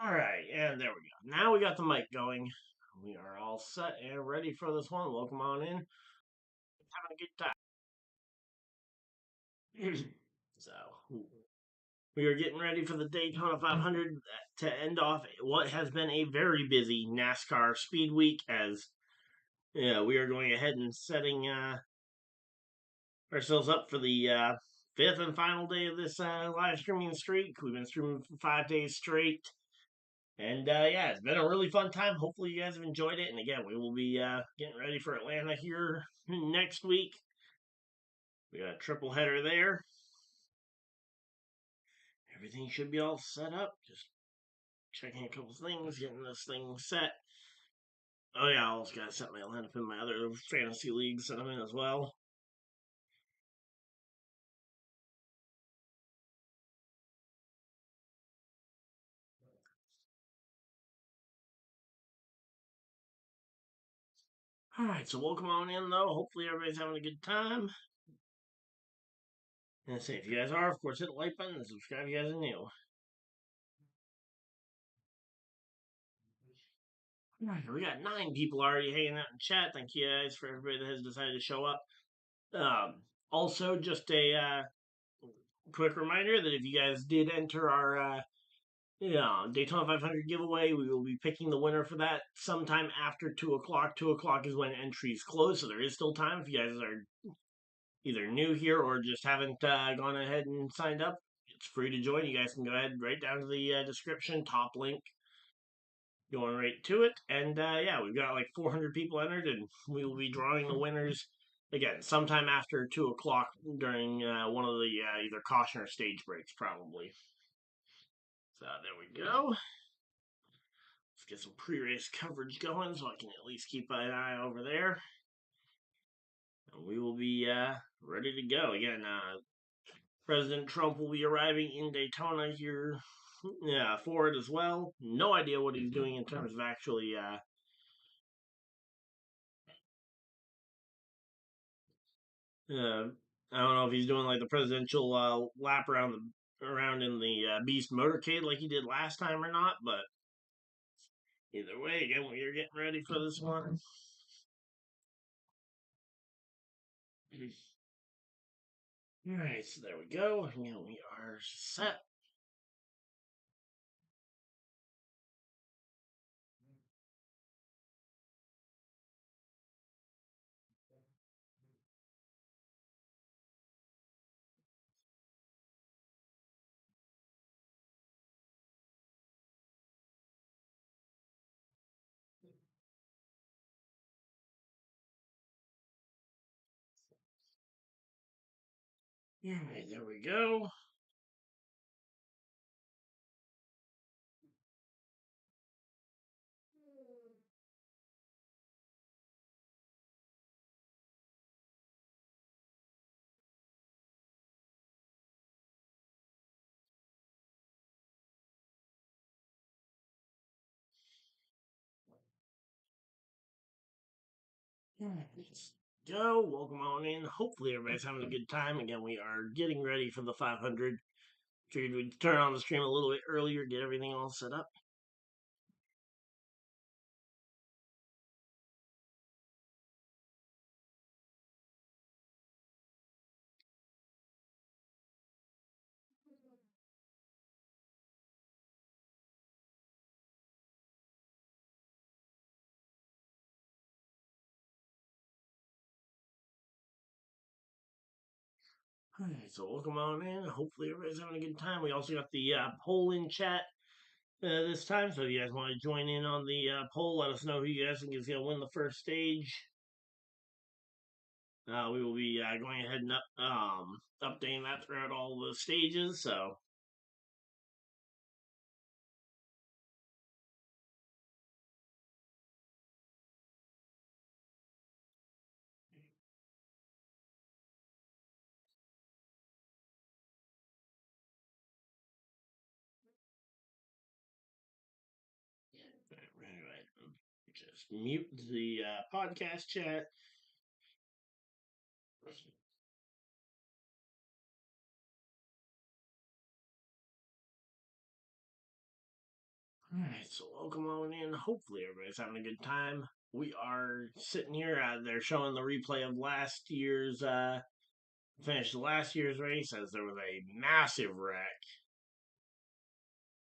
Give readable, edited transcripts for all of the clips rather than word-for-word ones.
All right, and there we go. Now we got the mic going. We are all set and ready for this one. Welcome on in. Having a good time. So, we are getting ready for the Daytona 500 to end off what has been a very busy NASCAR Speed Week. As we are going ahead and setting ourselves up for the fifth and final day of this live streaming streak. We've been streaming for 5 days straight. And yeah, it's been a really fun time. Hopefully, you guys have enjoyed it. And again, we will be getting ready for Atlanta here next week. We got a triple header there. Everything should be all set up. Just checking a couple things, getting this thing set. Oh yeah, I also got to set my lineup in my other fantasy leagues that I'm in as well. All right, so welcome on in though. Hopefully, everybody's having a good time. And say if you guys are, of course, hit the like button and subscribe if you guys are new. We got 9 people already hanging out in chat. Thank you guys for everybody that has decided to show up. Also, just a quick reminder that if you guys did enter our Daytona 500 giveaway, we will be picking the winner for that sometime after 2 o'clock. 2 o'clock is when entries close, so there is still time if you guys are either new here or just haven't gone ahead and signed up. It's free to join. You guys can go ahead right down to the description, top link, going right to it. And yeah, we've got like 400 people entered, and we will be drawing the winners again sometime after 2 o'clock during one of the either caution or stage breaks, probably. So there we go. Let's get some pre-race coverage going, so I can at least keep an eye over there. And we will be ready to go again. President Trump will be arriving in Daytona here. Yeah, for it as well. No idea what he's doing in terms of actually I don't know if he's doing like the presidential lap around in the Beast motorcade like he did last time or not, but either way, again, we are getting ready for this one. All right, so there we go. Again, we are set. All right, there we go. All right, let's go. Welcome on in. Hopefully, everybody's having a good time. Again, we are getting ready for the 500. Figured we'd turn on the stream a little bit earlier, get everything all set up. All right, so welcome on in. Hopefully, everybody's having a good time. We also got the poll in chat this time, so if you guys want to join in on the poll, let us know who you guys think is going to win the first stage. We will be going ahead and updating that throughout all the stages, so. Right. Just mute the podcast chat. Alright, so welcome on in. Hopefully everybody's having a good time. We are sitting here, they're showing the replay of finished last year's race as there was a massive wreck.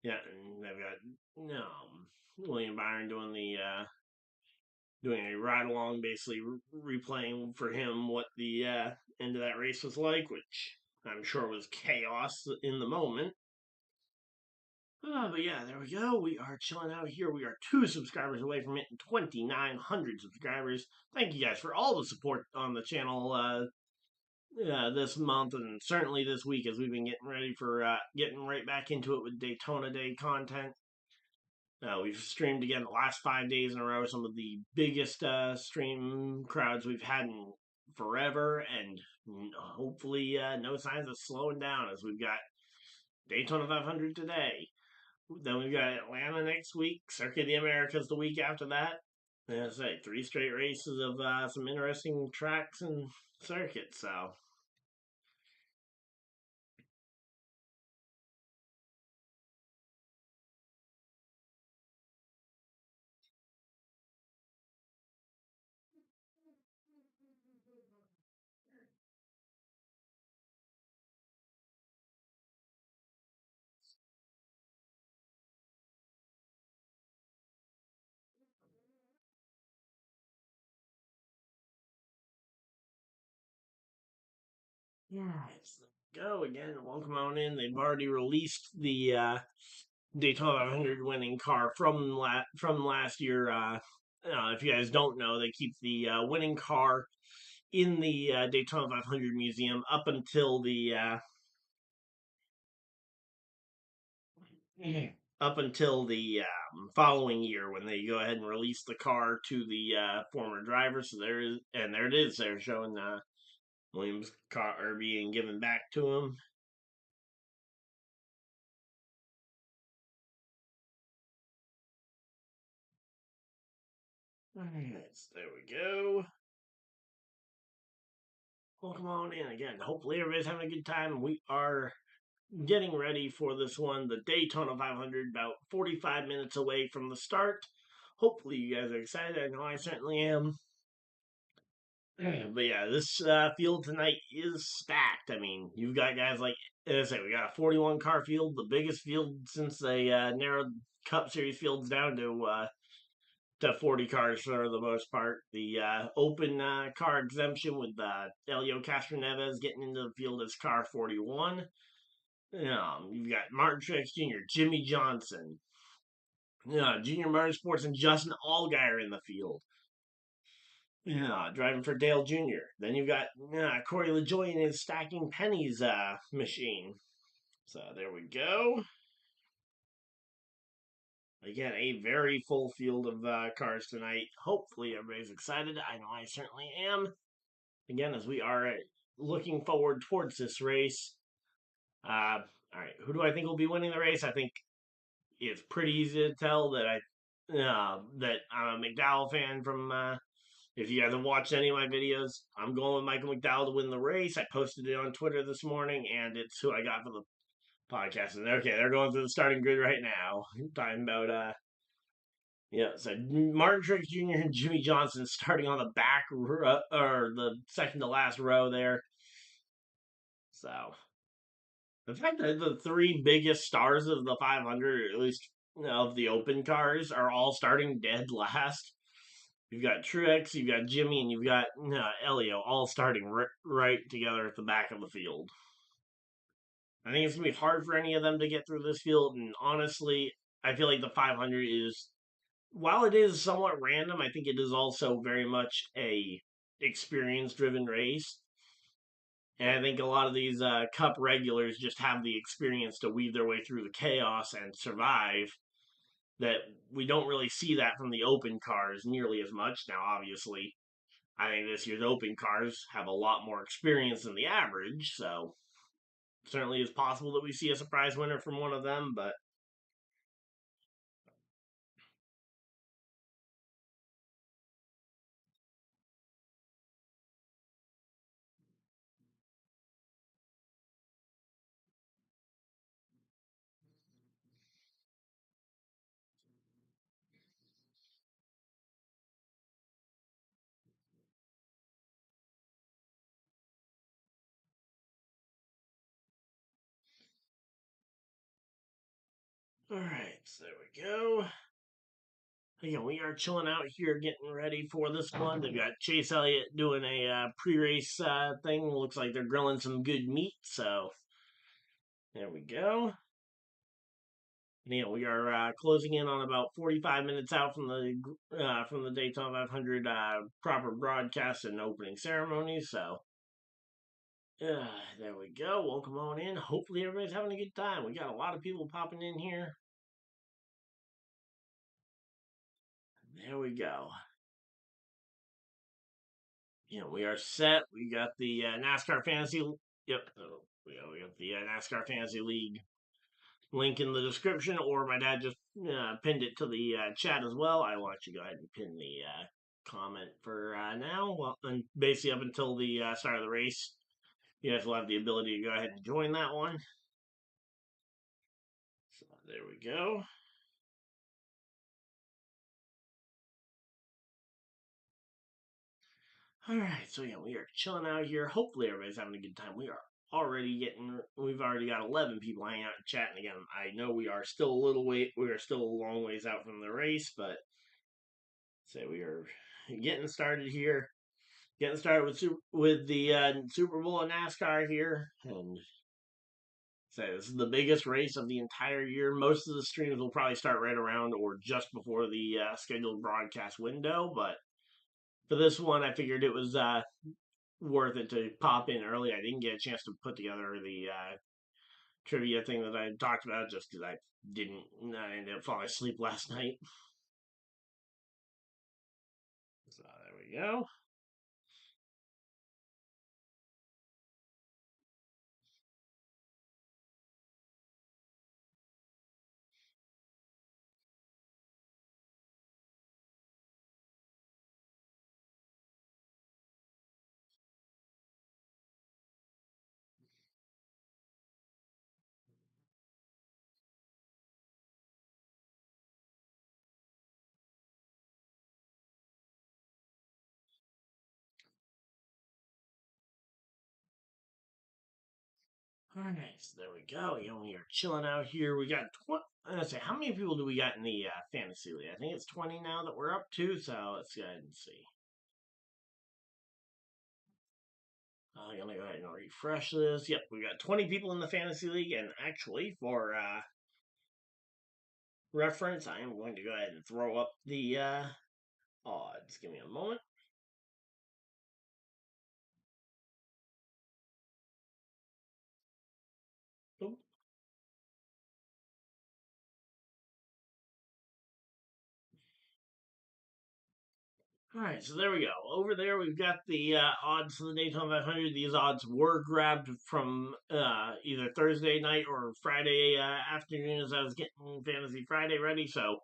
Yeah, and they've got, William Byron doing a ride along, basically replaying for him what the end of that race was like, which I'm sure was chaos in the moment. But yeah, there we go. We are chilling out here. We are 2 subscribers away from hitting 2,900 subscribers. Thank you guys for all the support on the channel this month and certainly this week as we've been getting ready for getting right back into it with Daytona Day content. We've streamed again the last 5 days in a row, some of the biggest stream crowds we've had in forever, and hopefully no signs of slowing down as we've got Daytona 500 today. Then we've got Atlanta next week, Circuit of the Americas the week after that. And I say 3 straight races of some interesting tracks and circuits. So yeah, let's go again. Welcome on in. They've already released the Daytona 500 winning car from last year. If you guys don't know, they keep the winning car in the Daytona 500 museum up until the following year when they go ahead and release the car to the former driver. So there it is. They're showing Williams' car being given back to him. Alright, so there we go. Welcome on in again. Hopefully everybody's having a good time. We are getting ready for this one, the Daytona 500, about 45 minutes away from the start. Hopefully you guys are excited. I know I certainly am. But yeah, this field tonight is stacked. I mean, you've got guys like, as I say, we got a 41 car field, the biggest field since they narrowed Cup Series fields down to 40 cars for the most part. The open car exemption with Elio Castroneves getting into the field as car 41. You've got Martin Truex Jr., Jimmy Johnson, Junior Motorsports, and Justin Allgaier in the field. Driving for Dale Jr. Then you've got Corey LaJoie in his stacking pennies machine. So there we go. Again, a very full field of cars tonight. Hopefully, everybody's excited. I know I certainly am. Again, as we are looking forward towards this race. All right, who do I think will be winning the race? I think it's pretty easy to tell that I'm a McDowell fan from if you guys have watched any of my videos, I'm going with Michael McDowell to win the race. I posted it on Twitter this morning, and it's who I got for the podcast. And okay, they're going through the starting grid right now. Talking about so Martin Truex Jr. and Jimmy Johnson starting on the back or the second to last row there. So the fact that the 3 biggest stars of the 500, or at least of the open cars, are all starting dead last. You've got Truex, you've got Jimmy, and you've got Elio all starting right together at the back of the field. I think it's going to be hard for any of them to get through this field, and honestly, I feel like the 500 is, while it is somewhat random, I think it is also very much a experience-driven race. And I think a lot of these Cup regulars just have the experience to weave their way through the chaos and survive. That we don't really see that from the open cars nearly as much. Now, obviously, I think this year's open cars have a lot more experience than the average, so certainly it's possible that we see a surprise winner from one of them, but Alright, so there we go. Again, we are chilling out here getting ready for this one. They've got Chase Elliott doing a pre-race thing. Looks like they're grilling some good meat, so there we go. Yeah, we are closing in on about 45 minutes out from the Daytona 500 proper broadcast and opening ceremony. So there we go. Welcome on in. Hopefully everybody's having a good time. We got a lot of people popping in here. There we go. We are set. We got the NASCAR Fantasy. Yep. We got the NASCAR Fantasy League link in the description, or my dad just pinned it to the chat as well. I will actually go ahead and pin the comment for now. Well, and basically up until the start of the race, you guys will have the ability to go ahead and join that one. So there we go. All right, so yeah, we are chilling out here. Hopefully, everybody's having a good time. We've already got 11 people hanging out and chatting again. I know we are still a long ways out from the race, but say we are getting started here. Getting started with the Super Bowl of NASCAR here, and say this is the biggest race of the entire year. Most of the streams will probably start right around or just before the scheduled broadcast window, but for this one, I figured it was worth it to pop in early. I didn't get a chance to put together the trivia thing that I talked about just because I ended up falling asleep last night. So there we go. All right, so there we go. We are chilling out here. We got let's say how many people do we got in the fantasy league? I think it's 20 now that we're up to. So let's go ahead and see. I'm gonna go ahead and refresh this. Yep, we got 20 people in the fantasy league, and actually for reference, I am going to go ahead and throw up the odds. Give me a moment. Oop. All right, so there we go. Over there, we've got the odds for the Daytona 500. These odds were grabbed from either Thursday night or Friday afternoon as I was getting Fantasy Friday ready. So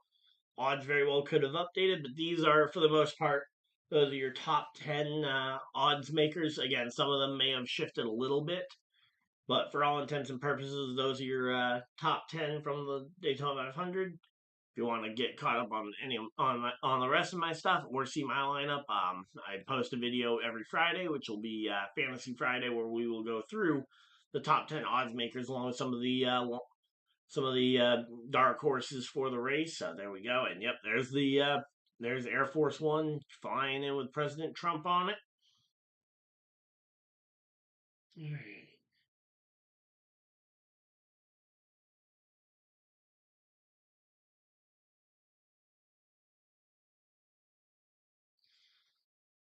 odds very well could have updated, but these are, for the most part, those are your top 10 odds makers. Again, some of them may have shifted a little bit, but for all intents and purposes, those are your top 10 from the Daytona 500. If you want to get caught up on on the rest of my stuff or see my lineup, I post a video every Friday, which will be Fantasy Friday, where we will go through the top 10 odds makers along with some of the dark horses for the race. So there we go, and yep, there's Air Force One flying in with President Trump on it. All right.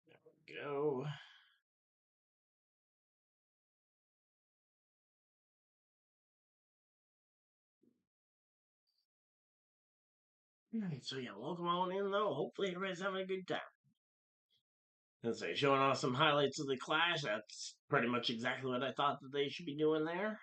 There we go. Alright, so yeah, welcome on in though. Hopefully everybody's having a good time. And say showing off some highlights of the clash. That's pretty much exactly what I thought that they should be doing there.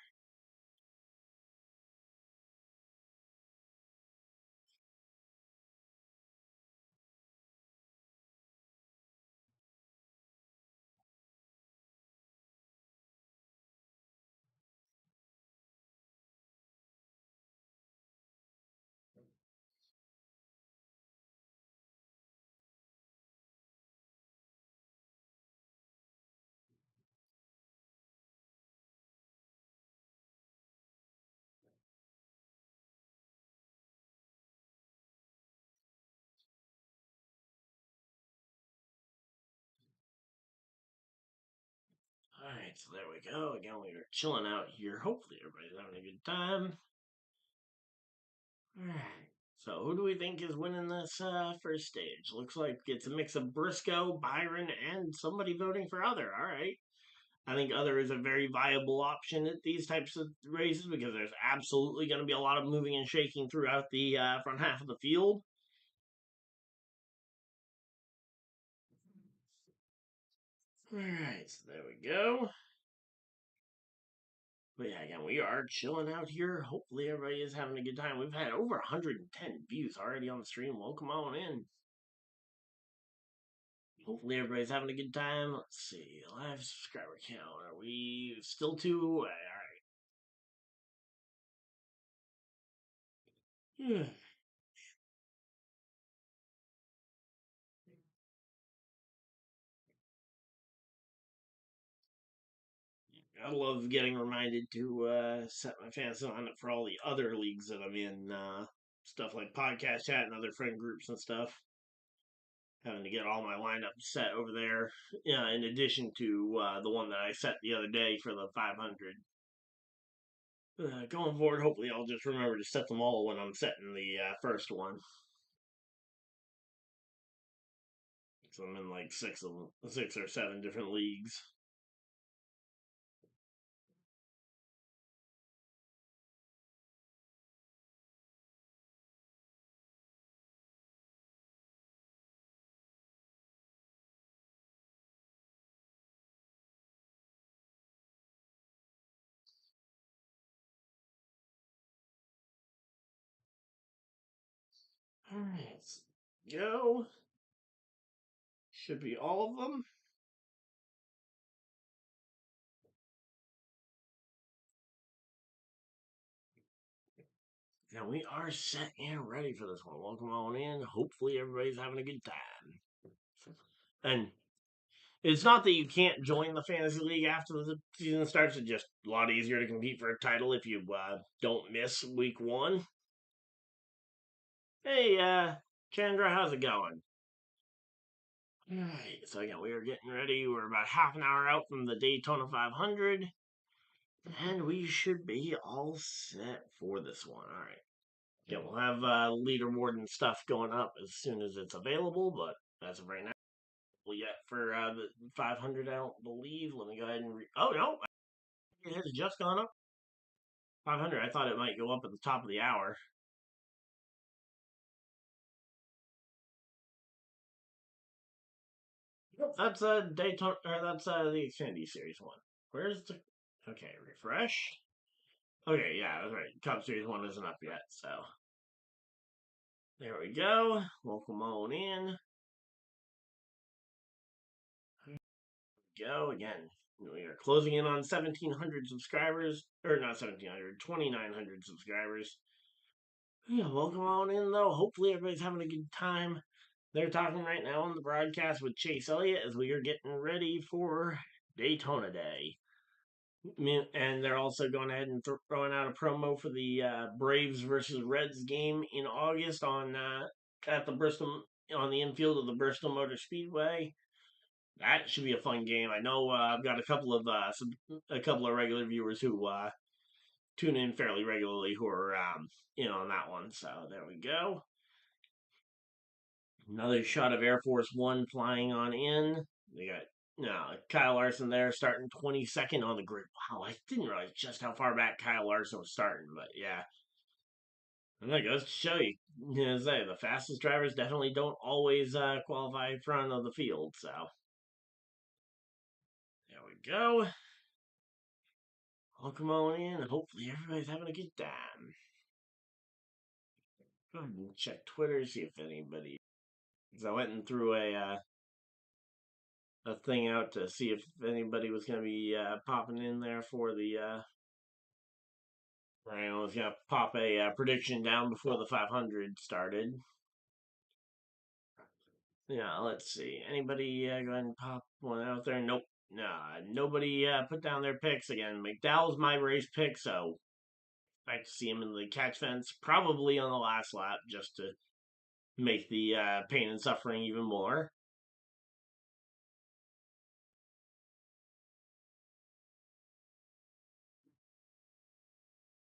So there we go. Again, we are chilling out here. Hopefully, everybody's having a good time. Alright. So, who do we think is winning this first stage? Looks like it's a mix of Briscoe, Byron, and somebody voting for Other. Alright. I think Other is a very viable option at these types of races because there's absolutely going to be a lot of moving and shaking throughout the front half of the field. Alright, so there we go. But yeah, again, we are chilling out here. Hopefully, everybody is having a good time. We've had over 110 views already on the stream. Welcome on in. Hopefully, everybody's having a good time. Let's see. Live subscriber count. Are we still 2 away? Alright. I love getting reminded to set my fans on it for all the other leagues that I'm in. Stuff like podcast chat and other friend groups and stuff. Having to get all my lineup set over there, in addition to the one that I set the other day for the 500. Going forward, hopefully I'll just remember to set them all when I'm setting the first one. So I'm in like 6 or 7 different leagues. Alright, let's go. Should be all of them. And we are set and ready for this one. Welcome on in. Hopefully everybody's having a good time. And it's not that you can't join the fantasy league after the season starts. It's just a lot easier to compete for a title if you don't miss week 1. Hey, Chandra, how's it going? Alright, so again, we are getting ready. We're about half an hour out from the Daytona 500. And we should be all set for this one. Alright. Yeah, we'll have leaderboard and stuff going up as soon as it's available, but as of right now, we got for the 500, I don't believe. Let me go ahead and oh, no. It has just gone up. 500, I thought it might go up at the top of the hour. Nope, that's Daytona, or that's the Xfinity Series one. Where's the? Okay, refresh. Okay, yeah, that's right. Cup Series 1 isn't up yet, so there we go. Welcome on in. Go again. We are closing in on 1,700 subscribers, or not 1,700, 2,900 subscribers. Yeah, welcome on in though. Hopefully everybody's having a good time. They're talking right now on the broadcast with Chase Elliott as we are getting ready for Daytona Day. And they're also going ahead and throwing out a promo for the Braves versus Reds game in August on at the Bristol on the infield of the Bristol Motor Speedway. That should be a fun game. I know I've got a couple of regular viewers who tune in fairly regularly who are in on that one. So there we go. Another shot of Air Force One flying on in. They got Kyle Larson there starting 22nd on the grid. Wow, I didn't realize just how far back Kyle Larson was starting, but yeah. And that goes to show you, say the fastest drivers definitely don't always qualify front of the field. So there we go. Welcome on in. Hopefully everybody's having a good time. Go ahead and check Twitter, see if anybody. Because I went and threw a thing out to see if anybody was going to be popping in there for the. I was going to pop a prediction down before the 500 started. Yeah, let's see. Anybody go ahead and pop one out there? Nope. Nah, nobody put down their picks again. McDowell's my race pick, so expect to see him in the catch fence, probably on the last lap, just to make the pain and suffering even more.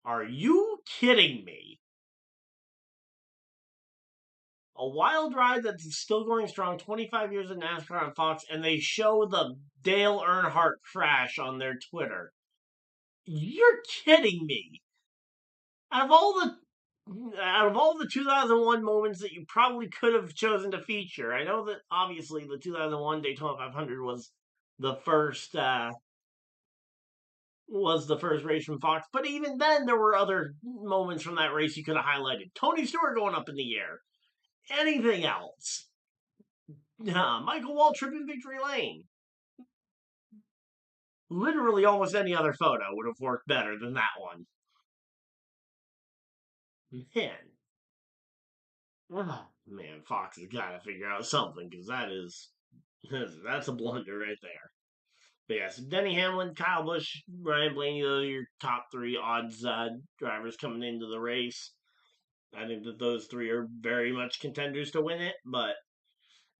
Are you kidding me? A wild ride that's still going strong, 25 years of NASCAR on Fox, and they show the Dale Earnhardt crash on their Twitter. You're kidding me. Out of all the out of all the 2001 moments that you probably could have chosen to feature, I know that obviously the 2001 Daytona 500 was the first race from Fox, but even then there were other moments from that race you could have highlighted. Tony Stewart going up in the air. Anything else? Michael Waltrip in Victory Lane. Literally almost any other photo would have worked better than that one. Man. Oh, man, Fox has got to figure out something because that's a blunder right there. But yes, Denny Hamlin, Kyle Busch, Ryan Blaney, those are your top three odds drivers coming into the race. I think that those three are very much contenders to win it, but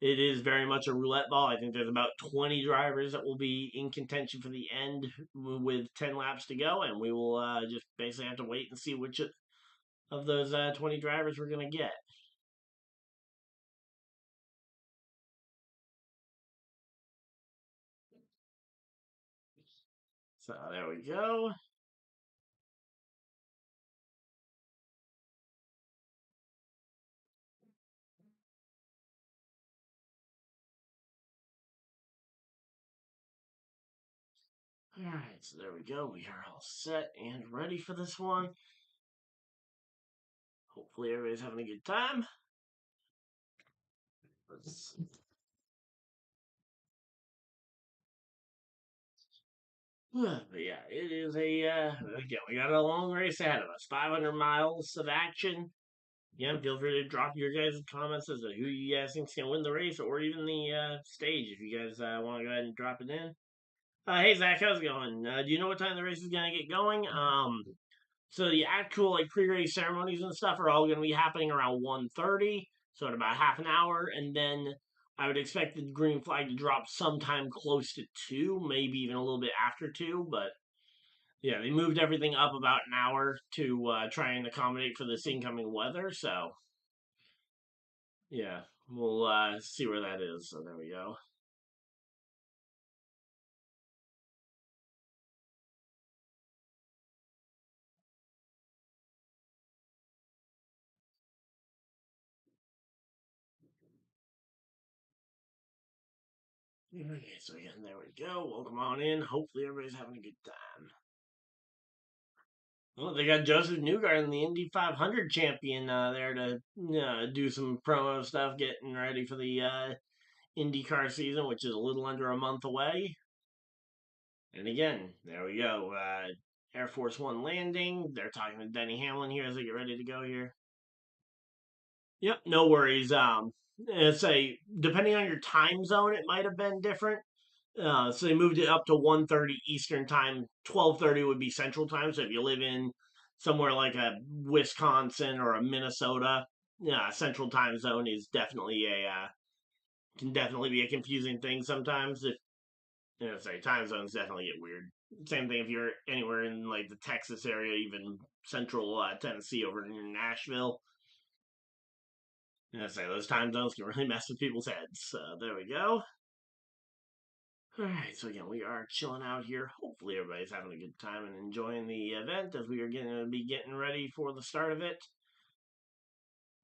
it is very much a roulette ball. I think there's about 20 drivers that will be in contention for the end with 10 laps to go, and we will just basically have to wait and see which of those 20 drivers we're going to get. So there we go. All right, so there we go. We are all set and ready for this one. Hopefully, everybody's having a good time. Let's... But yeah, it is again, we got a long race ahead of us. 500 miles of action. Again, feel free to drop your guys' comments as to who you guys think's gonna win the race or even the stage if you guys want to go ahead and drop it in. Hey Zach, how's it going? Do you know what time the race is gonna get going? So the actual like pre-race ceremonies and stuff are all gonna be happening around 1:30, so in about half an hour, and then I would expect the green flag to drop sometime close to 2, maybe even a little bit after 2, but yeah, they moved everything up about an hour to try and accommodate for this incoming weather, so yeah, we'll see where that is. So there we go. Okay, so again, there we go. Welcome on in. Hopefully everybody's having a good time. Well, they got Joseph Newgarden, the Indy 500 champion, there to do some promo stuff, getting ready for the IndyCar season, which is a little under a month away. And again, there we go. Air Force One landing. They're talking to Denny Hamlin here as they get ready to go here. Yep, no worries. It's a depending on your time zone, it might have been different. So they moved it up to 1:30 Eastern time. 12:30 would be Central time. So if you live in somewhere like a Wisconsin or a Minnesota, yeah, Central time zone is definitely a can definitely be a confusing thing sometimes. If say time zones definitely get weird. Same thing if you're anywhere in like the Texas area, even Central Tennessee over near Nashville. Say those time zones can really mess with people's heads. So there we go. Alright, so again, we are chilling out here. Hopefully everybody's having a good time and enjoying the event as we are going to be getting ready for the start of it.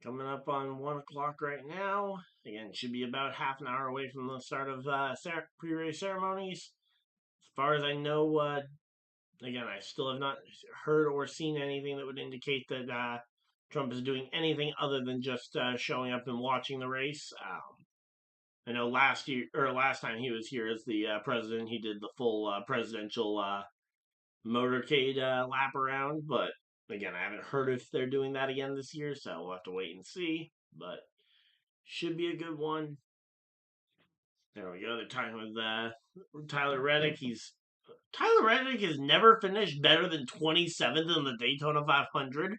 Coming up on 1 o'clock right now. Again, should be about half an hour away from the start of pre-race ceremonies. As far as I know, again, I still have not heard or seen anything that would indicate that Trump is doing anything other than just showing up and watching the race. I know last time he was here as the president, he did the full presidential motorcade lap around. But again, I haven't heard if they're doing that again this year, so we'll have to wait and see. But should be a good one. There we go. They're talking with Tyler Reddick. Tyler Reddick has never finished better than 27th in the Daytona 500.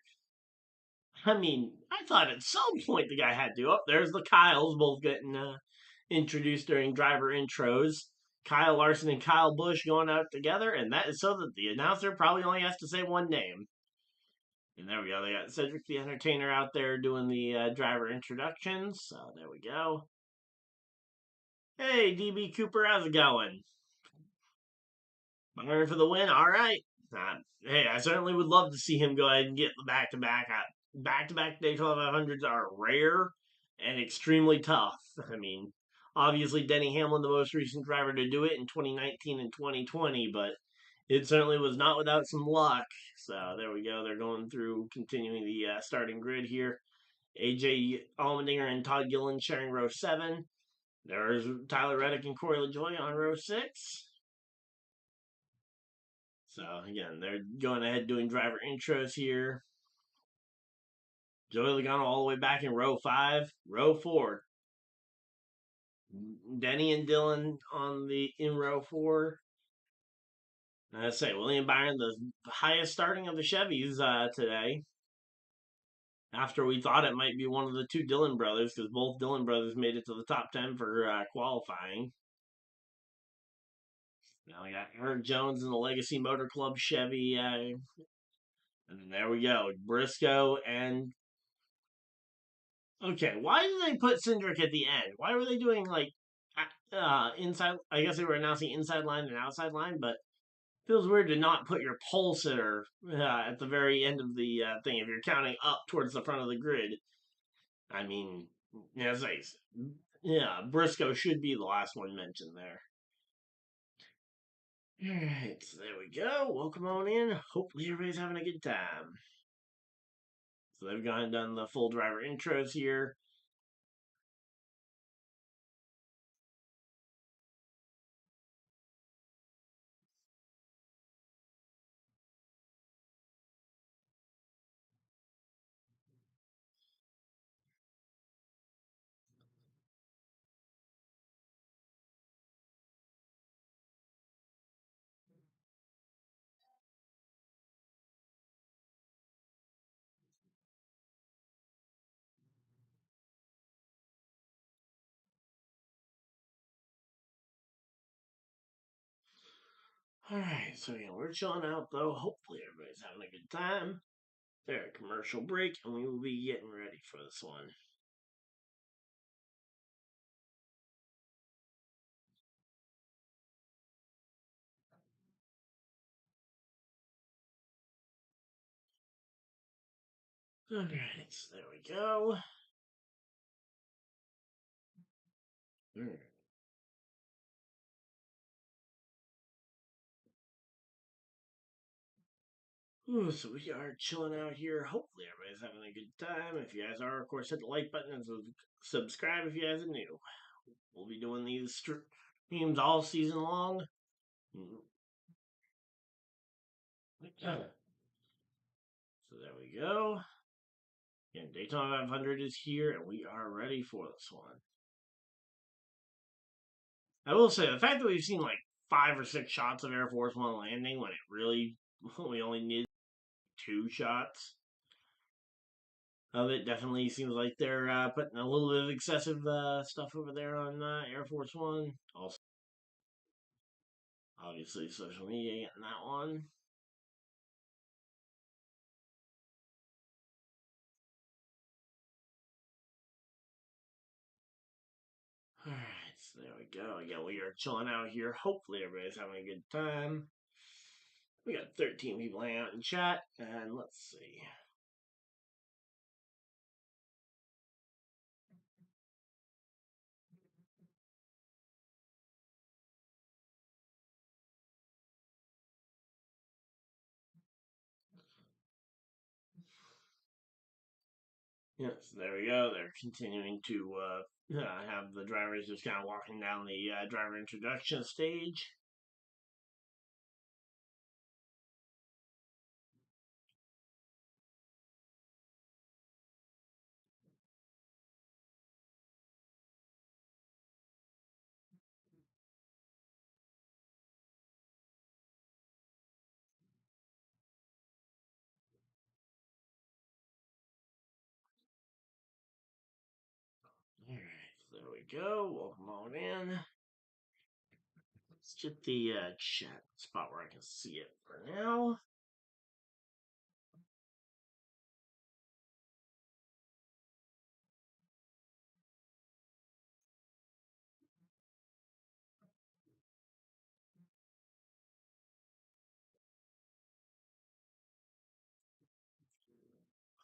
I mean, I thought at some point the guy had to. Oh, there's the Kyles both getting introduced during driver intros. Kyle Larson and Kyle Busch going out together, and that is so that the announcer probably only has to say one name. And there we go. They got Cedric the Entertainer out there doing the driver introductions. So there we go. Hey, DB Cooper, how's it going? Hungry for the win? All right. Hey, I certainly would love to see him go ahead and get the back-to-back. Back-to-back Daytona 500s are rare and extremely tough. I mean, obviously Denny Hamlin, the most recent driver to do it in 2019 and 2020, but it certainly was not without some luck. So there we go. They're going through, continuing the starting grid here. AJ Allmendinger and Todd Gillen sharing row 7. There's Tyler Reddick and Corey LaJoie on row 6. So again, they're going ahead doing driver intros here. Joey Logano all the way back in row 5. Row 4. Denny and Dylan in row 4. And I say William Byron, the highest starting of the Chevys today. After we thought it might be one of the two Dillon brothers, because both Dillon brothers made it to the top 10 for qualifying. Now we got Eric Jones in the Legacy Motor Club Chevy. And there we go. Briscoe and. Okay, why did they put Cindric at the end? Why were they doing like inside? I guess they were announcing inside line and outside line, but feels weird to not put your pole sitter at the very end of the thing if you're counting up towards the front of the grid. I mean, as I yeah, Briscoe should be the last one mentioned there. Alright, so there we go. Welcome on in. Hopefully everybody's having a good time. So they've gone and done the full driver intros here. Alright, so yeah, we're chilling out though. Hopefully everybody's having a good time. There, commercial break, and we will be getting ready for this one. Alright, so there we go. Alright. Ooh, so we are chilling out here. Hopefully everybody's having a good time. If you guys are, of course, hit the like button and subscribe if you guys are new. We'll be doing these streams all season long. So there we go. Again, Daytona 500 is here, and we are ready for this one. I will say, the fact that we've seen like 5 or 6 shots of Air Force One landing when it really, we only needed 2 shots of it, definitely seems like they're putting a little bit of excessive stuff over there on Air Force One. Also, obviously, social media getting that one. Alright, so there we go. Yeah, we are chilling out here. Hopefully, everybody's having a good time. We got 13 people hanging out in chat, and let's see. Yes, there we go. They're continuing to have the drivers just kind of walking down the driver introduction stage. Alright, there we go. Welcome on in. Let's get the chat spot where I can see it for now.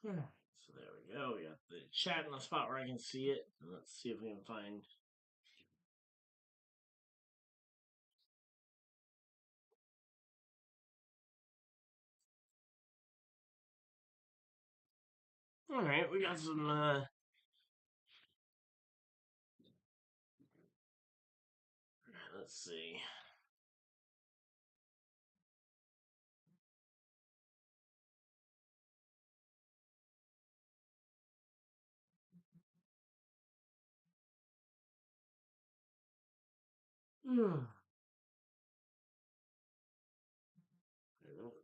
So there we go. We got the chat in a spot where I can see it. Let's see if we can find. All right, we got some. Let's see.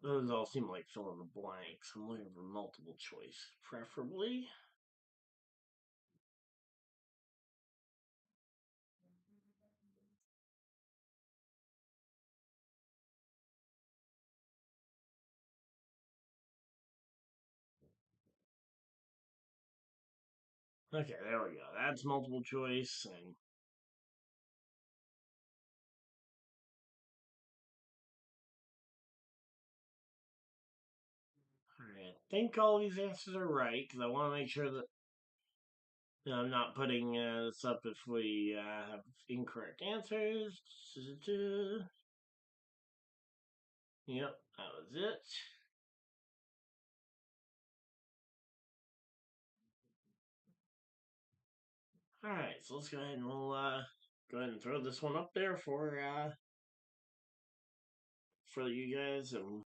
Those all seem like fill in the blanks. I'm looking for multiple choice, preferably. Okay, there we go. That's multiple choice, and I think all these answers are right because I want to make sure that I'm not putting this up if we have incorrect answers. Yep, that was it. All right, so let's go ahead and we'll go ahead and throw this one up there for you guys and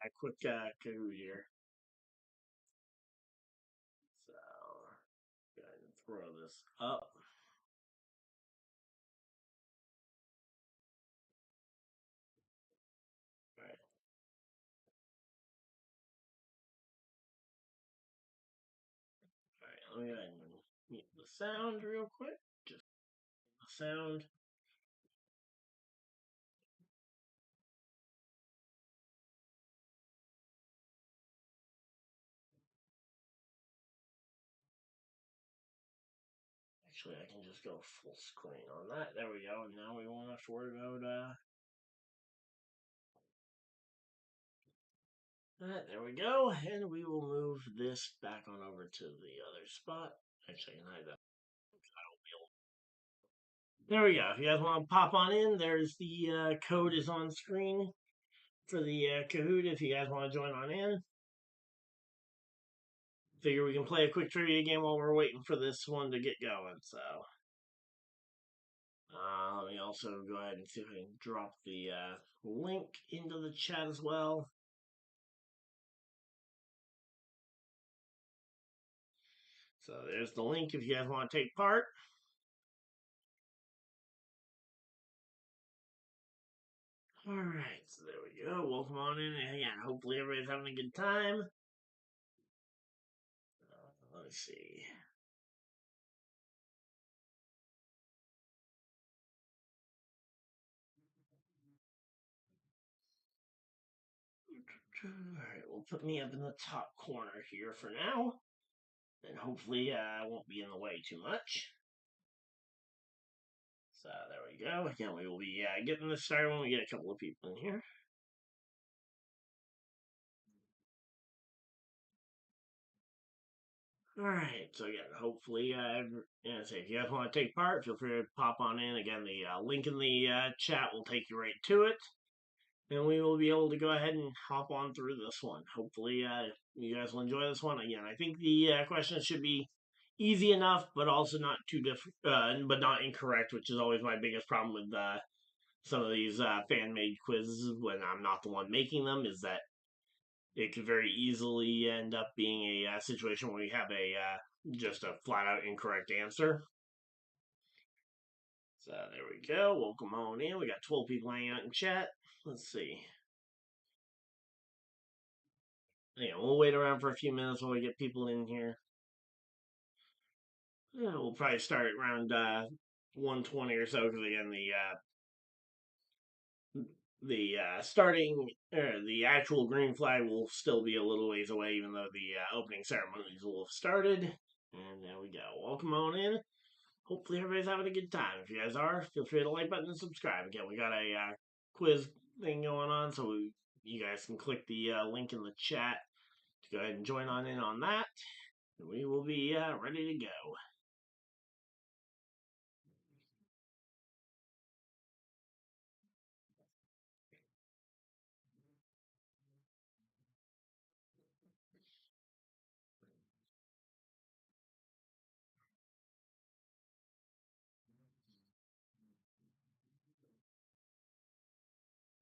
a quick Kahoot here. So go ahead and throw this up. All right. All right, let me go ahead and mute the sound real quick. Just the sound. Actually, I can just go full screen on that. There we go. And now we won't have to worry about. Alright, there we go. And we will move this back on over to the other spot. Actually, I can hide that. There we go. If you guys want to pop on in, there's the code is on screen for the Kahoot if you guys want to join on in. Figure we can play a quick trivia game while we're waiting for this one to get going. So let me also go ahead and see if I can drop the link into the chat as well. So there's the link if you guys want to take part. Alright, so there we go. Welcome on in. And yeah, hopefully everybody's having a good time. Let's see. Alright, we'll put me up in the top corner here for now. And hopefully I won't be in the way too much. So there we go. Again, we will be getting this started when we get a couple of people in here. Alright, so again, hopefully, if you guys want to take part, feel free to pop on in. Again, the link in the chat will take you right to it. And we will be able to go ahead and hop on through this one. Hopefully, you guys will enjoy this one. Again, I think the questions should be easy enough, but also not too different, but not incorrect, which is always my biggest problem with some of these fan-made quizzes when I'm not the one making them, is that it could very easily end up being a situation where we have just a flat-out incorrect answer. So there we go. Welcome on in. We got 12 people hanging out in chat. Let's see. Yeah, we'll wait around for a few minutes while we get people in here. Yeah, we'll probably start around 1:20 or so because again the starting the actual green flag will still be a little ways away, even though the opening ceremonies will have started. And there we go. Welcome on in. Hopefully everybody's having a good time. If you guys are, feel free to like button and subscribe. Again, we got a quiz thing going on, so you guys can click the link in the chat go ahead and join on in on that. We will be ready to go.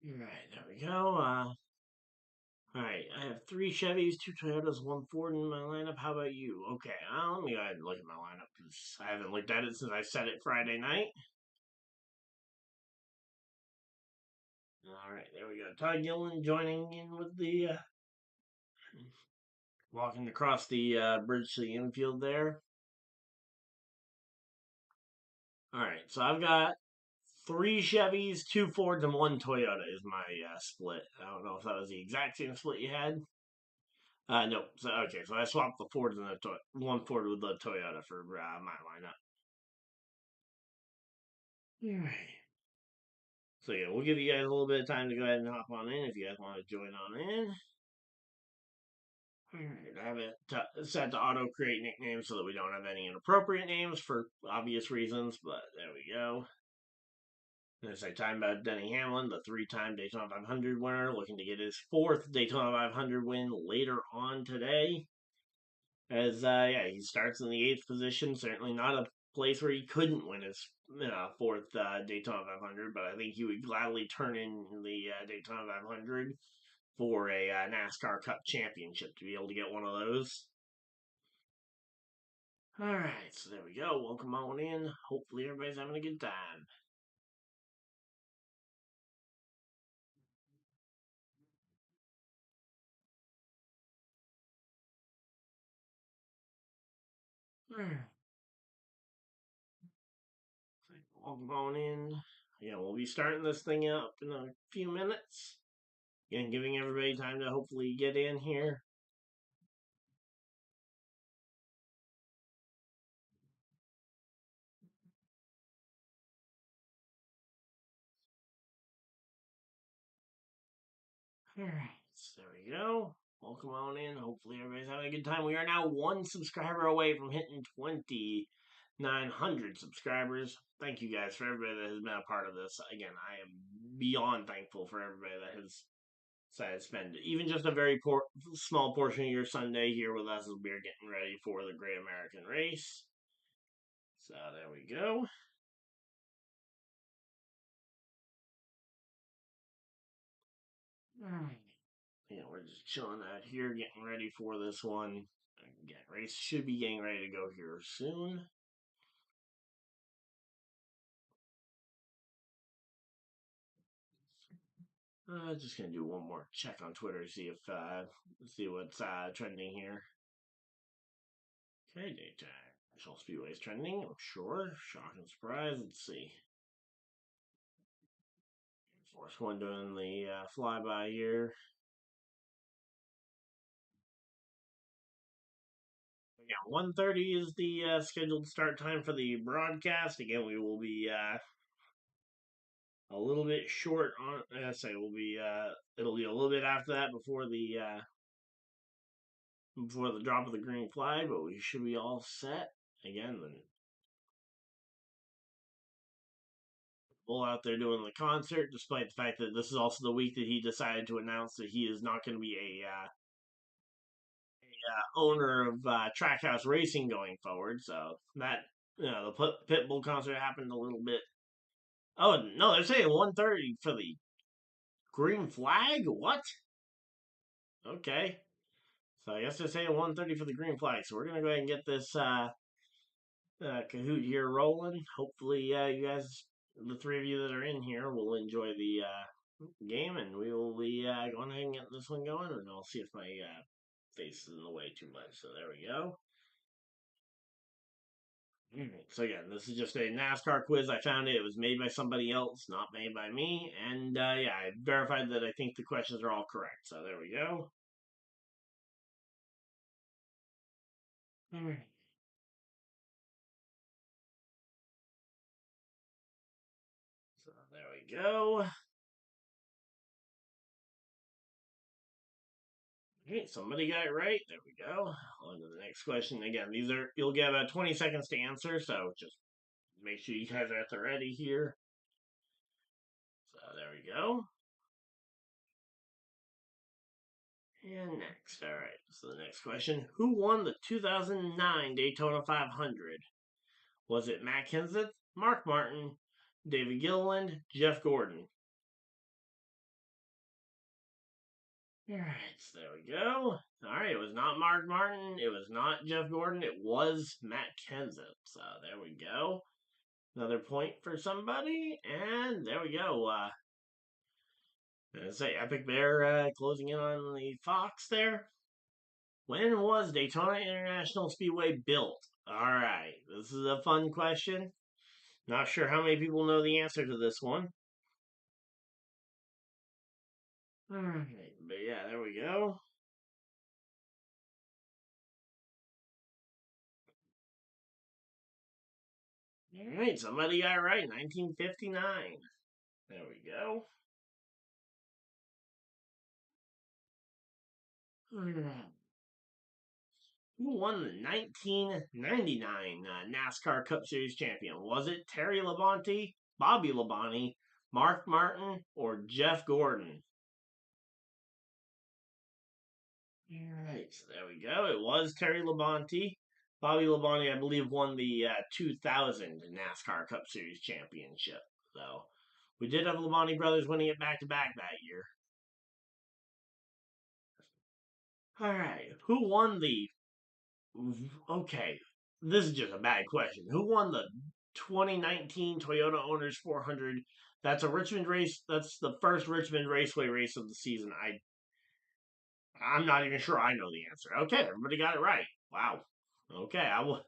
All right, there we go. All right, I have 3 Chevys, 2 Toyotas, 1 Ford in my lineup. How about you? Okay, let me go ahead and look at my lineup because I haven't looked at it since I set it Friday night. All right, there we go. Todd Gillen joining in with the walking across the bridge to the infield there. All right, so I've got 3 Chevys, 2 Fords, and 1 Toyota is my split. I don't know if that was the exact same split you had. No. So okay, so I swapped the Fords and the 1 Ford with the Toyota for my lineup. All right. So yeah, we'll give you guys a little bit of time to go ahead and hop on in if you guys want to join on in. All right, I have it set to auto create nicknames so that we don't have any inappropriate names for obvious reasons. But there we go. As I talked about Denny Hamlin, the 3-time Daytona 500 winner, looking to get his 4th Daytona 500 win later on today. As yeah, he starts in the 8th position. Certainly not a place where he couldn't win his 4th Daytona 500, but I think he would gladly turn in the Daytona 500 for a NASCAR Cup Championship to be able to get one of those. All right, so there we go. Welcome on in. Hopefully everybody's having a good time. Welcome on in. Yeah, we'll be starting this thing up in a few minutes. Again, giving everybody time to hopefully get in here. All right, so there we go. Welcome on in. Hopefully everybody's having a good time. We are now 1 subscriber away from hitting 2,900 subscribers. Thank you guys for everybody that has been a part of this. Again, I am beyond thankful for everybody that has decided to spend even just a very small portion of your Sunday here with us as we're getting ready for the Great American Race. So there we go. Yeah, we're just chilling out here, getting ready for this one. Again, race should be getting ready to go here soon. Just gonna do one more check on Twitter, see what's trending here. Okay, Daytona International Speedway is trending. I'm sure. Shock and surprise. Let's see. First one doing the flyby here. Yeah, 1:30 is the scheduled start time for the broadcast. Again, we will be a little bit short on. I say we'll be. It'll be a little bit after that before the drop of the green flag, but we should be all set. Again, the bull out there doing the concert, despite the fact that this is also the week that he decided to announce that he is not going to be a owner of Trackhouse Racing going forward. So that the Pitbull concert happened a little bit. Oh no, they're saying 1:30 for the green flag. What? Okay. So I guess they're saying 1:30 for the green flag. So we're gonna go ahead and get this Kahoot here rolling. Hopefully, you guys, the 3 of you that are in here, will enjoy the game, and we will be going ahead and get this one going. And I'll see if my face is in the way too much. So there we go. So again, this is just a NASCAR quiz. I found it. It was made by somebody else, not made by me. And yeah, I verified that I think the questions are all correct. So there we go. All right. So there we go. Okay, somebody got it right. There we go. On to the next question. Again, you'll get about 20 seconds to answer, so just make sure you guys are at the ready here. So there we go. And next, all right. So the next question: who won the 2009 Daytona 500? Was it Matt Kenseth, Mark Martin, David Gilliland, Jeff Gordon? All right, so there we go. All right, it was not Mark Martin. It was not Jeff Gordon. It was Matt Kenseth. So there we go. Another point for somebody, and there we go. Say Epic Bear closing in on the Fox there. When was Daytona International Speedway built? All right, this is a fun question. Not sure how many people know the answer to this one. All right, but yeah, there we go. All right, somebody got it right. 1959. There we go. Who won the 1999 NASCAR Cup Series champion? Was it Terry Labonte, Bobby Labonte, Mark Martin, or Jeff Gordon? All right, so there we go. It was Terry Labonte. Bobby Labonte, I believe, won the 2000 NASCAR Cup Series championship. So we did have Labonte brothers winning it back to back that year. All right, who won the? Okay, this is just a bad question. Who won the 2019 Toyota Owners 400? That's a Richmond race. That's the first Richmond Raceway race of the season. I'm not even sure I know the answer. Okay, everybody got it right. Wow. Okay, that was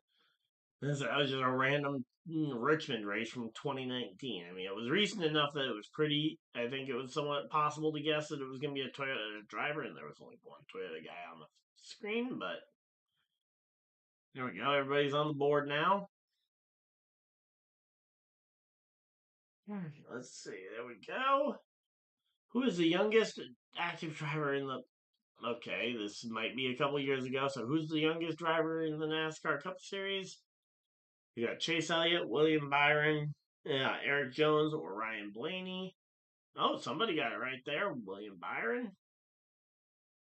just a random Richmond race from 2019. I mean, it was recent enough that it was pretty. I think it was somewhat possible to guess that it was going to be a Toyota driver, and there was only one Toyota guy on the screen. But there we go. Everybody's on the board now. Let's see. There we go. Who is the youngest active driver in the? Okay, this might be a couple years ago. So who's the youngest driver in the NASCAR Cup Series? You got Chase Elliott, William Byron, Eric Jones, or Ryan Blaney. Oh, somebody got it right there. William Byron.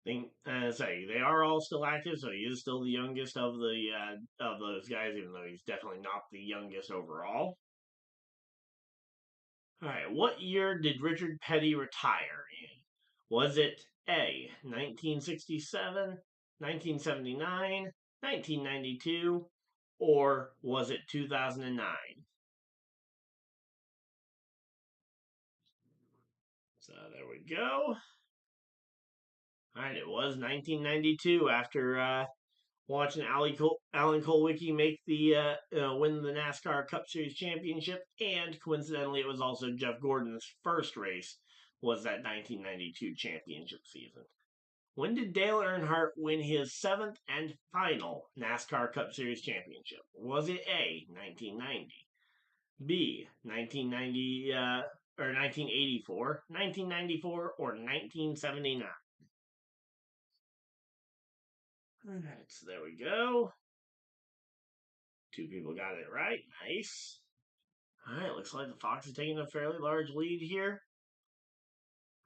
Say they are all still active, so he is still the youngest of those guys, even though he's definitely not the youngest overall. All right, what year did Richard Petty retire in? Was it A, 1967, 1979, 1992, or was it 2009? So there we go. All right, it was 1992 after watching Alan Kulwicki make the win the NASCAR Cup Series championship, and coincidentally, it was also Jeff Gordon's first race was that 1992 championship season. When did Dale Earnhardt win his seventh and final NASCAR Cup Series championship? Was it A, 1990, B, 1990 or 1984, 1994, or 1979? All right, so there we go. Two people got it right. Nice. All right, looks like the Fox is taking a fairly large lead here.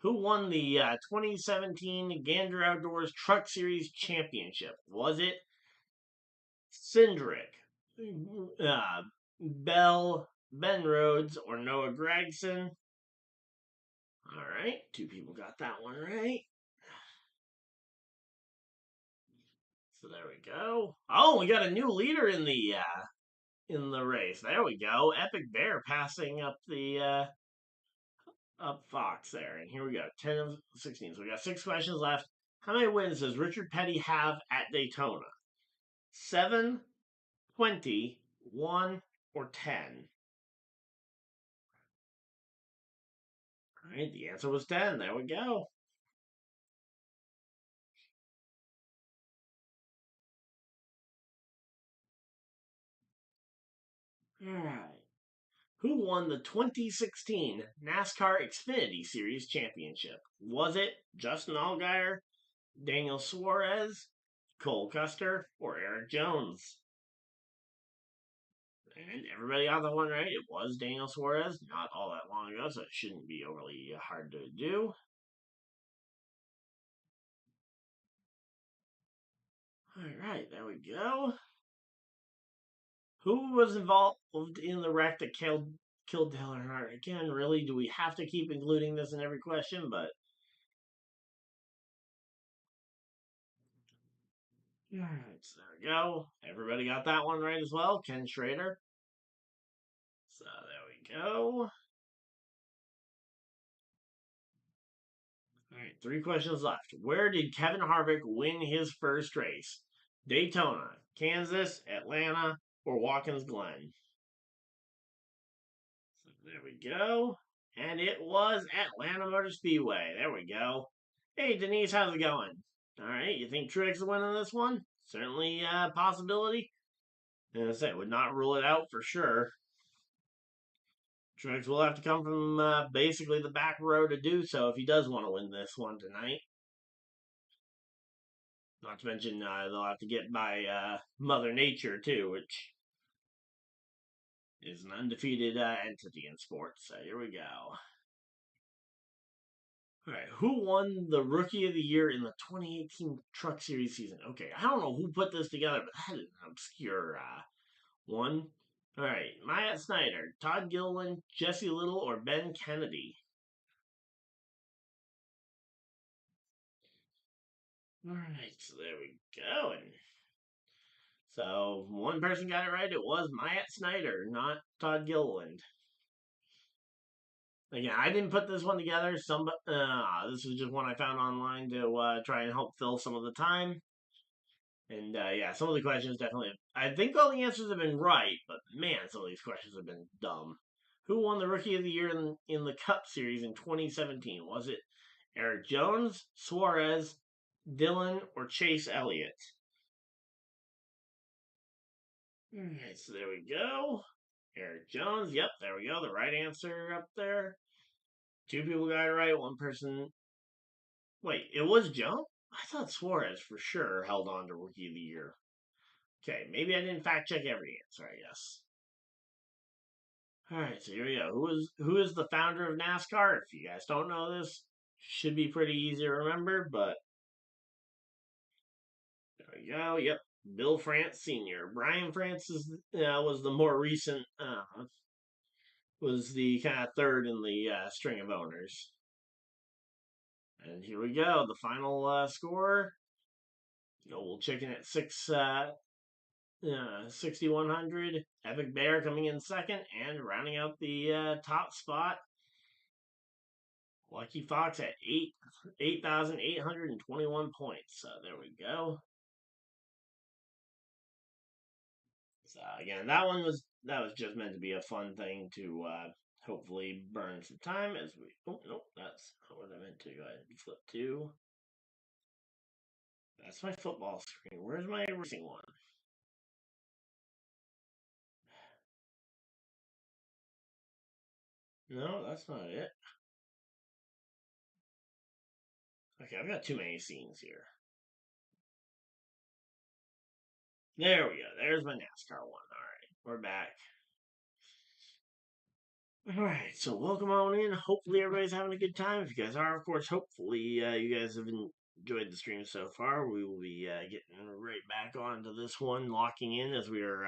Who won the 2017 Gander Outdoors Truck Series Championship? Was it Cindric, Bell, Ben Rhodes, or Noah Gragson? All right, two people got that one right. So there we go. Oh, we got a new leader in the race. There we go. Epic Bear passing up the up Fox there. And here we go. 10 of 16. So we got 6 questions left. How many wins does Richard Petty have at Daytona? 7, 20, 1, or 10? All right, the answer was 10. There we go. All right. Who won the 2016 NASCAR Xfinity Series Championship? Was it Justin Allgaier, Daniel Suarez, Cole Custer, or Eric Jones? And everybody got that one right. It was Daniel Suarez, not all that long ago, so it shouldn't be overly hard to do. All right, there we go. Who was involved in the wreck that killed Dale Earnhardt? Again, really, do we have to keep including this in every question? But all right, so there we go. Everybody got that one right as well. Ken Schrader. So there we go. All right, 3 questions left. Where did Kevin Harvick win his first race? Daytona, Kansas, Atlanta, or Watkins Glen? So there we go. And it was Atlanta Motor Speedway. There we go. Hey, Denise, how's it going? All right, you think Truex is winning this one? Certainly a possibility. And I say, would not rule it out for sure. Truex will have to come from basically the back row to do so if he does want to win this one tonight. Not to mention they'll have to get by Mother Nature too, which is an undefeated entity in sports. So here we go. All right, who won the Rookie of the Year in the 2018 Truck Series season? Okay, I don't know who put this together, but that is an obscure one. All right, Myatt Snyder, Todd Gilliland, Jesse Little, or Ben Kennedy? All right, so there we go. And so one person got it right. It was Myatt Snyder, not Todd Gilliland. Again, I didn't put this one together. This was just one I found online to try and help fill some of the time. And yeah, some of the questions definitely. I think all the answers have been right, but man, some of these questions have been dumb. Who won the Rookie of the Year in the Cup Series in 2017? Was it Eric Jones, Suarez, Dillon, or Chase Elliott? All right, so there we go. Eric Jones. Yep, there we go. The right answer up there. 2 people got it right. One person. Wait, it was Jones? I thought Suarez for sure held on to Rookie of the Year. Okay, maybe I didn't fact check every answer, I guess. All right, so here we go. Who is the founder of NASCAR? If you guys don't know this, should be pretty easy to remember, but there we go. Yep, Bill France Sr. Brian France was the more recent, was the kind of third in the string of owners. And here we go, the final score. Old Chicken at 6,100. Epic Bear coming in second, and rounding out the top spot, Lucky Fox at 8,821 points. So there we go. So again, that was just meant to be a fun thing to hopefully burn some time as we. Oh no, that's not what I meant to. Go ahead and flip to. That's my football screen. Where's my racing one? No, that's not it. Okay, I've got too many scenes here. There we go. There's my NASCAR one. All right, we're back. All right, so welcome on in. Hopefully everybody's having a good time. If you guys are, of course, hopefully you guys have enjoyed the stream so far. We will be getting right back onto this one, locking in as we are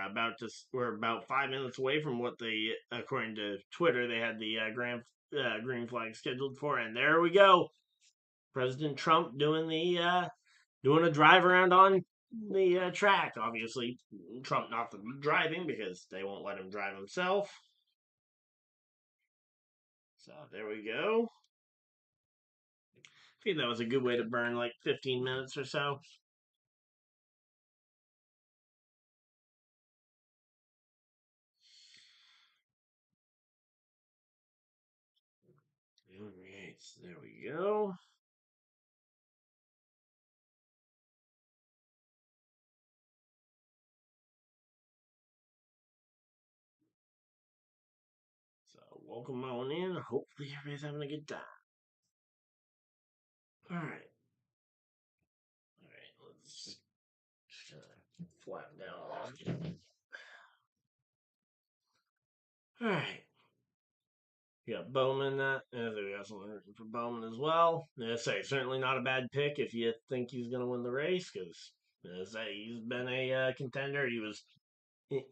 we're about 5 minutes away from what they, according to Twitter, they had the green flag scheduled for, and there we go. President Trump doing a drive around on the track. Obviously, Trump not driving because they won't let him drive himself. So there we go. I think that was a good way to burn like 15 minutes or so. All right, so there we go. So welcome on in. Hopefully everybody's having a good time. All right. flap down. All right. You got Bowman. We got something for Bowman as well. I say certainly not a bad pick if you think he's going to win the race because he's been a contender. He was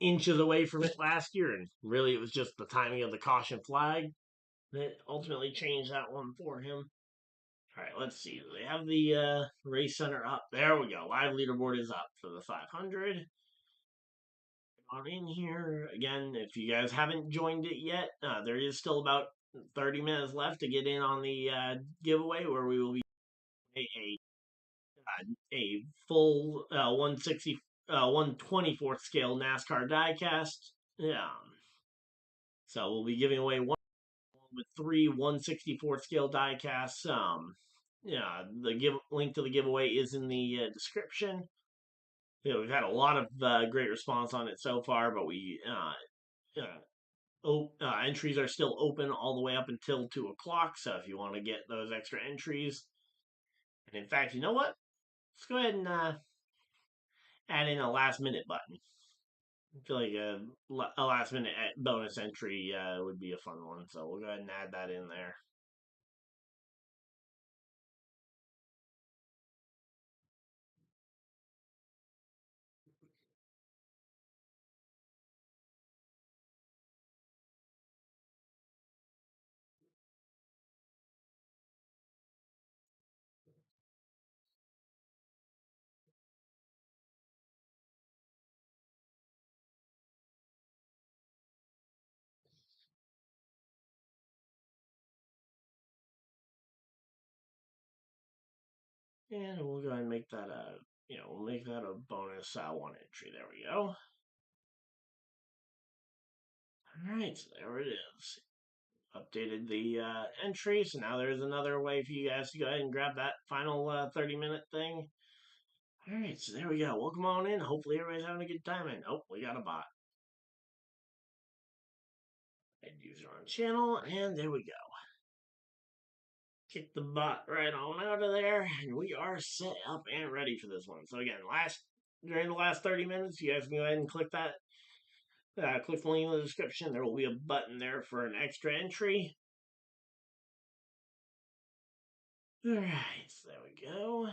inches away from it last year, and really it was just the timing of the caution flag that ultimately changed that one for him. All right, let's see. They have the race center up. There we go. Live leaderboard is up for the 500. On in here again. If you guys haven't joined it yet, there is still about 30 minutes left to get in on the giveaway where we will be a full 160 124th scale NASCAR diecast. Yeah. So we'll be giving away one with three 164th scale diecasts. Yeah, the link to the giveaway is in the description. We've had a lot of great response on it so far, but entries are still open all the way up until 2 o'clock. So if you want to get those extra entries, and in fact, you know what? Let's go ahead and add in a last minute button. I feel like a last minute bonus entry would be a fun one. So we'll go ahead and add that in there. And we'll go ahead and make that we'll make that a bonus one entry. There we go. All right, so there it is. Updated the entry, so now there's another way for you guys to go ahead and grab that final 30-minute thing. All right, so there we go. Welcome on in. Hopefully everybody's having a good time. And oh, we got a bot. Add user on channel, and there we go. Kick the bot right on out of there, and we are set up and ready for this one. So again, during the last 30 minutes, you guys can go ahead and click that. Click the link in the description. There will be a button there for an extra entry. All right, so there we go.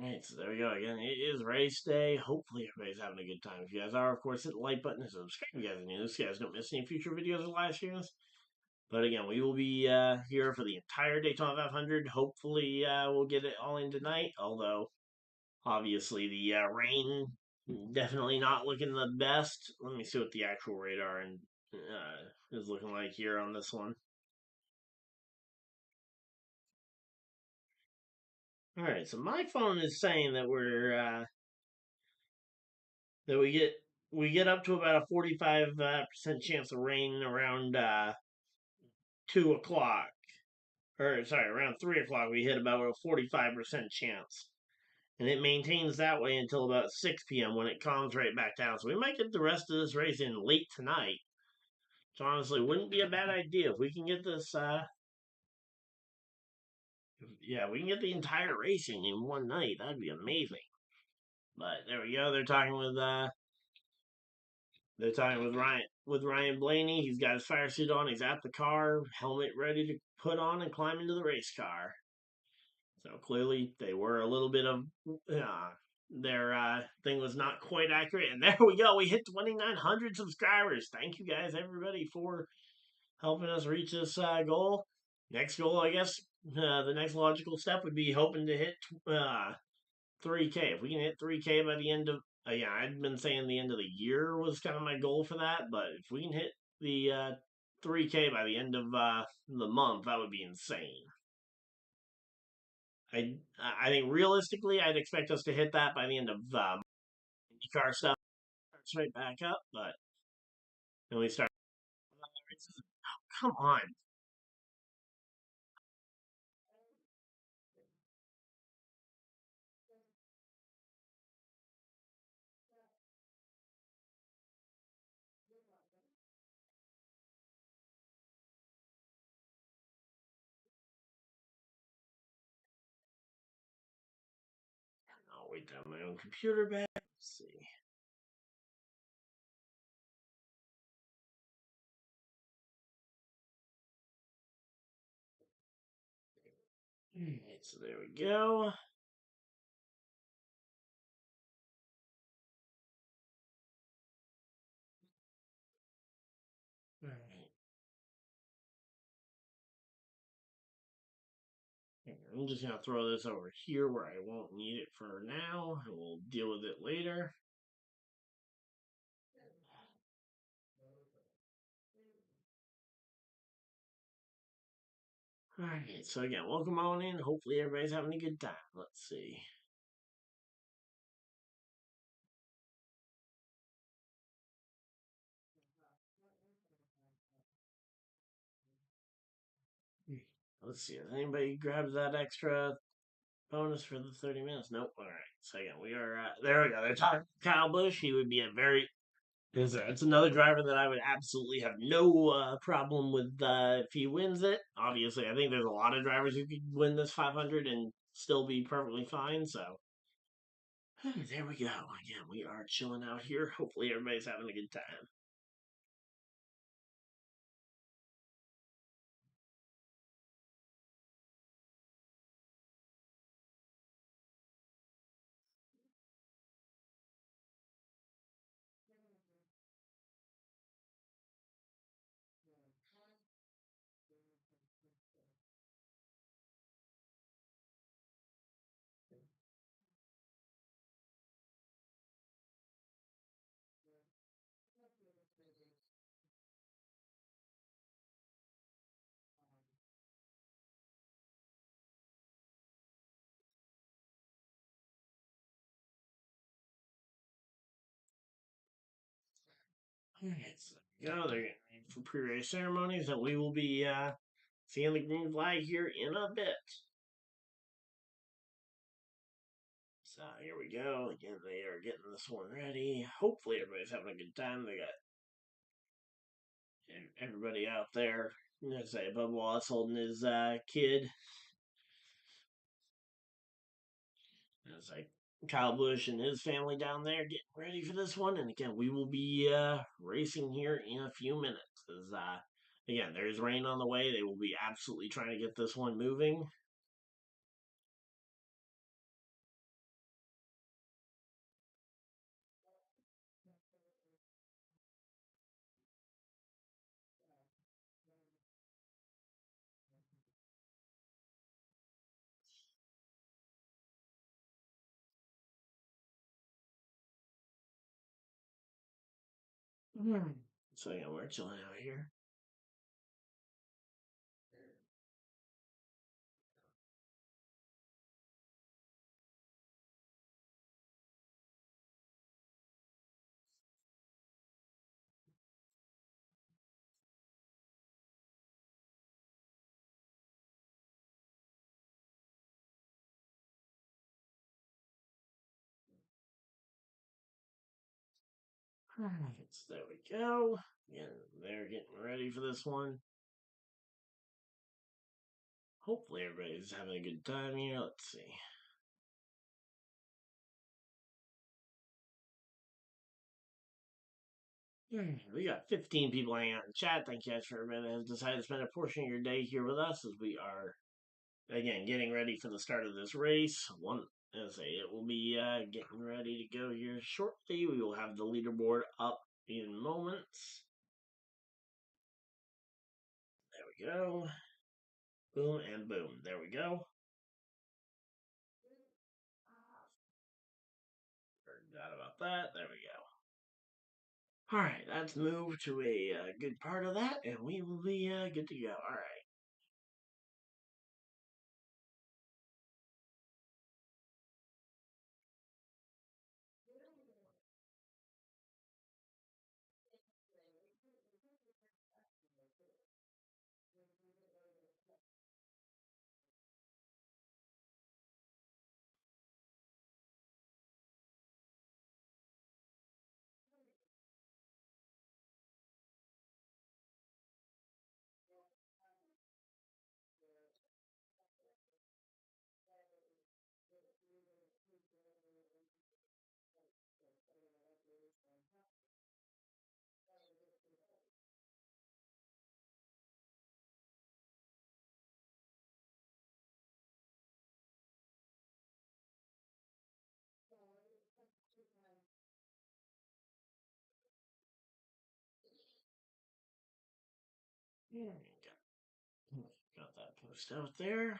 Alright, so there we go. Again, it is race day. Hopefully everybody's having a good time. If you guys are, of course, hit the like button and subscribe if you guys are new. So you guys don't miss any future videos or live streams. But again, we will be here for the entire Daytona 500. Hopefully we'll get it all in tonight. Although, obviously, the rain definitely not looking the best. Let me see what the actual radar is looking like here on this one. Alright, so my phone is saying that we get up to about a 45% chance of rain around 2 o'clock, or sorry, around 3 o'clock. We hit about a 45% chance, and it maintains that way until about 6 p.m. when it calms right back down. So we might get the rest of this race in late tonight. So honestly, wouldn't be a bad idea if we can get this. Yeah, we can get the entire racing in one night. That'd be amazing. But there we go. They're talking with Ryan Blaney. He's got his fire suit on. He's at the car, helmet ready to put on and climb into the race car. So clearly they were a little bit of their thing was not quite accurate. And there we go. We hit 2,900 subscribers. Thank you guys, everybody, for helping us reach this goal. Next goal, I guess, the next logical step would be hoping to hit 3K. If we can hit 3K by the end of, yeah, I'd been saying the end of the year was kind of my goal for that, but if we can hit the 3K by the end of the month, that would be insane. I think realistically, I'd expect us to hit that by the end of IndyCar stuff. Starts right back up, but then we start. Come on. wait down my own computer back. Let's see. Alright, so there we go. Alright. I'm just going to throw this over here where I won't need it for now, and we'll deal with it later. Alright, so again, welcome on in. Hopefully everybody's having a good time. Let's see. Let's see. If anybody grabs that extra bonus for the 30 minutes? Nope. All right. So again, we are there. We go. They're talking Kyle Busch. He would be a very. It's another driver that I would absolutely have no problem with if he wins it. Obviously, I think there's a lot of drivers who could win this 500 and still be perfectly fine. So there we go. Again, we are chilling out here. Hopefully, everybody's having a good time. All right, so there we go. They're getting ready for pre-race ceremonies, and we will be seeing the green flag here in a bit. So here we go. Again, they are getting this one ready. Hopefully, everybody's having a good time. They got everybody out there. I say Bubba Wallace holding his kid. It's like Kyle Busch and his family down there getting ready for this one. And again, we will be racing here in a few minutes. As again, there's rain on the way. They will be absolutely trying to get this one moving. So yeah, we're chilling out here. Alright, so there we go. Again, they're getting ready for this one. Hopefully everybody's having a good time here. Let's see. We got 15 people hanging out in chat. Thank you guys for everybody that has decided to spend a portion of your day here with us as we are, again, getting ready for the start of this race. As I say, it will be getting ready to go here shortly. We will have the leaderboard up in moments. There we go. Boom and boom. There we go. Forgot about that. There we go. All right, let's move to a good part of that, and we will be good to go. All right. Got that post out there.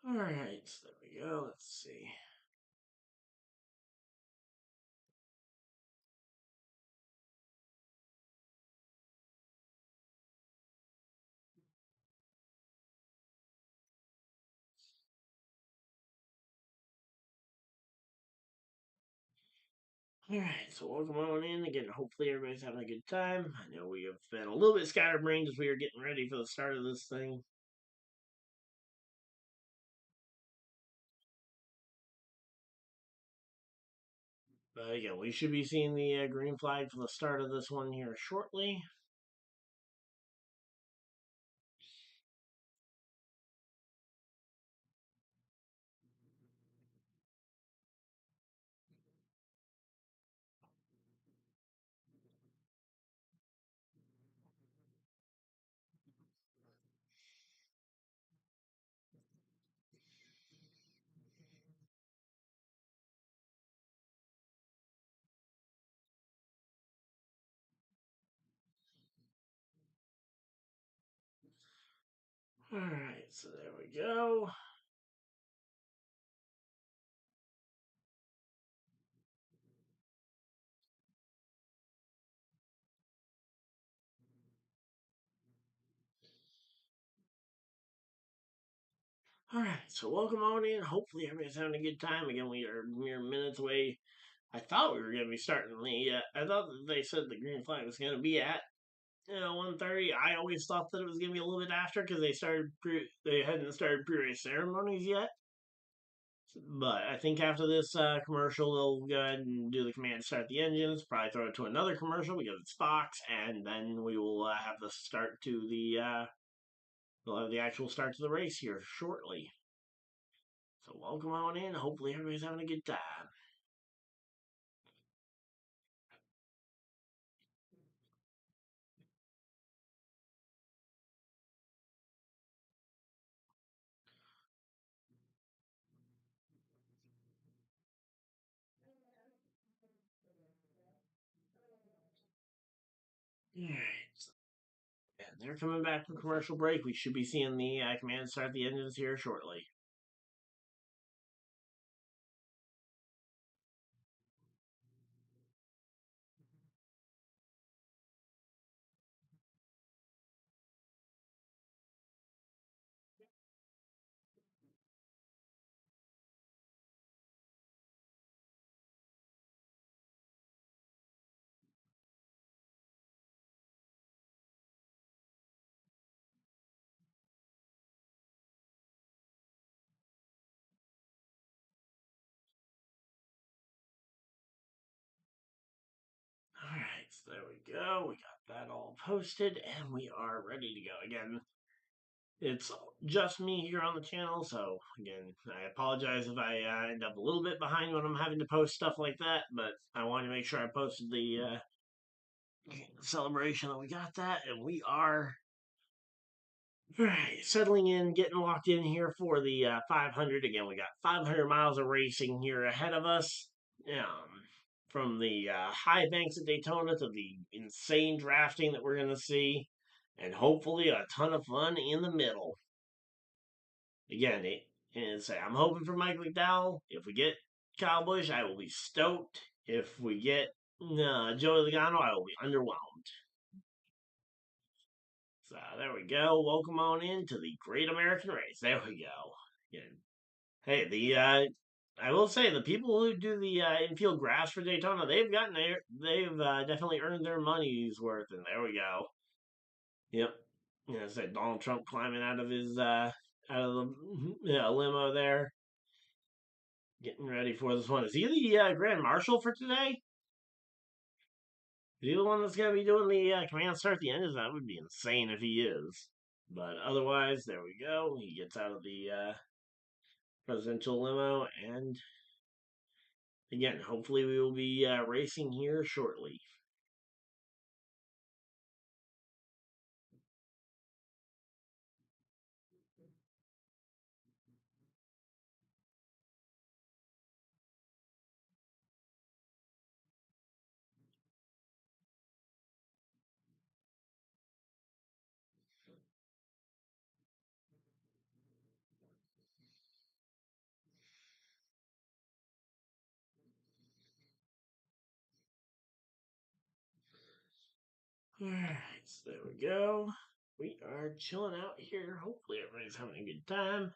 Alright, so there we go. Let's see. Alright, so welcome on in. Again, hopefully everybody's having a good time. I know we have been a little bit scatterbrained as we are getting ready for the start of this thing. But again, we should be seeing the green flag for the start of this one here shortly. Alright, so there we go. Alright, so welcome on in. Hopefully everybody's having a good time. Again, we are mere minutes away. I thought we were going to be starting I thought that they said the green flag was going to be at 1:30. I always thought that it was going to be a little bit after because they hadn't started pre-race ceremonies yet. But I think after this commercial, they'll go ahead and do the command to start the engines. Probably throw it to another commercial because it's Fox, and then we will have the start to we'll have the actual start to the race here shortly. So welcome on in. Hopefully everybody's having a good time. All right. And they're coming back from commercial break. We should be seeing the command start the engines here shortly. All right, so there we go. We got that all posted, and we are ready to go. Again, it's just me here on the channel, so again, I apologize if I end up a little bit behind when I'm having to post stuff like that, but I wanted to make sure I posted the celebration that we got that, and we are right, settling in, getting locked in here for the 500. Again, we got 500 miles of racing here ahead of us. From the high banks at Daytona to the insane drafting that we're going to see, and hopefully a ton of fun in the middle. Again, I'm hoping for Mike McDowell. If we get Kyle Busch, I will be stoked. If we get Joey Logano, I will be underwhelmed. So there we go. Welcome on into the Great American Race. There we go. Again, hey, I will say the people who do the infield grass for Daytona, they've definitely earned their money's worth. And there we go. Yep. Yeah, I said Donald Trump climbing out of his out of the limo there, getting ready for this one. Is he the Grand Marshal for today? Is he the one that's gonna be doing the command start the engines? That would be insane if he is. But otherwise, there we go. He gets out of the presidential limo, and again, hopefully, we will be racing here shortly. Alright, so there we go. We are chilling out here. Hopefully everybody's having a good time.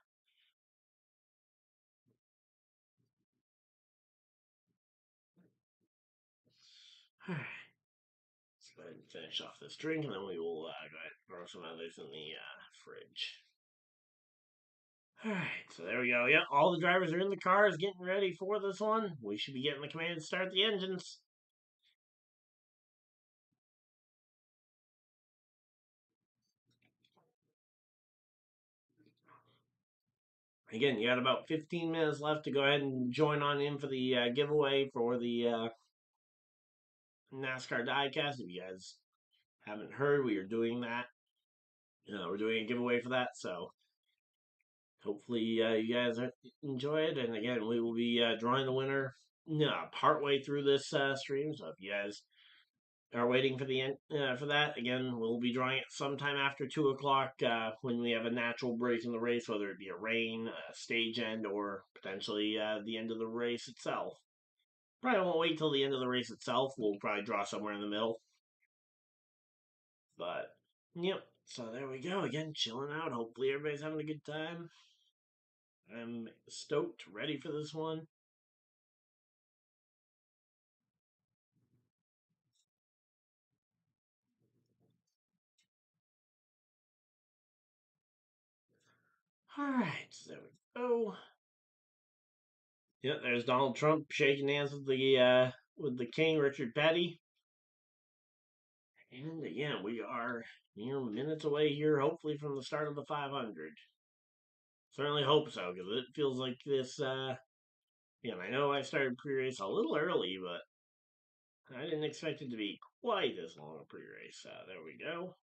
Alright, let's go ahead and finish off this drink, and then we will go ahead and throw some others in the fridge. Alright, so there we go. Yep, all the drivers are in the cars getting ready for this one. We should be getting the command to start the engines. Again, you got about 15 minutes left to go ahead and join on in for the giveaway for the NASCAR diecast. If you guys haven't heard, we are doing that. We're doing a giveaway for that, so hopefully you guys enjoy it. And again, we will be drawing the winner partway through this stream. So if you guys are waiting for the end for that, again, we'll be drawing it sometime after 2 o'clock when we have a natural break in the race, whether it be a rain, a stage end, or potentially the end of the race itself. Probably won't wait till the end of the race itself. We'll probably draw somewhere in the middle. But yep. So there we go. Again, chilling out. Hopefully everybody's having a good time. I'm stoked, ready for this one. Alright, so there we go. Yep, there's Donald Trump shaking hands with the King, Richard Petty. And again, we are minutes away here, hopefully from the start of the 500. Certainly hope so, because it feels like this. I know I started pre-race a little early, but I didn't expect it to be quite as long a pre-race. There we go.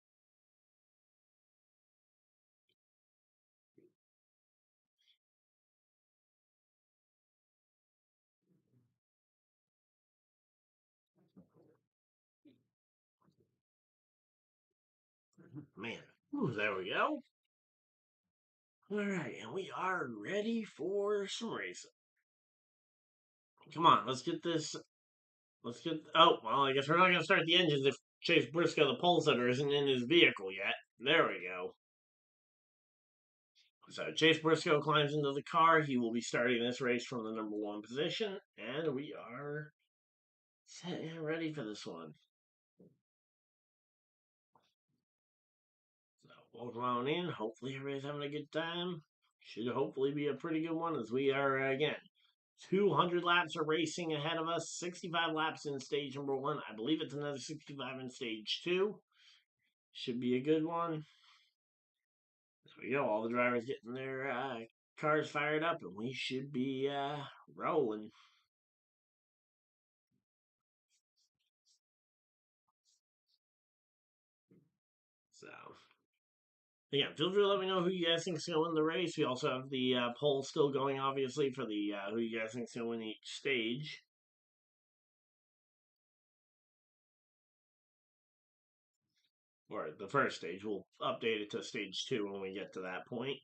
Man, ooh, there we go. All right, and we are ready for some racing. Come on, let's get this. Let's get. Oh, well, I guess we're not going to start the engines if Chase Briscoe, the pole setter, isn't in his vehicle yet. There we go. So Chase Briscoe climbs into the car. He will be starting this race from the number one position, and we are set and ready for this one. So welcome on in. Hopefully everybody's having a good time. Should hopefully be a pretty good one as we are again. 200 laps of racing ahead of us. 65 laps in stage number one. I believe it's another 65 in stage two. Should be a good one. There we go. All the drivers getting their cars fired up, and we should be rolling. So, again, feel free to let me know who you guys think is going to win the race. We also have the poll still going, obviously, for the who you guys think is going to win each stage. Or the first stage. We'll update it to stage two when we get to that point.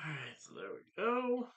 Alright, so there we go.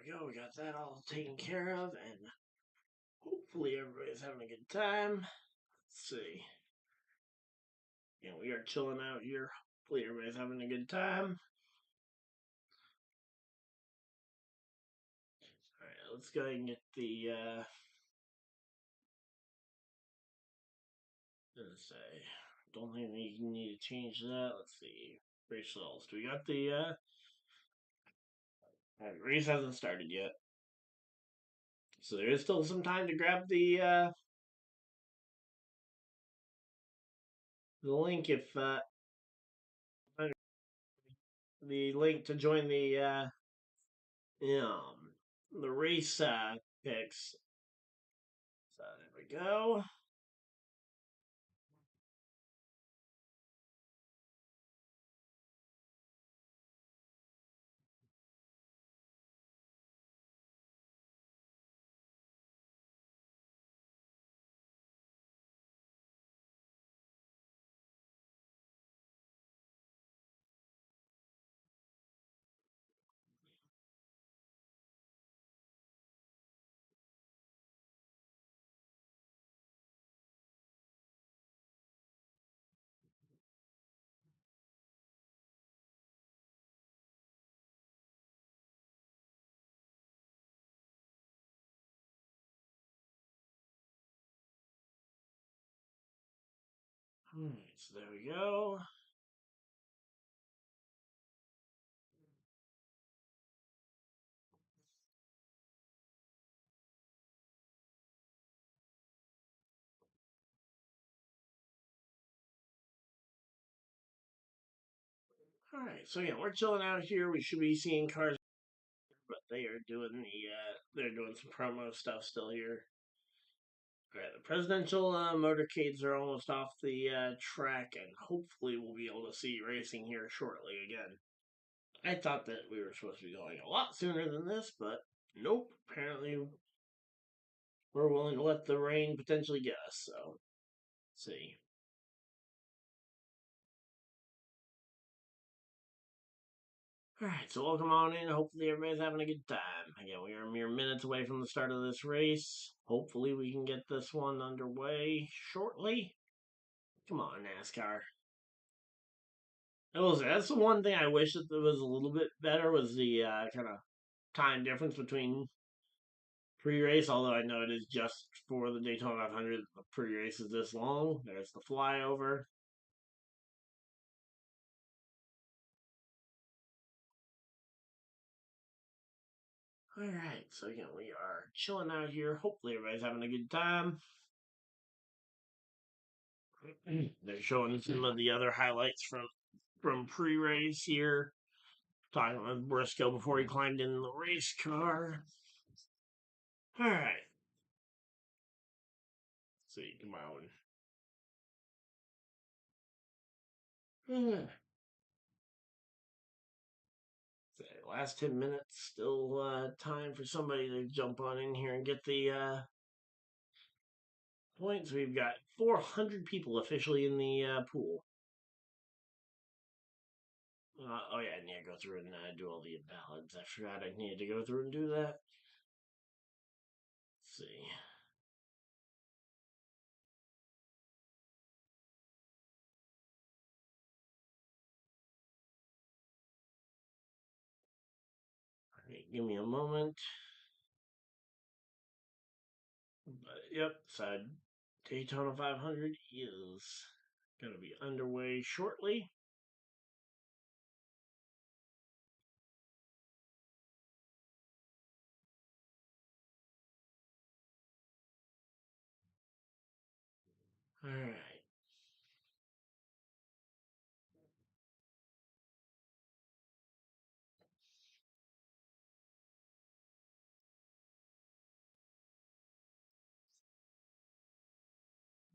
we go. We got that all taken care of, and hopefully everybody's having a good time. Let's see. Yeah, we are chilling out here. Hopefully everybody's having a good time. Alright, let's go ahead and get the let's say don't think we need to change that. Let's see. Race results. Do we got the race hasn't started yet. So there is still some time to grab the link if the link to join the race picks. So there we go. Alright, so there we go. Alright, so yeah, we're chilling out here. We should be seeing cars, but they are doing they're doing some promo stuff still here. Alright, the presidential motorcades are almost off the track, and hopefully we'll be able to see racing here shortly again. I thought that we were supposed to be going a lot sooner than this, but nope. Apparently, we're willing to let the rain potentially get us. So, let's see. Alright, so welcome on in. Hopefully, everybody's having a good time. Again, we are mere minutes away from the start of this race. Hopefully, we can get this one underway shortly. Come on, NASCAR. I will say, that's the one thing I wish that there was a little bit better was the kind of time difference between pre-race, although I know it is just for the Daytona 500. The pre-race is this long. There's the flyover. All right, so again, we are chilling out here. Hopefully, everybody's having a good time. They're showing some of the other highlights from pre-race here. Talking with Briscoe before he climbed in the race car. All right. Let's see, come on. Last 10 minutes, still time for somebody to jump on in here and get the points. We've got 400 people officially in the pool. Oh yeah, I need to go through and do all the invalids. I forgot I needed to go through and do that. Let's see. Alright, give me a moment. But, yep, so Daytona 500 is going to be underway shortly. Alright.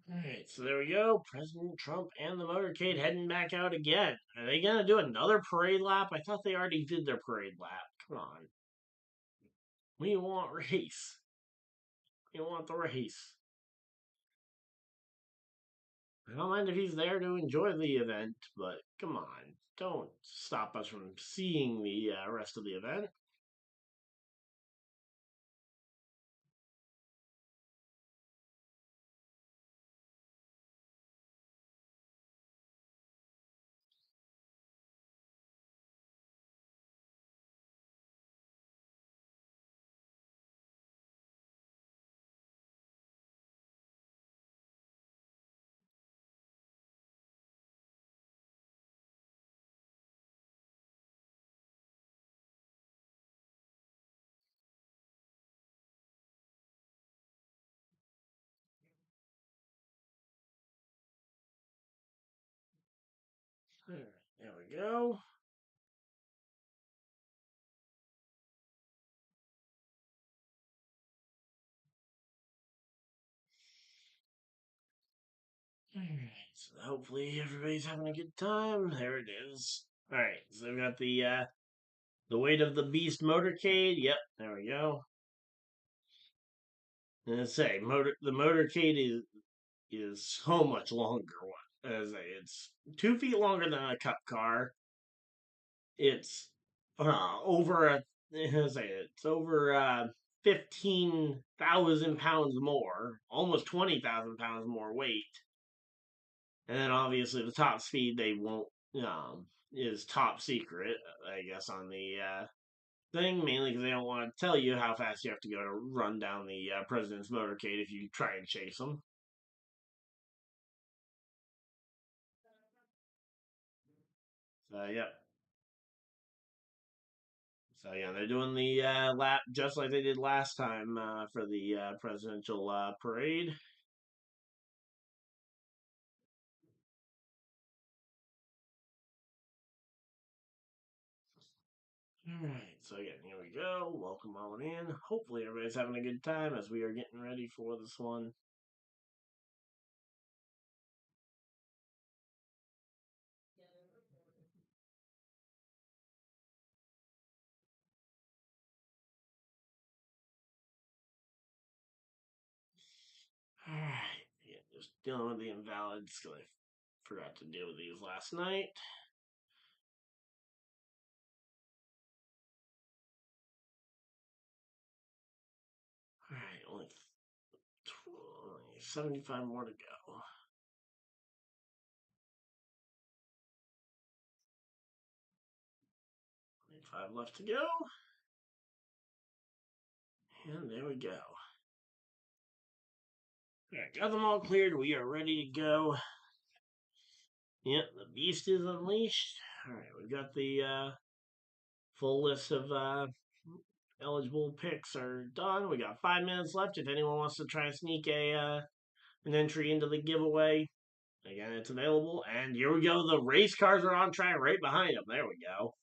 Alright, so there we go. President Trump and the motorcade heading back out again. Are they going to do another parade lap? I thought they already did their parade lap. Come on. We want race. We want the race. I don't mind if he's there to enjoy the event, but come on. Don't stop us from seeing the rest of the event. Alright, there we go. Alright, so hopefully everybody's having a good time. There it is. Alright, so we got the weight of the beast motorcade. Yep, there we go. And I say the motorcade is so much longer. What as I say, it's 2 feet longer than a cup car. It's over a as I say it's over 15,000 pounds more, almost 20,000 pounds more weight. And then obviously the top speed they won't is top secret, I guess, on the thing, mainly because they don't want to tell you how fast you have to go to run down the president's motorcade if you try and chase them. So yep. So yeah, they're doing the lap just like they did last time for the presidential parade. All right, so again, here we go. Welcome on in. Hopefully, everybody's having a good time as we are getting ready for this one. 'Alright, yeah, just dealing with the invalids because I forgot to deal with these last night. Alright, only 75 more to go. 25 left to go. And there we go. Alright, got them all cleared. We are ready to go. Yep, the beast is unleashed. Alright, we've got the full list of eligible picks are done. We got 5 minutes left. If anyone wants to try and sneak an entry into the giveaway, again, it's available. And here we go. The race cars are on track right behind them. There we go.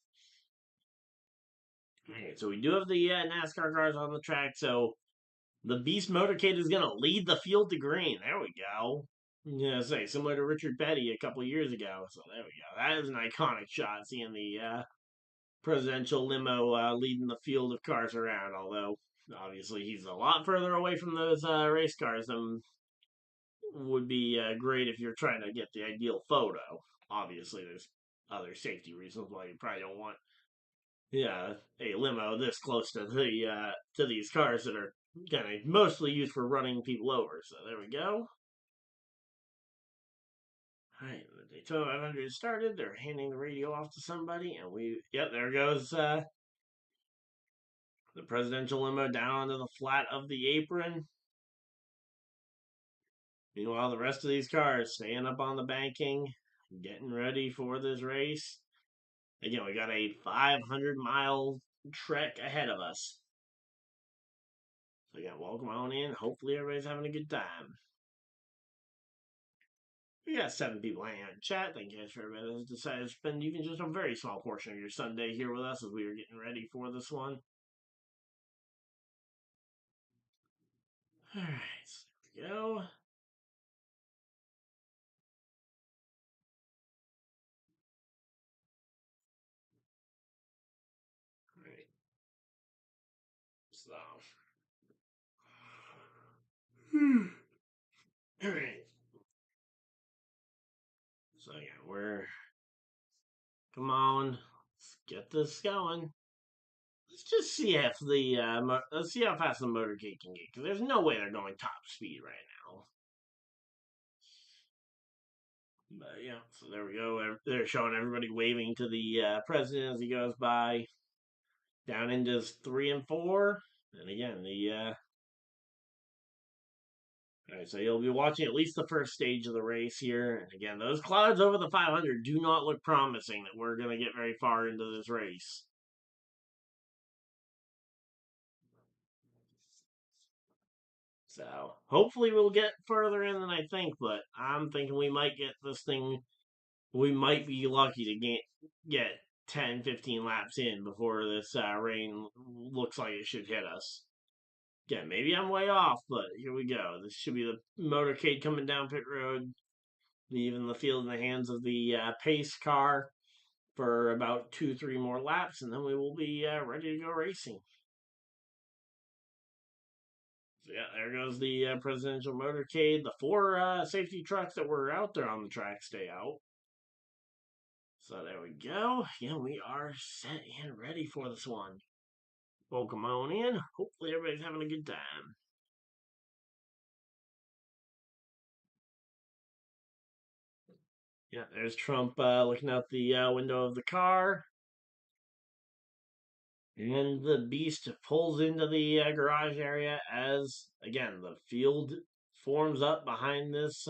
Alright, so we do have the NASCAR cars on the track. So the Beast Motorcade is going to lead the field to green. There we go. Yeah, say similar to Richard Petty a couple years ago. So there we go. That is an iconic shot, seeing the presidential limo leading the field of cars around. Although obviously he's a lot further away from those race cars than would be great if you're trying to get the ideal photo. Obviously, there's other safety reasons why you probably don't want a limo this close to these cars that are kind of mostly used for running people over. So there we go. All right, the Daytona 500 started. They're handing the radio off to somebody, and there goes the presidential limo down onto the flat of the apron. Meanwhile, the rest of these cars staying up on the banking, getting ready for this race. Again, we got a 500-mile trek ahead of us. So again, welcome on in. Hopefully everybody's having a good time. We got 7 people hanging out in chat. Thank you guys for everybody that's decided to spend even just a very small portion of your Sunday here with us as we are getting ready for this one. Alright, so there we go. Alright. So. Alright. So yeah, come on. Let's get this going. Let's just see if let's see how fast the motorcade can get, because there's no way they're going top speed right now. But yeah, so there we go. They're showing everybody waving to the president as he goes by. Down into 3 and 4, and again all right, so you'll be watching at least the first stage of the race here. And again, those clouds over the 500 do not look promising that we're going to get very far into this race. So hopefully we'll get further in than I think, but I'm thinking we might get this thing we might be lucky to get 10, 15 laps in before this rain looks like it should hit us. Yeah, maybe I'm way off, but here we go. This should be the motorcade coming down pit road, leaving the field in the hands of the pace car for about 2, 3 more laps, and then we will be ready to go racing. So yeah, there goes the presidential motorcade. The 4 safety trucks that were out there on the track stay out. So there we go. Yeah, we are set and ready for this one. Welcome on in. Hopefully everybody's having a good time. Yeah, there's Trump looking out the window of the car. And the beast pulls into the garage area as, again, the field forms up behind this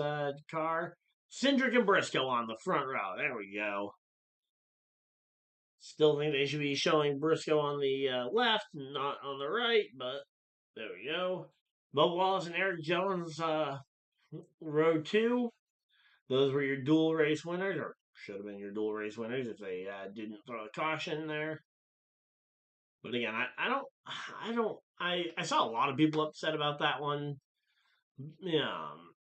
car. Cindric and Briscoe on the front row. There we go. Still think they should be showing Briscoe on the left, not on the right, but there we go. Bubba Wallace and Eric Jones, row 2. Those were your dual race winners, or should have been your dual race winners if they didn't throw a caution there. But again, I saw a lot of people upset about that one,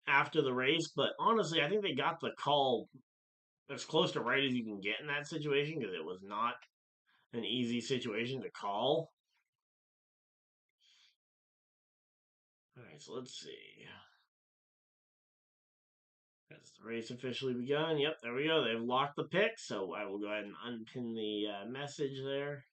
after the race. But honestly, I think they got the call as close to right as you can get in that situation because it was not an easy situation to call. All right, so let's see. Has the race officially begun? Yep, there we go. They've locked the pick, so I will go ahead and unpin the message there.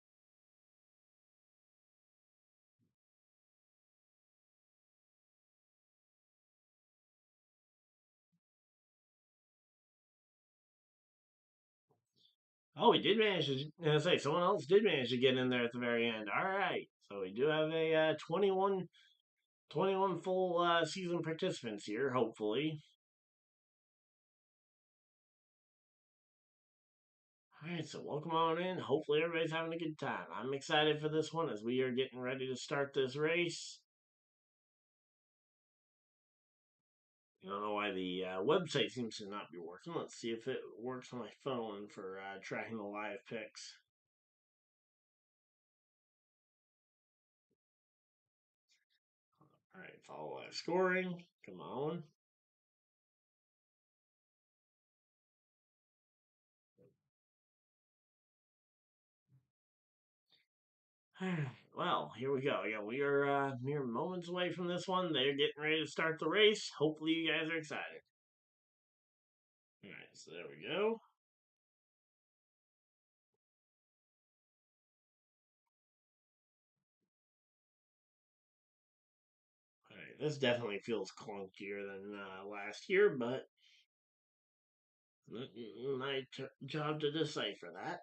Oh, we did manage to say someone else did manage to get in there at the very end. All right, so we do have a 21 full season participants here, hopefully. All right, so welcome on in. Hopefully, everybody's having a good time. I'm excited for this one as we are getting ready to start this race. I don't know why the website seems to not be working. Let's see if it works on my phone for tracking the live picks. All right, follow live scoring. Come on. Well, here we go. Yeah, we are mere moments away from this one. They're getting ready to start the race. Hopefully, you guys are excited. All right, so there we go. All right, this definitely feels clunkier than last year, but not my job to decipher that.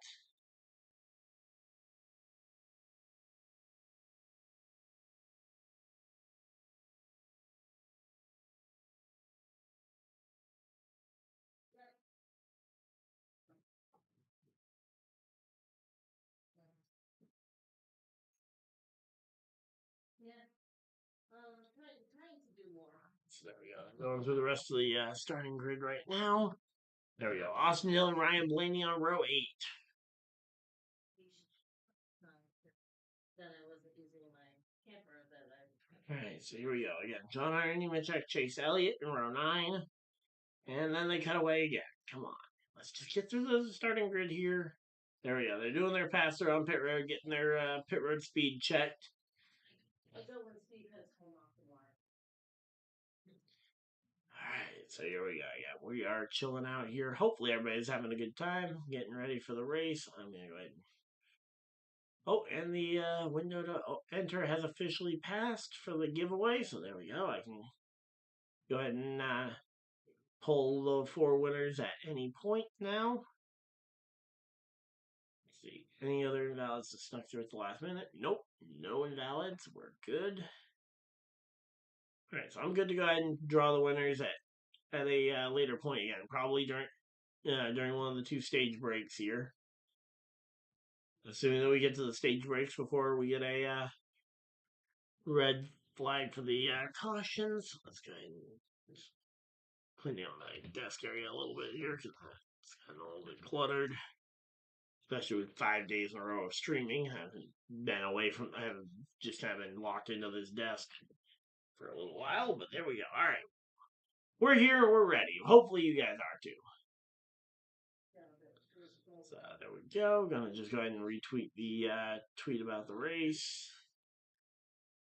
So there we go. Going through the rest of the starting grid right now. There we go. Austin Hill and Ryan Blaney on row 8. All right, so here we go. Again, John Iron, Nemechek, Chase Elliott in row 9. And then they cut away again. Come on. Let's just get through the starting grid here. There we go. They're doing their pass around pit road, getting their pit road speed checked. Alright, so here we go. Yeah, we are chilling out here. Hopefully everybody's having a good time, getting ready for the race. I'm gonna go ahead and... Oh, and the window to enter has officially passed for the giveaway, so there we go. I can go ahead and pull the 4 winners at any point now. Let's see. Any other invalids that snuck through at the last minute? Nope. No invalids. We're good. Alright, so I'm good to go ahead and draw the winners at a later point again. Probably during one of the 2 stage breaks here. Assuming that we get to the stage breaks before we get a red flag for the cautions. Let's go ahead and just clean out my desk area a little bit here because It's gotten a little bit cluttered, especially with 5 days in a row of streaming. I haven't been away from, I haven't just haven't locked into this desk for a little while, but there we go. All right. We're here, we're ready. Hopefully you guys are too. So there we go. Gonna just go ahead and retweet the tweet about the race.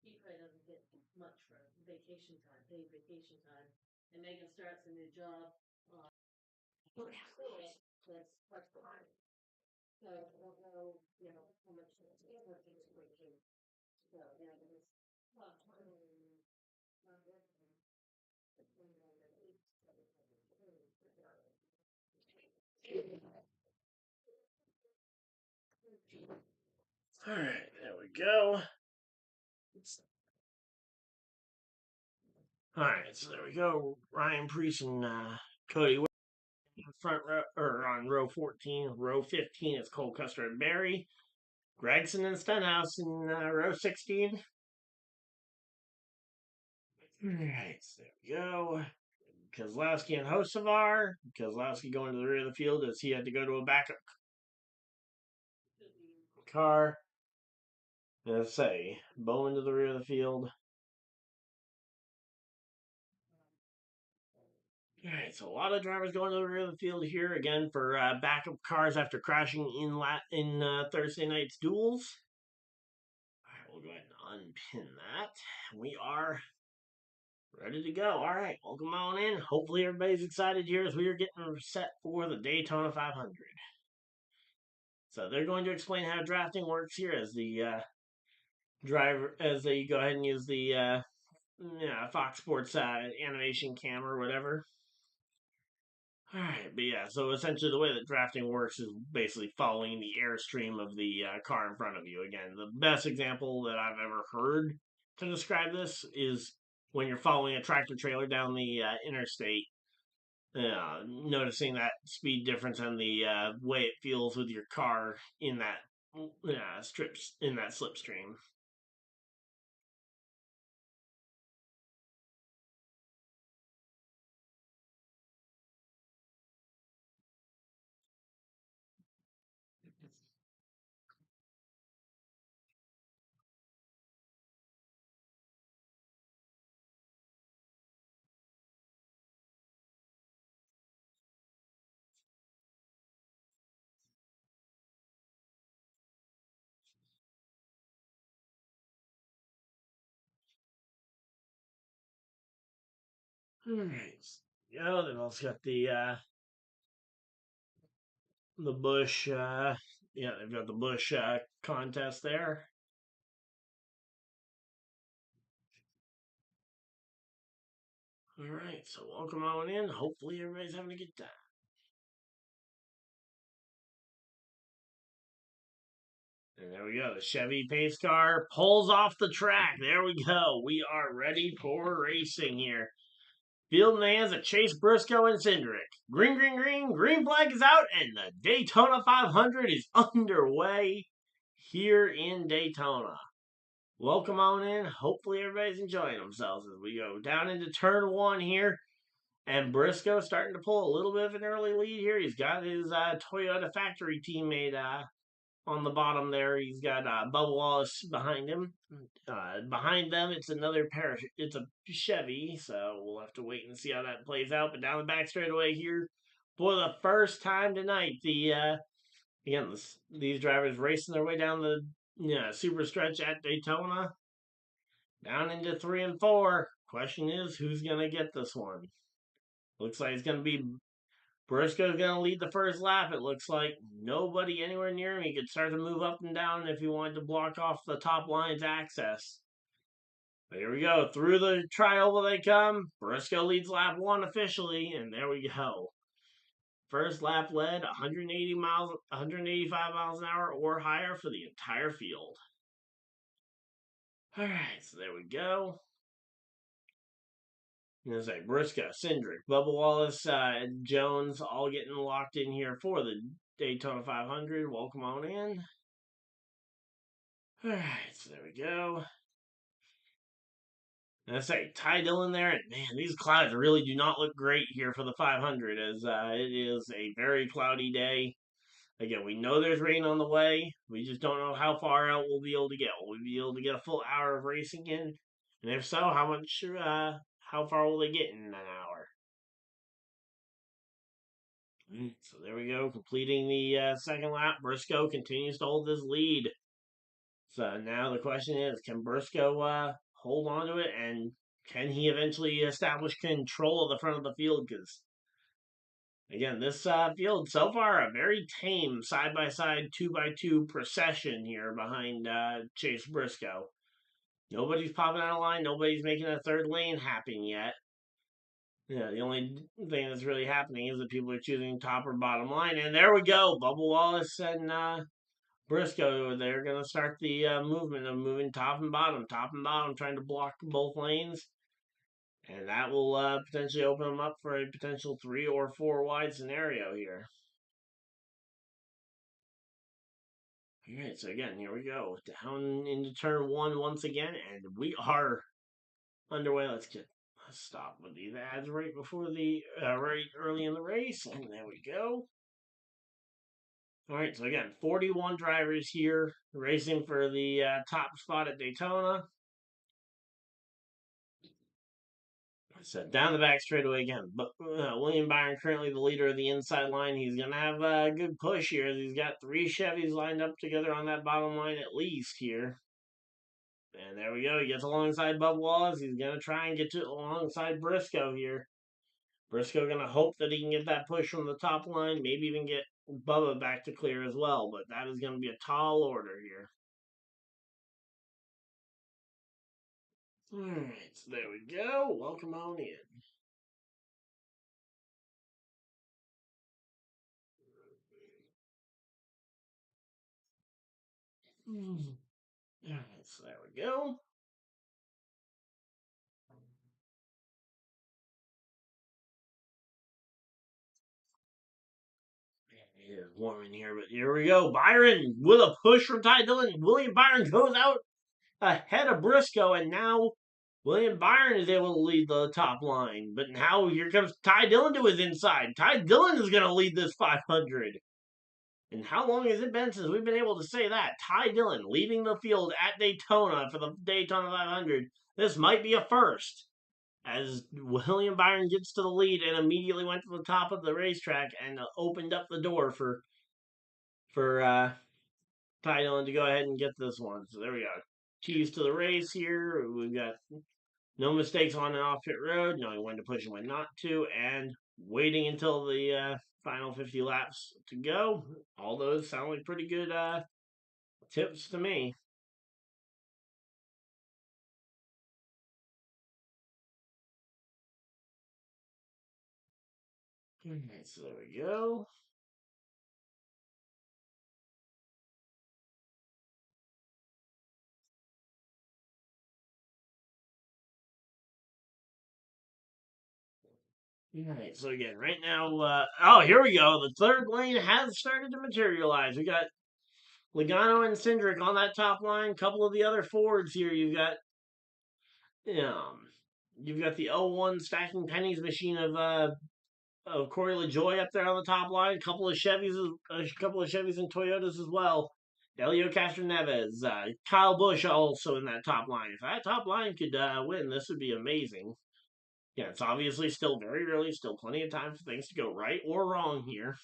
He probably doesn't get much for vacation time, paid vacation time. And Megan starts a new job. That's part time. So I don't know, how much it's going to take to vacation. So, yeah, but it's not All right, there we go. All right, so there we go. Ryan Preece and Cody front row, or on row 14. Row 15 is Cole Custer and Barry. Gregson and Stenhouse in row 16. All right, so there we go. Kozlowski and Hocevar. Kozlowski going to the rear of the field as he had to go to a backup car. Let's say Bowman to the rear of the field. All right, so a lot of drivers going to the rear of the field here again for backup cars after crashing in Thursday night's duels. All right, we'll go ahead and unpin that. We are ready to go. All right, welcome on in. Hopefully everybody's excited here as we are getting set for the Daytona 500. So they're going to explain how drafting works here as the driver, as they go ahead and use the Fox Sports animation cam or whatever. Alright, but yeah, so essentially the way that drafting works is basically following the airstream of the car in front of you. Again, the best example that I've ever heard to describe this is when you're following a tractor trailer down the interstate, noticing that speed difference and the way it feels with your car in that slipstream. Alright. Yeah, they've also got the Bush they've got the Bush contest there. Alright, so welcome on in. Hopefully everybody's having a good time. And there we go. The Chevy pace car pulls off the track. There we go. We are ready for racing here. Field in the hands of Chase Briscoe and Cindric. Green, green, green. Green flag is out, and the Daytona 500 is underway here in Daytona. Welcome on in. Hopefully everybody's enjoying themselves as we go down into turn one here. And Briscoe starting to pull a little bit of an early lead here. He's got his Toyota factory teammate on the bottom there. He's got Bubba Wallace behind him. Behind them, it's another it's a Chevy, so we'll have to wait and see how that plays out. But down the back straightaway here, for the first time tonight, these drivers racing their way down the super stretch at Daytona, down into 3 and 4. Question is, who's gonna get this one? Looks like it's gonna be Briscoe's going to lead the first lap. It looks like nobody anywhere near him. He could start to move up and down if he wanted to block off the top line's access. But here we go. Through the trioval they come. Briscoe leads lap 1 officially, and there we go. First lap led 185 miles an hour or higher for the entire field. All right, so there we go. There's like Briscoe, Cindric, Bubba Wallace, Jones, all getting locked in here for the Daytona 500. Welcome on in. All right, so there we go. And I say, Ty Dillon there, and man, these clouds really do not look great here for the 500, as it is a very cloudy day. Again, we know there's rain on the way. We just don't know how far out we'll be able to get. Will we be able to get a full hour of racing in? And if so, how far will they get in an hour? So there we go, completing the second lap. Briscoe continues to hold this lead. So now the question is, can Briscoe hold on to it, and can he eventually establish control of the front of the field? Because again, this field so far a very tame side by side, 2x2 procession here behind Chase Briscoe. Nobody's popping out of line. Nobody's making a third lane happen yet. Yeah, the only thing that's really happening is that people are choosing top or bottom line. And there we go. Bubba Wallace and Briscoe, they're going to start the movement of moving top and bottom, trying to block both lanes. And that will potentially open them up for a potential 3 or 4 wide scenario here. All right, so again, here we go. Down into turn 1 once again, and we are underway. Let's stop with these ads right before right early in the race, and there we go. All right, so again, 41 drivers here racing for the top spot at Daytona. So down the back straightaway again. But William Byron currently the leader of the inside line. He's going to have a good push here as he's got 3 Chevys lined up together on that bottom line at least here. And there we go. He gets alongside Bubba Wallace. He's going to try and get to alongside Briscoe here. Briscoe going to hope that he can get that push from the top line, maybe even get Bubba back to clear as well. But that is going to be a tall order here. All right, so there we go. Welcome on in. All right, so there we go. It is warm in here, but here we go. Byron with a push from Ty Dillon. William Byron goes out ahead of Briscoe, and now William Byron is able to lead the top line. But now here comes Ty Dillon to his inside. Ty Dillon is going to lead this 500. And how long has it been since we've been able to say that? Ty Dillon leading the field at Daytona for the Daytona 500. This might be a first, as William Byron gets to the lead and immediately went to the top of the racetrack and opened up the door for Ty Dillon to go ahead and get this one. So there we go. Keys to the race here. We've got no mistakes on and off pit road, knowing when to push and when not to, and waiting until the final 50 laps to go. All those sound like pretty good tips to me. Alright, so there we go. Alright, so again, right now, oh, here we go. The third lane has started to materialize. We got Logano and Cindric on that top line. A couple of the other Fords here. Um, you've got the 01 stacking pennies machine of Corey LaJoy up there on the top line. A couple of Chevys and Toyotas as well. Elio Castroneves, Kyle Busch also in that top line. If that top line could win, this would be amazing. Yeah, it's obviously still very early, still plenty of time for things to go right or wrong here.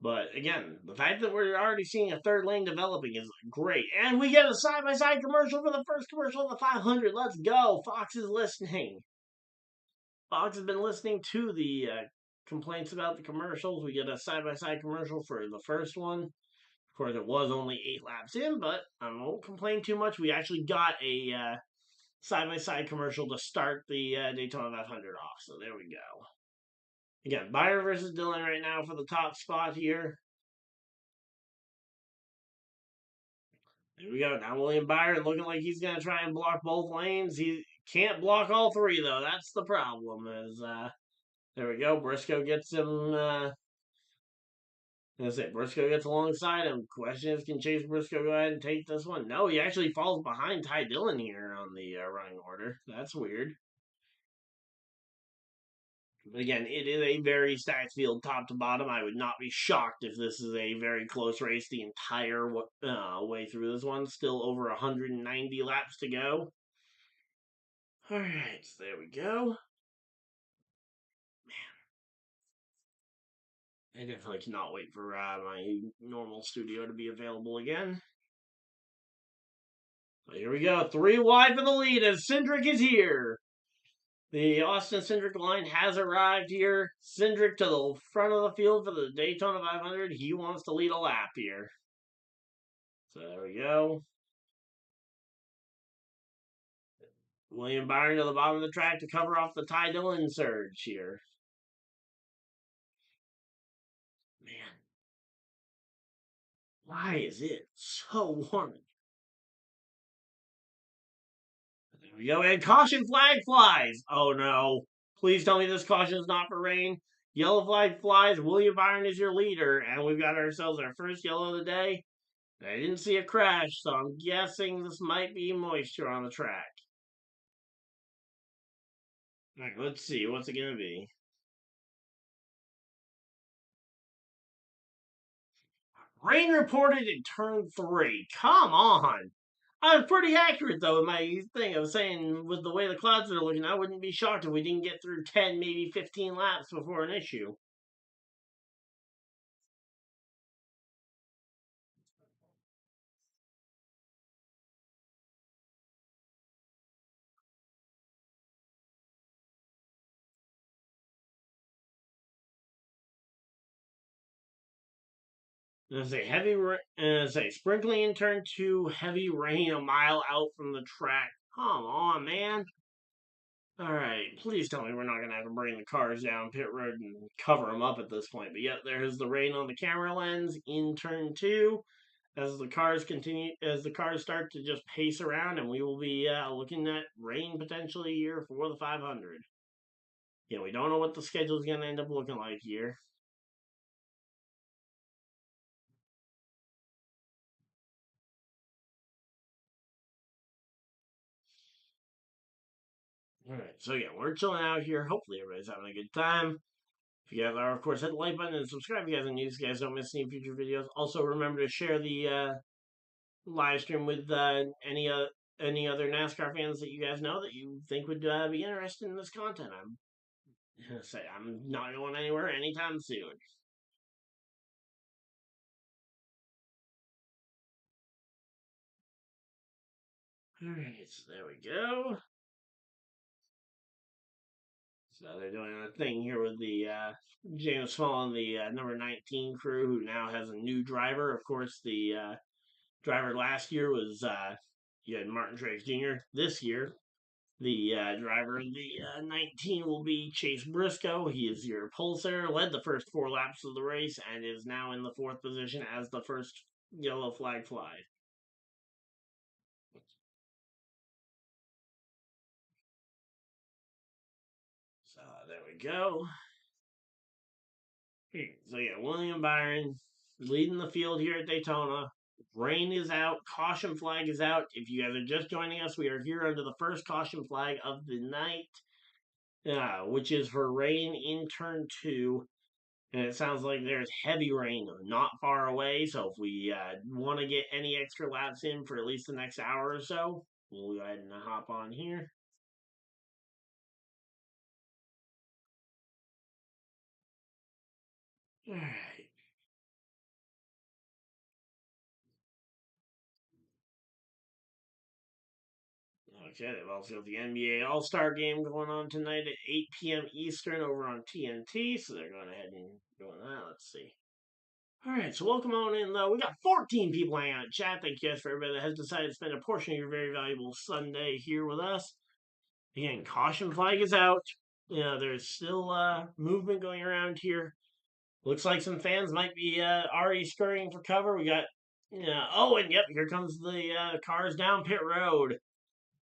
But again, the fact that we're already seeing a third lane developing is great. And we get a side-by-side commercial for the first commercial of the 500. Let's go. Fox is listening. Fox has been listening to the complaints about the commercials. We get a side-by-side commercial for the first one. Of course, it was only 8 laps in, but I won't complain too much. We actually got a side-by-side commercial to start the Daytona 500 off. So there we go. Again, Byron versus Dillon right now for the top spot here. There we go. Now William Byron looking like he's going to try and block both lanes. He can't block all 3, though. That's the problem. There we go. Briscoe gets him I say Briscoe gets alongside him. Question is, can Chase Briscoe go ahead and take this one? No, he actually falls behind Ty Dillon here on the running order. That's weird. But again, it is a very stacked field top to bottom. I would not be shocked if this is a very close race the entire way through this one. Still over 190 laps to go. All right, so there we go. I definitely cannot wait for my normal studio to be available again. So here we go. 3 wide for the lead as Cindric is here. The Austin Cindric line has arrived here. Cindric to the front of the field for the Daytona 500. He wants to lead a lap here. So there we go. William Byron to the bottom of the track to cover off the Ty Dillon surge here. Man, why is it so warm? There we go, and caution flag flies. Oh no. Please tell me this caution is not for rain. Yellow flag flies. William Byron is your leader, and we've got ourselves our first yellow of the day. I didn't see a crash, so I'm guessing this might be moisture on the track. Alright, let's see. What's it going to be? Rain reported in turn 3. Come on. I was pretty accurate, though, in my thing. I was saying, with the way the clouds are looking, I wouldn't be shocked if we didn't get through 10, maybe 15 laps before an issue. Say sprinkling in turn 2, heavy rain a mile out from the track. Come on, man. All right, please tell me we're not gonna have to bring the cars down pit road and cover them up at this point. But yet there's the rain on the camera lens in turn 2 as the cars start to just pace around, and we will be looking at rain potentially here for the 500. Yeah, we don't know what the schedule is gonna end up looking like here. All right, so yeah, we're chilling out here. Hopefully everybody's having a good time. If you guys are, of course, hit the like button and subscribe if you guys are new so you guys don't miss any future videos. Also, remember to share the live stream with any other NASCAR fans that you guys know that you think would be interested in this content. I'm gonna say I'm not going anywhere anytime soon. All right, so there we go. So they're doing a thing here with the James Small and the number 19 crew, who now has a new driver. Of course, the driver last year was you had Martin Truex Jr. This year, the driver of the 19 will be Chase Briscoe. He is your pulsar, led the first 4 laps of the race, and is now in the 4th position as the first yellow flag flies. So there we go. So yeah, William Byron leading the field here at Daytona. Rain is out. Caution flag is out. If you guys are just joining us, we are here under the first caution flag of the night, which is for rain in turn 2. And it sounds like there's heavy rain not far away. So if we want to get any extra laps in for at least the next hour or so, we'll go ahead and hop on here. All right. Okay, they've also got the NBA All-Star Game going on tonight at 8 p.m. Eastern over on TNT, so they're going ahead and doing that. Let's see. All right, so welcome on in, though. We got 14 people hanging out in chat. Thank you guys for everybody that has decided to spend a portion of your very valuable Sunday here with us. Again, caution flag is out. There's still movement going around here. Looks like some fans might be already scurrying for cover. We got, oh, and yep, here comes the cars down pit road.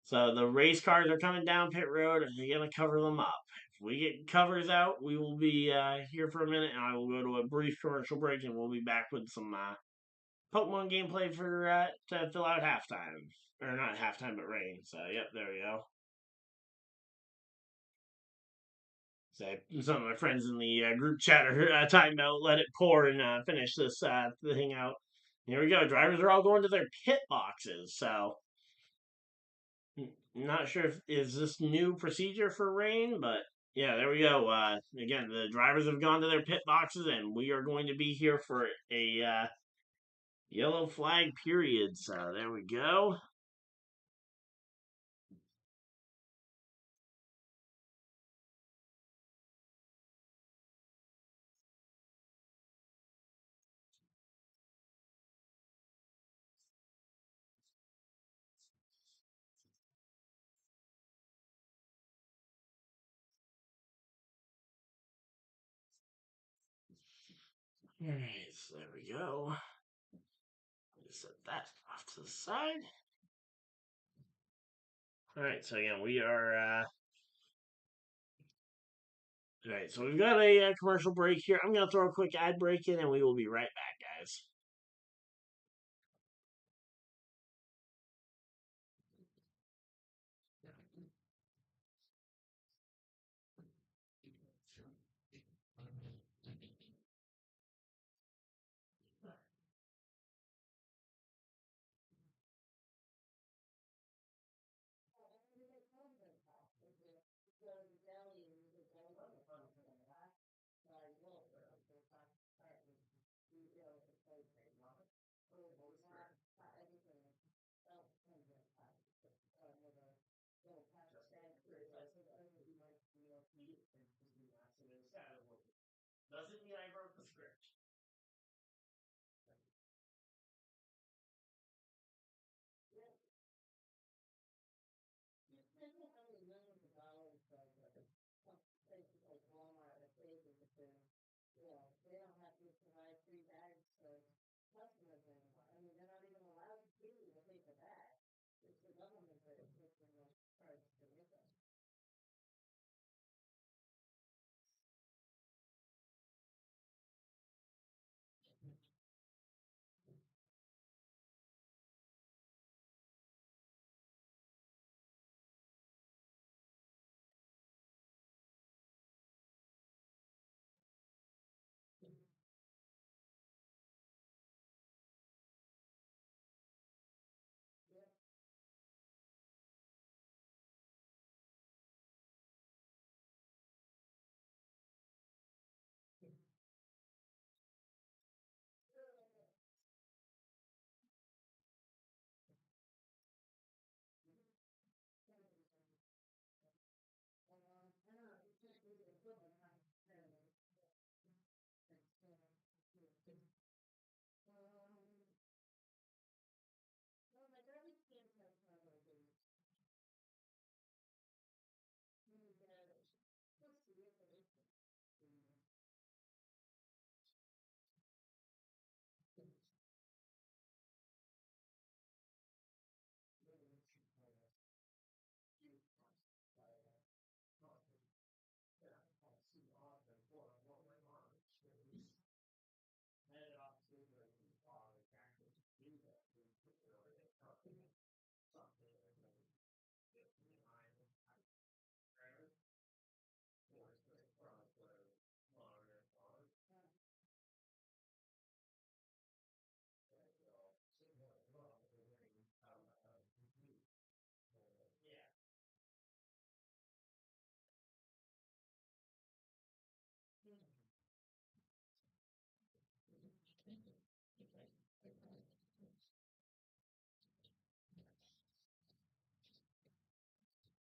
So the race cars are coming down pit road, and they're going to cover them up. we get covers out, we will be here for a minute, and I will go to a brief commercial break, and we'll be back with some Pokemon gameplay for to fill out halftime, or not halftime, but rain. So yep, there we go. So some of my friends in the group chat are talking about let it pour and finish this thing out. Here we go. Drivers are all going to their pit boxes. So not sure if is this new procedure for rain, but yeah, there we go. Again, the drivers have gone to their pit boxes, and we are going to be here for a yellow flag period. So there we go. All right, so there we go. Set that off to the side. All right, so again, we are. All right, so we've got a commercial break here. I'm going to throw a quick ad break in, and we will be right back, guys. Doesn't mean I wrote the script.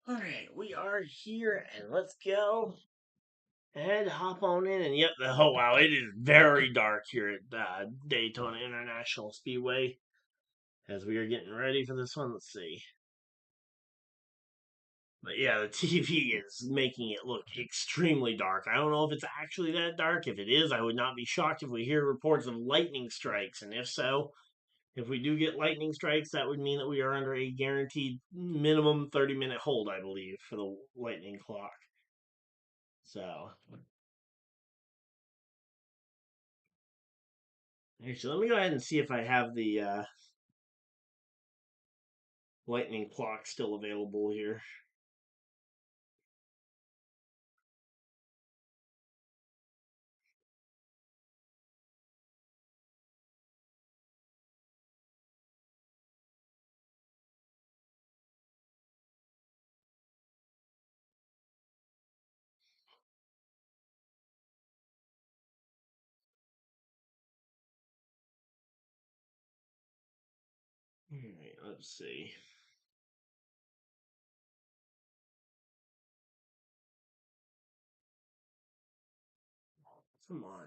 All right, we are here, and let's go. And hop on in, and yep, oh wow, it is very dark here at Daytona International Speedway. As we are getting ready for this one, let's see. But yeah, the TV is making it look extremely dark. I don't know if it's actually that dark. If it is, I would not be shocked if we hear reports of lightning strikes. And if so, if we do get lightning strikes, that would mean that we are under a guaranteed minimum 30-minute hold, I believe, for the lightning clock. So, actually, let me go ahead and see if I have the lightning clock still available here. All right, let's see. Come on.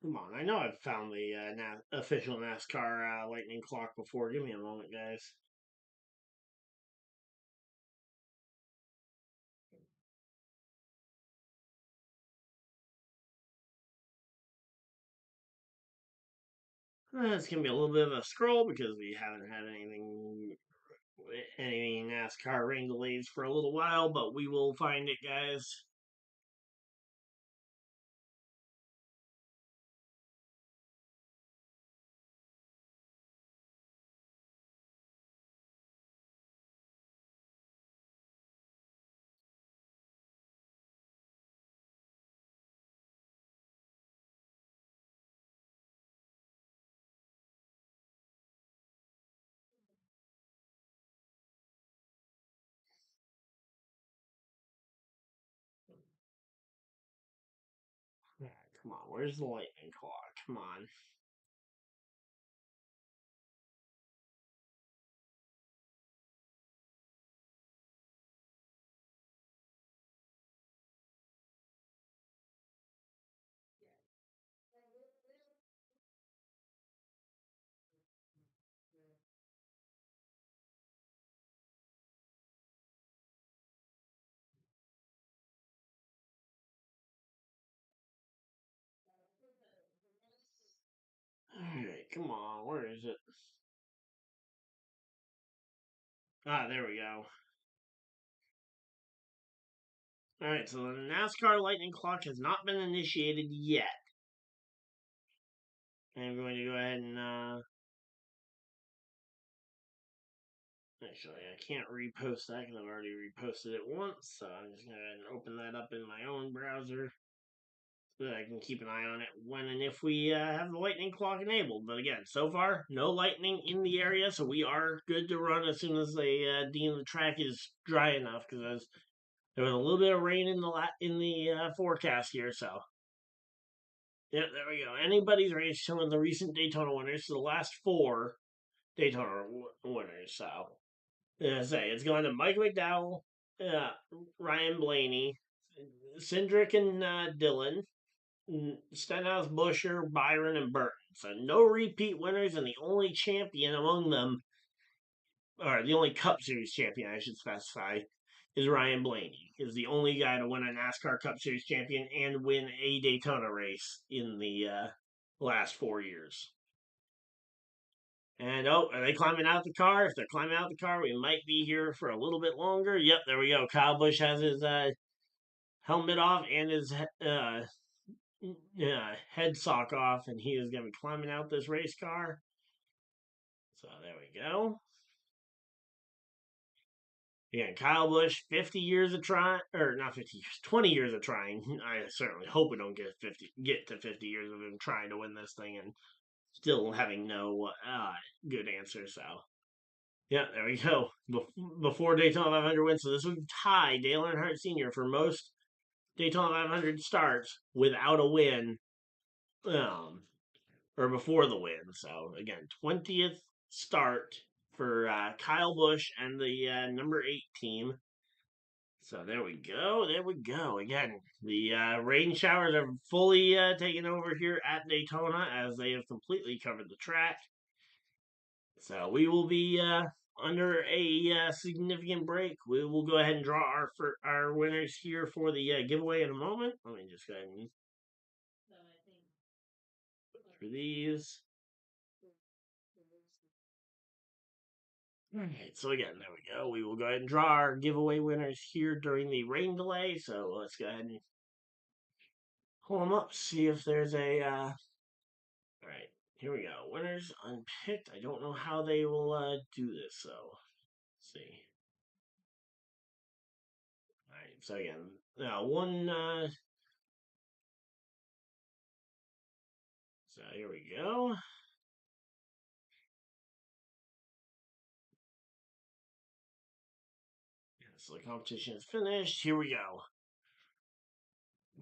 Come on. I know I've found the official NASCAR lightning clock before. Give me a moment, guys. It's going to be a little bit of a scroll because we haven't had any NASCAR rain delays for a little while, but we will find it, guys. Come on, where's the lightning clock? Come on. Alright, come on, where is it? Ah, there we go. Alright, so the NASCAR lightning clock has not been initiated yet. I'm going to go ahead and, actually, I can't repost that because I've already reposted it once, so I'm just going to go ahead and open that up in my own browser so that I can keep an eye on it when and if we have the lightning clock enabled. But again, so far, no lightning in the area, so we are good to run as soon as they deem the track is dry enough, because there was a little bit of rain in the forecast here, so. Yep, there we go. Anybody's race showing the recent Daytona winners, so the last four Daytona winners, so. I say it's going to Mike McDowell, Ryan Blaney, Cindric and Dylan, Stenhouse, Busher, Byron, and Burton. So no repeat winners, and the only champion among them, or the only Cup Series champion, I should specify, is Ryan Blaney. Is the only guy to win a NASCAR Cup Series champion and win a Daytona race in the last 4 years. And oh, are they climbing out the car? If they're climbing out the car, we might be here for a little bit longer. Yep, there we go. Kyle Busch has his helmet off and his head sock off, and he is going to be climbing out this race car. So there we go. Again, Kyle Busch, 50 years of trying, or not 50 years, 20 years of trying. I certainly hope we don't get to 50 years of him trying to win this thing and still having no good answer. So yeah, there we go. Before Daytona 500 wins, so this would tie Dale Earnhardt Sr. for most Daytona 500 starts without a win, or before the win. So again, 20th start for Kyle Busch and the number 8 team. So there we go. There we go. Again, the rain showers are fully taken over here at Daytona as they have completely covered the track. So we will be under a significant break. We will go ahead and draw our winners here for the giveaway in a moment. Let me just go ahead and through these. All right, so again, there we go. We will go ahead and draw our giveaway winners here during the rain delay. So let's go ahead and pull them up, see if there's a. All right, here we go. Winners unpicked. I don't know how they will do this, so let's see. All right, so again, one. So here we go. So the competition is finished. Here we go.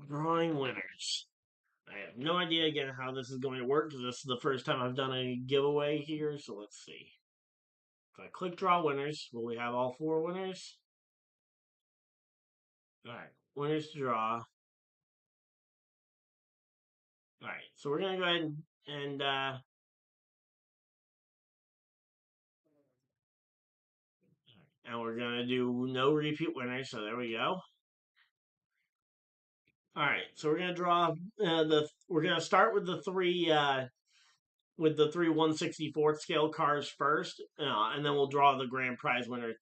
Drawing winners. I have no idea again how this is going to work because this is the first time I've done a giveaway here. So let's see. If I click draw winners, will we have all 4 winners? All right, winners to draw. All right, so we're gonna go ahead and we're gonna do no repeat winners. So there we go. All right, so we're gonna draw we're gonna start with the three 1/64th scale cars first, and then we'll draw the grand prize winner.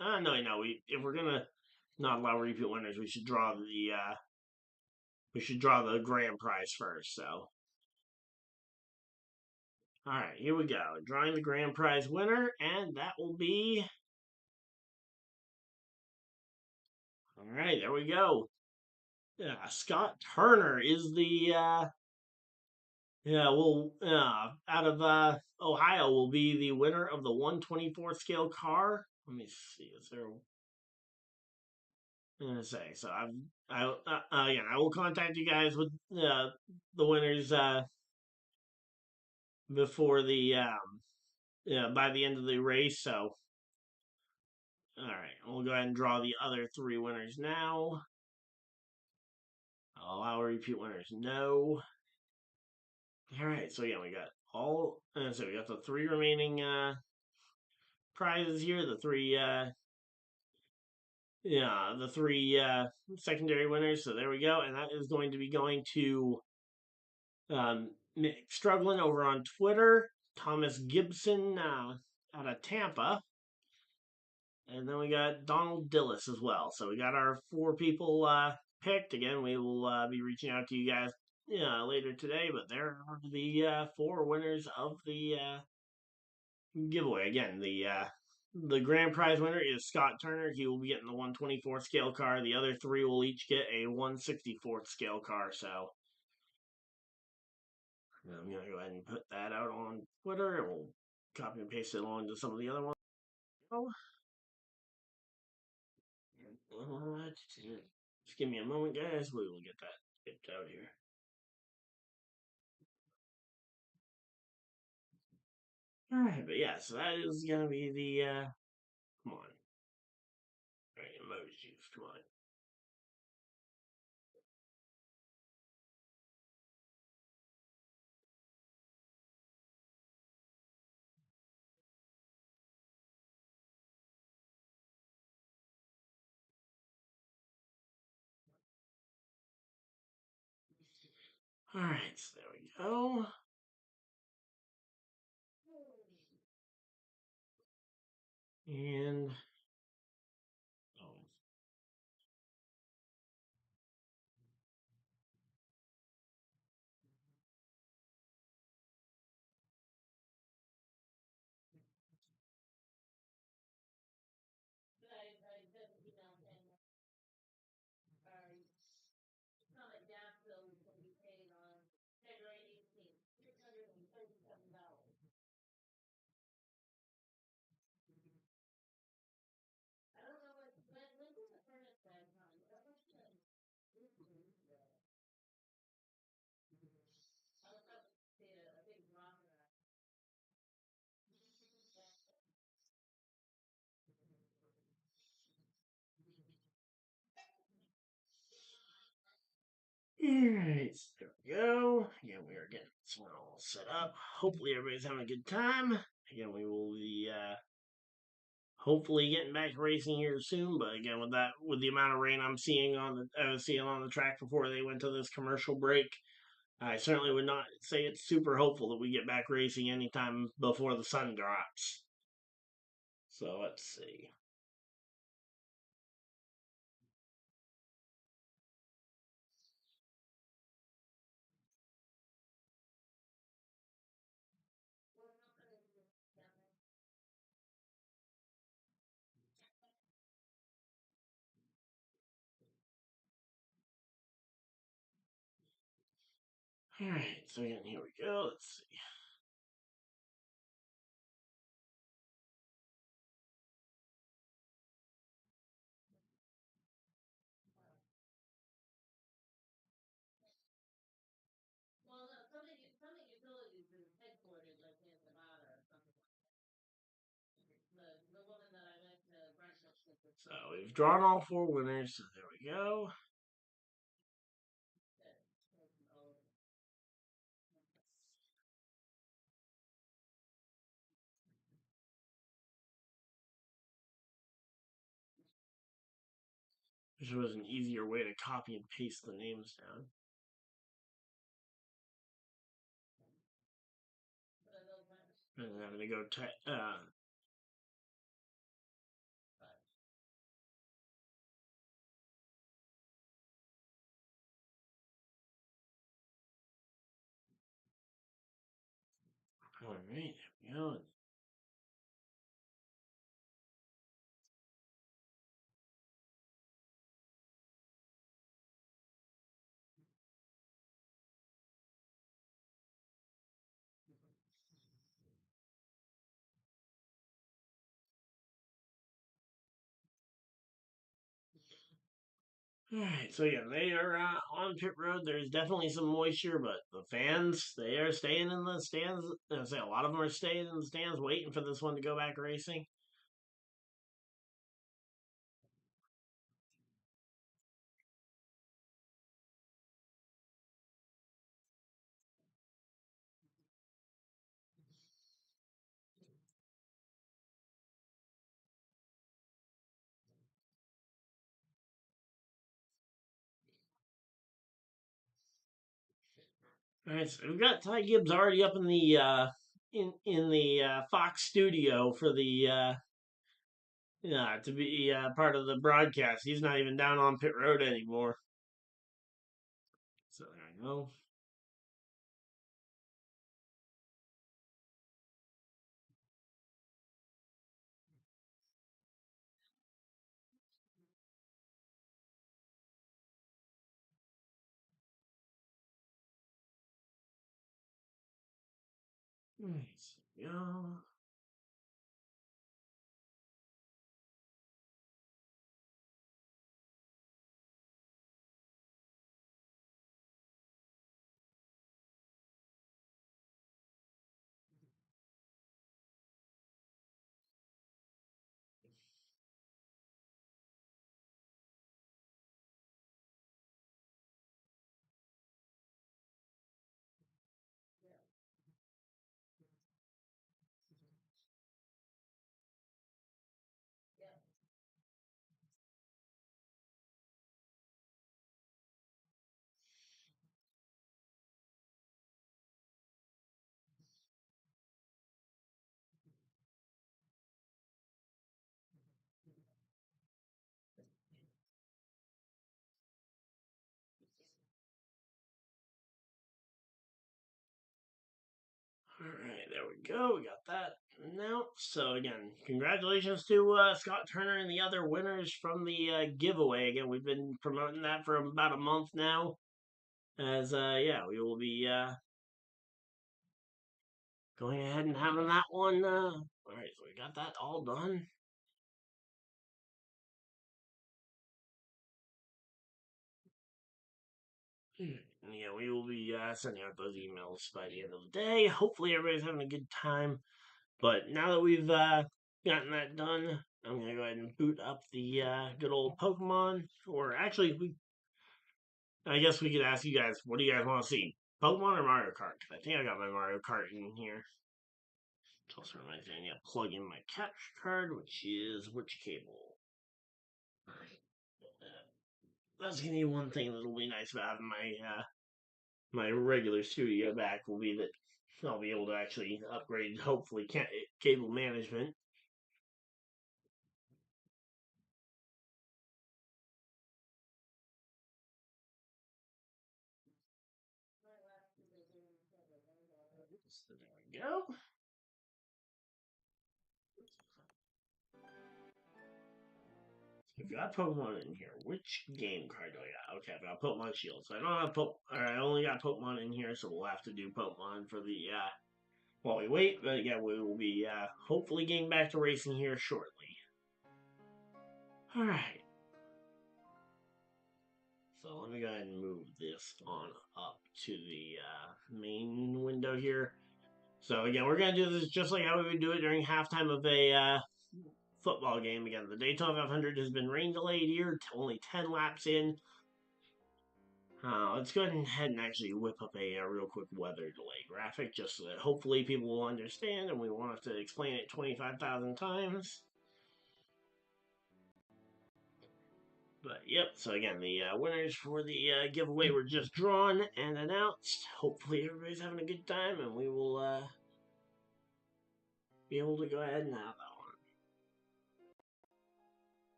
No, if we're gonna not allow repeat winners, we should draw the grand prize first. So, all right, here we go, drawing the grand prize winner, and that will be. All right, there we go. Scott Turner is the out of Ohio will be the winner of the 1/24th scale car. Let me see. Is there? I'm gonna say so. Again, I will contact you guys with the winners before the by the end of the race. So, all right, we'll go ahead and draw the other 3 winners now. I'll allow repeat winners. No. All right, so yeah, we got all. So we got the 3 remaining prizes here. The 3 secondary winners. So there we go, and that is going to be going to struggling over on Twitter, Thomas Gibson out of Tampa, and then we got Donald Dillis as well. So we got our 4 people picked. Again, we will be reaching out to you guys later today, but there are the 4 winners of the giveaway. Again, the grand prize winner is Scott Turner. He will be getting the 1/24th scale car. The other 3 will each get a 1/64th scale car. So I'm going to go ahead and put that out on Twitter, and we'll copy and paste it along to some of the other ones. Just give me a moment, guys. We will get that typed out here. Alright, but yeah, so that is going to be the, come on. Alright, emojis, come on. Alright, so there we go. And, oh, alright, so there we go. Yeah, we are getting this one all set up. Hopefully everybody's having a good time. again, we will be hopefully getting back to racing here soon. But again, with the amount of rain I was seeing on the track before they went to this commercial break, I certainly would not say it's super hopeful that we get back racing anytime before the sun drops. So let's see. All right, so again, here we go. Let's see. Well, no, some of the utilities is headquartered like in Nevada or something like that. The woman that I went to breakfast with. So we've drawn all 4 winners. So there we go. Wish there was an easier way to copy and paste the names down. And then I'm gonna go all right, there we go. All right, so yeah, they are on pit road. There's definitely some moisture, but the fans, they are staying in the stands. I say a lot of them are staying in the stands, waiting for this one to go back racing. All right, so we've got Ty Gibbs already up in the Fox studio for the to be part of the broadcast. He's not even down on pit road anymore. So there I go. All right, so there we go. All right, there we go. We got that now. So again, congratulations to Scott Turner and the other winners from the giveaway. Again, we've been promoting that for about a month now. As yeah, we will be going ahead and having that one. All right, so we got that all done. Yeah, we will be sending out those emails by the end of the day. Hopefully, everybody's having a good time. But now that we've gotten that done, I'm gonna go ahead and boot up the good old Pokemon. Or actually, I guess we could ask you guys, what do you guys want to see? Pokemon or Mario Kart? 'Cause I think I got my Mario Kart in here. Which also reminds me, I need to plug in my capture card, which is which cable? That's gonna be one thing that'll be nice about having my regular studio back will be that I'll be able to actually upgrade, hopefully, cable management. So there we go. I've got Pokemon in here. Which game card do I got? Okay, I've got Pokemon Shield. So I don't have I only got Pokemon in here, so we'll have to do Pokemon for the while we wait. But yeah, we will be hopefully getting back to racing here shortly. All right. So let me go ahead and move this on up to the main window here. So again, we're gonna do this just like how we would do it during halftime of a football game. Again, the Daytona 500 has been rain delayed here, only 10 laps in. Let's go ahead and actually whip up a real quick weather delay graphic, just so that hopefully people will understand, and we won't have to explain it 25,000 times. But yep, so again, the winners for the giveaway were just drawn and announced. Hopefully everybody's having a good time, and we will be able to go ahead and have that one.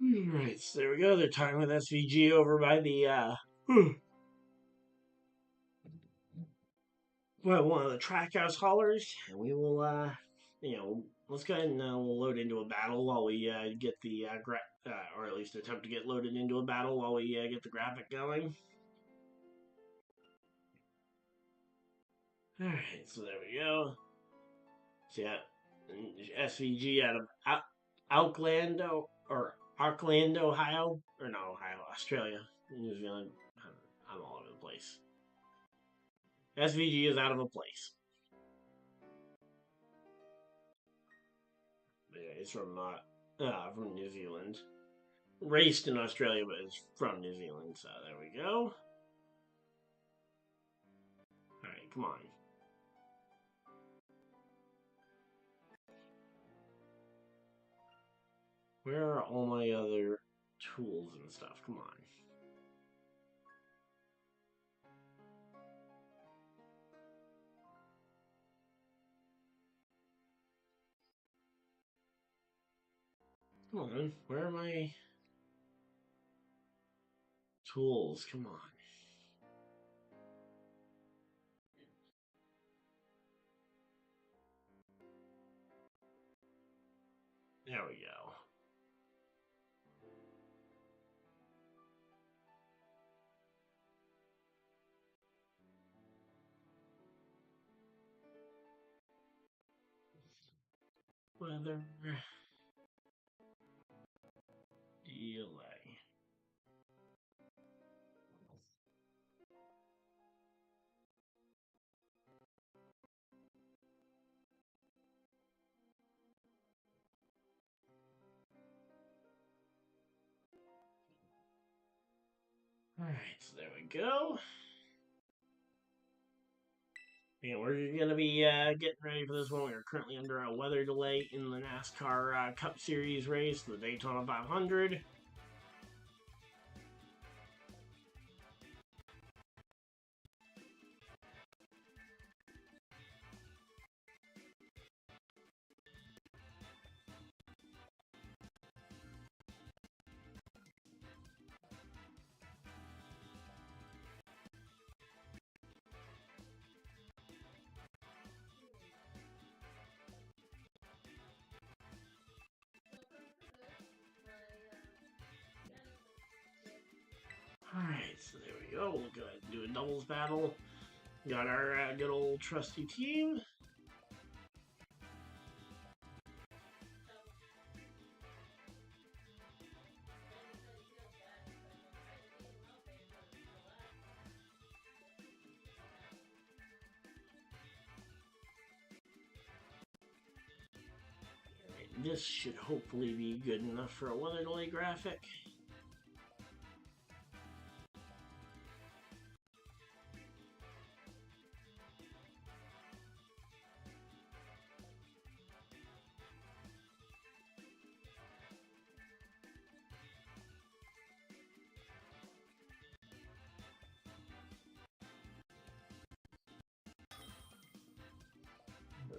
Alright, so there we go. They're talking with SVG over by the one of the trackhouse haulers, and we will let's go ahead and we'll load into a battle while we get the or at least attempt to get loaded into a battle while we get the graphic going. All right, so there we go. So yeah, SVG out of Auckland or Auckland, Ohio, or no, Ohio, Australia, New Zealand. I'm all over the place. SVG is out of a place. Yeah, it's from New Zealand. Raced in Australia, but is from New Zealand. So there we go. All right, come on. Where are all my other tools and stuff? Come on. Come on. Where are my tools? Come on. There we go. Weather delay. All right, so there we go. And we're going to be getting ready for this one. We are currently under a weather delay in the NASCAR Cup Series race, the Daytona 500. Alright, so there we go. We'll go ahead and do a doubles battle. Got our good old trusty team. This should hopefully be good enough for a weather delay graphic.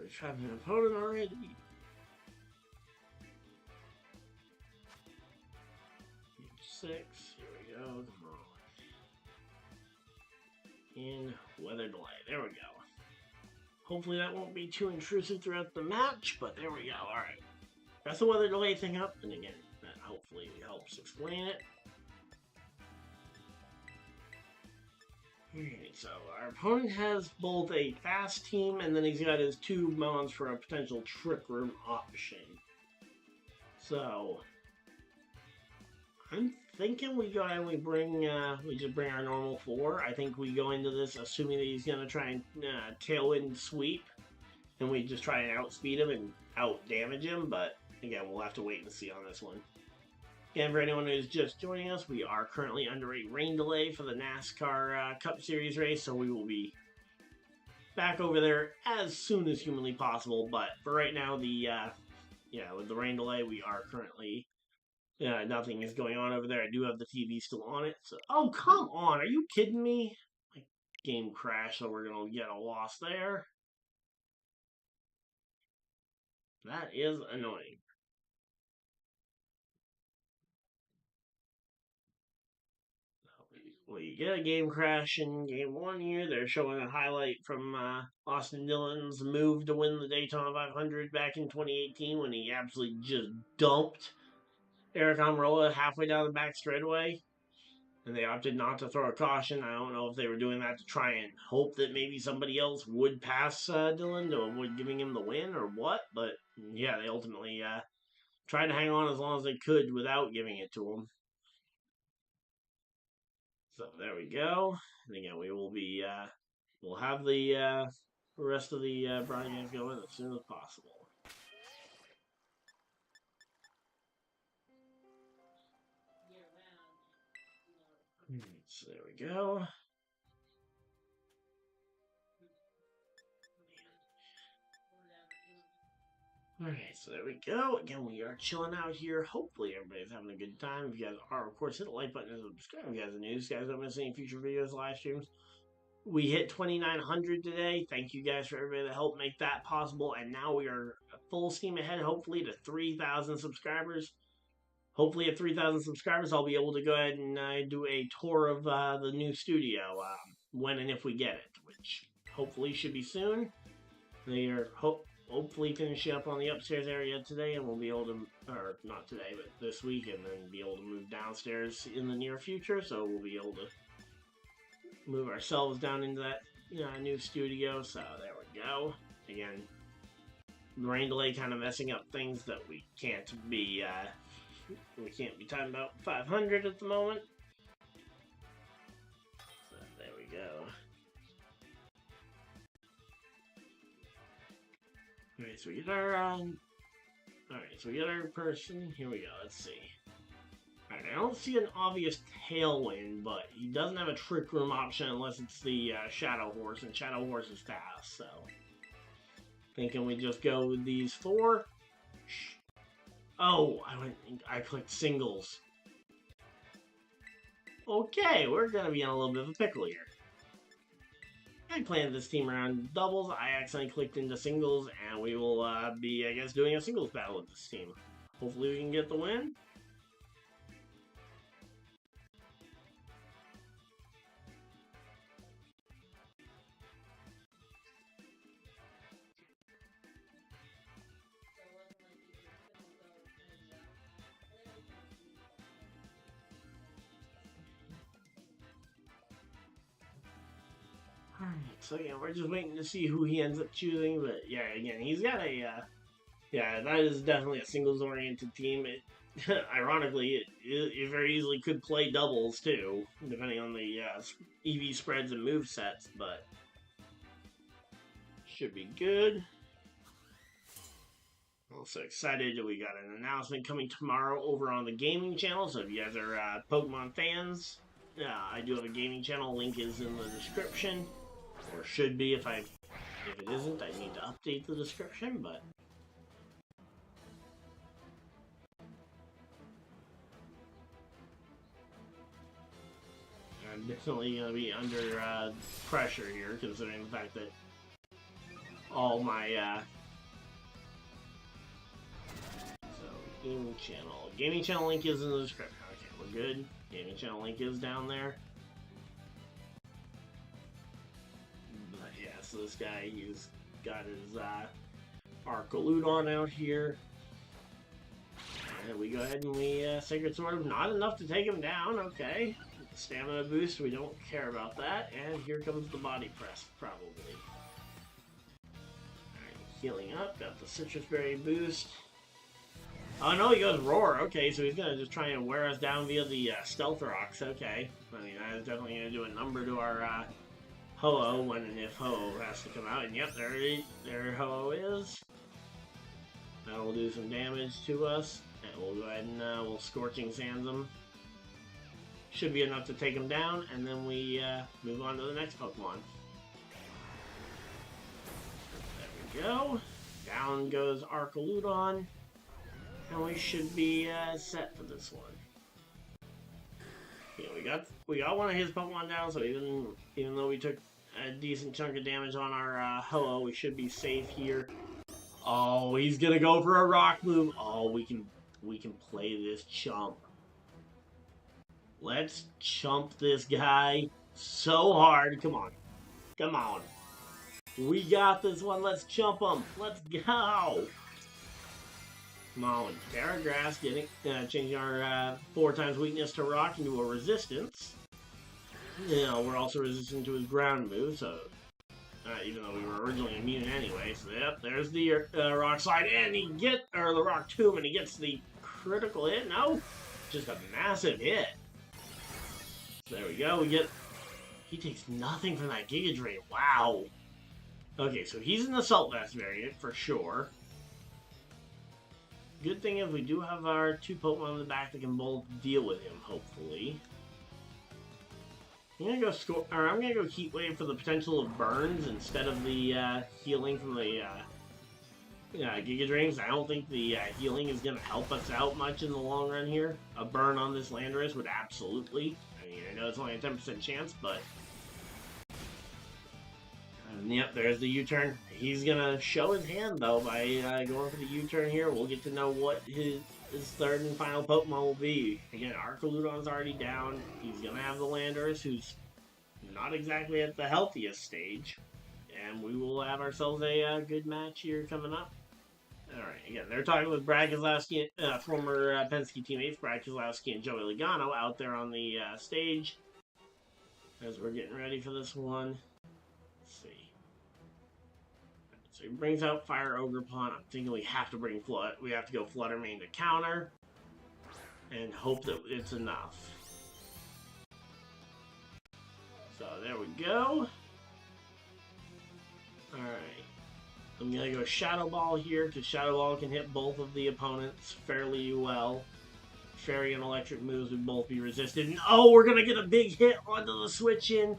we have an opponent already. Six. Here we go. Come on. And weather delay. There we go. Hopefully that won't be too intrusive throughout the match, but there we go. Alright. That's the weather delay thing up, and again, that hopefully helps explain it. Alright, so our opponent has both a fast team, and then he's got his two mounts for a potential trick room option. So, I'm thinking we go and we just bring our normal 4. I think we go into this assuming that he's going to try and tailwind sweep, and we just try and outspeed him and out damage him, but again, we'll have to wait and see on this one. Again, for anyone who's just joining us, we are currently under a rain delay for the NASCAR Cup Series race, so we will be back over there as soon as humanly possible, but for right now, with the rain delay, we are currently... nothing is going on over there. I do have the TV still on it. So, oh, come on. Are you kidding me? My game crashed, so we're going to get a loss there. That is annoying. We get a game crash in game 1 here. They're showing a highlight from Austin Dillon's move to win the Daytona 500 back in 2018 when he absolutely just dumped Eric Almirola halfway down the back straightaway, and they opted not to throw a caution. I don't know if they were doing that to try and hope that maybe somebody else would pass Dillon to avoid giving him the win or what, but yeah, they ultimately tried to hang on as long as they could without giving it to him. So there we go. And again, we will be, we'll have the rest of the broadcast going as soon as possible. So there we go. Alright, so there we go. Again, we are chilling out here. Hopefully everybody's having a good time. If you guys are, of course, hit the like button and subscribe if you guys are new. If you guys don't miss any future videos, live streams. We hit 2,900 today. Thank you guys for everybody that helped make that possible. And now we are full steam ahead, hopefully, to 3,000 subscribers. Hopefully at 3,000 subscribers, I'll be able to go ahead and do a tour of the new studio when and if we get it, which hopefully should be soon. They are hopefully finishing up on the upstairs area today, and we'll be able to, or not today, but this week, and then be able to move downstairs in the near future, so we'll be able to move ourselves down into that new studio. So there we go. Again, the rain delay kind of messing up things that we can't be talking about 500 at the moment. So there we go. Alright, so we get our person. Here we go. Let's see. Alright, I don't see an obvious tailwind, but he doesn't have a trick room option unless it's the Shadow Horse, and Shadow Horse is fast, so thinking we just go with these 4. Oh, I clicked singles. Okay, we're gonna be in a little bit of a pickle here. I planned this team around doubles. I accidentally clicked into singles, and we will be, I guess, doing a singles battle with this team. Hopefully we can get the win. So yeah, we're just waiting to see who he ends up choosing, but yeah, again, he's got a, that is definitely a singles-oriented team. It, ironically, it very easily could play doubles, too, depending on the EV spreads and move sets, but should be good. Also excited that we got an announcement coming tomorrow over on the gaming channel, so if you guys are Pokemon fans, I do have a gaming channel, link is in the description. Or should be. If it isn't, I need to update the description, but I'm definitely going to be under pressure here, considering the fact that all my, so, gaming channel. Gaming channel link is in the description. Okay, we're good. Gaming channel link is down there. But yeah, so this guy, he's got his, Arcoludon out here. And we go ahead and we, Sacred Sword, not enough to take him down, okay. Stamina boost, we don't care about that. And here comes the body press, probably. Alright, healing up, got the Citrus Berry boost. Oh no, he goes Roar, okay, so he's gonna just try and wear us down via the Stealth Rocks, okay. I mean, that is definitely gonna do a number to our Ho-Oh when and if Ho-Oh has to come out. And yep, there Ho-Oh is. That'll do some damage to us. And we'll go ahead and we'll Scorching Sands him. Should be enough to take him down, and then we move on to the next Pokemon. There we go. Down goes Arcoludon. And we should be set for this one. Yeah, we got one of his Pokemon down, so even though we took a decent chunk of damage on our Ho-Oh, we should be safe here. Oh, he's gonna go for a rock move. Oh, we can play this chump. Let's chump this guy so hard. Come on. Come on. We got this one. Let's chump him. Let's go. Come on. Terra Grass changing our 4x weakness to rock into a resistance. You know, we're also resistant to his ground move, so even though we were originally immune anyway. So yep, there's the rock slide, and the rock tomb, and he gets the critical hit. No, just a massive hit. So there we go. He takes nothing from that Giga Drain. Wow. Okay, so he's an Assault Vest variant for sure. Good thing is we do have our 2 Pokemon in the back that can both deal with him, hopefully. I'm gonna go Heat Wave for the potential of burns instead of the healing from the Giga Drains. I don't think the healing is gonna help us out much in the long run here. A burn on this Landorus would absolutely. I mean, I know it's only a 10% chance, but yep, there's the U-turn. He's gonna show his hand though by going for the U-turn here. We'll get to know what his third and final Pokemon will be. Again, Arcoludon's already down. He's gonna have the Landorus, who's not exactly at the healthiest stage. And we will have ourselves a good match here coming up. Alright, again, they're talking with Brad Keselowski, former Penske teammates, Brad Keselowski and Joey Logano out there on the stage. As we're getting ready for this one. Let's see. So he brings out Fire Ogerpon. I'm thinking we have to bring Flood. We have to go Fluttermane to counter. And hope that it's enough. So there we go. Alright. I'm going to go Shadow Ball here, because Shadow Ball can hit both of the opponents fairly well. Fairy and Electric moves would both be resisted. And oh, we're going to get a big hit onto the switch-in.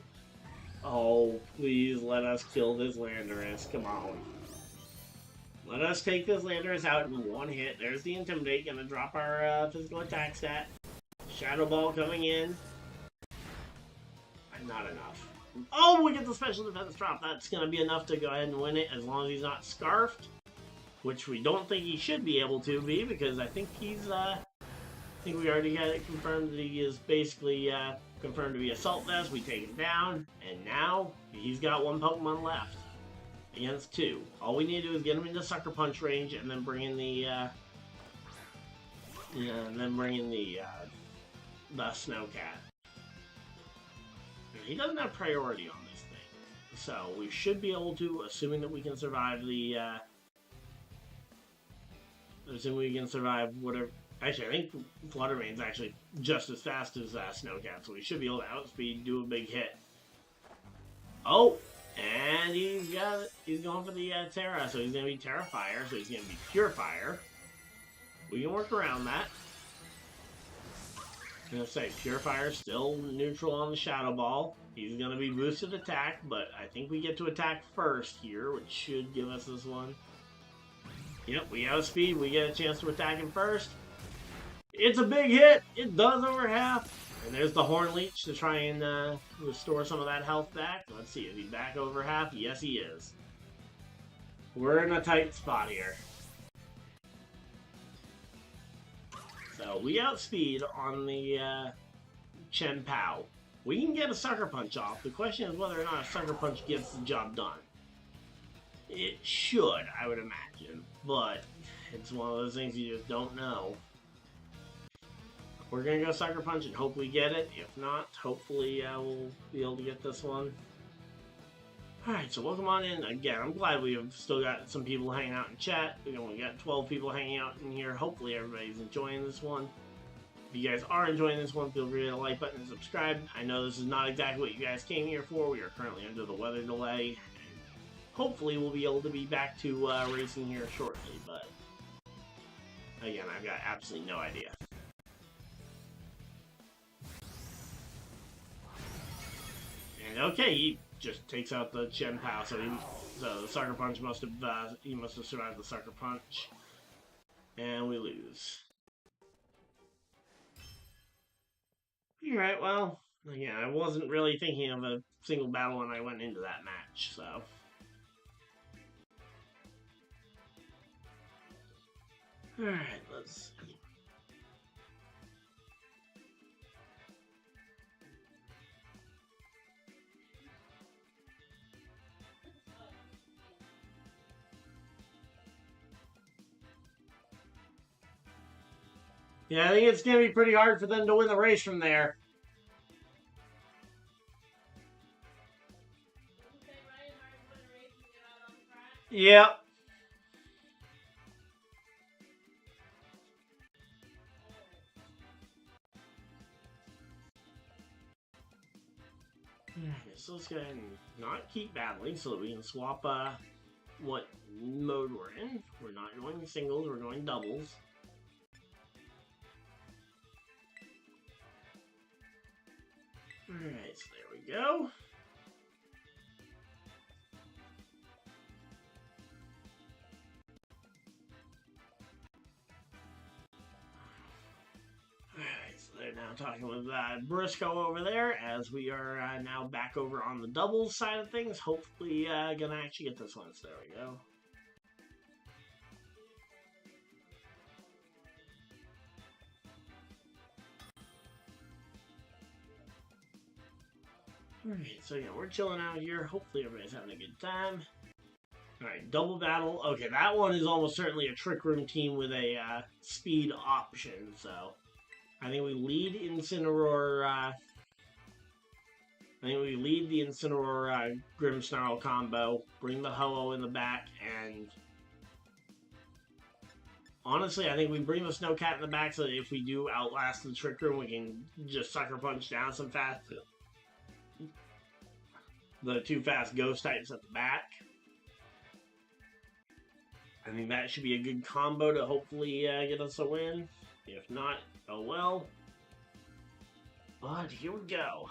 Oh, please let us kill this Landorus. Come on. Let us take this Landorus out in one hit. There's the Intimidate. Gonna drop our physical attack stat. Shadow Ball coming in. Not enough. Oh, we get the special defense drop. That's gonna be enough to go ahead and win it, as long as he's not Scarfed. Which we don't think he should be able to be, because I think he's, I think we already had it confirmed that he is basically, confirmed to be Assault Vest. We take him down, and now he's got 1 Pokemon left against 2. All we need to do is get him into Sucker Punch range, and then bring in the Snowcat. He doesn't have priority on this thing, so we should be able to, assuming that we can survive the, whatever. Actually, I think Fluttermane's actually just as fast as Snowcat, so we should be able to outspeed, do a big hit. Oh, and he's got it. He's going for the Terra, so he's going to be Terra Fire, so he's going to be Pure Fire. We can work around that. I'm going to say Pure Fire still neutral on the Shadow Ball. He's going to be boosted attack, but I think we get to attack first here, which should give us this one. Yep, we outspeed. We get a chance to attack him first. It's a big hit. It does over half. And there's the Horn Leech to try and restore some of that health back. Let's see, is he back over half? Yes, he is. We're in a tight spot here. So we outspeed on the Chen Pao. We can get a sucker punch off. The question is whether or not a sucker punch gets the job done. It should, I would imagine, but it's one of those things you just don't know. We're going to go sucker punch and hope we get it. If not, hopefully we'll be able to get this one. Alright, so welcome on in. Again, I'm glad we have still got some people hanging out in chat. We only got 12 people hanging out in here. Hopefully everybody's enjoying this one. If you guys are enjoying this one, feel free to hit the like button and subscribe. I know this is not exactly what you guys came here for. We are currently under the weather delay. Hopefully we'll be able to be back to racing here shortly, but again, I've got absolutely no idea. And okay, he just takes out the Chen Pao, so the sucker punch must have he must have survived the sucker punch, and we lose. Alright, well, again, I wasn't really thinking of a single battle when I went into that match, so. Alright, let's see. Yeah, I think it's going to be pretty hard for them to win the race from there. Yep. So let's go ahead and not keep battling so that we can swap what mode we're in. We're not going singles, we're going doubles. Alright, so there we go. Alright, so they're now talking with Briscoe over there as we are now back over on the doubles side of things. Hopefully gonna actually get this one, so there we go. Alright, so yeah, we're chilling out here. Hopefully everybody's having a good time. Alright, double battle. Okay, that one is almost certainly a Trick Room team with a speed option, so I think we lead Incineroar. I think we lead the Incineroar Grimmsnarl combo, bring the Ho-Oh in the back, and honestly, I think we bring the Snowcat in the back so that if we do outlast the Trick Room, we can just sucker punch down some fast. The two fast ghost types at the back. I think that should be a good combo to hopefully get us a win. If not, oh well. But here we go.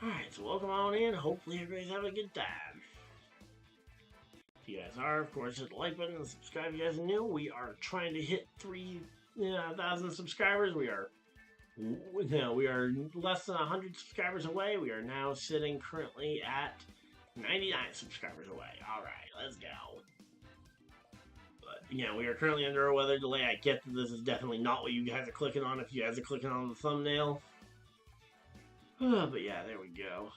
Alright, so welcome on in. Hopefully everybody's having a good time. If you guys are, of course, hit the like button and subscribe if you guys are new. We are trying to hit 3,000 subscribers. We are less than 100 subscribers away. We are now sitting currently at 99 subscribers away. Alright, let's go. But, yeah, we are currently under a weather delay. I get that this is definitely not what you guys are clicking on if you guys are clicking on the thumbnail. But yeah, there we go.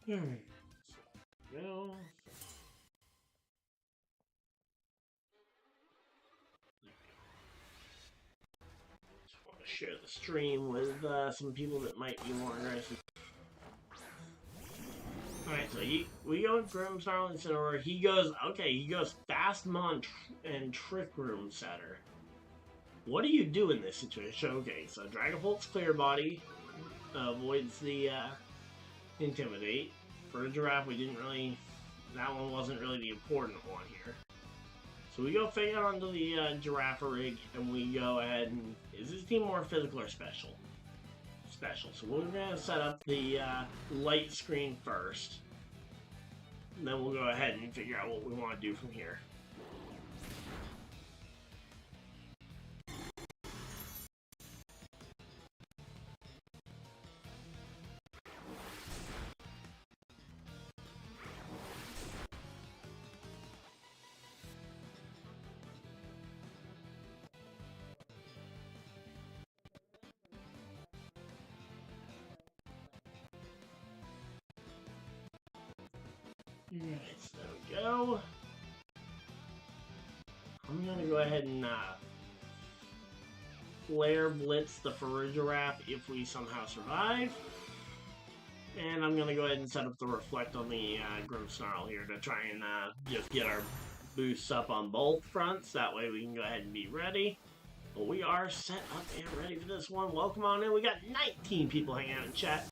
Alright, so go. Just want to share the stream with some people that might be more aggressive. Alright, so we go with Grimmsnarl and Incineroar. He goes Fastmon and Trick Room Setter. What do you do in this situation? Okay, so Dragapult's Clear Body avoids the Intimidate. For a Giraffe, that one wasn't really the important one here. So we go fade onto the Giraffe rig, and we go ahead and, is this team more physical or special? Special. So we're going to set up the light screen first. And then we'll go ahead and figure out what we want to do from here. Alright, so there we go. I'm gonna go ahead and flare blitz the Farigiraf if we somehow survive. And I'm gonna go ahead and set up the reflect on the Grimmsnarl here to try and just get our boosts up on both fronts. That way we can go ahead and be ready. But we are set up and ready for this one. Welcome on in. We got 19 people hanging out in chat.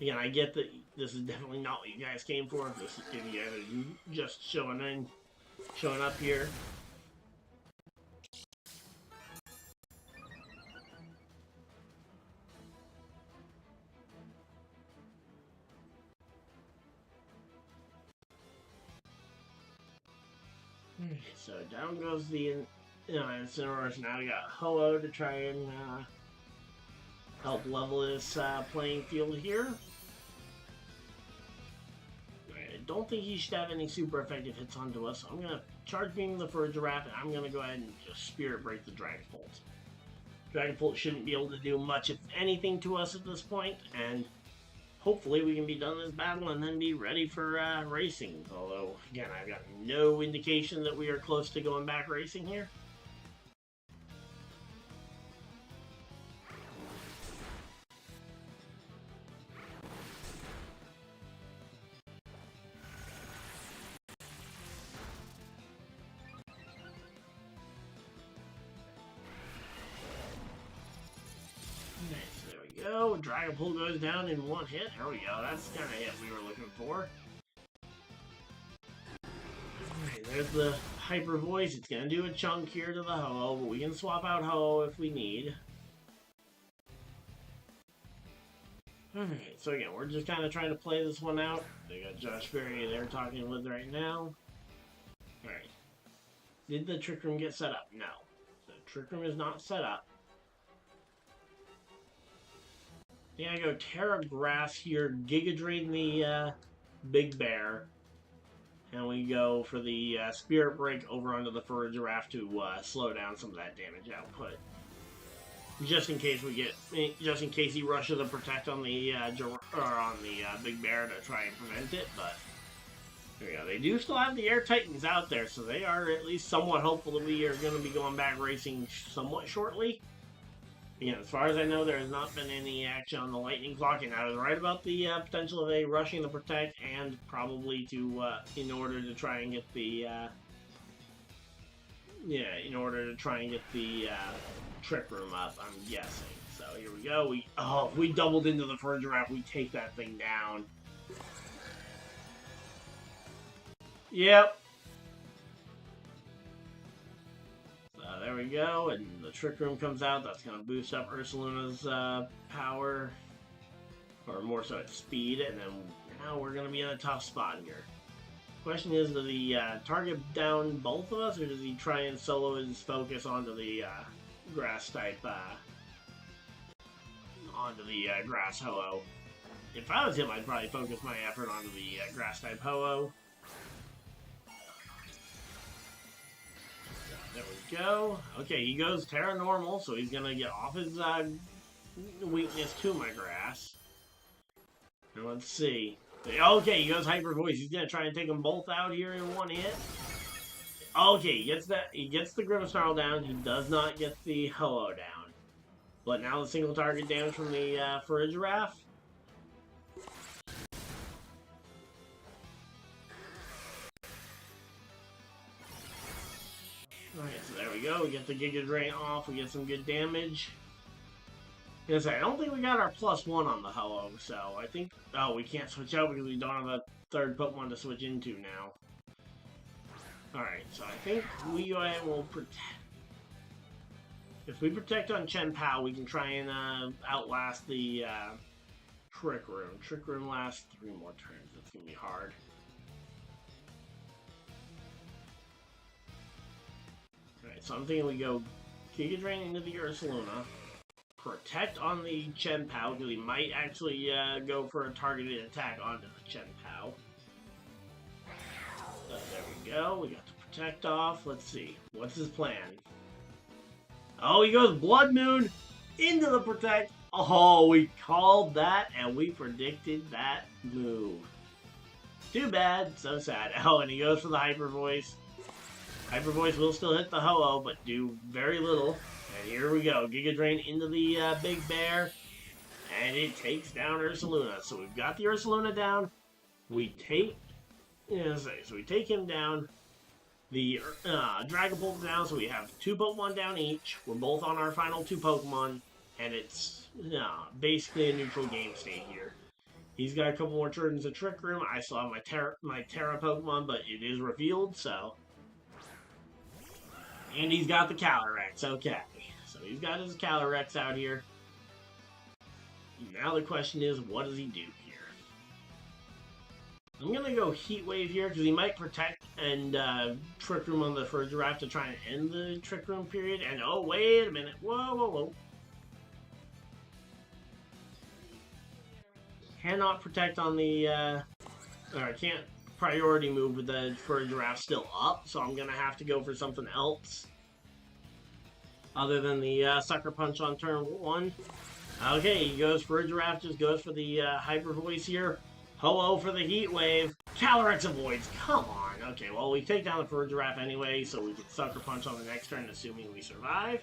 Again, I get that this is definitely not what you guys came for. This is if you guys are just showing up here. So down goes the Incineroar. Now we got Ho-Oh to try and help level this playing field here. I don't think he should have any super effective hits onto us. So I'm going to charge beam the Farigiraf, and I'm going to go ahead and just Spirit Break the Dragapult. Dragapult shouldn't be able to do much, if anything, to us at this point, and hopefully we can be done this battle and then be ready for racing. Although, again, I've got no indication that we are close to going back racing here. Go. Dragapult goes down in one hit. There we go. That's the kind of hit we were looking for. Alright, there's the Hyper Voice. It's going to do a chunk here to the Ho-Oh, but we can swap out Ho-Oh if we need. Alright, so again, we're just kind of trying to play this one out. They got Josh Berry there talking with right now. Alright. Did the Trick Room get set up? No. The Trick Room is not set up. Yeah, I go Terra Grass here, Giga Drain the Big Bear, and we go for the Spirit Break over onto the Farigiraf to slow down some of that damage output. Just in case he rushes a Protect on the Big Bear to try and prevent it, but there we go. They do still have the Air Titans out there, so they are at least somewhat hopeful that we are going to be going back racing somewhat shortly. Again, as far as I know, there has not been any action on the Lightning Clock, and I was right about the potential of a rushing the Protect, and probably to, in order to try and get the, Trick Room up, I'm guessing. So here we go. If we doubled into the Farigiraf, we take that thing down. Yep. There we go, and the Trick Room comes out. That's going to boost up Ursaluna's power, or more so its speed, and then now we're going to be in a tough spot here. Question is, does he target down both of us, or does he try and solo his focus onto the grass type, grass Ho-Oh? If I was him, I'd probably focus my effort onto the grass type Ho-Oh. There we go. Okay, he goes Terra Normal, so he's gonna get off his weakness to my grass. Now let's see. Okay, he goes Hyper Voice. He's gonna try and take them both out here in one hit. Okay, he gets the Grimmsnarl down. He does not get the Ho-Oh down. But now the single target damage from the Farigiraf. Alright, so there we go. We get the Giga Drain off. We get some good damage. I don't think we got our +1 on the Ho-Oh, so I think... Oh, we can't switch out because we don't have a third Pokemon to switch into now. Alright, so I think we go ahead and we'll protect... If we protect on Chien-Pao, we can try and outlast the Trick Room. Trick Room lasts 3 more turns. That's going to be hard. Alright, so I'm thinking we go Giga Drain into the Ursaluna, protect on the Chien-Pao, because he might actually go for a targeted attack onto the Chien-Pao. There we go, we got the protect off. Let's see, what's his plan? Oh, he goes Blood Moon into the protect. Oh, we called that and we predicted that move. Too bad. So sad. Oh, and he goes for the Hyper Voice. Hyper Voice will still hit the Ho-Oh, but do very little. And here we go. Giga Drain into the Big Bear. And it takes down Ursaluna. So we've got the Ursaluna down. We take... so we take him down. The Dragapult down, so we have 2 Pokemon down each. We're both on our final 2 Pokemon. And it's basically a neutral game state here. He's got a couple more turns of Trick Room. I still have my Terra Pokemon, but it is revealed, so... And he's got the Calyrex, okay. So he's got his Calyrex out here. Now the question is, what does he do here? I'm going to go Heat Wave here, because he might protect and Trick Room on the Giraffe to try and end the Trick Room period. And, oh, wait a minute. Whoa, whoa, whoa. Cannot protect on the, or can't priority move with the Giraffe still up, so I'm going to have to go for something else. Other than the Sucker Punch on turn 1. Okay, he goes for Giraffe, just goes for the Hyper Voice here. Ho-Oh for the Heat Wave. Calyrex avoids, come on. Okay, well, we take down the Giraffe anyway, so we can Sucker Punch on the next turn, assuming we survive.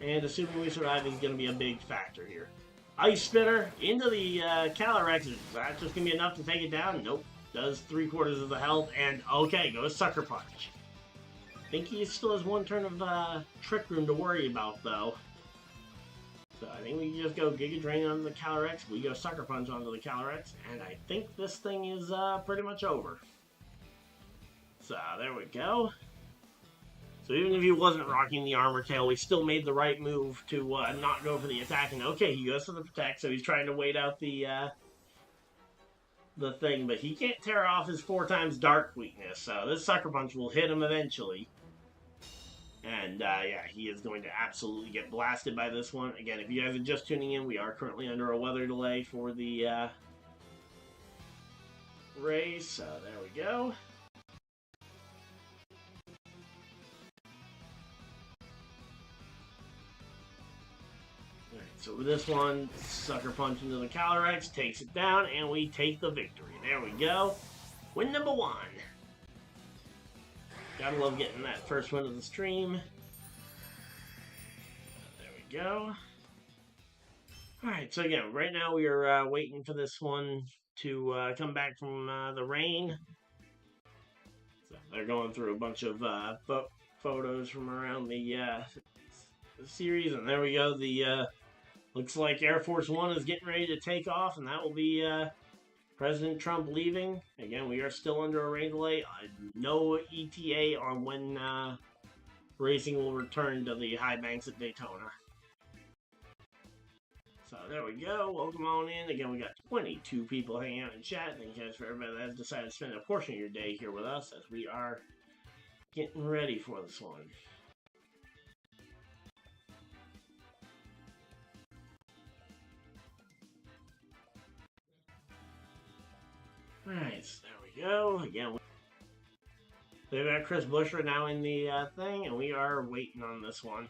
And assuming we survive is going to be a big factor here. Ice Spitter into the Calyrex. Is that just going to be enough to take it down? Nope. Does 3/4 of the health. And, okay, goes Sucker Punch. I think he still has 1 turn of Trick Room to worry about, though. So I think we can just go Giga Drain onto the Calyrex. We go Sucker Punch onto the Calyrex. And I think this thing is pretty much over. So, there we go. So even if he wasn't rocking the Armor Tail, we still made the right move to not go for the attack. And okay, he goes for the Protect, so he's trying to wait out the thing. But he can't tear off his 4 times Dark weakness, so this Sucker Punch will hit him eventually. And yeah, he is going to absolutely get blasted by this one. Again, if you guys are just tuning in, we are currently under a weather delay for the race. So there we go. So with this one, Sucker Punch into the Calyrex, takes it down, and we take the victory. There we go. Win number 1. Gotta love getting that first win of the stream. There we go. Alright, so again, right now we are waiting for this one to come back from the rain. So they're going through a bunch of photos from around the series, and there we go. The looks like Air Force One is getting ready to take off, and that will be President Trump leaving. Again, we are still under a rain delay. No ETA on when racing will return to the high banks at Daytona. So there we go. Welcome on in. Again, we got 22 people hanging out in chat. Thank you guys for everybody that has decided to spend a portion of your day here with us as we are getting ready for this one. Alright, so there we go. Again, they've got Chris Buescher now in the thing, and we are waiting on this one.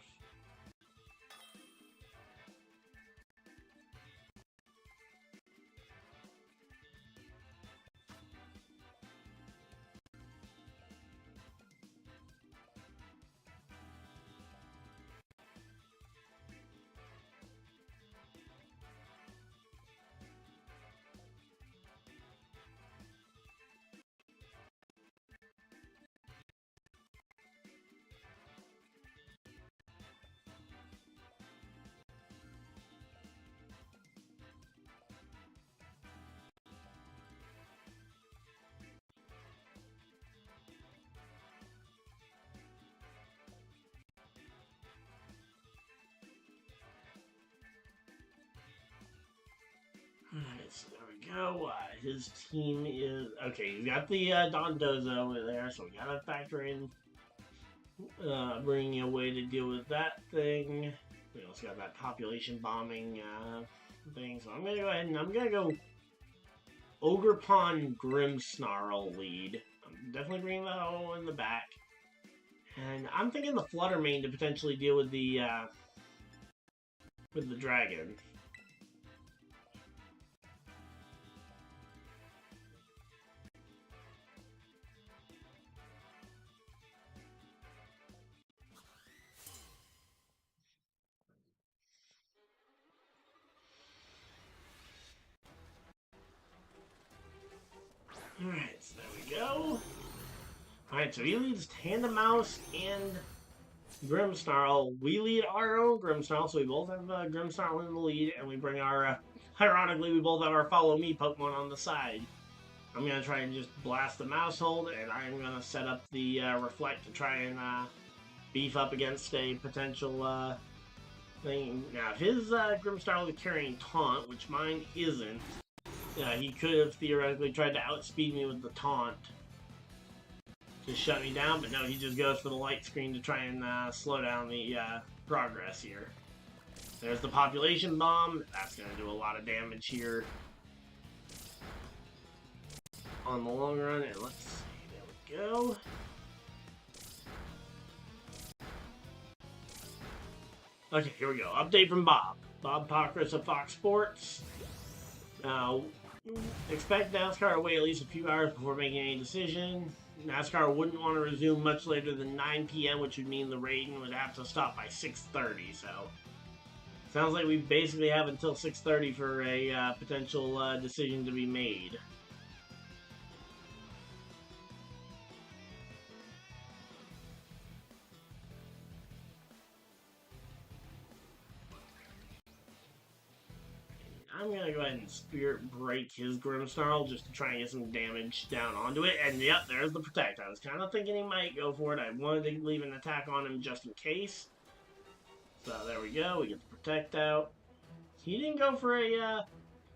Alright, so there we go. His team is... Okay, you got the Don Dozo over there, so we gotta factor in bringing a way to deal with that thing. We also got that population bombing thing, so I'm gonna go ahead and I'm gonna go Ogerpon Grimmsnarl lead. I'm definitely bringing the O in the back. And I'm thinking the Fluttermane to potentially deal with the dragon. Alright, so there we go. Alright, so he leads Tandem Mouse and Grimmsnarl. We lead our own Grimmsnarl, so we both have Grimmsnarl in the lead, and we bring our, ironically, we both have our Follow Me Pokemon on the side. I'm going to try and just blast the Mousehold, and I'm going to set up the Reflect to try and beef up against a potential thing. Now, if his Grimmsnarl is carrying Taunt, which mine isn't, he could have theoretically tried to outspeed me with the Taunt to shut me down, but no, he just goes for the light screen to try and slow down the progress here. There's the Population Bomb. That's going to do a lot of damage here on the long run. And let's see, there we go. Okay, here we go. Update from Bob. Bob Pockris of Fox Sports. Expect NASCAR to wait at least a few hours before making any decision. NASCAR wouldn't want to resume much later than 9 p.m., which would mean the rating would have to stop by 6:30. So, sounds like we basically have until 6:30 for a potential decision to be made. I'm going to go ahead and Spirit Break his Grimmsnarl just to try and get some damage down onto it. And yep, there's the Protect. I was kind of thinking he might go for it. I wanted to leave an attack on him just in case. So there we go. We get the Protect out. He didn't go for a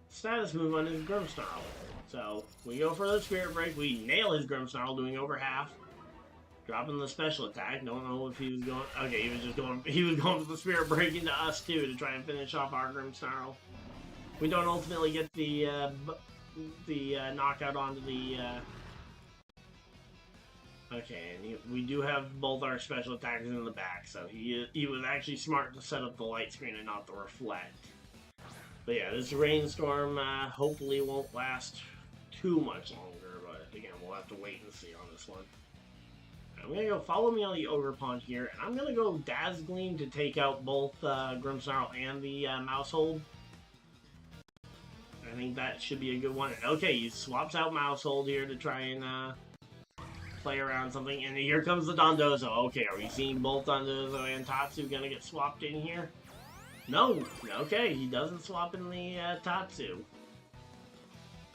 status move on his Grimmsnarl. So we go for the Spirit Break. We nail his Grimmsnarl, doing over half. Dropping the special attack. Don't know if he was going... Okay, he was just going... He was going for the Spirit Break into us, too, to try and finish off our Grimmsnarl. We don't ultimately get the knockout onto the... Okay, and we do have both our special attackers in the back, so he was actually smart to set up the light screen and not the Reflect. But yeah, this rainstorm hopefully won't last too much longer, but again, we'll have to wait and see on this one. I'm going to go Follow Me on the Ogre Pond here, and I'm going to go Dazzling to take out both Grimmsnarl and the Mousehold. I think that should be a good one. Okay, he swaps out Mousehold here to try and play around something. And here comes the Dondozo. Okay, are we seeing both Dondozo and Tatsu going to get swapped in here? No. Okay, he doesn't swap in the Tatsu.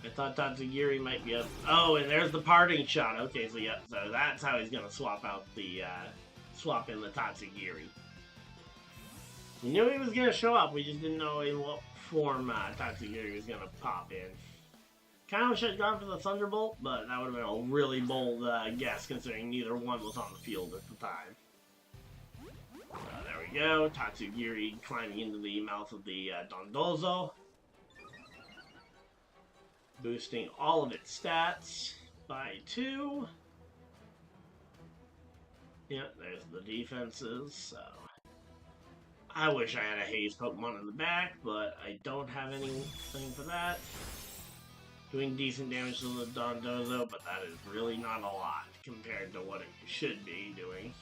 I thought Tatsugiri might be up. Oh, and there's the Parting Shot. Okay, so yep, so that's how he's going to swap out the, swap in the Tatsugiri. We knew he was going to show up, we just didn't know in what form Tatsugiri was going to pop in. Kind of should have gone for the Thunderbolt, but that would have been a really bold guess considering neither one was on the field at the time. There we go, Tatsugiri climbing into the mouth of the Dondozo. Boosting all of its stats by 2. Yep, there's the defenses, so... I wish I had a Haze Pokemon in the back, but I don't have anything for that. Doing decent damage to the Dondozo, but that is really not a lot compared to what it should be doing.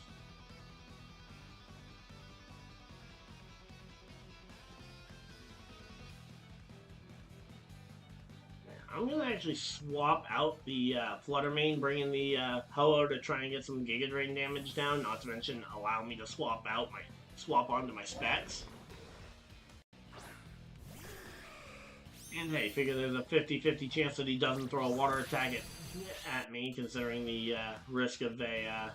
I'm going to actually swap out the Fluttermane, bring in the Ho-Oh to try and get some Giga Drain damage down, not to mention allow me to swap onto my specs. And hey, figure there's a 50-50 chance that he doesn't throw a water attack at me, considering the risk of a...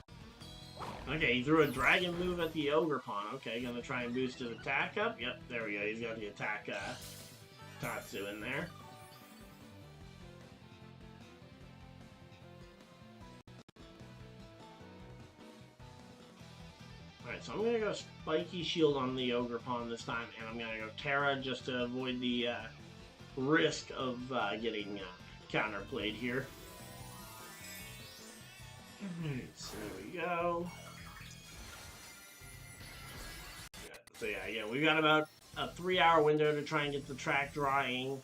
Okay, he threw a dragon move at the Ogre Pond. Okay, gonna try and boost his attack up. Yep, there we go. He's got the attack Tatsu in there. Alright, so I'm going to go Spiky Shield on the Ogre Pond this time, and I'm going to go Terra just to avoid the risk of getting counterplayed here. Alright, so there we go. So yeah, we got about a 3-hour window to try and get the track drying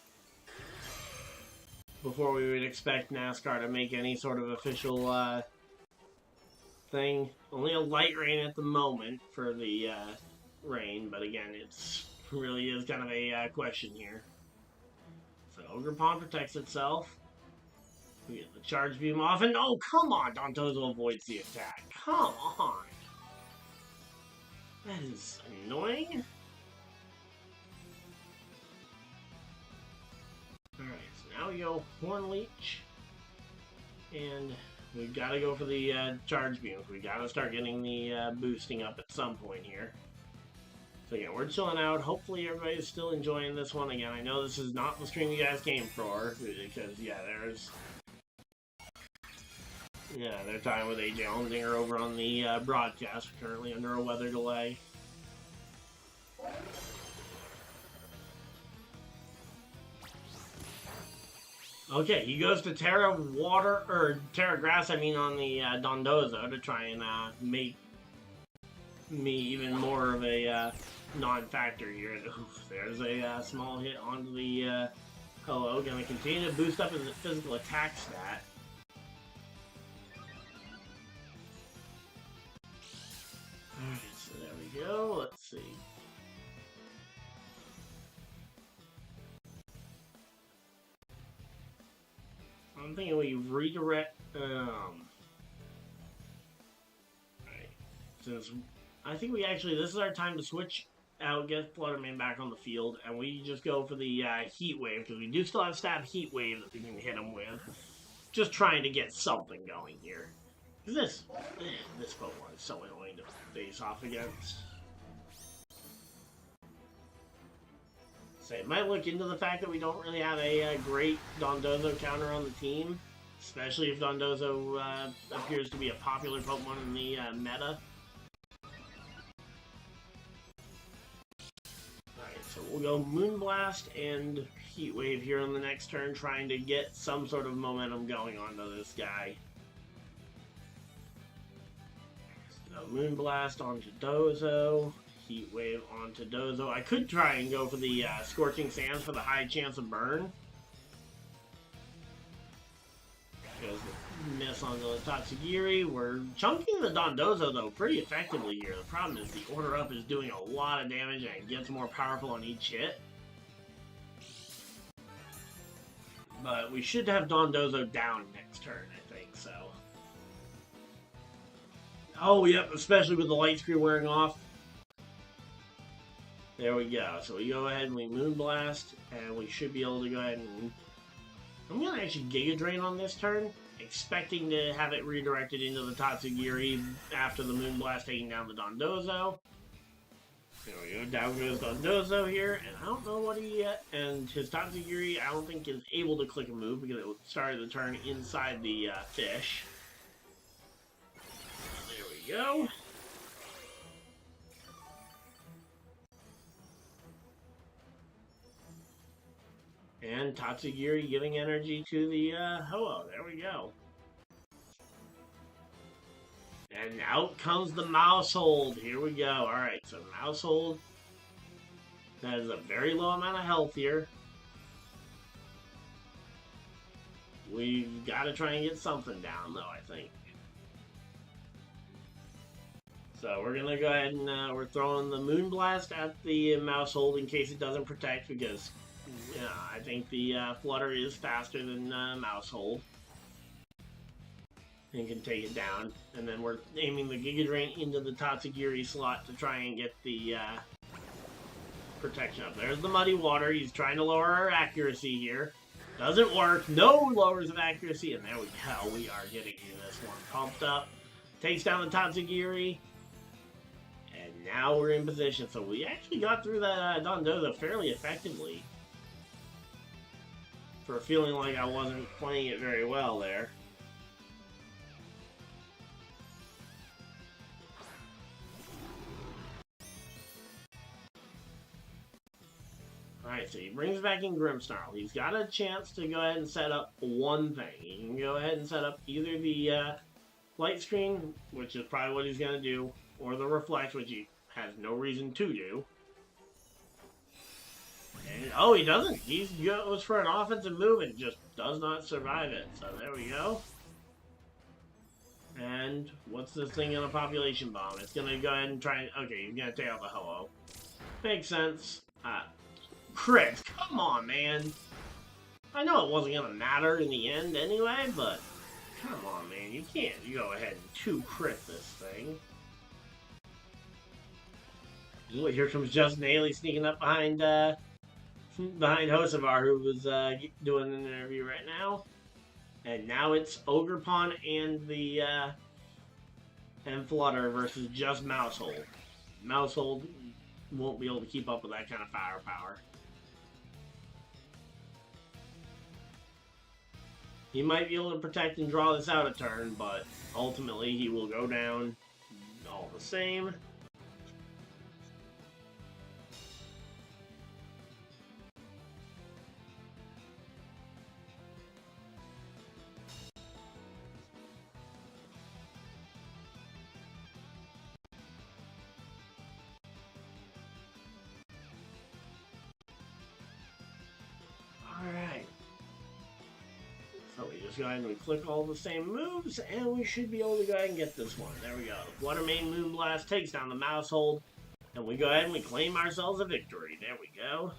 before we would expect NASCAR to make any sort of official thing. Only a light rain at the moment for the rain, but again, it's really is kind of a question here. So Ogre Pond protects itself. We get the charge beam off, and oh, come on! Dontozo avoids the attack. Come on! That is annoying. Alright, so now we go Horn Leech. And we've got to go for the charge beams. We've got to start getting the boosting up at some point here. So again, we're chilling out. Hopefully everybody's still enjoying this one. Again, I know this is not the stream you guys came for, because, yeah, there's... Yeah, they're talking with AJ Allmendinger over on the broadcast. We're currently under a weather delay. Okay, he goes to Terra Water, or Terra Grass, I mean, on the Dondozo to try and make me even more of a non-factor here. Oof, there's a small hit onto the Hello. Gonna continue to boost up his physical attack stat. Alright, so there we go. Let's see. I'm thinking we redirect, Alright. Since I think we actually, this is our time to switch out, get Flutterman back on the field, and we just go for the Heat Wave, because we do still have Stab Heat Wave that we can hit him with. Just trying to get something going here. This Pokemon is so annoying to face off against. So it might look into the fact that we don't really have a great Dondozo counter on the team, especially if Dondozo appears to be a popular Pokemon in the meta. Alright, so we'll go Moonblast and Heat Wave here on the next turn, trying to get some sort of momentum going onto this guy. So Moonblast onto Dozo. Heat Wave onto Dozo. I could try and go for the Scorching Sands for the high chance of burn. Goes the miss onto the Tatsugiri. We're chunking the Dondozo, though, pretty effectively here. The problem is the Order Up is doing a lot of damage and it gets more powerful on each hit. But we should have Dondozo down next turn, I think, so. Oh, yep, especially with the light screen wearing off. There we go. So we go ahead and we Moonblast, and we should be able to go ahead and... I'm going to actually Giga Drain on this turn, expecting to have it redirected into the Tatsugiri after the Moonblast taking down the Dondozo. There we go. Down goes Dondozo here, and I don't know what he... and his Tatsugiri, I don't think is able to click a move because it started the turn inside the fish. There we go. And Tatsugiri giving energy to the Ho-Oh. There we go. And out comes the Mousehold. Here we go. Alright, so Mousehold has a very low amount of health here. We've got to try and get something down, though, I think. So we're going to go ahead and we're throwing the Moonblast at the Mousehold in case it doesn't protect, because... yeah, I think the Flutter is faster than Mousehold. And can take it down. And then we're aiming the Giga Drain into the Tatsugiri slot to try and get the protection up. There's the Muddy Water. He's trying to lower our accuracy here. Doesn't work. No lowers of accuracy. And there we go. We are getting this one pumped up. Takes down the Tatsugiri. And now we're in position. So we actually got through that Dondozo fairly effectively. For feeling like I wasn't playing it very well there. Alright, so he brings back in Grimmsnarl. He's got a chance to go ahead and set up one thing. He can go ahead and set up either the light screen, which is probably what he's going to do, or the reflect, which he has no reason to do. And, oh, he doesn't. He goes for an offensive move and just does not survive it. So there we go. And what's this thing in a population bomb? It's going to go ahead and try and... okay, he's going to take out the Ho-Oh. Makes sense. Crit, come on, man. I know it wasn't going to matter in the end anyway, but come on, man. You can't go ahead and two-crit this thing. Ooh, here comes Justin Haley sneaking up behind Hocevar, who was doing an interview right now. And now it's Ogrepon and Flutter versus just Mousehold. Mousehold won't be able to keep up with that kind of firepower. He might be able to protect and draw this out a turn, but ultimately he will go down all the same. Alright. So we just go ahead and we click all the same moves, and we should be able to go ahead and get this one. There we go. Flutter Mane Moonblast takes down the Mousehold, and we go ahead and we claim ourselves a victory. There we go.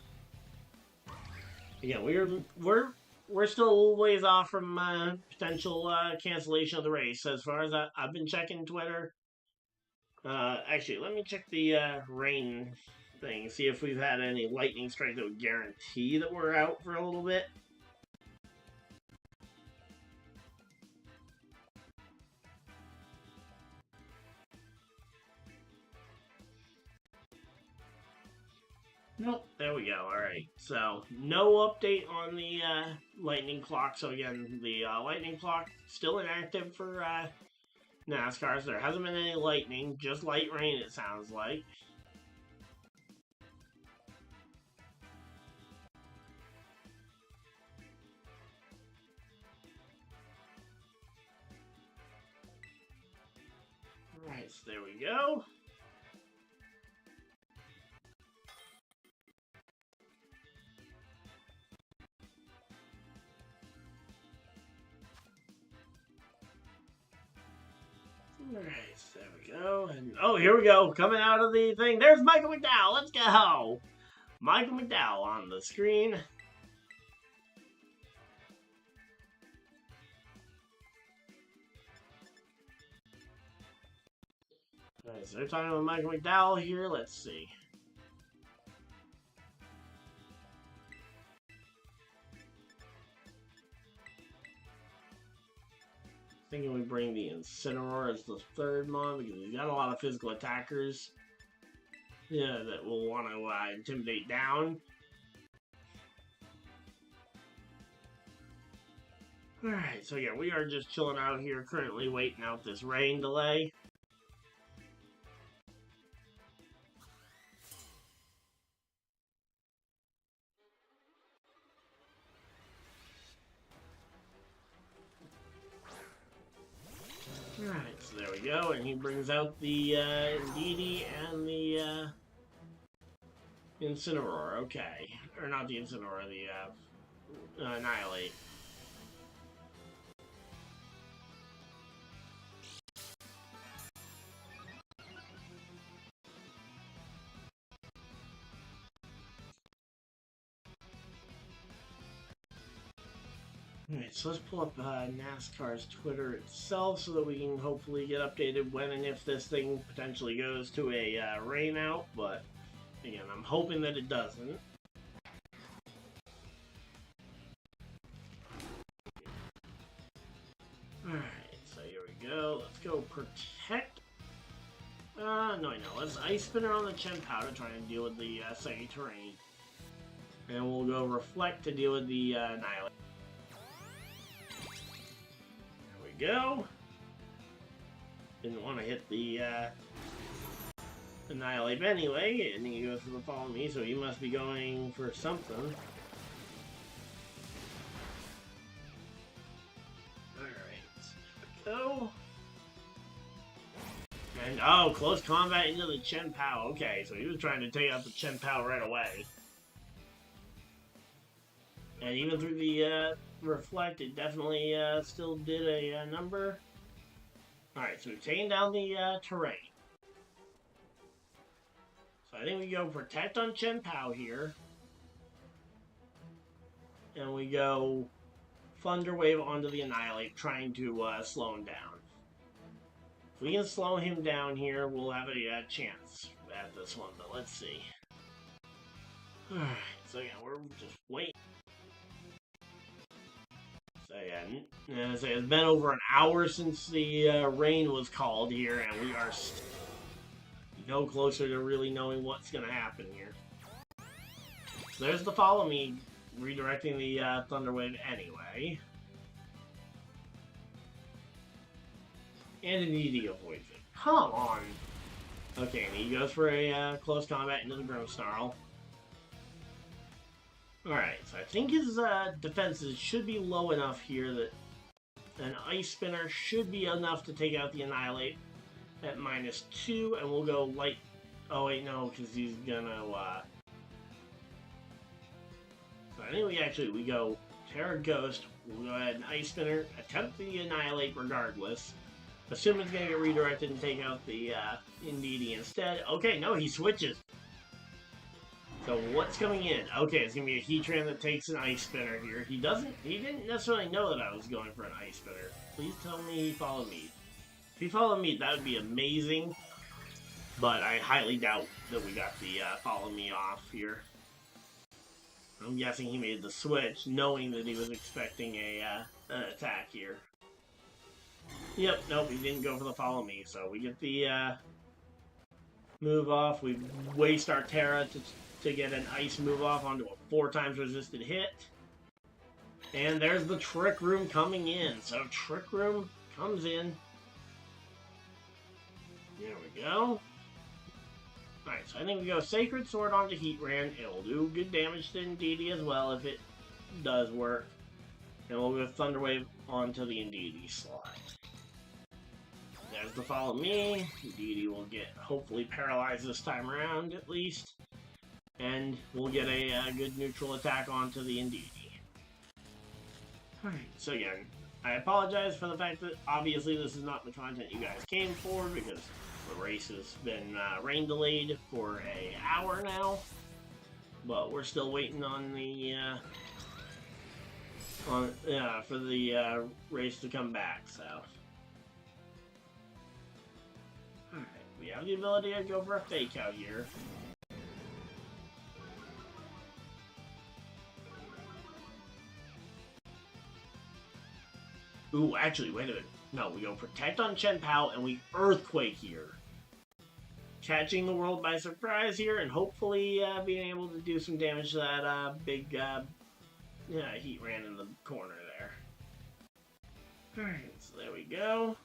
Again, we're still a little ways off from potential cancellation of the race. As far as I've been checking Twitter. Actually, let me check the rain thing, see if we've had any lightning strike that would guarantee that we're out for a little bit. Nope, there we go. Alright, so no update on the lightning clock. So again, the lightning clock still inactive for NASCAR. So there hasn't been any lightning, just light rain it sounds like. Alright, so there we go. Alright, so there we go. And oh, here we go. Coming out of the thing. There's Michael McDowell. Let's go. Michael McDowell on the screen. Alright, so they're talking about Michael McDowell here. Let's see. Thinking we bring the Incineroar as the third mon because he's got a lot of physical attackers. Yeah, that will want to intimidate down. Alright, so yeah, we are just chilling out here, currently waiting out this rain delay. Alright, so there we go, and he brings out the Indeedee and the Incineroar, okay. Or not the Incineroar, the Annihilate. Alright, so let's pull up NASCAR's Twitter itself so that we can hopefully get updated when and if this thing potentially goes to a rain out, but again, I'm hoping that it doesn't. Alright, so here we go. Let's go Protect. No, let's Ice Spinner on the Chien-Pao to try and deal with the second terrain. And we'll go Reflect to deal with the Annihilate. Go. Didn't want to hit the Annihilate anyway, and he goes for the Follow Me, so he must be going for something. Alright, go. And oh, close combat into the Chien-Pao. Okay, so he was trying to take out the Chien-Pao right away. And even through the Reflect, it definitely still did a number. Alright, so we've taken down the terrain. So I think we go Protect on Chien-Pao here. and we go Thunder Wave onto the Annihilate, trying to slow him down. If we can slow him down here, we'll have a chance at this one, but let's see. Alright, so yeah, we're just waiting. So yeah, as it's been over an hour since the rain was called here, and we are no closer to really knowing what's going to happen here. So there's the Follow Me, redirecting the Thunder Wave anyway. And an ED avoids it. Come on! Okay, and he goes for a close combat into the Grim Snarl. Alright, so I think his defenses should be low enough here that an Ice Spinner should be enough to take out the Annihilate at -2, and we'll go light... Oh wait, no, because he's gonna... So I think we go Terra Ghost, we'll go ahead and Ice Spinner, attempt the Annihilate regardless. Assume it's gonna get redirected and take out the Indeedee instead. Okay, no, he switches. So what's coming in? Okay, it's gonna be a Heatran that takes an Ice Spinner here. He didn't necessarily know that I was going for an Ice Spinner. Please tell me he followed me. If he followed me, that would be amazing. But I highly doubt that we got the follow me off here. I'm guessing he made the switch, knowing that he was expecting an attack here. Yep, nope, he didn't go for the follow me, so we get the move off. We waste our Terra to get an ice move off onto a 4 times resisted hit. And there's the Trick Room coming in. So Trick Room comes in. There we go. Alright, so I think we go Sacred Sword onto Heatran. It'll do good damage to Indeedee as well if it does work. And we'll go Thunder Wave onto the Indeedee slot. There's the Follow Me. Indeedee will get hopefully paralyzed this time around at least. And we'll get a good neutral attack onto the Indeedee. Alright, so again, I apologize for the fact that obviously this is not the content you guys came for because the race has been rain delayed for an hour now. But we're still waiting on the for the race to come back, so. Alright, we have the ability to go for a fake out here. Ooh, actually, wait a minute. No, we go Protect on Chien-Pao, and we Earthquake here. Catching the world by surprise here, and hopefully being able to do some damage to that big Heatran in the corner there. Alright, so there we go.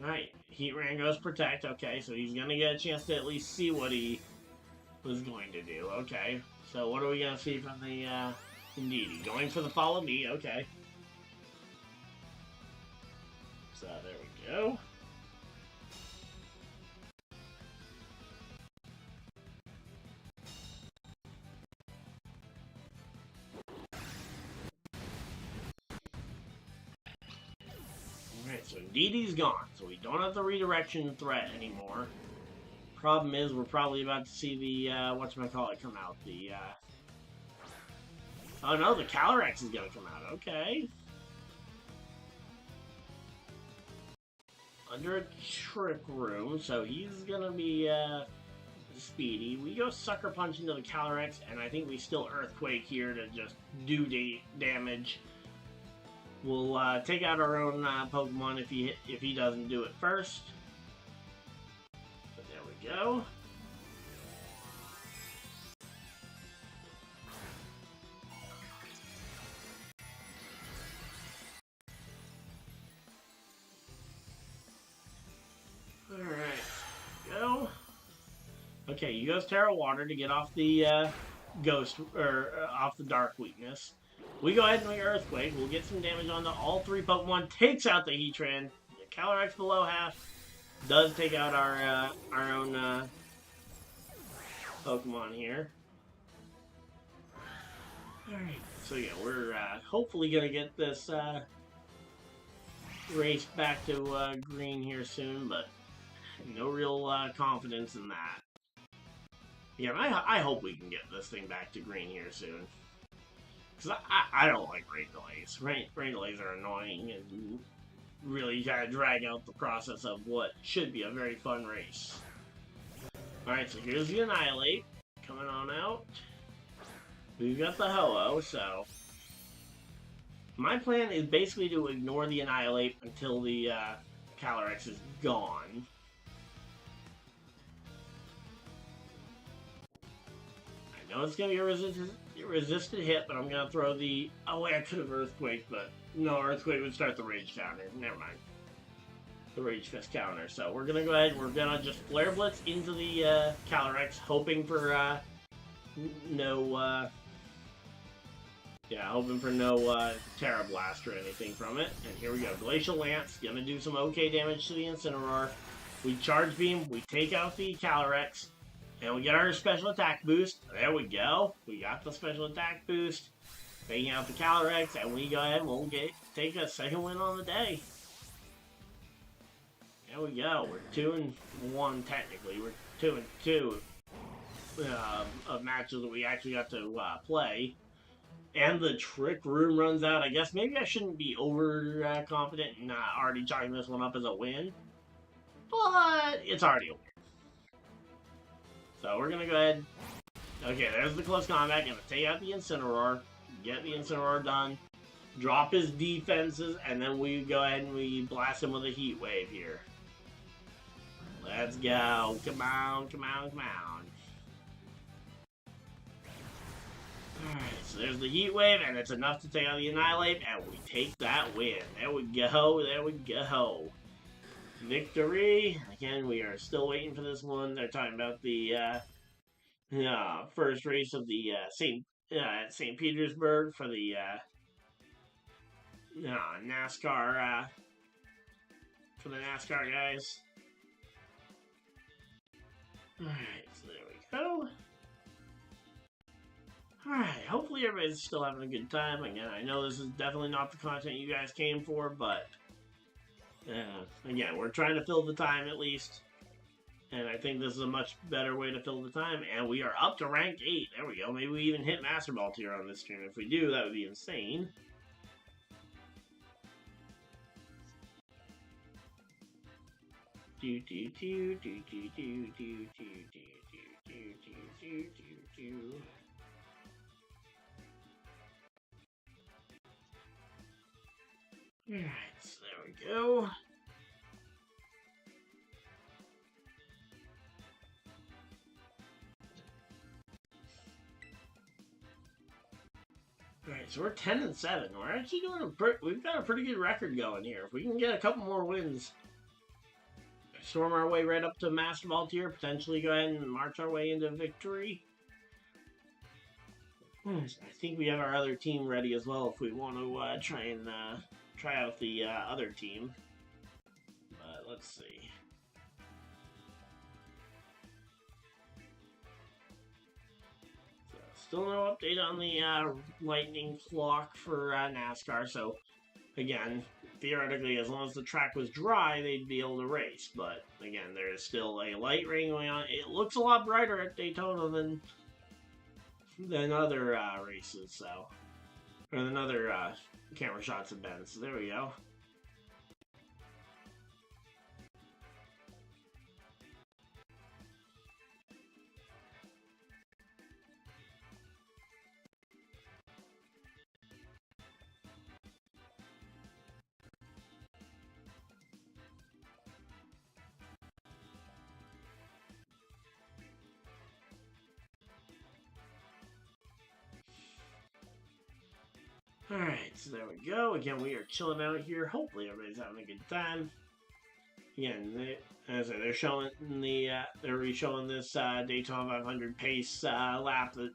Alright, Heatran goes Protect. Okay, so he's going to get a chance to at least see what he was going to do. Okay, so what are we going to see from the Indeedee? Going for the Follow Me. Okay. So there we go. Alright, so Indeedee's gone, so we don't have the redirection threat anymore. Problem is, we're probably about to see the, whatchamacallit come out. The, oh no, the Calyrex is gonna come out. Okay. Under a Trick Room, so he's gonna be, speedy. We go Sucker Punch into the Calyrex, and I think we still Earthquake here to just do damage. We'll take out our own Pokemon if he doesn't do it first. But there we go. Alright, go. Okay, you goes Terra Water to get off the Ghost, or off the Dark weakness. We go ahead and we Earthquake. We'll get some damage onto all 3 Pokemon. Takes out the Heatran. The Calyrex below half does take out our own Pokemon here. Alright, so yeah, we're hopefully going to get this race back to green here soon, but no real confidence in that. Yeah, I hope we can get this thing back to green here soon. Because I don't like rain delays. Rain delays are annoying and really kind of drag out the process of what should be a very fun race. Alright, so here's the Annihilate coming on out. We've got the Ho-Oh, so my plan is basically to ignore the Annihilate until the Calyrex is gone. I know it's going to be a resisted hit, but I'm going to throw the... Oh wait, I could have Earthquake, but no, Earthquake would start the Rage counter. Never mind. The Rage Fist counter. So we're going to go ahead, we're going to just Flare Blitz into the Calyrex, hoping for no... hoping for no Terra Blast or anything from it. And here we go. Glacial Lance, gonna do some okay damage to the Incineroar. We Charge Beam, we take out the Calyrex, and we get our special attack boost. There we go. We got the special attack boost. Taking out the Calyrex, and we go ahead and we'll take a second win on the day. There we go. We're 2-1 technically. We're 2-2 of matches that we actually got to play. And the Trick Room runs out. I guess maybe I shouldn't be over confident and already chalking this one up as a win. But it's already a win. So we're going to go ahead. Okay, there's the close combat. Going to take out the Incineroar. Get the Incineroar done. Drop his defenses. And then we go ahead and we blast him with a Heat Wave here. Let's go. Come on, come on, come on. Alright, so there's the Heat Wave, and it's enough to take out the Annihilate, and we take that win. There we go, there we go. Victory. Again, we are still waiting for this one. They're talking about the first race of the St. Petersburg for the NASCAR, for the NASCAR guys. Alright, so there we go. Alright, hopefully everybody's still having a good time. Again, I know this is definitely not the content you guys came for, but again, we're trying to fill the time at least. And I think this is a much better way to fill the time. And we are up to rank 8. There we go. Maybe we even hit Master Ball tier on this stream. If we do, that would be insane. Do do do do do do do do do do do do. Alright, so there we go. Alright, so we're 10-7. We're actually doing we've got a pretty good record going here. If we can get a couple more wins, storm our way right up to Master Ball tier, potentially go ahead and march our way into victory. I think we have our other team ready as well if we want to try out the other team. But let's see. So still no update on the lightning clock for NASCAR. So again, theoretically, as long as the track was dry, they'd be able to race. But again, there is still a light rain going on. It looks a lot brighter at Daytona than other races. So, or than other camera shots have been. So there we go. Alright, so there we go. Again, we are chilling out here. Hopefully everybody's having a good time. Again, they're showing they're re-showing this Daytona 500 pace lap that,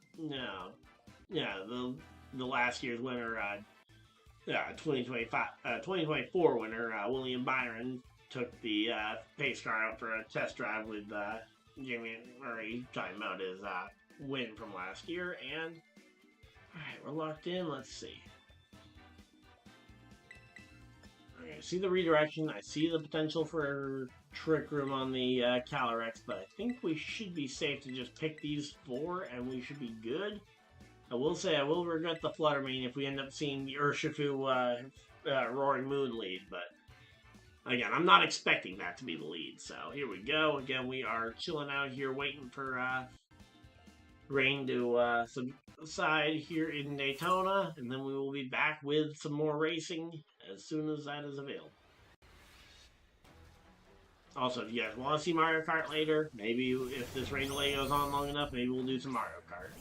the last year's winner, 2024 winner, William Byron, took the pace car out for a test drive with Jamie Murray, talking about his win from last year. And alright, we're locked in. Let's see. Alright, see the redirection. I see the potential for trick room on the Calyrex, but I think we should be safe to just pick these 4 and we should be good. I will say I will regret the Fluttermane if we end up seeing the Urshifu Roaring Moon lead, but again, I'm not expecting that to be the lead. So here we go. Again, we are chilling out here waiting for rain to subside here in Daytona, and then we will be back with some more racing as soon as that is available. Also, if you guys want to see Mario Kart later, maybe if this rain delay goes on long enough, maybe we'll do some Mario Kart.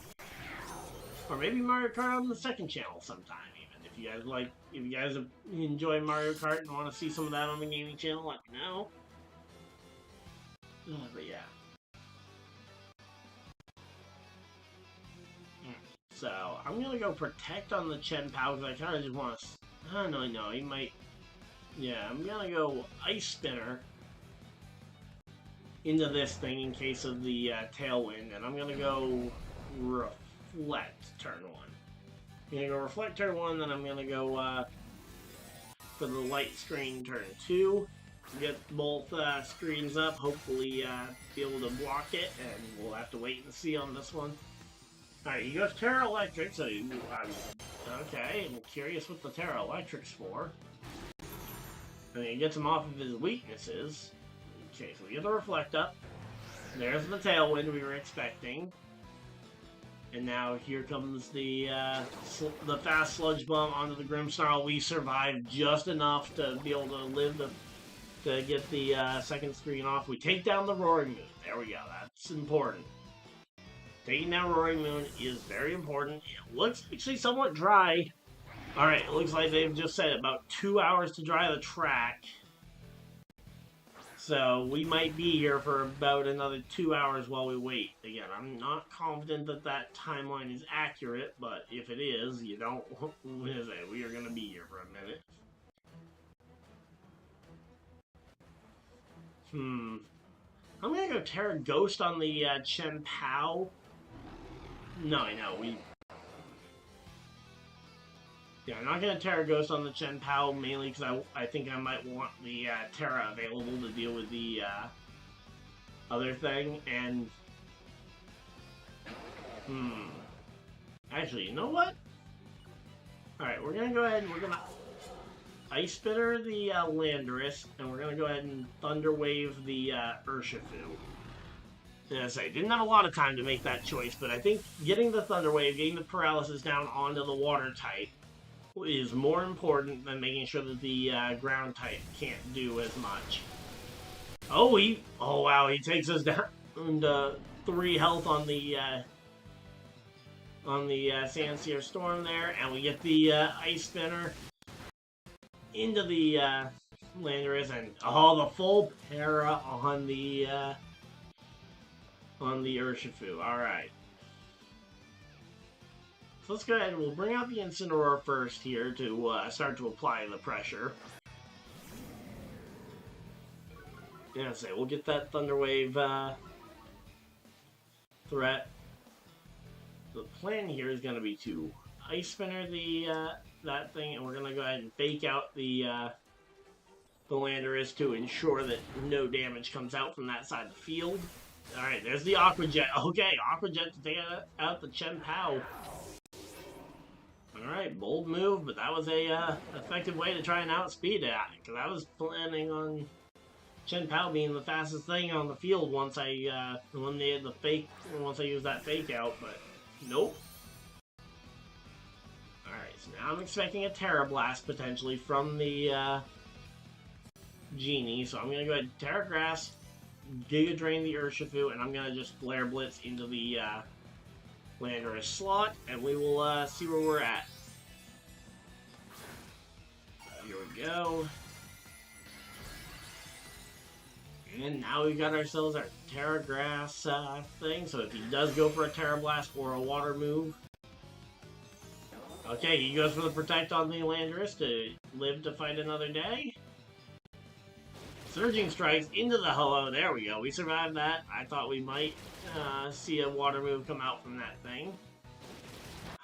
Or maybe Mario Kart on the second channel sometime, even. If you guys enjoy Mario Kart and want to see some of that on the gaming channel, let me know. But yeah. So, I'm gonna go Protect on the Chen Pao, because I kind of just want to... I don't know, he might... Yeah, I'm gonna go Ice Spinner into this thing in case of the Tailwind, and I'm gonna go Reflect turn 1. I'm gonna go Reflect turn 1, then I'm gonna go for the Light Screen turn 2. Get both screens up, hopefully be able to block it, and we'll have to wait and see on this one. Alright, he goes Terra Electric, so okay, I'm curious what the Terra Electric's for. And he gets him off of his weaknesses. Okay, so we get the Reflect up. There's the Tailwind we were expecting. And now here comes the fast Sludge Bomb onto the Grimmsnarl. We survived just enough to be able to live to get the second screen off. We take down the Roaring Moon. There we go. That's important. Taking down Roaring Moon is very important. It looks actually somewhat dry. Alright, it looks like they've just said about 2 hours to dry the track. So we might be here for about another 2 hours while we wait. Again, I'm not confident that that timeline is accurate, but if it is, we are going to be here for a minute. I'm going to go Terra Ghost on the Chen Pao. No, I know, yeah, I'm not going to Terra Ghost on the Chen Pao, mainly because I think I might want the Terra available to deal with the other thing, and... Actually, you know what? Alright, we're going to go ahead and we're going to Ice Spitter the Landorus, and we're going to go ahead and Thunder Wave the Urshifu. As I say, didn't have a lot of time to make that choice, but I think getting the Thunder Wave, getting the Paralysis down onto the Water type, is more important than making sure that the ground type can't do as much. Oh wow, he takes us down to 3 health on the Sandsear Storm there, and we get the Ice Spinner into the Landorus, and the full para on the Urshifu. All right. So let's go ahead and we'll bring out the Incineroar first here to start to apply the pressure. Yeah, so we'll get that Thunder Wave threat. The plan here is going to be to Ice Spinner that thing, and we're going to go ahead and fake out the Landorus to ensure that no damage comes out from that side of the field. Alright, there's the Aqua Jet. Okay, Aqua Jet to take out the Chen Pao. Alright, bold move, but that was a effective way to try and outspeed it. Because I was planning on Chen Pao being the fastest thing on the field once I eliminated the fake, once I used that fake out, but nope. Alright, so now I'm expecting a Terra Blast potentially from the Genie, so I'm going to go ahead and Terra Grass, Giga Drain the Urshifu, and I'm going to just Flare Blitz into the Landorus slot, and we will see where we're at. Here we go. And now we've got ourselves our Terra Grass thing, so if he does go for a Terra Blast or a Water move... Okay, he goes for the Protect on the Landorus to live to fight another day. Surging Strikes into the Ho-Oh. There we go. We survived that. I thought we might see a Water move come out from that thing.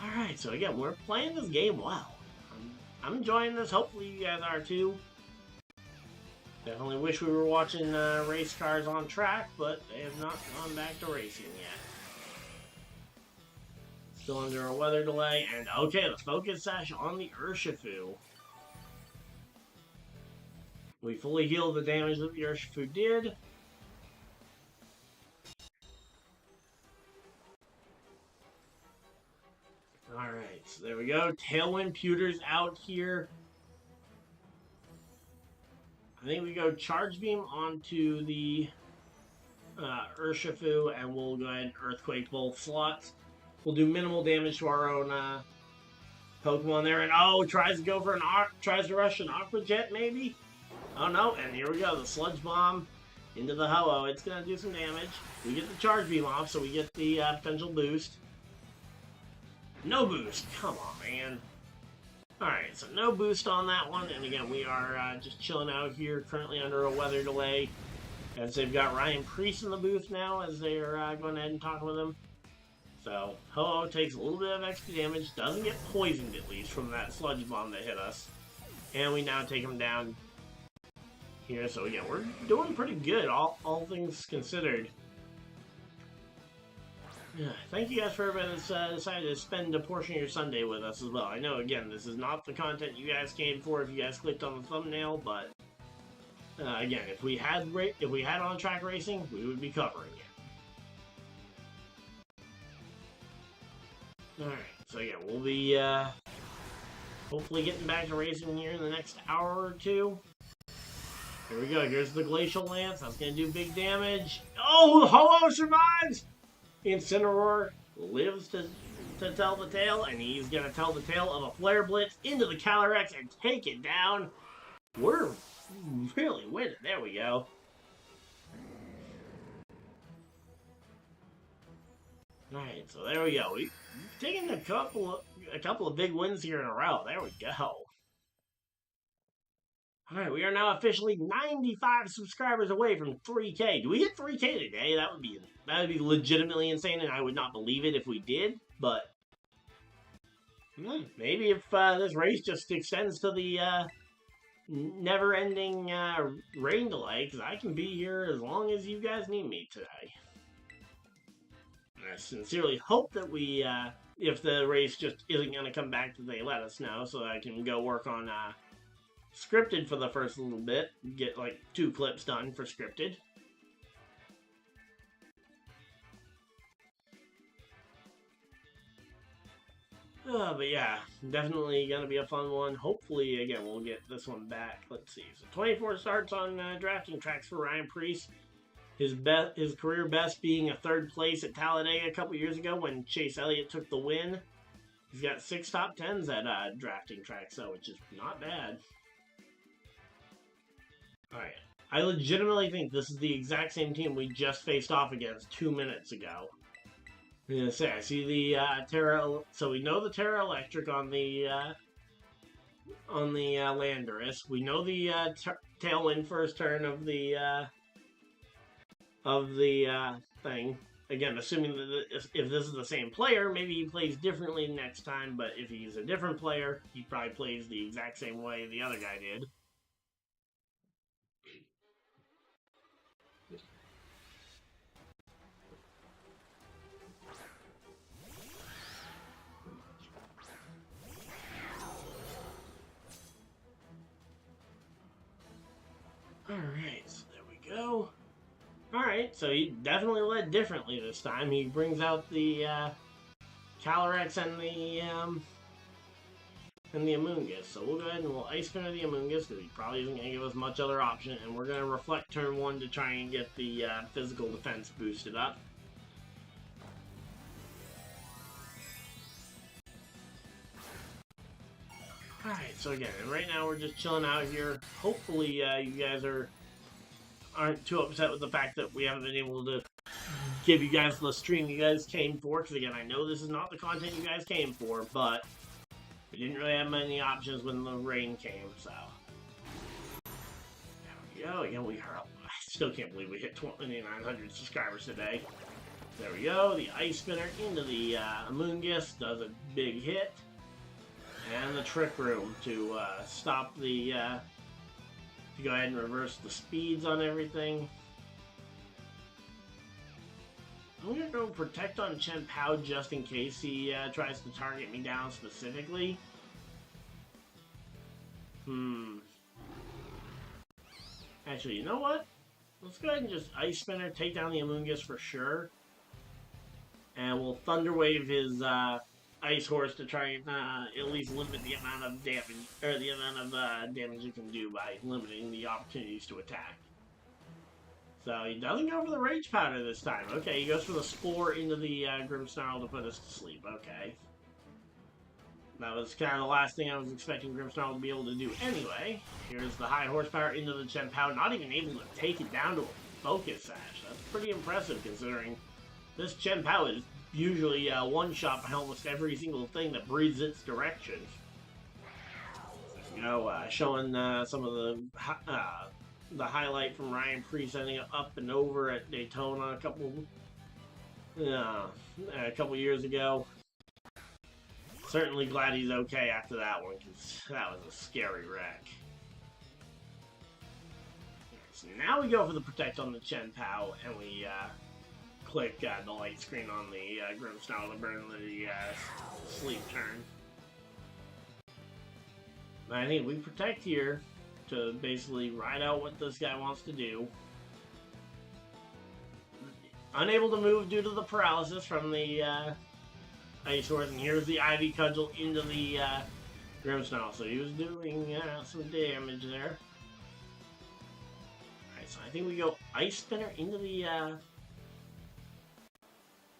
Alright, so again, we're playing this game well. I'm enjoying this. Hopefully you guys are too. Definitely wish we were watching race cars on track, but they have not gone back to racing yet. Still under a weather delay, and okay, the focus sash on the Urshifu. We fully healed the damage that the Urshifu did. Alright, so there we go. Tailwind Pewter's out here. I think we go Charge Beam onto the Urshifu, and we'll go ahead and Earthquake both slots. We'll do minimal damage to our own Pokemon there, and oh, tries to go for tries to rush an Aqua Jet maybe? Oh no, and here we go, the Sludge Bomb into the Ho-Oh. It's gonna do some damage. We get the Charge Beam off, so we get the potential boost. No boost, come on, man. Alright, so no boost on that one, and again, we are just chilling out here, currently under a weather delay, as they've got Ryan Priest in the booth now, as they're going ahead and talking with him. So, Ho-Oh takes a little bit of extra damage, doesn't get poisoned at least from that Sludge Bomb that hit us, and we now take him down here, so again, we're doing pretty good, all things considered. Yeah, thank you guys for everybody that's decided to spend a portion of your Sunday with us as well. I know, again, this is not the content you guys came for if you guys clicked on the thumbnail, but again, if we had on-track racing, we would be covering it. Alright, so yeah, we'll be hopefully getting back to racing here in the next hour or two. Here we go, here's the Glacial Lance, that's going to do big damage. Oh, Ho-Oh survives! Incineroar lives to tell the tale, and he's going to tell the tale of a Flare Blitz into the Calyrex and take it down. We're really winning. There we go. Alright, so there we go. We've taken a couple of big wins here in a row. There we go. Alright, we are now officially 95 subscribers away from 3K. Do we hit 3K today? That would be legitimately insane, and I would not believe it if we did, but maybe if this race just extends to the never-ending rain delay, because I can be here as long as you guys need me today. I sincerely hope that we, if the race just isn't going to come back, that they let us know, so I can go work on scripted for the first little bit, get like 2 clips done for scripted. But yeah, definitely gonna be a fun one. Hopefully, again, we'll get this one back. Let's see. So 24 starts on drafting tracks for Ryan Priest. His career best being a 3rd place at Talladega a couple years ago when Chase Elliott took the win. He's got 6 top 10s at drafting tracks, though, which is not bad. Alright, I legitimately think this is the exact same team we just faced off against 2 minutes ago. I'm gonna say, I see the Terra, so we know the Terra Electric on the Landorus. We know the Tailwind first turn of the thing. Again, assuming that if this is the same player, maybe he plays differently next time, but if he's a different player, he probably plays the exact same way the other guy did. Alright, so there we go. Alright, so he definitely led differently this time. He brings out the Calyrex and the Amoonguss. So we'll go ahead and we'll Ice Spinner the Amoonguss because he probably isn't going to give us much other option. And we're going to Reflect turn 1 to try and get the physical defense boosted up. Alright, so again, right now we're just chilling out here. Hopefully you guys aren't too upset with the fact that we haven't been able to give you guys the stream you guys came for. Because again, I know this is not the content you guys came for, but we didn't really have many options when the rain came, so. There we go. Again, I still can't believe we hit 2,900 subscribers today. There we go. The Ice Spinner into the Amoonguss does a big hit. And the Trick Room to stop the to go ahead and reverse the speeds on everything. I'm gonna go protect on Chen Pao just in case he tries to target me down specifically. Actually, you know what? Let's go ahead and just Ice Spinner, take down the Amoonguss for sure. And we'll Thunder Wave his Ice Horse to try and at least limit the amount of damage, or the amount of damage it can do by limiting the opportunities to attack. So he doesn't go for the Rage Powder this time. Okay, he goes for the Spore into the Grimmsnarl to put us to sleep. Okay. That was kind of the last thing I was expecting Grimmsnarl to be able to do anyway. Here's the high horsepower into the Chen Pao, not even able to take it down to a Focus Sash. That's pretty impressive considering this Chen Pao is usually one-shot by almost every single thing that breathes its direction. You know, showing some of the highlight from Ryan Preece ending up and over at Daytona a couple years ago. Certainly glad he's okay after that one, because that was a scary wreck. So now we go for the Protect on the Chen Pao, and we click the light screen on the Grimmsnarl to burn the sleep turn. And I think we Protect here to basically ride out what this guy wants to do. Unable to move due to the paralysis from the Ice Horse, and here's the Ivy Cudgel into the Grimmsnarl. So he was doing some damage there. Alright, so I think we go Ice Spinner into the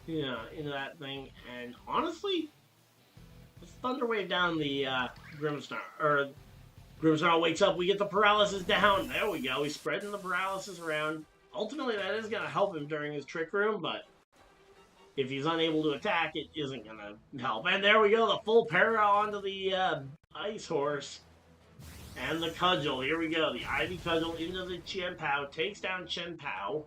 into that thing, and honestly, let's Thunder Wave down the Grimmsnarl. Or Grimmsnarl wakes up, we get the paralysis down. There we go, he's spreading the paralysis around. Ultimately, that is going to help him during his Trick Room, but if he's unable to attack, it isn't going to help. And there we go, the full para onto the Ice Horse. And the Cudgel, here we go. The Ivy Cudgel into the Chen Pao, takes down Chen Pao.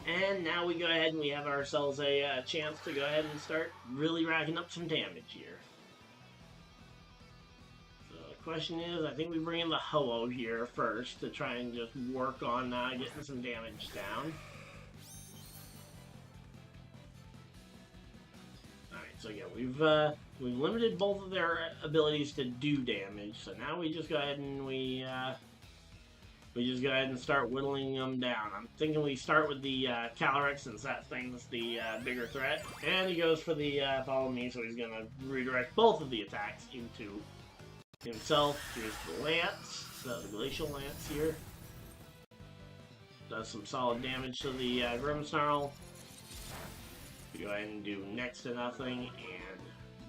And now we go ahead and we have ourselves a chance to go ahead and start really racking up some damage here. So the question is, I think we bring in the Ho-Oh here first to try and just work on getting some damage down. So yeah, we've limited both of their abilities to do damage. So now we just go ahead and we just go ahead and start whittling them down. I'm thinking we start with the Calyrex, since that thing's the bigger threat. And he goes for the Follow Me, so he's gonna redirect both of the attacks into himself. Here's the Lance, so the Glacial Lance here. Does some solid damage to the Grimmsnarl. We go ahead and do next to nothing and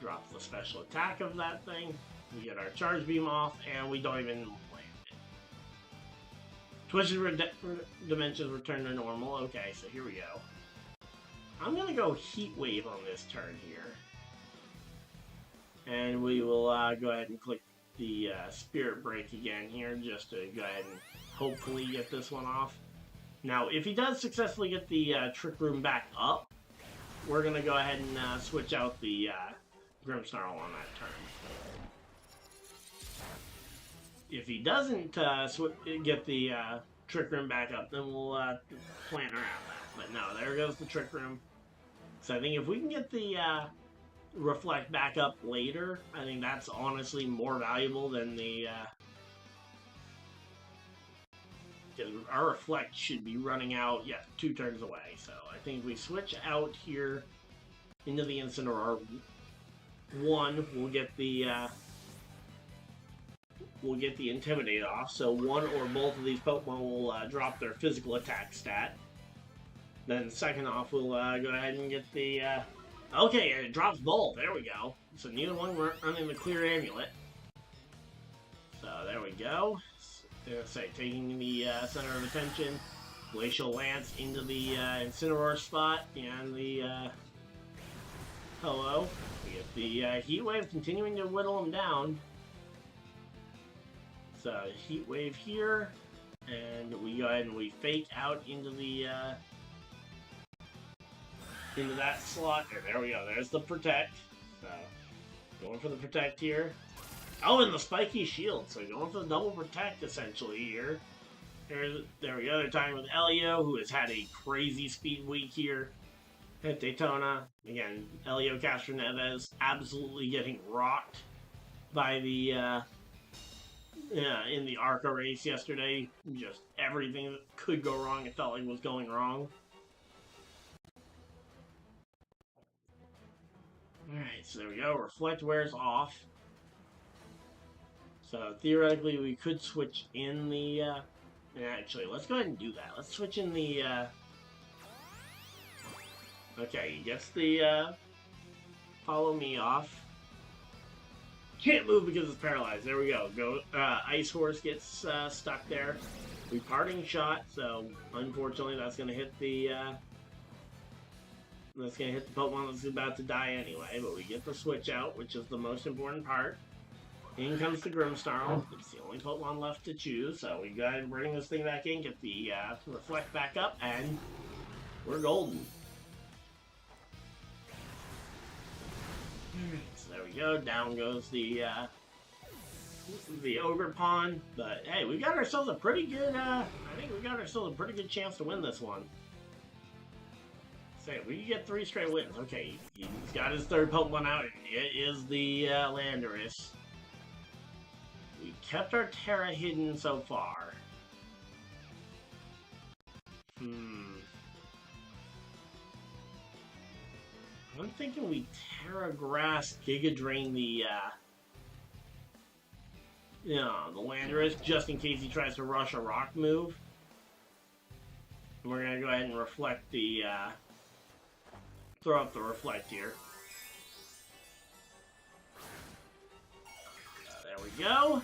drop the special attack of that thing. We get our Charge Beam off, and we don't even land it. Twitch's dimensions return to normal. Okay, so here we go. I'm going to go Heat Wave on this turn here. And we will go ahead and click the Spirit Break again here, just to go ahead and hopefully get this one off. Now, if he does successfully get the Trick Room back up, we're going to go ahead and switch out the Grimmsnarl on that turn. If he doesn't get the Trick Room back up, then we'll plan around that. But no, there goes the Trick Room. So I think if we can get the Reflect back up later, I think that's honestly more valuable than the... because our Reflect should be running out, 2 turns away. So I think we switch out here into the Incineroar. One, we'll get the Intimidate off. So one or both of these Pokemon will drop their physical attack stat. Then second off, we'll go ahead and get the... okay, it drops both. There we go. So neither one we're running the Clear Amulet. So there we go. Taking the center of attention, Glacial Lance into the Incineroar spot, and the Ho-Oh. We get the Heat Wave continuing to whittle him down. So Heat Wave here, and we go ahead and we fake out into the into that slot. There we go. There's the Protect. So going for the Protect here. Oh, and the spiky shield. So going for the double protect essentially here. There we go. They're talking with Elio, who has had a crazy speed week here at Daytona. Again, Elio Castroneves absolutely getting rocked by the in the ARCA race yesterday. Just everything that could go wrong, it felt like was going wrong. Alright, so there we go. Reflect wears off. So theoretically, we could switch in the. Actually, let's go ahead and do that. Let's switch in the. Okay, he gets the follow me off. Can't move because it's paralyzed. There we go. Ice Horse gets stuck there. We parting shot, so unfortunately that's gonna hit the Pokemon that's about to die anyway. But we get the switch out, which is the most important part. In comes the Grimmsnarl. It's the only Pokemon left to choose, so we go ahead and bring this thing back in, get the Reflect back up, and we're golden. So there we go. Down goes the Ogre Pond. But hey, we got ourselves a pretty good. I think we got ourselves a pretty good chance to win this one. Say we get 3 straight wins. Okay, he's got his 3rd Pokemon out. It is the Landorus. We kept our Terra hidden so far. I'm thinking we Terra Grass Giga Drain the Landorus just in case he tries to rush a rock move. And we're gonna go ahead and reflect the throw up the Reflect here. There we go.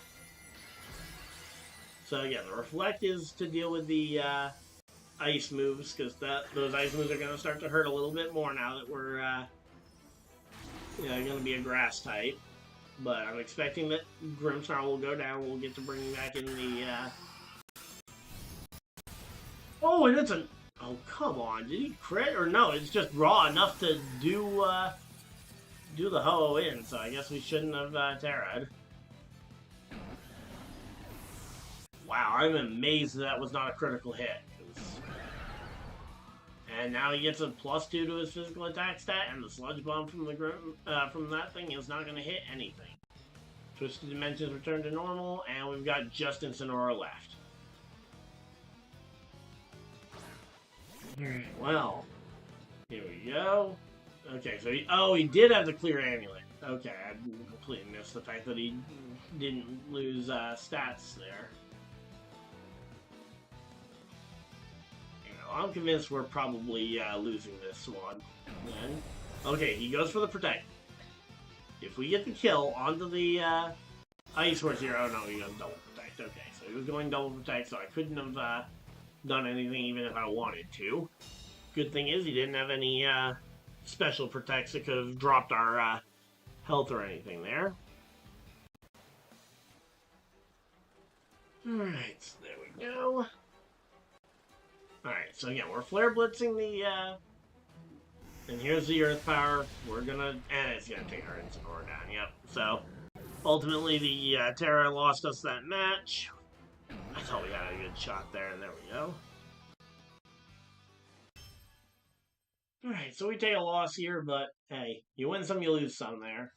So again, the Reflect is to deal with the ice moves, because those ice moves are going to start to hurt a little bit more now that we're going to be a grass type. But I'm expecting that Grimmsnarl will go down. We'll get to bring back in the oh, and it's a oh, come on, did he crit? Or no, it's just raw enough to do the ho in, so I guess we shouldn't have Terra'd. Wow, I'm amazed that was not a critical hit. And now he gets a +2 to his physical attack stat, and the Sludge Bomb from from that thing is not going to hit anything. Twisted Dimensions return to normal, and we've got just Incineroar left. Alright, well, here we go. Okay, so he did have the clear amulet. Okay, I completely missed the fact that he didn't lose stats there. I'm convinced we're probably losing this one. Then, okay, he goes for the Protect. If we get the kill onto the Ice Horse here, oh no, he goes double Protect. Okay, so he was going double Protect, so I couldn't have done anything even if I wanted to. Good thing is he didn't have any special Protects that could have dropped our health or anything there. Alright, so there we go. Alright, so again, we're Flare Blitzing the, and here's the Earth Power. We're gonna, and it's gonna take our Incineroar down, yep. So, ultimately the Terra lost us that match. I thought we had a good shot there, and there we go. Alright, so we take a loss here, but hey, you win some, you lose some there.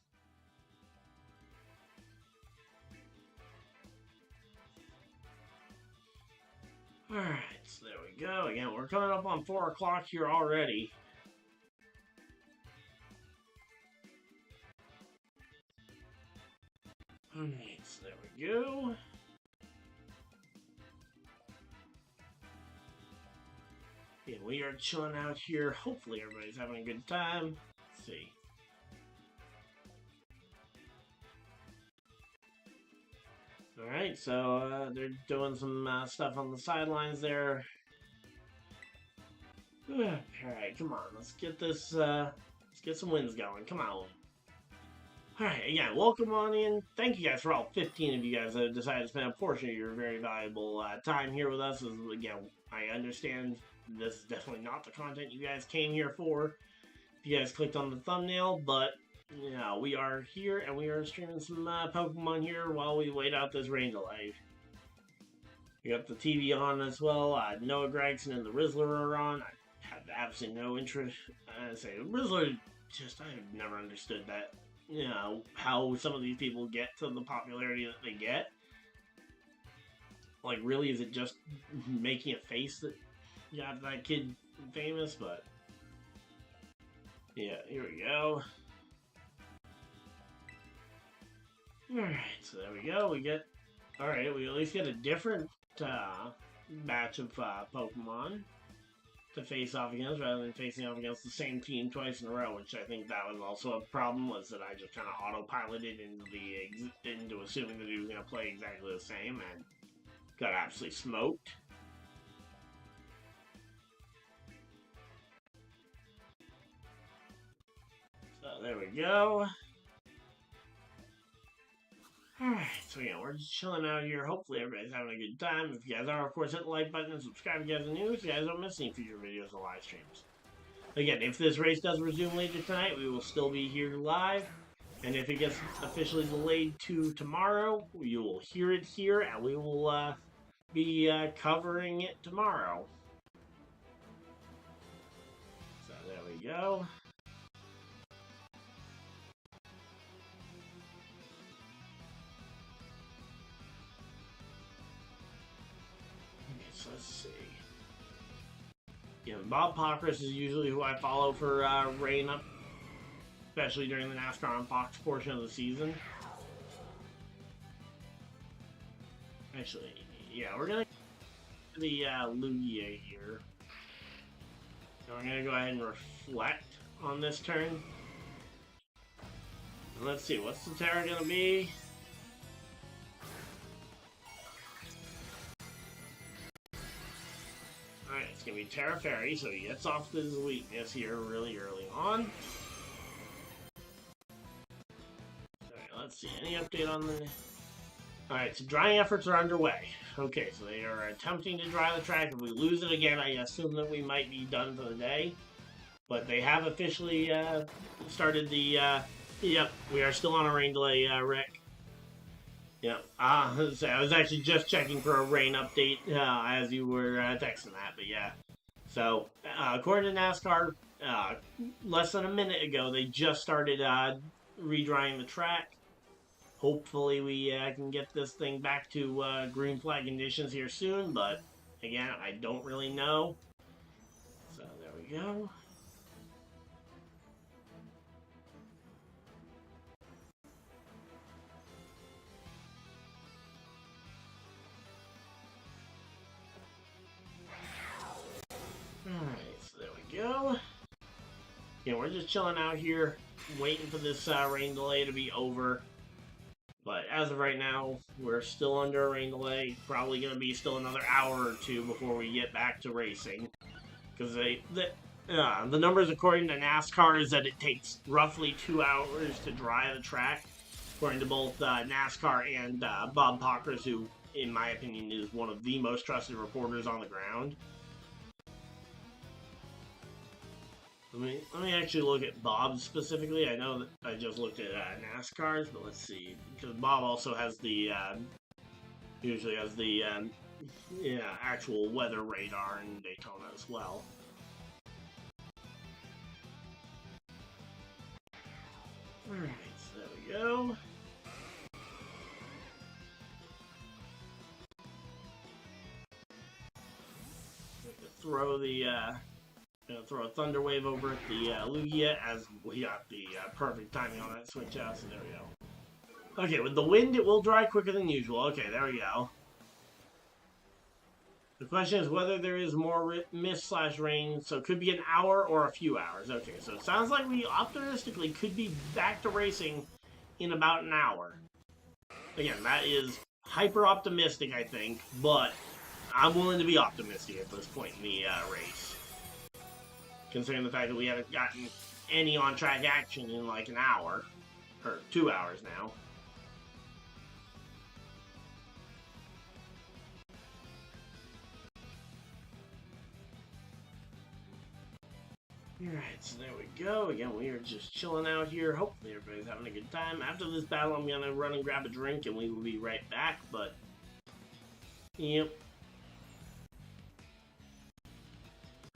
Alright, so there we go. Again, we're coming up on 4 o'clock here already. Alright, so there we go. Yeah, we are chilling out here. Hopefully everybody's having a good time. Let's see. Alright, so they're doing some stuff on the sidelines there. Alright, come on, let's get this, let's get some wins going, come on. Alright, again, welcome on in. Thank you guys for all 15 of you guys that have decided to spend a portion of your very valuable time here with us. Again, I understand this is definitely not the content you guys came here for if you guys clicked on the thumbnail, but Yeah, we are here and we are streaming some Pokemon here while we wait out this rain delay. We got the TV on as well. Noah Gregson and the Rizzler are on. I have absolutely no interest. I say Rizzler, I've never understood that. You know how some of these people get to the popularity that they get. Like, really, is it just making a face that got that kid famous? But yeah, here we go. Alright, so there we go. Alright, we at least get a different batch of Pokemon to face off against rather than facing off against the same team twice in a row, which I think that was also a problem, was that I just kind of autopiloted into assuming that he was going to play exactly the same and got absolutely smoked. So there we go. Alright, so yeah, we're just chilling out here. Hopefully everybody's having a good time. If you guys are, of course, hit the like button and subscribe if you guys are new so you guys don't miss any future videos or live streams. Again, if this race does resume later tonight, we will still be here live. And if it gets officially delayed to tomorrow, you will hear it here and we will be covering it tomorrow. So there we go. So let's see. Yeah, Bob Pockris is usually who I follow for rain up, especially during the NASCAR on Fox portion of the season. Actually, yeah, we're gonna do the Lugia here. So we're gonna go ahead and reflect on this turn. And let's see, what's the Terra gonna be? Alright, it's going to be Terra Fairy, so he gets off his weakness here really early on. Alright, let's see. Any update on the... Alright, so drying efforts are underway. Okay, so they are attempting to dry the track. If we lose it again, I assume that we might be done for the day. But they have officially started the... Yep, we are still on a rain delay, Rick. Yeah, I was actually just checking for a rain update as you were texting that, but yeah. So, according to NASCAR, less than a minute ago, they just started redrying the track. Hopefully we can get this thing back to green flag conditions here soon, but again, I don't really know. So, there we go. Alright, so there we go. Yeah, we're just chilling out here, waiting for this rain delay to be over. But as of right now, we're still under a rain delay. Probably going to be still another hour or two before we get back to racing. Because the numbers according to NASCAR is that it takes roughly 2 hours to dry the track. According to both NASCAR and Bob Pockris, who, in my opinion, is one of the most trusted reporters on the ground. Let me actually look at Bob's specifically. I know that I just looked at NASCAR's, but let's see, because Bob also has the usually has the actual weather radar in Daytona as well. All right, so there we go. Throw the. Gonna throw a Thunder Wave over at the Lugia as we got the perfect timing on that switch out, so there we go. Okay, with the wind, it will dry quicker than usual. Okay, there we go. The question is whether there is more mist/rain, so it could be an hour or a few hours. Okay, so it sounds like we optimistically could be back to racing in about an hour. Again, that is hyper optimistic, I think, but I'm willing to be optimistic at this point in the race. Considering the fact that we haven't gotten any on-track action in like an hour, or 2 hours now. Alright, so there we go. Again, we are just chilling out here. Hopefully everybody's having a good time. After this battle, I'm going to run and grab a drink, and we will be right back, but... Yep.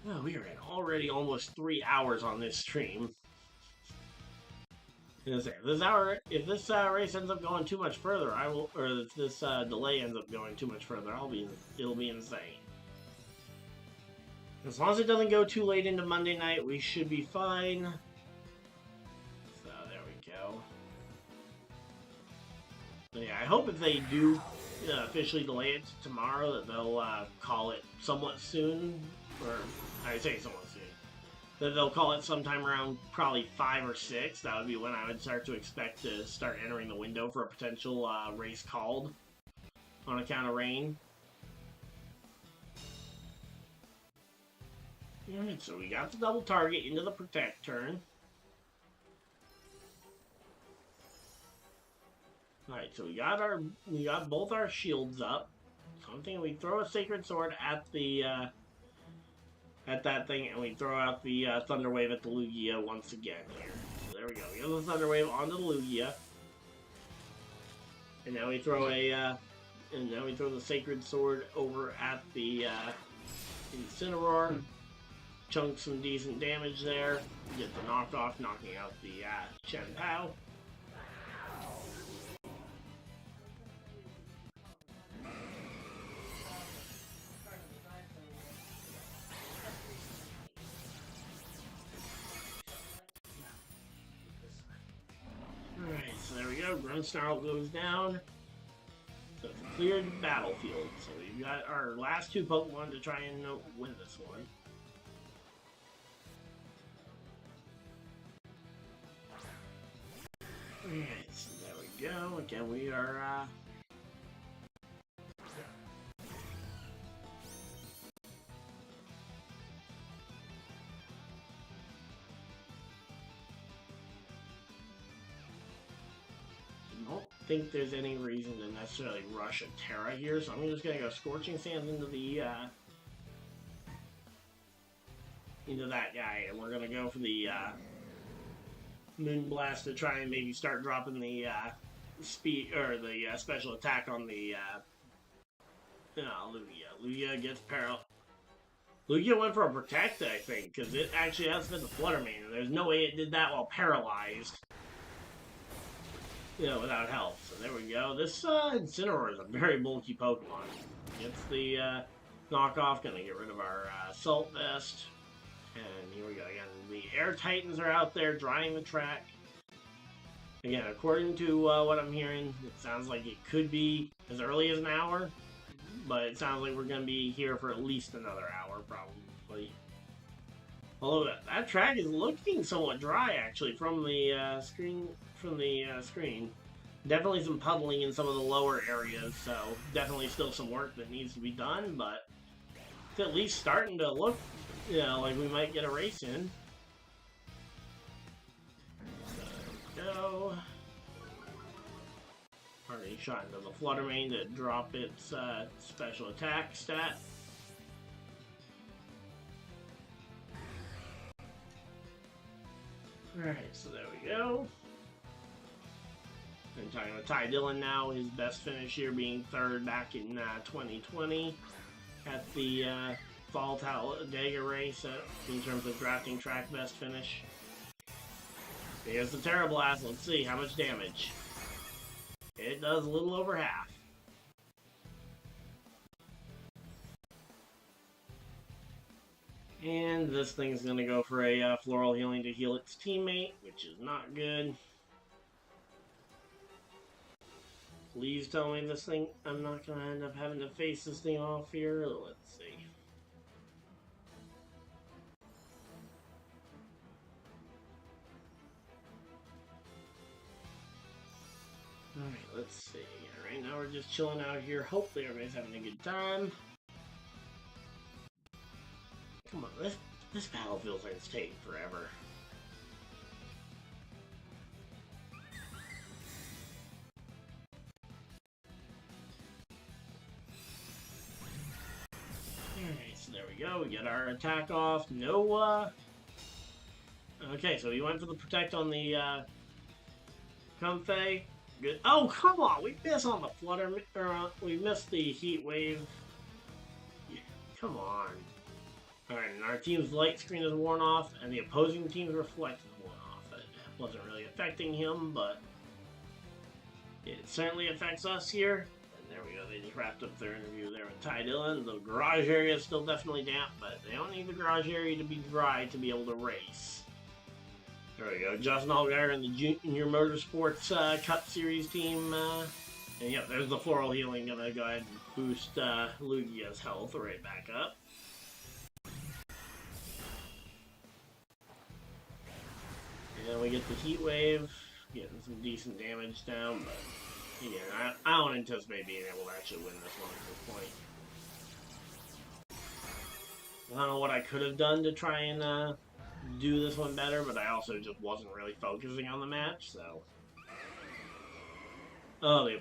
Oh, we are at already almost 3 hours on this stream. If this race ends up going too much further, I will, or if this delay ends up going too much further, it'll be insane. As long as it doesn't go too late into Monday night, we should be fine. So there we go. So yeah, I hope if they do officially delay it to tomorrow, that they'll call it somewhat soon, or I say somewhat soon. That they'll call it sometime around probably 5 or 6. That would be when I would start to expect to start entering the window for a potential race called on account of rain. Alright, so we got the double target into the protect turn. Alright, so we got both our shields up. So I'm thinking we throw a sacred sword at the at that thing, and we throw out the thunder wave at the Lugia once again here. So there we go. We get the thunder wave onto the Lugia, and now we throw the sacred sword over at the Incineroar. Chunk some decent damage there. Get the knockoff, knocking out the Chen Pao. Alright, so there we go. Grunsnarl goes down. So it's a cleared battlefield. So we've got our last 2 Pokemon to try and win this one. Alright, so there we go. Again, we are, I don't think there's any reason to necessarily rush a Terra here, so I'm just gonna go Scorching Sands into the, into that guy, and we're gonna go for the, Moonblast to try and maybe start dropping the speed or the special attack on the Lugia. Lugia gets Lugia went for a protect, I think, because it actually has been the Flutter Mane. There's no way it did that while paralyzed. Without health. So there we go. This Incineroar is a very bulky Pokemon. Gets the knockoff, gonna get rid of our Salt Vest. And here we go again. The Air Titans are out there drying the track. Again, according to what I'm hearing, it sounds like it could be as early as an hour, but it sounds like we're going to be here for at least another hour, probably. Although that track is looking somewhat dry, actually, from the screen. Definitely some puddling in some of the lower areas, so definitely still some work that needs to be done, but it's at least starting to look like we might get a race in. So, go. Already shot into the Flutter Mane to drop its special attack stat. Alright, so there we go. And talking about Ty Dillon now, his best finish here being 3rd back in 2020 at the Fall Talladega race in terms of drafting track best finish. Here's the Terra Blast. Let's see how much damage. It does a little over half. And this thing's going to go for a Floral Healing to heal its teammate, which is not good. Please tell me this thing, I'm not going to end up having to face this thing off here. Let's see. Alright, let's see. Right now we're just chilling out here. Hopefully everybody's having a good time. Come on, this battle feels like it's taking forever. Alright, so there we go. We get our attack off. No Okay, so he went for the protect on the Comfey. Good. Oh, come on! We missed on the flutter. We missed the heat wave. Yeah, come on. Alright, and our team's light screen is worn off, and the opposing team's reflect is worn off. It wasn't really affecting him, but it certainly affects us here. And there we go. They just wrapped up their interview there with Ty Dillon. The garage area is still definitely damp, but they don't need the garage area to be dry to be able to race. There we go. Justin Allgaier and the Junior Motorsports Cup Series team. And yep, there's the floral healing. Gonna go ahead and boost Lugia's health right back up. And we get the heat wave, getting some decent damage down, but again, I don't anticipate being able to actually win this one at this point. I don't know what I could have done to try and do this one better, but I also just wasn't really focusing on the match, so. Oh, the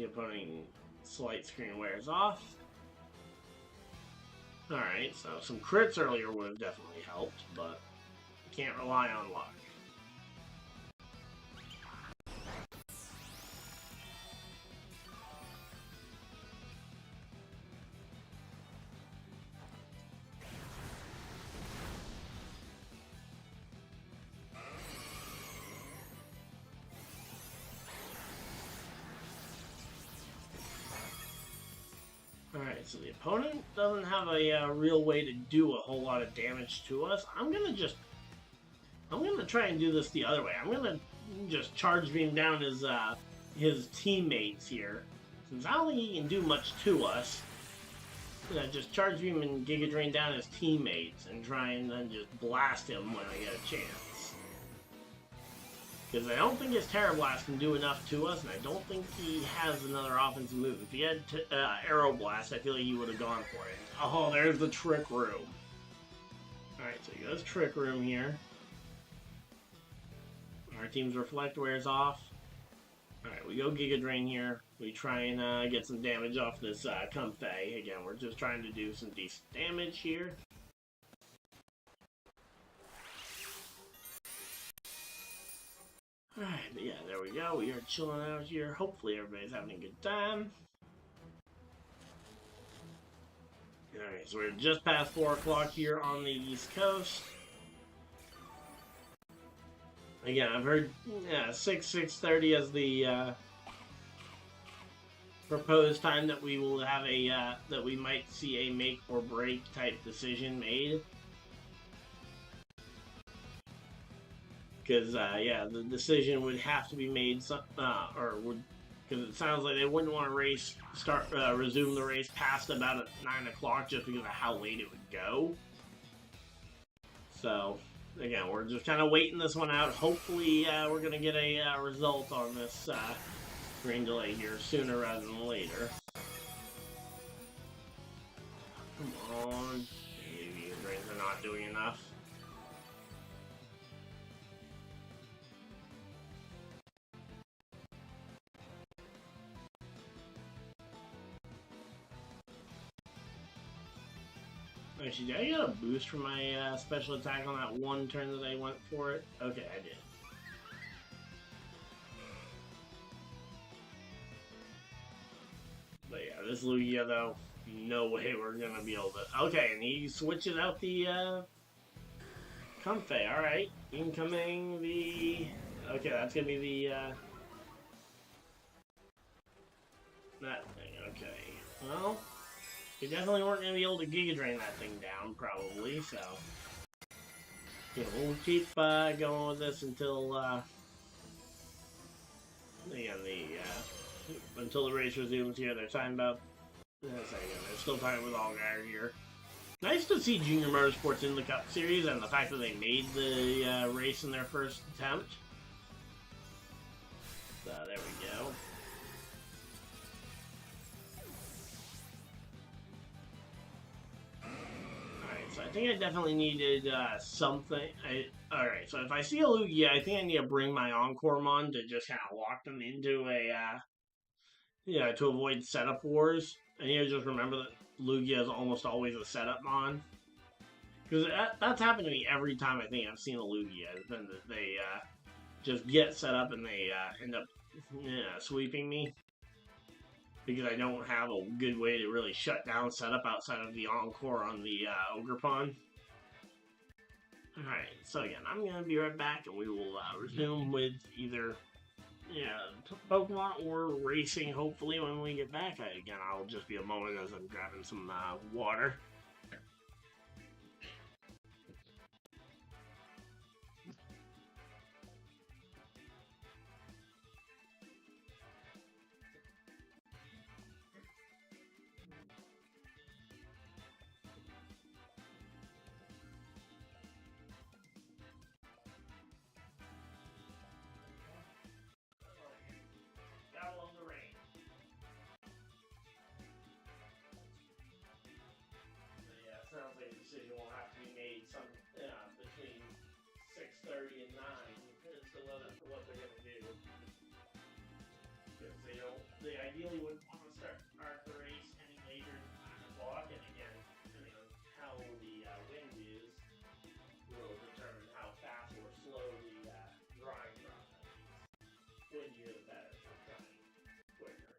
opponent slight screen wears off. Alright, so some crits earlier would have definitely helped, but can't rely on luck. Alright, so the opponent doesn't have a real way to do a whole lot of damage to us. I'm gonna try and do this the other way. I'm gonna just charge beam down his teammates here. Since I don't think he can do much to us, just charge beam and Giga Drain down his teammates and try and then just blast him when I get a chance. Because I don't think his Terra Blast can do enough to us, and I don't think he has another offensive move. If he had Aero Blast, I feel like he would have gone for it. Oh, there's the Trick Room. Alright, so he goes Trick Room here. Our team's Reflect wears off. Alright, we go Giga Drain here. We try and get some damage off this Comfey. Again, we're just trying to do some decent damage here. Alright, but yeah, there we go. We are chilling out here. Hopefully everybody's having a good time. Alright, so we're just past 4 o'clock here on the East Coast. Again, I've heard 6:30 as the proposed time that we will have that we might see a make or break type decision made. Because the decision would have to be made, because it sounds like they wouldn't want to resume the race past about 9 o'clock just because of how late it would go. So again, we're just kind of waiting this one out. Hopefully, we're gonna get a result on this green delay here sooner rather than later. Come on, maybe the drains are not doing enough. Actually, did I get a boost for my special attack on that one turn that I went for it? Okay, I did. But yeah, this Lugia, though, no way we're going to be able to... Okay, and he switches out the Comfey. Alright, incoming the... Okay, that's going to be the... that thing, okay. Well... We definitely weren't going to be able to Giga Drain that thing down, probably, so... Yeah, we'll keep going with this until, until the race resumes here. They're talking about... They're still talking with Allgaier here. Nice to see Junior Motorsports in the Cup Series, and the fact that they made the race in their first attempt. So, there we go. So I think I definitely needed something. Alright, so if I see a Lugia, I think I need to bring my Encore Mon to just kind of lock them into to avoid setup wars. I need to just remember that Lugia is almost always a setup Mon. Because that's happened to me every time I think I've seen a loogie. Has been that they just get set up and they end up sweeping me because I don't have a good way to really shut down setup outside of the encore on the ogre pond. Alright, so again, I'm going to be right back and we will resume with either Pokemon or racing hopefully when we get back. Again, I'll just be a moment as I'm grabbing some water. Gotta love the rain. So yeah, it sounds like a decision will have to be made between 6:30 and 9 as to what they're gonna do. Because they ideally wouldn't want to start the race any later than 9 o'clock, and again, depending on how the wind is, will determine how fast or slow the drying process is. Windier the better for drying quicker.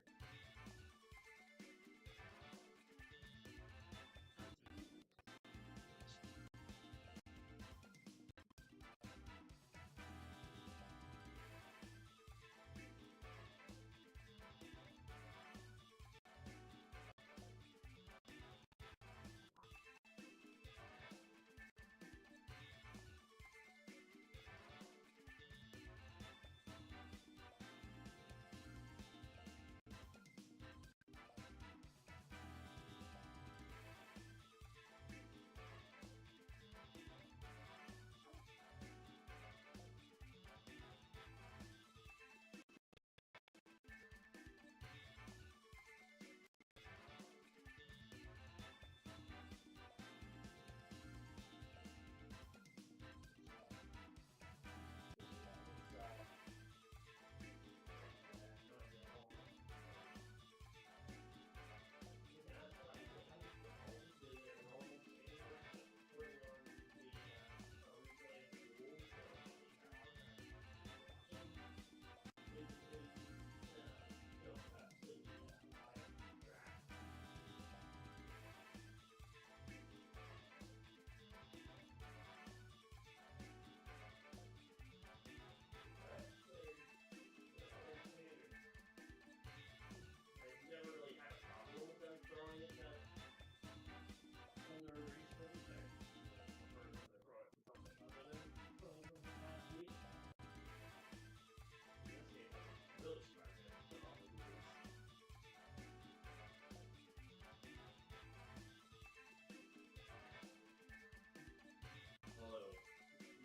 Although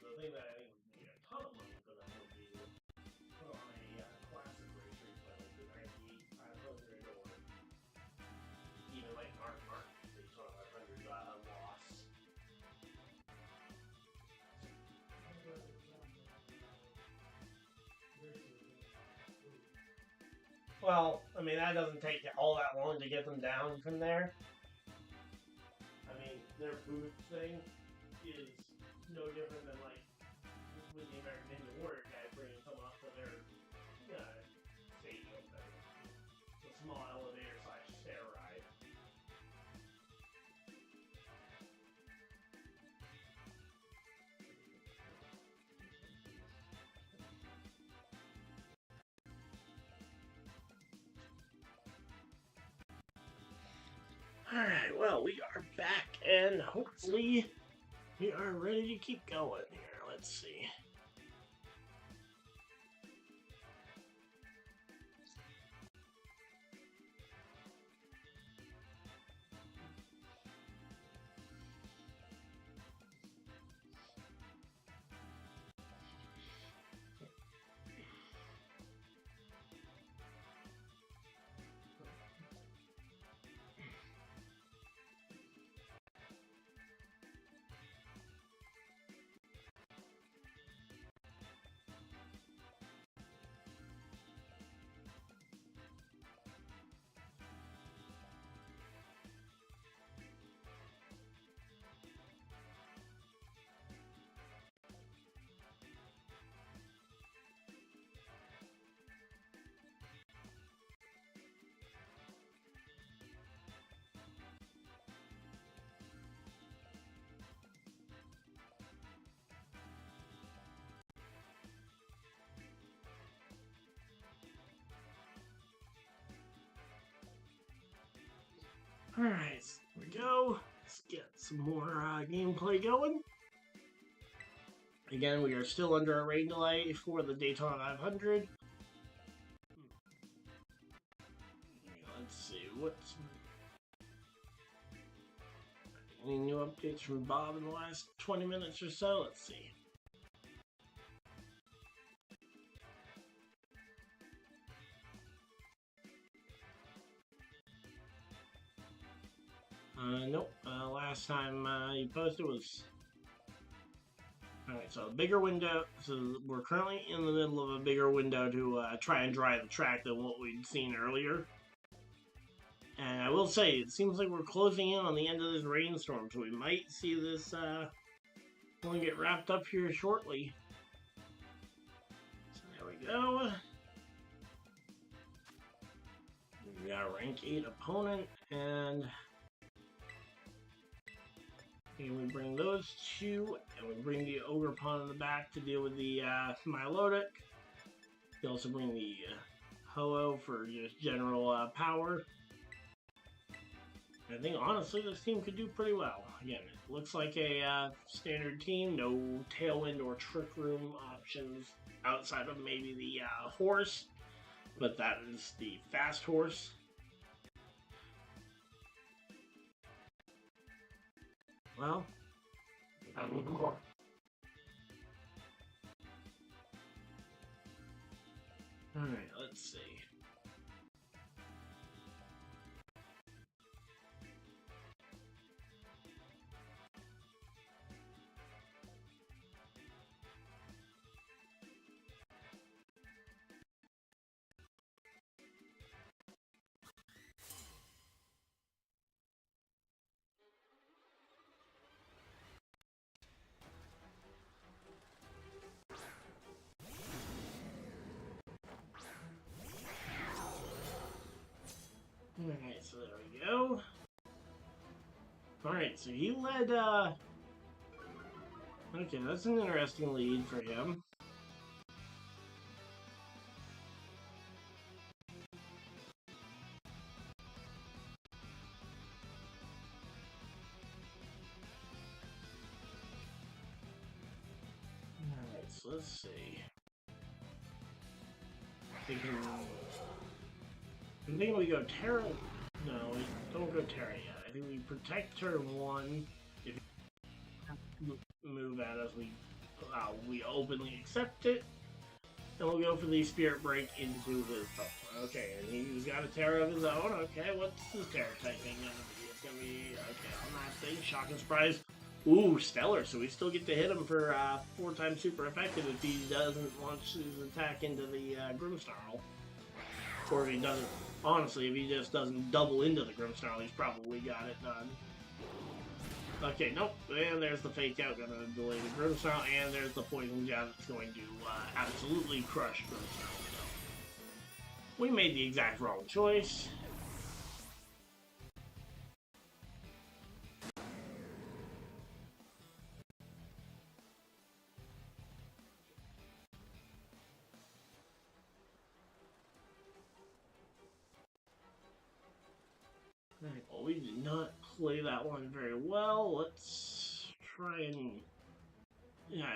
the thing that I think would make a ton of money for them would be put on a classic race replay like the 98 500 or even like Mark Martin's Daytona 500 loss. Well, I mean, that doesn't take all that long to get them down from there. I mean, their booth thing is no different than like with the American Ninja Warrior guys bringing someone up to their stadium thing. The small elevator / stair ride. Alright, well, we are back, and hopefully we are ready to keep going here. Let's see. Alright, so here we go. Let's get some more gameplay going. Again, we are still under a rain delay for the Daytona 500. Let's see, what's... Any new updates from Bob in the last 20 minutes or so? Let's see. Nope. Last time you posted was... Alright, so a bigger window. So we're currently in the middle of a bigger window to try and dry the track than what we'd seen earlier. And I will say, it seems like we're closing in on the end of this rainstorm, so we might see this one get wrapped up here shortly. So there we go. We got a rank 8 opponent, and we bring those two, and we bring the Ogre Pawn in the back to deal with the Milotic. We also bring the Ho-Oh for just general power. I think, honestly, this team could do pretty well. Again, it looks like a standard team. No Tailwind or Trick Room options outside of maybe the horse. But that is the fast horse. Well, alright, let's see. Alright, so there we go. Alright, so he led, okay, that's an interesting lead for him. Alright, so let's see. I'm thinking we go Terra. No, we don't go Terra yet. I think we protect turn 1. If you move at us, we openly accept it. And we'll go for the Spirit Break into his Pokemon. Okay, and he's got a Terra of his own. Okay, what's his Terra typing gonna be? It's gonna be, okay, on that thing, Shock and Surprise. Ooh, Stellar, so we still get to hit him for 4 times super effective if he doesn't launch his attack into the Grimmsnarl. Or if he doesn't, honestly, if he just doesn't double into the Grimmsnarl, he's probably got it done. Okay, nope, and there's the Fake Out, gonna delay the Grimmsnarl, and there's the Poison Jab that's going to absolutely crush Grimmsnarl. So we made the exact wrong choice. Alright, well, we did not play that one very well. Let's try and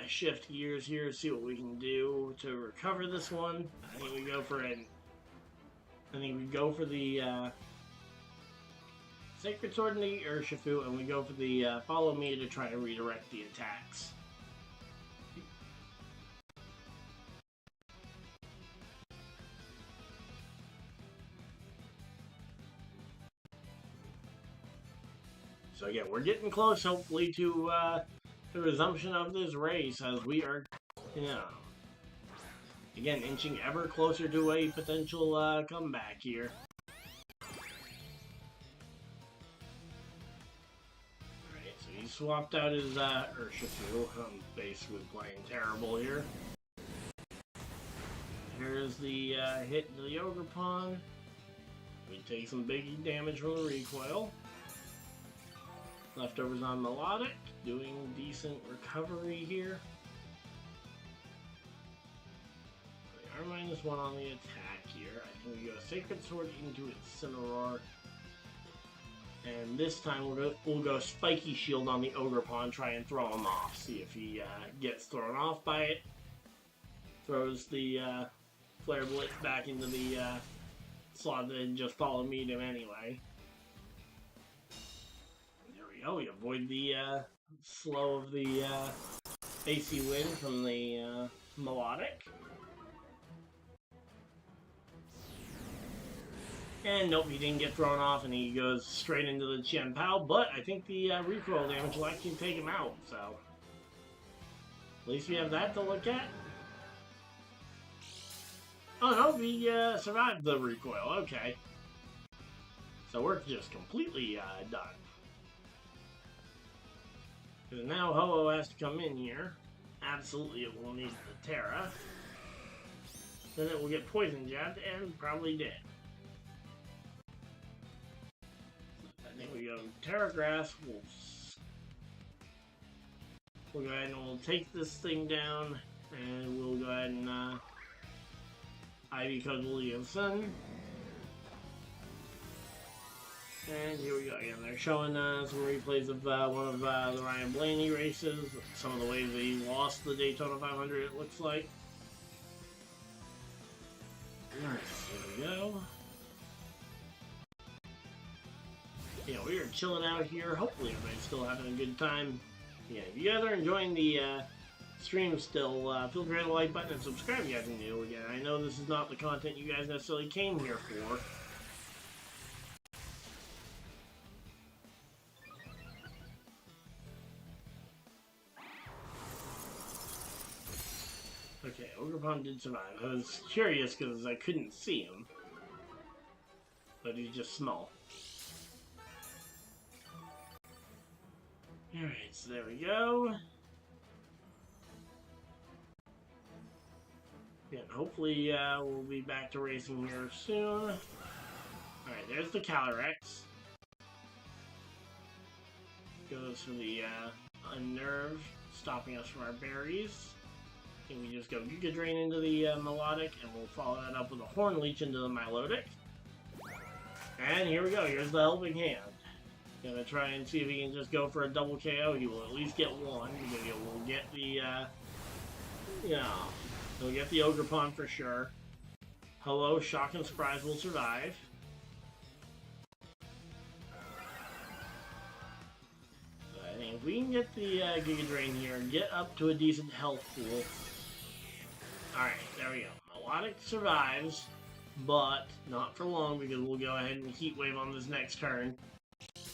shift gears here, see what we can do to recover this one. I think we go for the Sacred Sword and the Urshifu, and we go for the Follow Me to try to redirect the attacks. So again, we're getting close, hopefully, to the resumption of this race, as we are, again, inching ever closer to a potential comeback here. Alright, so he swapped out his Urshifu. I'm basically playing terrible here. Here's the hit into the Ogre Pawn. We take some big damage from the recoil. Leftovers on Melodic, doing decent recovery here. We are -1 on the attack here. I think we go Sacred Sword into Incineroar. And this time we'll go spiky shield on the ogre pawn, try and throw him off. See if he gets thrown off by it. Throws the flare blitz back into the slot that just followed me to anyway. There we go. We avoid the slow of the AC wind from the melodic. And nope, he didn't get thrown off, and he goes straight into the Chen Pao, but I think the recoil damage will actually take him out, so at least we have that to look at. Oh no, we survived the recoil, okay. So we're just completely done. Because now Ho-Oh has to come in here. Absolutely it will need the Terra. Then it will get poison jabbed and probably dead. I think we go Terra Grass. We'll go ahead and we'll take this thing down. And we'll go ahead and Ivy Cudgel Sun. And here we go again. They're showing some replays of one of the Ryan Blaney races. Some of the ways that he lost the Daytona 500, it looks like. Alright, here we go. Yeah, we are chilling out here. Hopefully everybody's still having a good time. Yeah, if you guys are enjoying the stream still, feel free to hit the like button and subscribe if you guys are new. Again, I know this is not the content you guys necessarily came here for. Okay, Ogrepon did survive. I was curious because I couldn't see him. But he's just small. Alright, so there we go. Yeah, hopefully we'll be back to racing here soon. Alright, there's the Calyrex. Goes for the Unnerve, stopping us from our berries. And we just go Giga Drain into the Melodic, and we'll follow that up with a Horn Leech into the Milotic. And here we go, here's the Helping Hand. Gonna try and see if he can just go for a double KO. He will at least get one, because he will get the, he'll get the Ogrepon for sure. Hello, Shock and Surprise will survive. But I think if we can get the Giga Drain here and get up to a decent health pool. Alright, there we go. Melodic survives, but not for long, because we'll go ahead and Heat Wave on this next turn.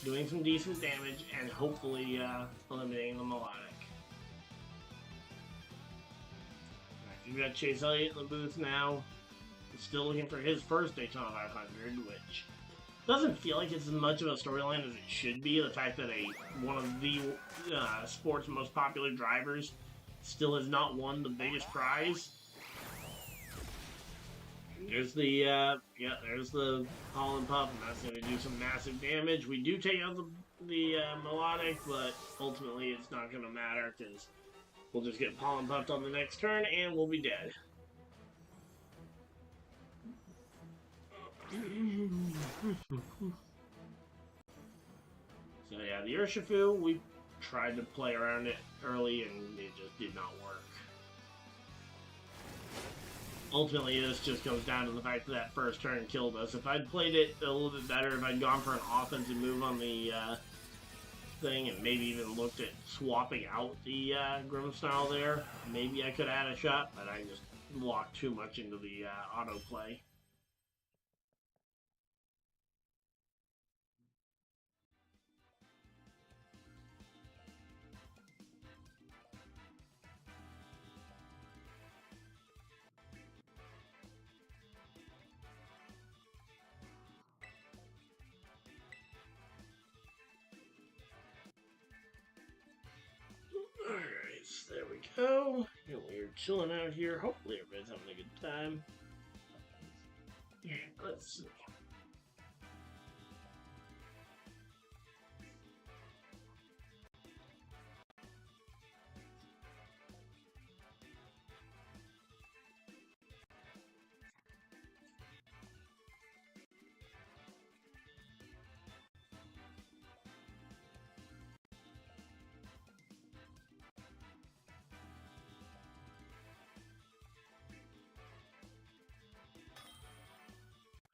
Doing some decent damage, and hopefully eliminating the Melodic. Alright, we've got Chase Elliott in the booth now. He's still looking for his first Daytona 500, which doesn't feel like it's as much of a storyline as it should be. The fact that one of the sport's most popular drivers still has not won the biggest prize. There's the, there's the Pollen Puff, and that's going to do some massive damage. We do take out the Melodic, but ultimately it's not going to matter, because we'll just get Pollen Puffed on the next turn, and we'll be dead. So yeah, the Urshifu, we tried to play around it early, and it just did not work. Ultimately, this just goes down to the fact that that first turn killed us. If I'd played it a little bit better, if I'd gone for an offensive move on the thing, and maybe even looked at swapping out the Grimmsnarl there, maybe I could have had a shot, but I just locked too much into the autoplay. Alright, so there we go. And we're chilling out here. Hopefully everybody's having a good time. Let's see.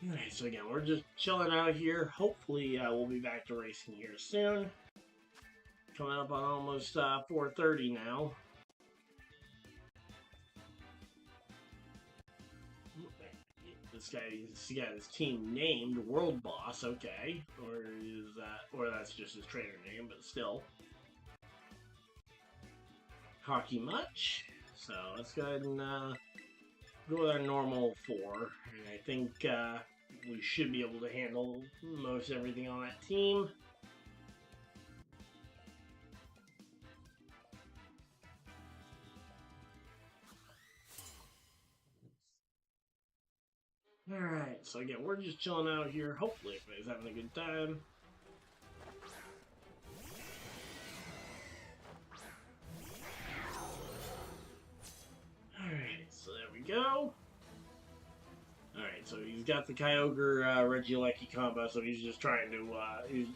Alright, so again, we're just chilling out here. Hopefully, we'll be back to racing here soon. Coming up on almost 4:30 now. This guy, his team named World Boss, okay. Or that's just his trainer name, but still. Hockey much? So let's go ahead and go with our normal 4. And I think we should be able to handle most everything on that team. Alright, so again, we're just chilling out here. Hopefully everybody's having a good time. Alright, so there we go. Alright, so he's got the Kyogre Regieleki combo, so he's just trying to,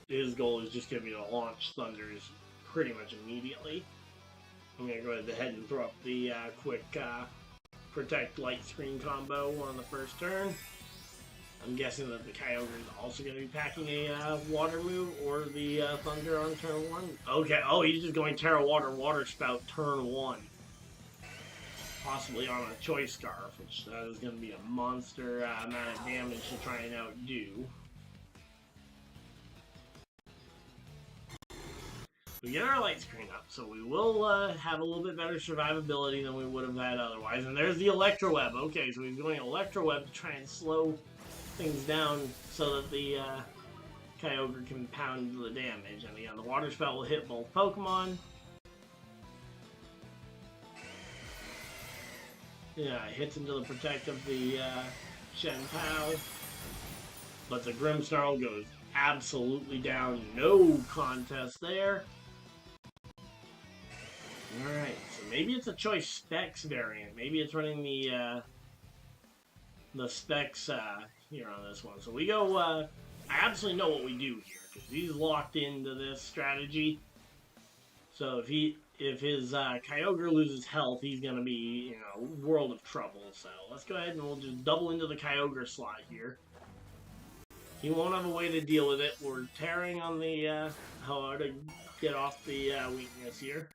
his goal is just going to be to launch Thunders pretty much immediately. I'm going to go ahead and throw up the quick Protect Light Screen combo on the first turn. I'm guessing that the Kyogre is also going to be packing a water move or the Thunder on turn 1. Okay, oh, he's just going Terra Water Spout turn 1. Possibly on a Choice Scarf, which is going to be a monster amount of damage to try and outdo. We get our light screen up, so we will have a little bit better survivability than we would have had otherwise. And there's the Electro Web. Okay, so he's going Electro Web to try and slow things down so that the Kyogre can pound the damage. And again, the Water Spout will hit both Pokemon. Yeah, it hits into the Protect of the Shenpao. But the Grimmsnarl goes absolutely down. No contest there. Alright, so maybe it's a Choice Specs variant. Maybe it's running the Specs here on this one. So we go, I absolutely know what we do here, because he's locked into this strategy. So if his Kyogre loses health, he's going to be, world of trouble. So let's go ahead and we'll just double into the Kyogre slot here. He won't have a way to deal with it. We're tearing on the how to get off the weakness here.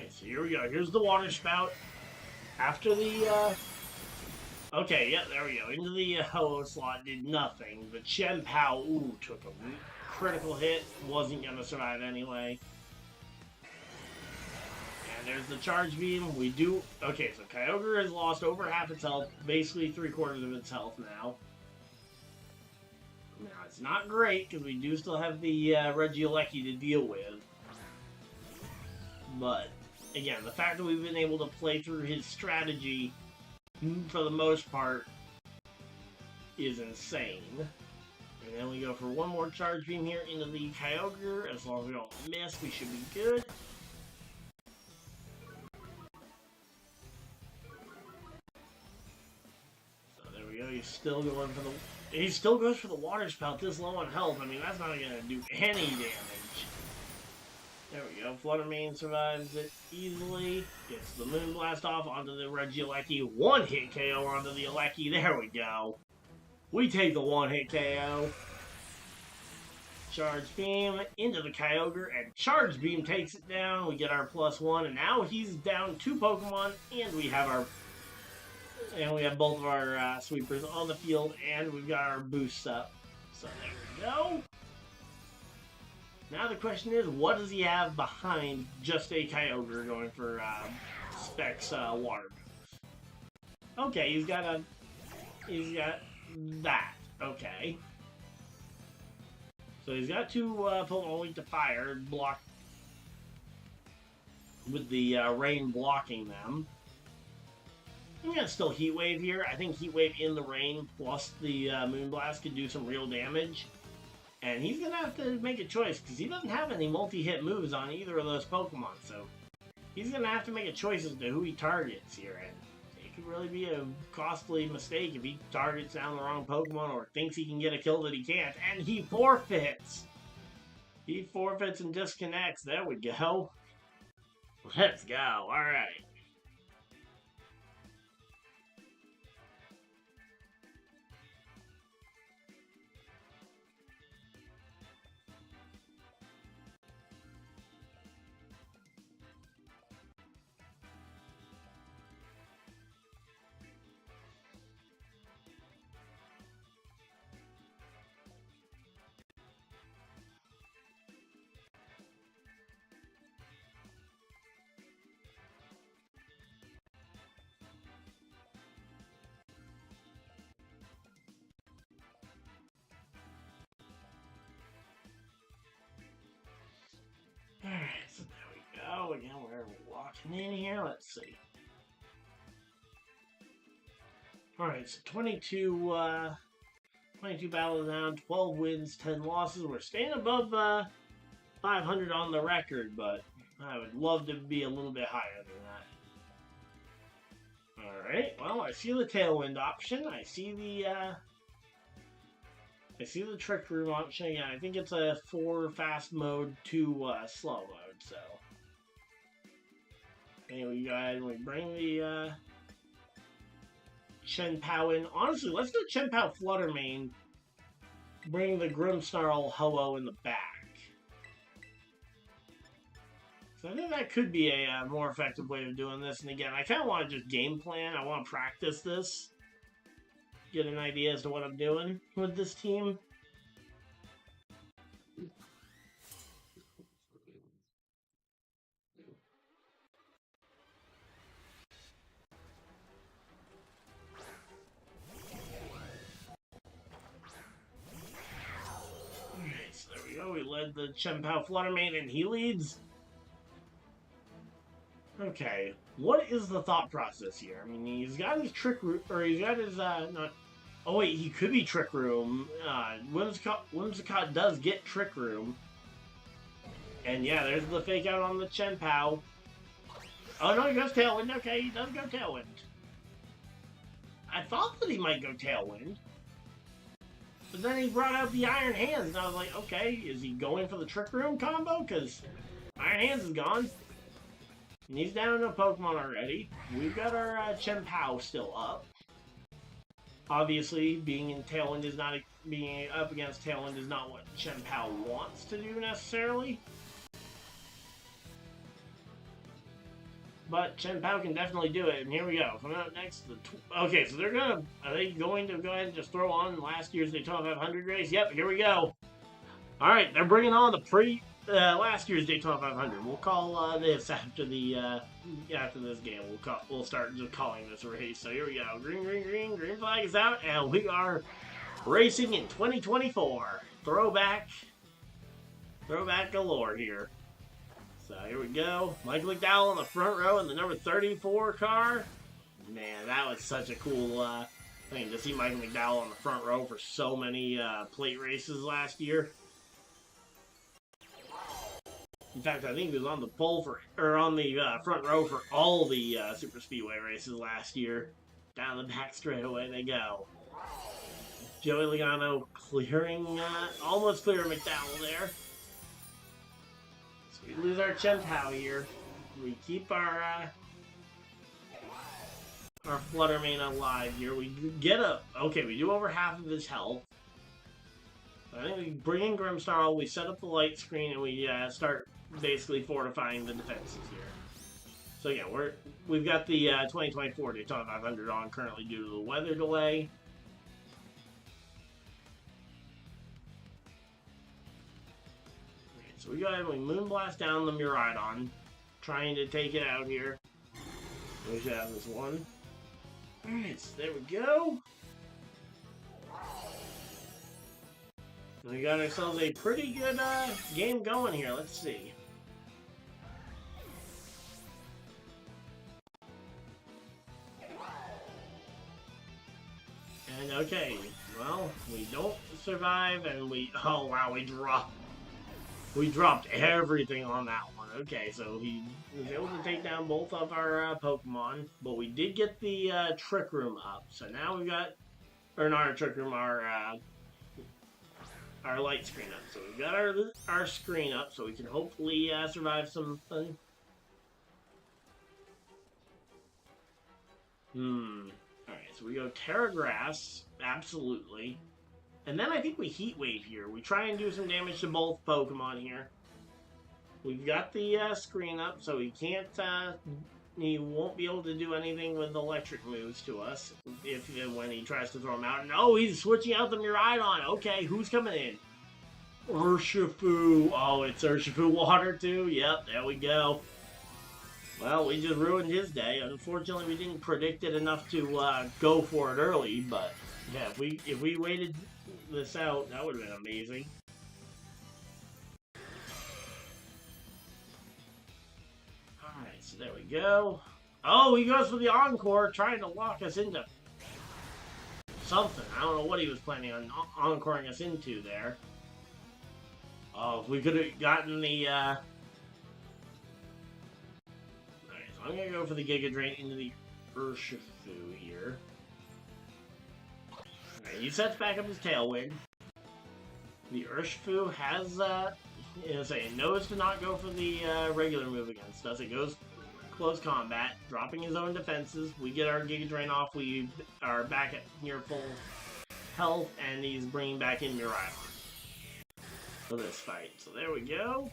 So here we go. Here's the Water Spout. After the, okay, yeah, there we go. Into the Ho-Oh slot, did nothing. The Shenpao, ooh, took a critical hit. Wasn't going to survive anyway. And there's the Charge Beam. We do, okay, so Kyogre has lost over half its health. Basically 3/4 of its health now. Now, it's not great, because we do still have the Regieleki to deal with. But again, the fact that we've been able to play through his strategy, for the most part, is insane. And then we go for one more Charge Beam here into the Kyogre. As long as we don't miss, we should be good. So there we go. He's still going for the... He still goes for the Water Spout this low on health. I mean, that's not going to do any damage. There we go. Fluttermane survives it easily. Gets the Moonblast off onto the Regieleki. One-hit KO onto the Eleki. There we go. We take the one-hit KO. Charge Beam into the Kyogre, and Charge Beam takes it down. We get our +1, and now he's down 2 Pokemon, and we have both of our sweepers on the field, and we've got our boosts up. So there we go. Now the question is, what does he have behind just a Kyogre going for Specs water moves? Okay, he's got that. Okay. So he's got 2 Pokemon weak to fire, blocked with the rain blocking them. I'm gonna still Heat Wave here. I think Heat Wave in the rain plus the Moonblast could do some real damage. And he's going to have to make a choice because he doesn't have any multi-hit moves on either of those Pokemon. So he's going to have to make a choice as to who he targets here. And it could really be a costly mistake if he targets down the wrong Pokemon or thinks he can get a kill that he can't. And he forfeits. He forfeits and disconnects. There we go. Let's go. All right. Alright, so there we go. Again, we're walking in here. Let's see. Alright, so 22 battles down, 12 wins, 10 losses. We're staying above 500 on the record, but I would love to be a little bit higher than that. Alright, well, I see the tailwind option. I see the trick room option. Yeah, I think it's a 4 fast mode, 2 slow mode, so. Anyway, you guys, we bring the Chen-Pao in. Honestly, let's do Chen-Pao Flutter Mane. Bring the Grimmsnarl Ho-Oh in the back. So I think that could be a more effective way of doing this. And again, I kind of want to just game plan. I want to practice this. Get an idea as to what I'm doing with this team. Alright, so there we go. We led the Chen-Pao Flutter Mane and he leads. Okay, what is the thought process here? I mean, he's got his Trick Room, or he's got his, not... Oh wait, he could be Trick Room. Whimsicott does get Trick Room. And yeah, there's the fake out on the Chen-Pao. Oh no, he goes Tailwind. Okay, he does go Tailwind. I thought that he might go Tailwind. But then he brought out the Iron Hands, and I was like, okay, is he going for the Trick Room combo? Because Iron Hands is gone. And he's down to a Pokemon already. We've got our Chen-Pao still up. Obviously, being in Tailwind is not being up against Tailwind is not what Chen-Pao wants to do necessarily. But Chen-Pao can definitely do it, and here we go. Coming up next, okay, so are they going to go ahead and just throw on last year's Daytona 500 race? Yep, here we go. All right, they're bringing on the last year's Daytona 500. We'll call this after this game. We'll start just calling this a race. So here we go. Green flag is out, and we are racing in 2024. Throwback galore here. So here we go. Michael McDowell on the front row in the number 34 car. Man, that was such a cool thing to see Michael McDowell on the front row for so many plate races last year. In fact, I think he was on the front row for all the super speedway races last year. Down the back straightaway they go. Joey Logano almost clearing McDowell there. So we lose our Chen-Pao here. We keep our Flutter Mane alive here. We we do over half of his health. I think we bring in Grimmsnarl, we set up the light screen, and we start basically fortifying the defenses here. So yeah, we've got the 2024 Daytona 500 on currently due to the weather delay. So we go ahead and we Moonblast down the Miraidon, trying to take it out here. We should have this one. Alright, so there we go. We got ourselves a pretty good game going here. Let's see. And okay, well, we don't survive, and oh wow, we dropped everything on that one. Okay, so he was able to take down both of our Pokemon, but we did get the Trick Room up. So now we've got, or not our Trick Room, our light screen up. So we've got our screen up, so we can hopefully survive something. Alright, so we go Terra Grass, absolutely. And then I think we Heat Wave here. We try and do some damage to both Pokemon here. We've got the screen up, so he can't, he won't be able to do anything with electric moves to us when he tries to throw them out. No, he's switching out the Miraidon. Okay, who's coming in? Urshifu. Oh, it's Urshifu Water too. Yep, there we go. Well, we just ruined his day. Unfortunately, we didn't predict it enough to go for it early, but yeah, if we waited this out, that would have been amazing. Alright, so there we go. Oh, he goes for the Encore, trying to lock us into something. I don't know what he was planning on encoring us into there. Oh, if we could have gotten the, Alright, so I'm gonna go for the Giga Drain into the Urshifu here. Alright, he sets back up his Tailwind. The Urshifu has, it knows to not go for the regular move against us. It goes close combat, dropping his own defenses. We get our Giga Drain off. We are back at near full health, and he's bringing back in Miraidon for this fight. So there we go.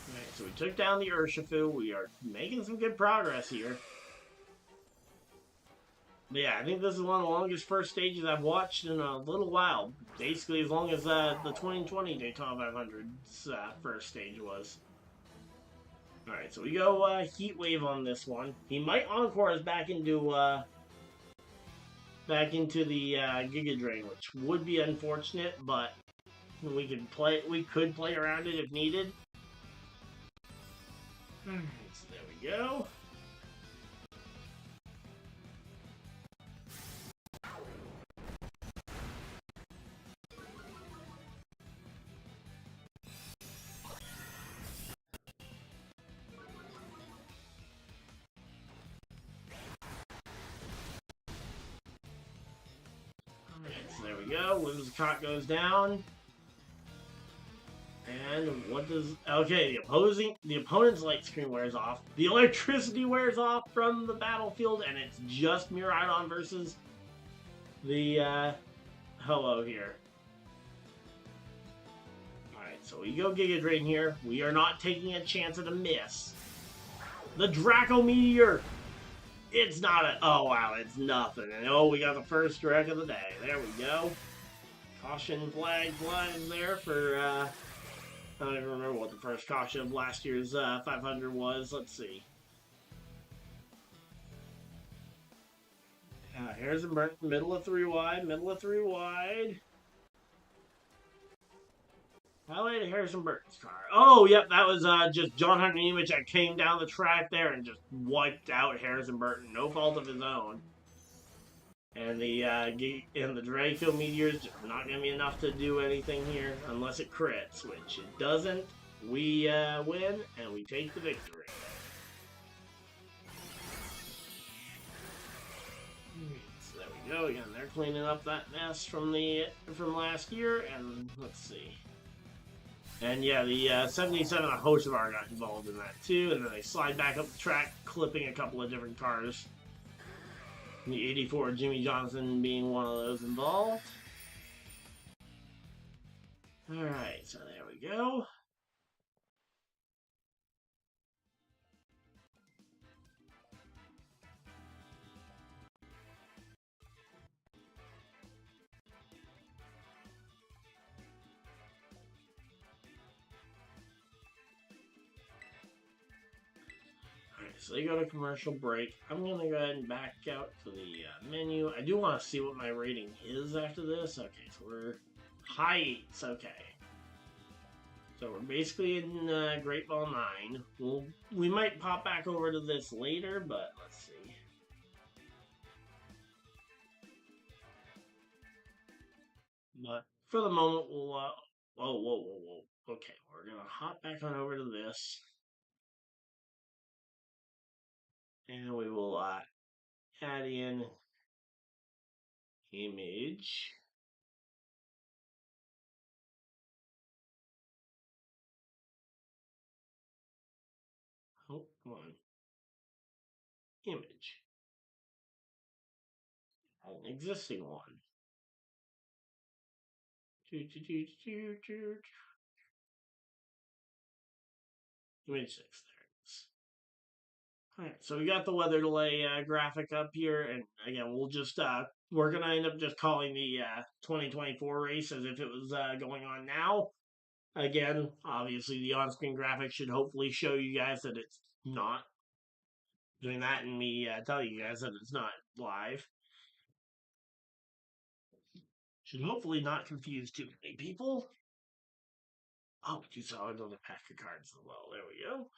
Alright, so we took down the Urshifu. We are making some good progress here. But yeah, I think this is one of the longest first stages I've watched in a little while. Basically, as long as the 2020 Daytona 500's first stage was. Alright, so we go Heat Wave on this one. He might Encore us back into the Giga Drain, which would be unfortunate, but we could play around it if needed. Alright, so there we go. There we go. Whimsicott goes down. And what does... Okay, the opponent's light screen wears off. The electricity wears off from the battlefield, and it's just Miraidon versus the Hello here. Alright, so we go Giga Drain here. We are not taking a chance at a miss. The Draco Meteor! It's not a... Oh, wow, it's nothing. And oh, we got the first wreck of the day. There we go. Caution flag flying there for, I don't even remember what the first caution of last year's 500 was. Let's see. Harrison Burton, middle of 3 wide. Highlight of Harrison Burton's car. Oh, yep, that was just John Hunter Nemec that came down the track there and just wiped out Harrison Burton. No fault of his own. And the Draco Meteor is just not going to be enough to do anything here unless it crits, which it doesn't. We win, and we take the victory. So there we go. Again, they're cleaning up that mess from last year, and let's see. And yeah, the 77 Hoshvar got involved in that too, and then they slide back up the track, clipping a couple of different cars. The 84 Jimmy Johnson being one of those involved. Alright, so there we go. So they go to commercial break. I'm going to go ahead and back out to the menu. I do want to see what my rating is after this. Okay, so we're high 8s. Okay. So we're basically in Great Ball 9. We might pop back over to this later, but let's see. But for the moment, we'll. Whoa. Okay, we're going to hop back on over to this. And we will add in image. Oh, come on. Image. An existing one. Image 6. There it is. Alright, so we got the weather delay graphic up here, and again, we're gonna end up just calling the 2024 race as if it was going on now. Again, obviously, the on-screen graphic should hopefully show you guys that it's not doing that, and me telling you guys that it's not live. Should hopefully not confuse too many people. Oh, you saw another pack of cards as well. There we go.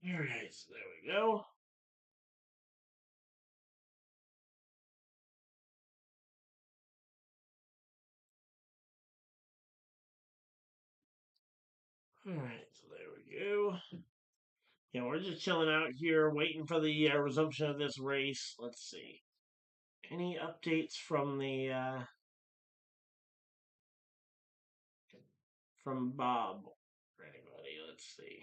Alright, so there we go. Alright, so there we go. Yeah, we're just chilling out here, waiting for the resumption of this race. Let's see. Any updates from the from Bob or anybody? Let's see.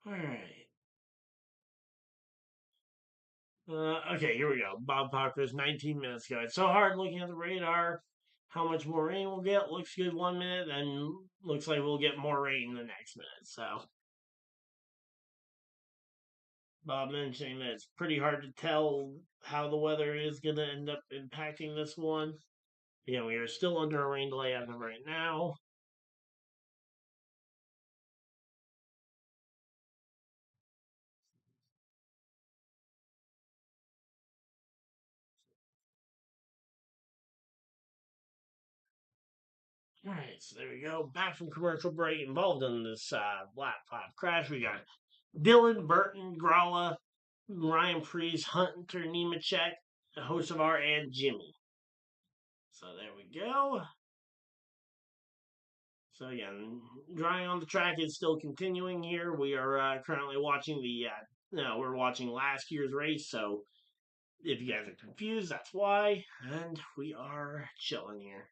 All right. Okay, here we go. Bob Parker's 19 minutes ago. It's so hard looking at the radar. How much more rain we'll get? Looks good 1 minute, then looks like we'll get more rain the next minute. So Bob mentioning that it's pretty hard to tell how the weather is going to end up impacting this one. Yeah, we are still under a rain delay as of right now. All right, so there we go. Back from commercial break. Involved in this lap 5 crash, we got Dylan, Burton, Gralla, Ryan Priest, Hunter Nemechek, the host of our, and Jimmy. So there we go. So again, drying on the track is still continuing here. We are currently watching no, we're watching last year's race. So if you guys are confused, that's why. And we are chilling here.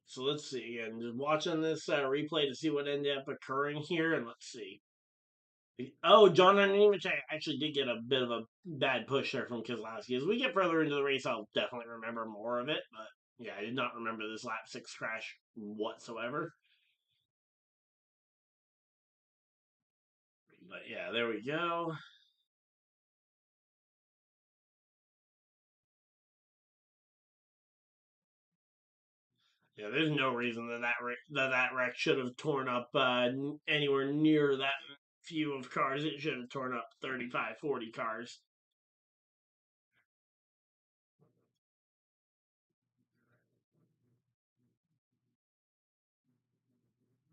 So let's see. And just watching this replay to see what ended up occurring here. And let's see. Oh, John Nemechek actually did get a bit of a bad push there from Keselowski. As we get further into the race, I'll definitely remember more of it. But yeah, I did not remember this lap 6 crash whatsoever. But yeah, there we go. Yeah, there's no reason that wreck should have torn up anywhere near that few of cars. It should have torn up 35, 40 cars.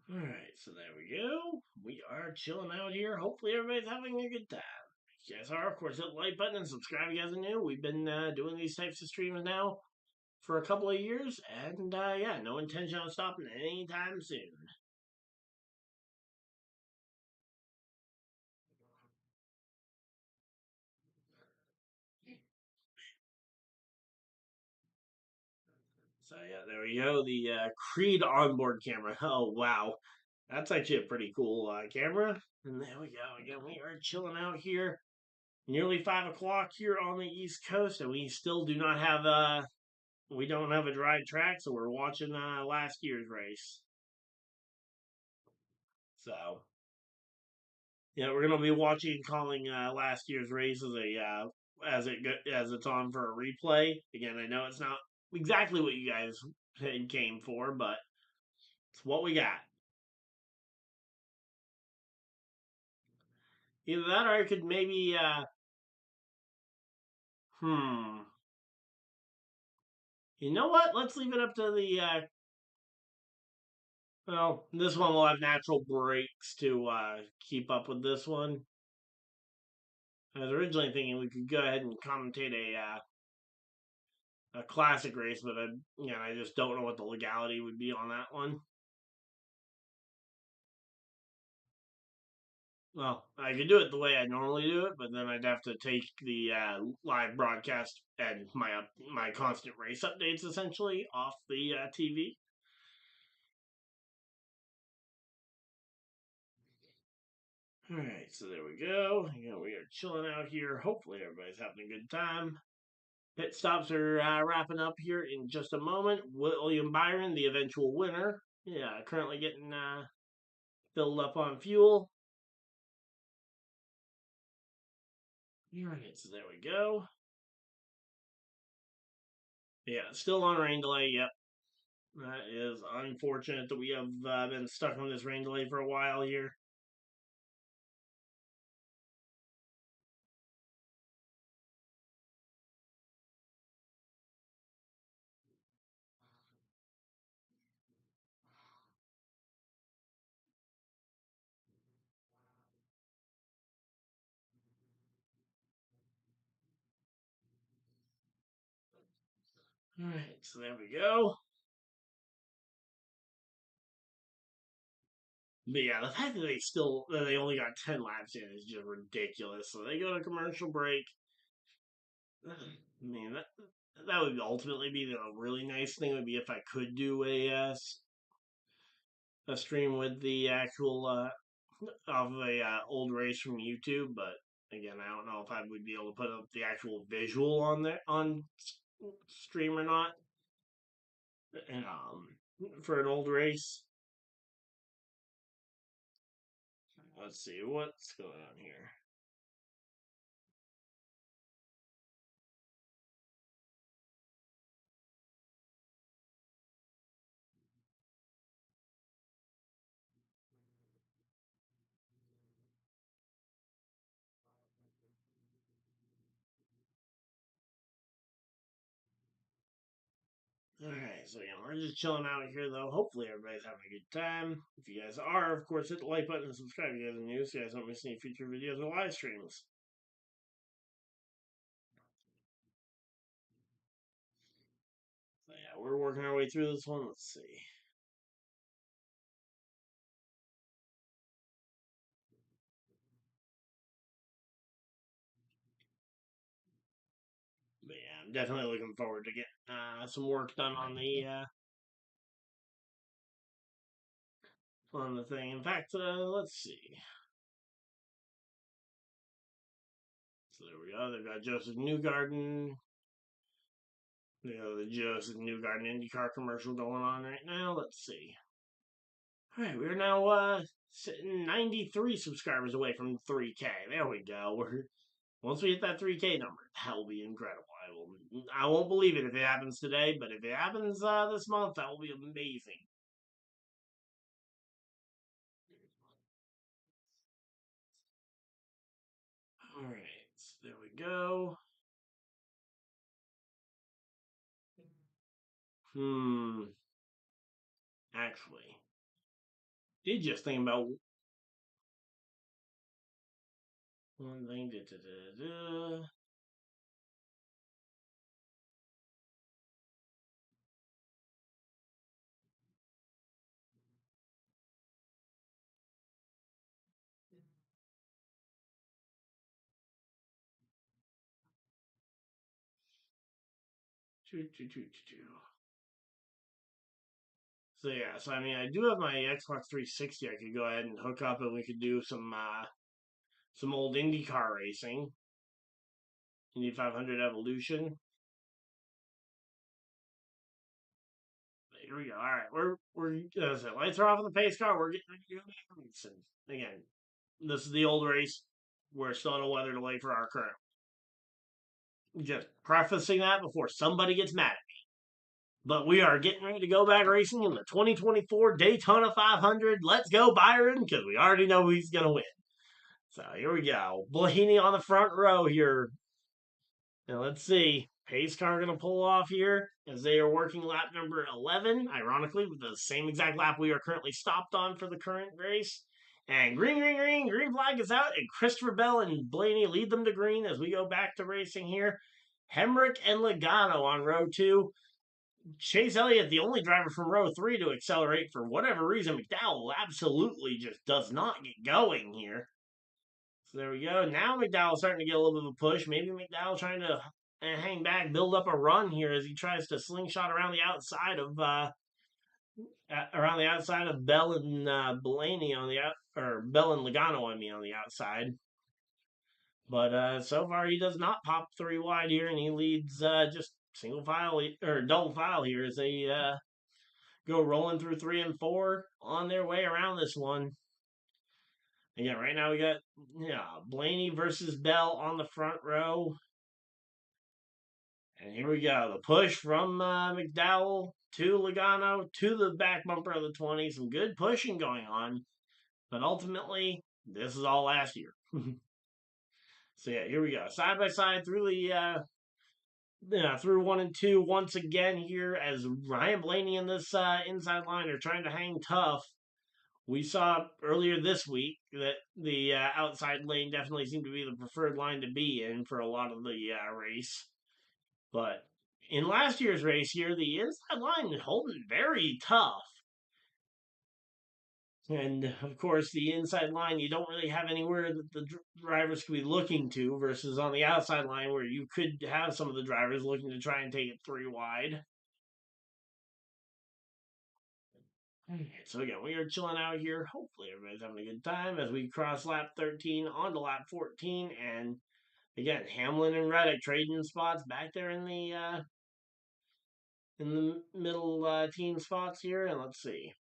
All right, so there we go. We are chilling out here. Hopefully, everybody's having a good time. If you guys are, of course, hit the like button and subscribe if you guys are new. We've been doing these types of streams now for a couple of years, and yeah, no intention on stopping anytime soon. So yeah, there we go. The Creed onboard camera. Oh wow, That's actually a pretty cool camera. And there we go. Again, we are chilling out here. Nearly 5 o'clock here on the East Coast, and we still do not have we don't have a dry track, so we're watching last year's race. So yeah, we're gonna be watching and calling last year's race as a as it's on for a replay. Again, I know it's not exactly what you guys came for, but it's what we got. Either that, or I could maybe hmm. You know what? Let's leave it up to the well, this one will have natural breaks to keep up with this one. I was originally thinking we could go ahead and commentate a classic race, but I just don't know what the legality would be on that one. Well, I could do it the way I normally do it, but then I'd have to take the live broadcast and my constant race updates essentially off the TV. All right, so there we go. We are chilling out here. Hopefully, everybody's having a good time. Pit stops are wrapping up here in just a moment. William Byron, the eventual winner, yeah, currently getting filled up on fuel. All right, so there we go. Yeah, still on rain delay. Yep, that is unfortunate that we have been stuck on this rain delay for a while here. All right, so there we go. But yeah, the fact that they only got 10 laps in is just ridiculous. So they go to commercial break. I mean that would ultimately be the really nice thing would be if I could do a stream with the actual of a old race from YouTube, but again, I don't know if I would be able to put up the actual visual on there on stream or not. For an old race. Let's see what's going on here. Alright, so yeah, we're just chilling out here though. Hopefully everybody's having a good time. If you guys are, of course, hit the like button and subscribe if you guys are new so you guys don't miss any future videos or live streams. So yeah, we're working our way through this one. Let's see. But yeah, I'm definitely looking forward to getting some work done on the thing. In fact, let's see. So there we go. They've got Joseph Newgarden. The Joseph Newgarden IndyCar commercial going on right now. Let's see. All right, we're now sitting 93 subscribers away from 3K. There we go. Once we hit that 3K number, that will be incredible. I won't believe it if it happens today, but if it happens this month, that will be amazing. All right, so there we go. Actually, did just think about one thing. So yeah, so I mean, I do have my Xbox 360. I could go ahead and hook up, and we could do some old IndyCar racing, Indy 500 Evolution. Here we go. All right, so lights are off on the pace car. We're getting ready to go back racing again. This is the old race. We're still in a weather delay for our current. Just prefacing that before somebody gets mad at me. But we are getting ready to go back racing in the 2024 Daytona 500. Let's go, Byron, because we already know he's going to win. So here we go. Blaney on the front row here. Now let's see. Pace car going to pull off here as they are working lap number 11, ironically, with the same exact lap we are currently stopped on for the current race. And green flag is out, and Christopher Bell and Blaney lead them to green as we go back to racing here. Hemrick and Logano on row 2. Chase Elliott, the only driver from row 3 to accelerate for whatever reason. McDowell absolutely just does not get going here. So there we go. Now McDowell's starting to get a little bit of a push. Maybe McDowell trying to hang back, build up a run here as he tries to slingshot around the outside of Bell and Blaney on the out, or Bell and Logano on the outside. But so far he does not pop 3 wide here, and he leads just single file or double file here as they go rolling through 3 and 4 on their way around this one. Again, right now we got Blaney versus Bell on the front row. And here we go. The push from McDowell to Logano to the back bumper of the 20. Some good pushing going on. But ultimately, this is all last year. So yeah, here we go. Side by side through through 1 and 2 once again here as Ryan Blaney and this inside line are trying to hang tough. We saw earlier this week that the outside lane definitely seemed to be the preferred line to be in for a lot of the race. But in last year's race here, the inside line is holding very tough. And of course, the inside line, you don't really have anywhere that the drivers could be looking to, versus on the outside line where you could have some of the drivers looking to try and take it 3 wide. So again, we are chilling out here. Hopefully everybody's having a good time as we cross lap 13 onto lap 14. And again, Hamlin and Reddick trading spots back there in the middle team spots here. And let's see.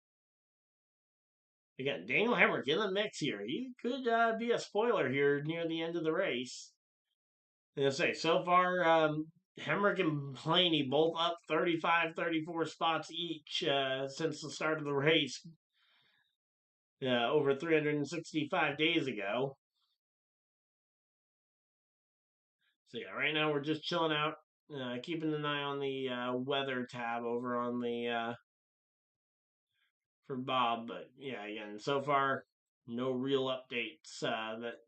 Again, Daniel Hemrick in the mix here. He could be a spoiler here near the end of the race. And I say, so far, Hemrick and Blaney both up 35, 34 spots each since the start of the race over 365 days ago. So yeah, right now we're just chilling out, keeping an eye on the weather tab over on the for Bob. But yeah, again, so far no real updates that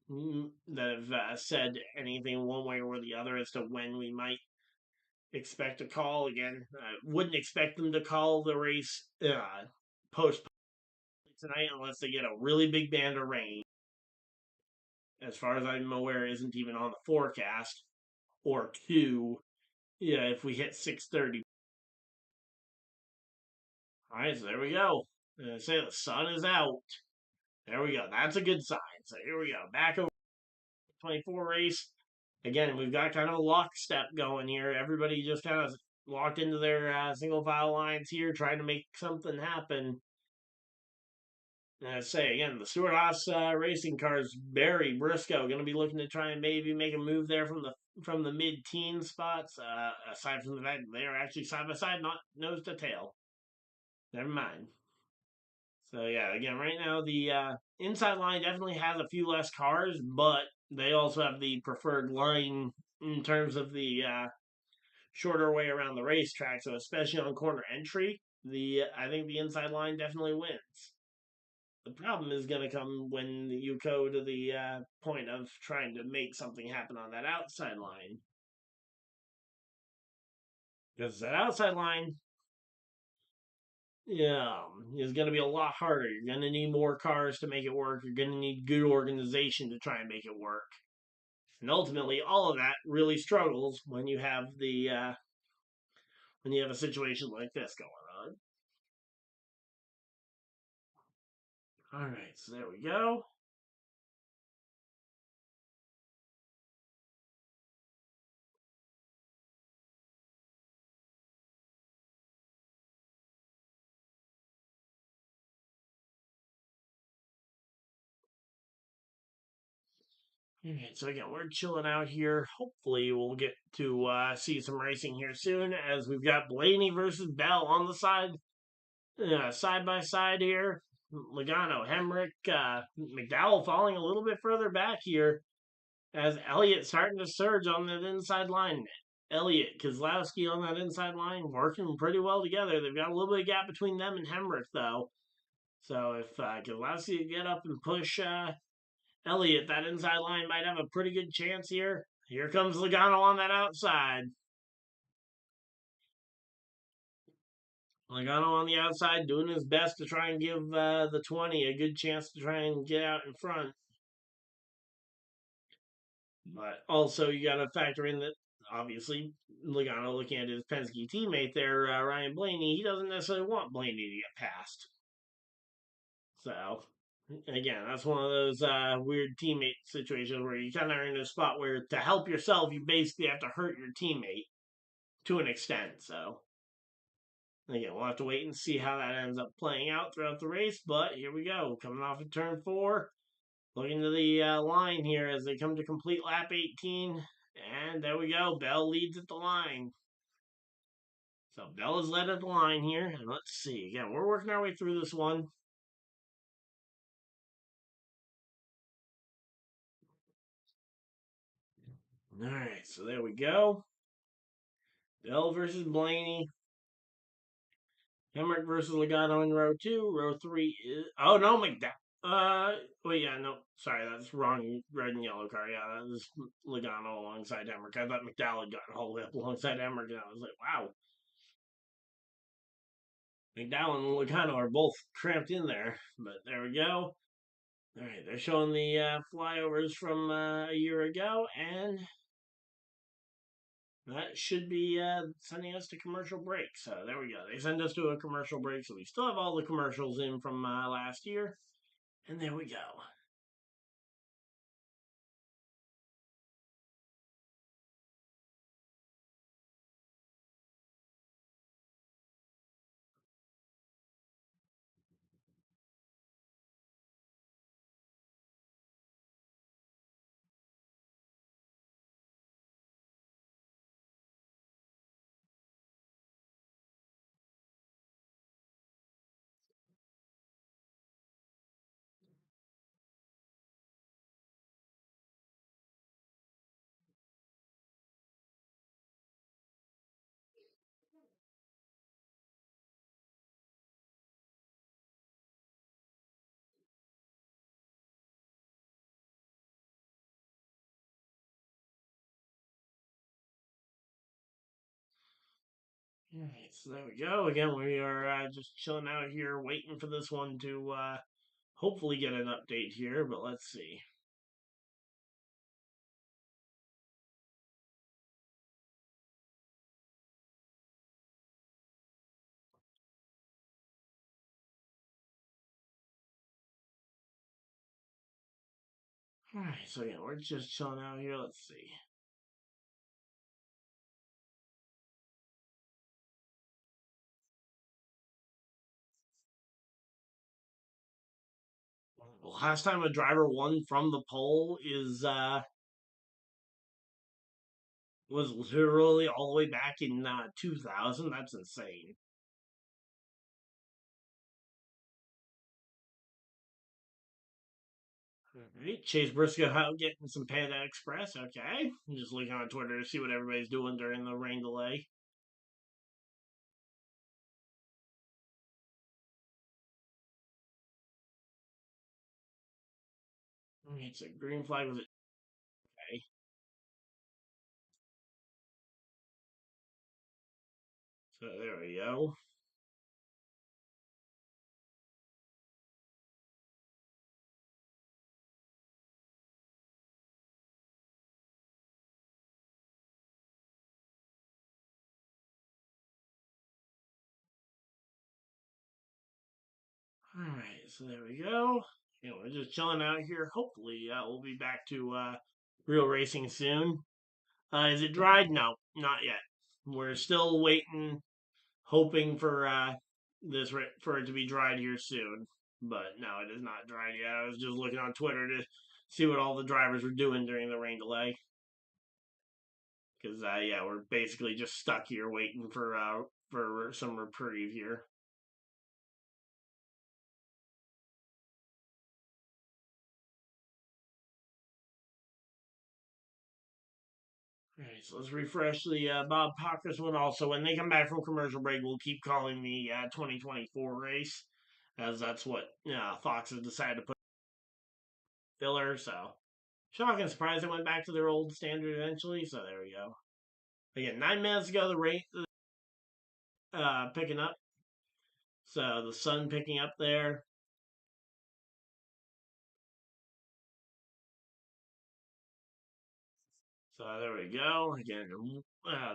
have said anything one way or the other as to when we might expect a call. Again, I wouldn't expect them to call the race post tonight unless they get a really big band of rain. As far as I'm aware, isn't even on the forecast. Or 2, if we hit 6:30. All right, so there we go. Say the sun is out. There we go. That's a good sign. So here we go. Back over 24 race. Again, we've got kind of a lockstep going here. Everybody just kind of locked into their single file lines here, trying to make something happen. And I say again, the Stewart Haas racing cars, Barry Briscoe, going to be looking to try and maybe make a move there from the mid-teen spots. Aside from the fact that they are actually side by side, not nose to tail. Never mind. So yeah, again, right now the inside line definitely has a few less cars, but they also have the preferred line in terms of the shorter way around the racetrack. So especially on corner entry, I think the inside line definitely wins. The problem is going to come when you go to the point of trying to make something happen on that outside line. Because that outside line, is going to be a lot harder. You're going to need more cars to make it work. You're going to need good organization to try and make it work. And ultimately, all of that really struggles when you have a situation like this going on. All right, so there we go. All right, so again, we're chilling out here. Hopefully, we'll get to see some racing here soon, as we've got Blaney versus Bell on the side by side here. Logano, Hemrick, McDowell falling a little bit further back here, as Elliott starting to surge on that inside line. Elliott, Kozlowski on that inside line, working pretty well together. They've got a little bit of gap between them and Hemrick, though. So if Kozlowski can get up and push Elliott, that inside line might have a pretty good chance here. Here comes Logano on that outside. Logano on the outside doing his best to try and give the 20 a good chance to try and get out in front. But also, you got to factor in that, obviously, Logano looking at his Penske teammate there, Ryan Blaney, he doesn't necessarily want Blaney to get past. So, again, that's one of those weird teammate situations where you kind of are in a spot where to help yourself, you basically have to hurt your teammate to an extent. So, again, we'll have to wait and see how that ends up playing out throughout the race. But here we go, coming off of turn 4. Looking to the line here as they come to complete lap 18. And there we go. Bell leads at the line. So Bell is led at the line here. And let's see. Again, we're working our way through this one. All right, so there we go. Bell versus Blaney. Hemrick versus Logano in row 2. Row 3 is... Oh, no, McDowell. Wait, yeah, no, sorry, that's wrong. Red and yellow car. Yeah, that is Logano alongside Hemrick. I thought McDowell had gotten all the way up alongside Hemrick, and I was like, wow. McDowell and Logano are both cramped in there, but there we go. All right, they're showing the flyovers from a year ago, and that should be sending us to commercial break. So there we go. They send us to a commercial break, so we still have all the commercials in from last year, and there we go. All right, so there we go. Again, we are just chilling out here, waiting for this one to hopefully get an update here, but let's see. All right, so yeah, we're just chilling out here. Let's see. The last time a driver won from the pole is was literally all the way back in 2000. That's insane. Right, Chase Briscoe out getting some Panda Express. Okay, I'm just looking on Twitter to see what everybody's doing during the rain delay. It's a green flag. Was it okay? So there we go. All right, so there we go. We're just chilling out here. Hopefully, we'll be back to real racing soon. Is it dried? No, not yet. We're still waiting, hoping for for it to be dried here soon. But no, it is not dried yet. I was just looking on Twitter to see what all the drivers were doing during the rain delay. Because yeah, we're basically just stuck here waiting for some reprieve here. All right, so let's refresh the Bob Pockers one. Also, when they come back from commercial break, we'll keep calling the 2024 race, as that's what Fox has decided to put filler. So, shocking surprise they went back to their old standard eventually. So there we go. Again, 9 minutes ago, the rate picking up. So the sun picking up there. So there we go. Again,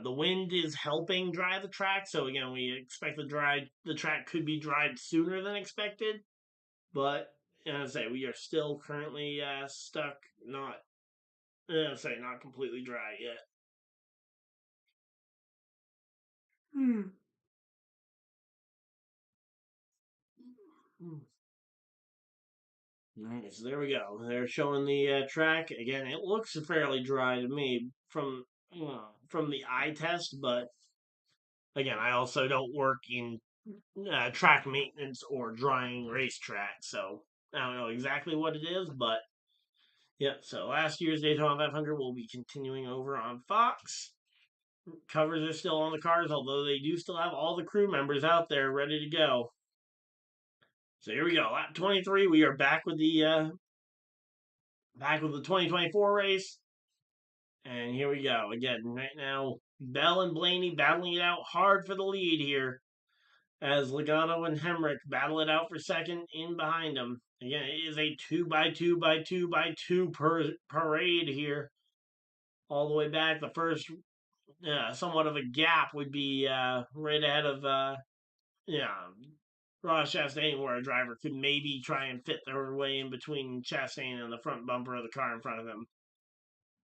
the wind is helping dry the track. So again, we expect the track could be dried sooner than expected. But as I say, we are still currently stuck, not completely dry yet. Hmm. All right, so there we go. They're showing the track again. It looks fairly dry to me from the eye test, but again, I also don't work in track maintenance or drying racetrack, so I don't know exactly what it is, but yeah. So last year's Daytona 500 will be continuing over on Fox. Covers are still on the cars, although they do still have all the crew members out there ready to go. So here we go, lap 23. We are back with the 2024 race, and here we go again. Right now, Bell and Blaney battling it out hard for the lead here, as Logano and Hemrick battle it out for second in behind them. Again, it is a 2x2x2x2 parade here, all the way back. The first, somewhat of a gap would be right ahead of yeah, Ross Chastain, where a driver could maybe try and fit their way in between Chastain and the front bumper of the car in front of him.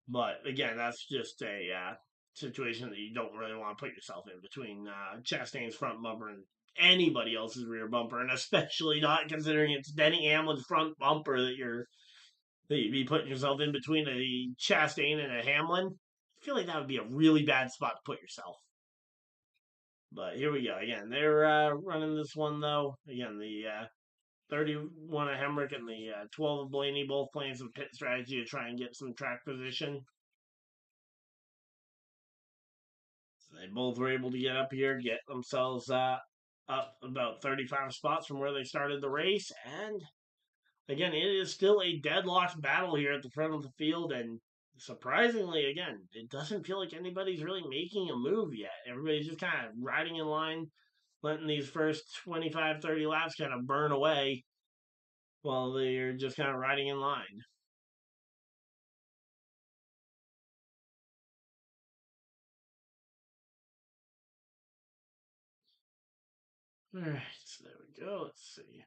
But again, that's just a situation that you don't really want to put yourself in between Chastain's front bumper and anybody else's rear bumper, and especially not considering it's Denny Hamlin's front bumper that you'd be putting yourself in between a Chastain and a Hamlin. I feel like that would be a really bad spot to put yourself. But here we go. Again, they're running this one though. Again, the 31 of Hemrick and the 12 of Blaney both playing some pit strategy to try and get some track position. So they both were able to get up here, get themselves up about 35 spots from where they started the race. And again, it is still a deadlocked battle here at the front of the field. And surprisingly, again, it doesn't feel like anybody's really making a move yet. Everybody's just kind of riding in line, letting these first 25, 30 laps kind of burn away while they're just kind of riding in line. All right, so there we go. Let's see.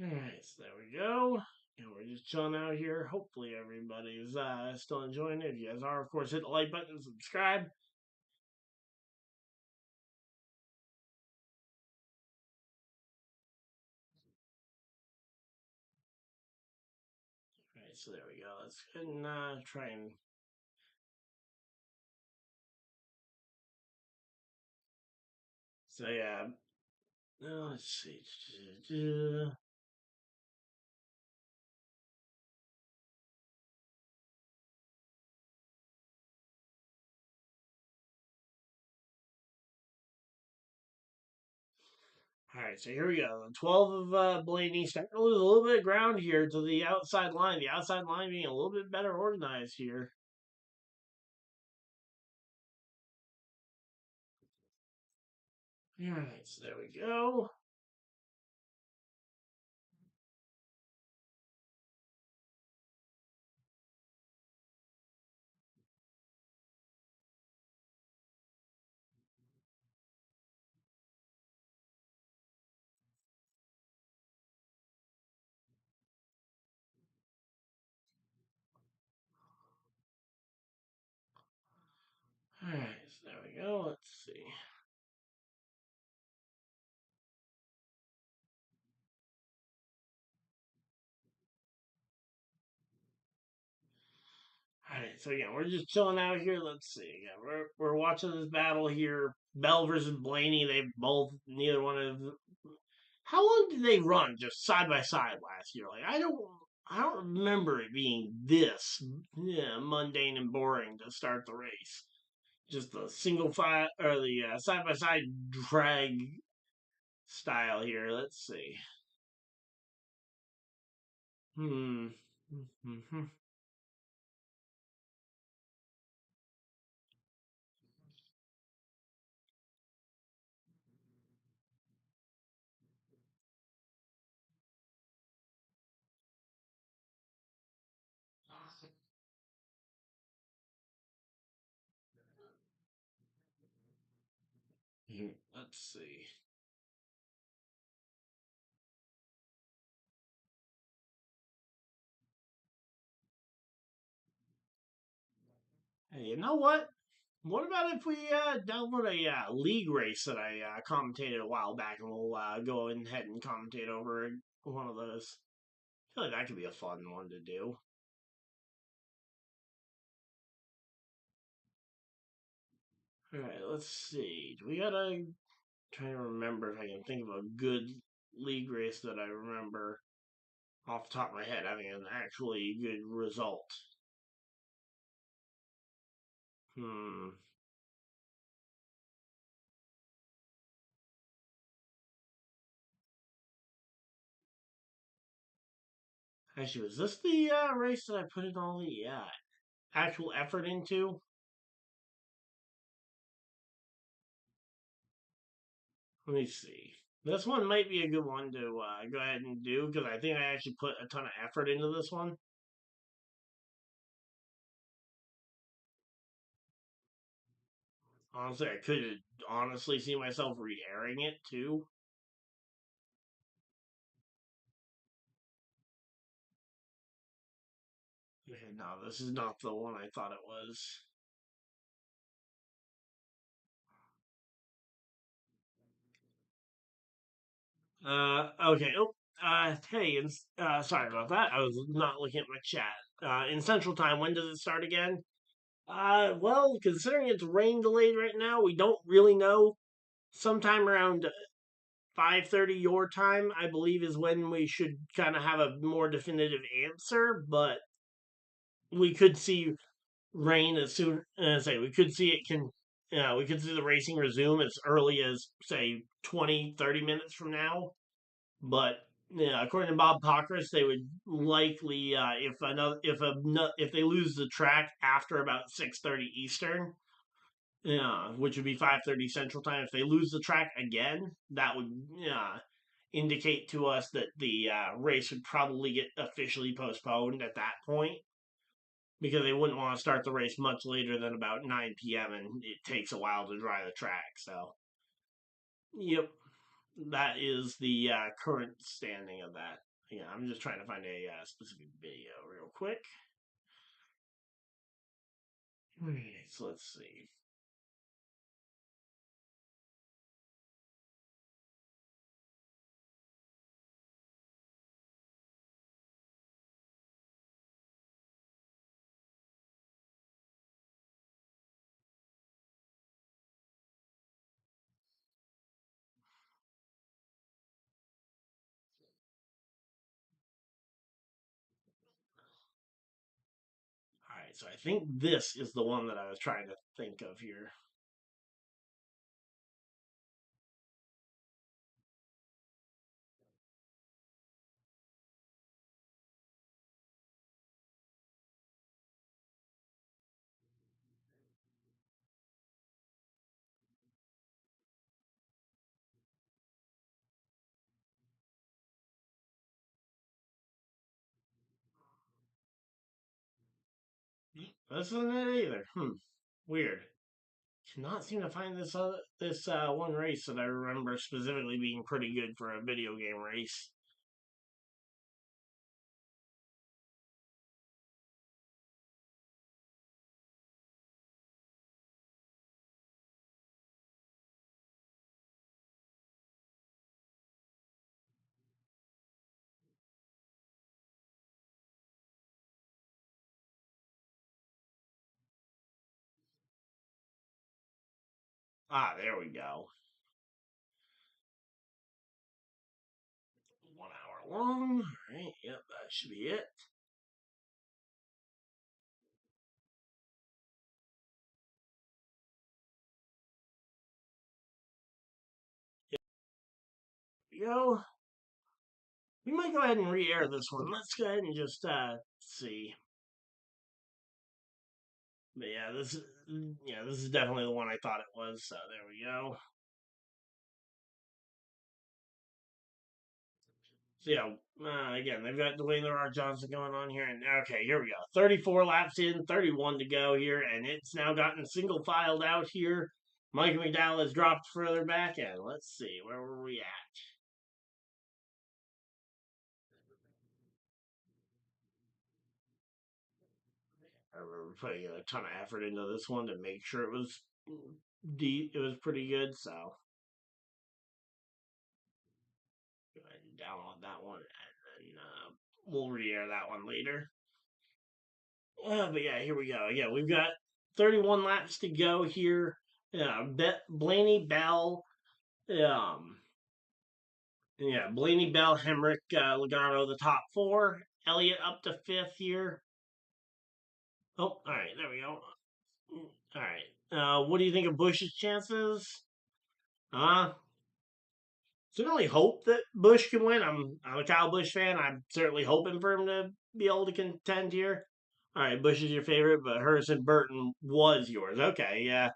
All right, so there we go. And we're just chilling out here. Hopefully, everybody's still enjoying it. If you guys are, of course, hit the like button and subscribe. All right, so there we go. Let's go ahead and try and. So, yeah. Let's see. All right, so here we go. 12 of Blaney starting to lose a little bit of ground here to the outside line. The outside line being a little bit better organized here. All right, so there we go. All right, so there we go. Let's see. All right, so again, we're just chilling out here. Let's see. Yeah, we're watching this battle here. Bell versus Blaney. They both neither one of. How long did they run just side by side last year? Like I don't remember it being this mundane and boring to start the race. Just the single file or the side by side drag style here. Let's see. Hmm. Let's see. Hey, you know what? What about if we download a league race that I commentated a while back, and we'll go ahead and commentate over one of those? I feel like that could be a fun one to do. All right, let's see. Do we gotta try to remember if I can think of a good league race that I remember off the top of my head having an actually good result? Hmm. Actually, was this the race that I put in all the actual effort into? Let me see. This one might be a good one to go ahead and do because I think I actually put a ton of effort into this one. Honestly, I could honestly see myself re-airing it too. Okay, no, this is not the one I thought it was. Okay. Oh, hey, sorry about that. I was not looking at my chat. In Central Time, when does it start again? Well, considering it's rain delayed right now, we don't really know. Sometime around 5:30 your time, I believe, is when we should kind of have a more definitive answer. But we could see rain as soon as say we could see it can. We could see the racing resume as early as say 20-30 minutes from now. But yeah, according to Bob Pockris, they would likely if they lose the track after about 6:30 Eastern, yeah, which would be 5:30 Central Time. If they lose the track again, that would indicate to us that the race would probably get officially postponed at that point because they wouldn't want to start the race much later than about 9 p.m. and it takes a while to dry the track. So, yep, that is the current standing of that. Yeah, I'm just trying to find a specific video real quick. Okay, so let's see. All right, so I think this is the one that I was trying to think of here. This isn't it either. Weird. Cannot seem to find this one race that I remember specifically being pretty good for a video game race. Ah, there we go. 1 hour long. All right, yep, that should be it. Here we go. We might go ahead and re-air this one. Let's go ahead and just see. But this is definitely the one I thought it was. So there we go. So again, they've got Dwayne The Rock Johnson going on here, and okay, here we go. 34 laps in, 31 to go here, and it's now gotten single filed out here. Mike McDowell has dropped further back, and let's see, where were we at? I remember putting a ton of effort into this one to make sure it was deep. It was pretty good, so go ahead and download that one, and then we'll re-air that one later. But yeah, here we go. Yeah, we've got 31 laps to go here. Blaney Bell, um, Blaney Bell, Hemrick, Logano, the top four. Elliott up to fifth here. Oh, all right, there we go. All right. What do you think of Bush's chances? Uh, certainly hope that Bush can win. I'm a Kyle Busch fan. I'm certainly hoping for him to be able to contend here. All right, Bush is your favorite, but Harrison Burton was yours. Okay, yeah.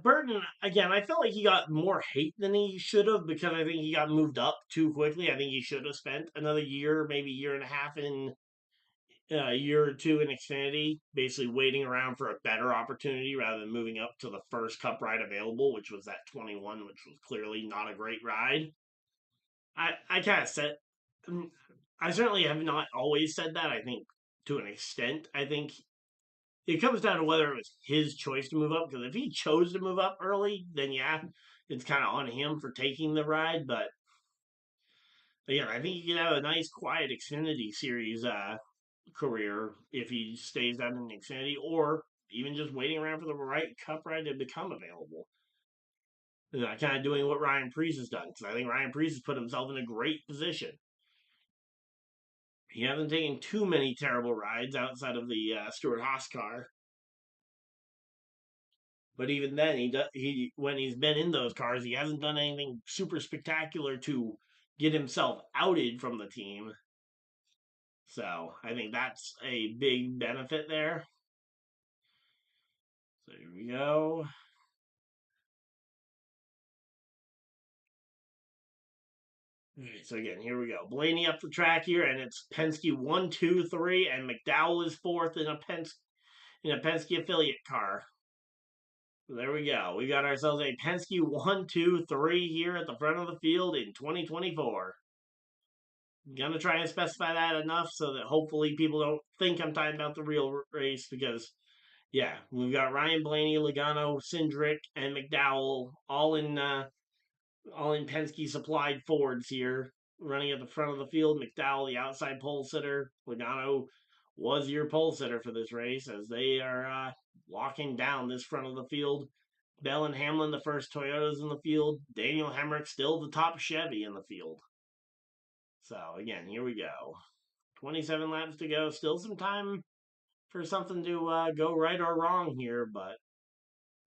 Burton again. I felt like he got more hate than he should have because I think he got moved up too quickly. I think he should have spent another year, maybe year and a half in a year or two in Xfinity, basically waiting around for a better opportunity rather than moving up to the first Cup ride available, which was that 21, which was clearly not a great ride. I kind of said, I certainly have not always said that. I think to an extent, I think it comes down to whether it was his choice to move up. Because if he chose to move up early, then yeah, it's kind of on him for taking the ride. But again, I think he could have a nice, quiet Xfinity series career if he stays down in Xfinity, or even just waiting around for the right Cup ride to become available. Kind of doing what Ryan Preece has done, because I think Ryan Preece has put himself in a great position. He hasn't taken too many terrible rides outside of the Stewart-Haas car. But even then, he when he's been in those cars, he hasn't done anything super spectacular to get himself outed from the team. So I think that's a big benefit there. So here we go. Alright, so again, here we go. Blaney up the track here, and it's Penske 1, 2, 3, and McDowell is fourth in a Penske affiliate car. So there we go. We got ourselves a Penske 1, 2, 3 here at the front of the field in 2024. Gonna try and specify that enough so that hopefully people don't think I'm talking about the real race because, yeah, we've got Ryan Blaney, Logano, Cindric, and McDowell all in Penske supplied Fords here, running at the front of the field. McDowell, the outside pole sitter. Logano was your pole sitter for this race as they are locking down this front of the field. Bell and Hamlin, the first Toyotas in the field. Daniel Hemrick, still the top Chevy in the field. So, again, here we go. 27 laps to go. Still some time for something to go right or wrong here, but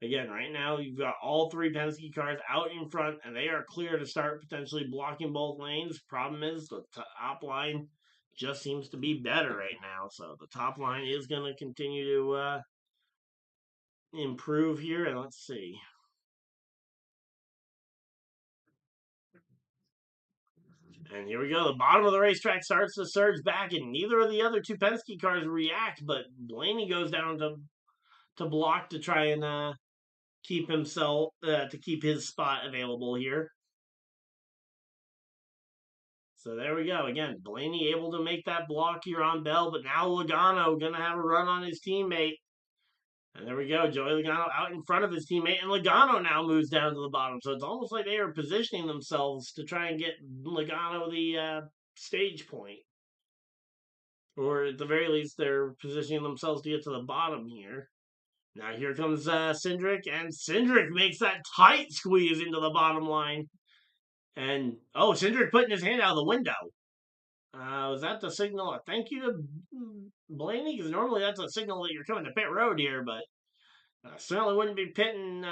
again, right now you've got all three Penske cars out in front, and they are clear to start potentially blocking both lanes. Problem is, the top line just seems to be better right now, so the top line is going to continue to improve here, and let's see. And here we go. The bottom of the racetrack starts to surge back, and neither of the other two Penske cars react. But Blaney goes down to block to try and keep himself to keep his spot available here. So there we go. Again, Blaney able to make that block here on Bell, but now Logano gonna have a run on his teammate. And there we go. Joey Logano out in front of his teammate, and Logano now moves down to the bottom. So it's almost like they are positioning themselves to try and get Logano the stage point. Or at the very least, they're positioning themselves to get to the bottom here. Now here comes Cindric, and Cindric makes that tight squeeze into the bottom line. And, oh, Cindric putting his hand out of the window. Was that the signal? A thank you to Blaney? Because normally that's a signal that you're coming to pit road here, but certainly wouldn't be pitting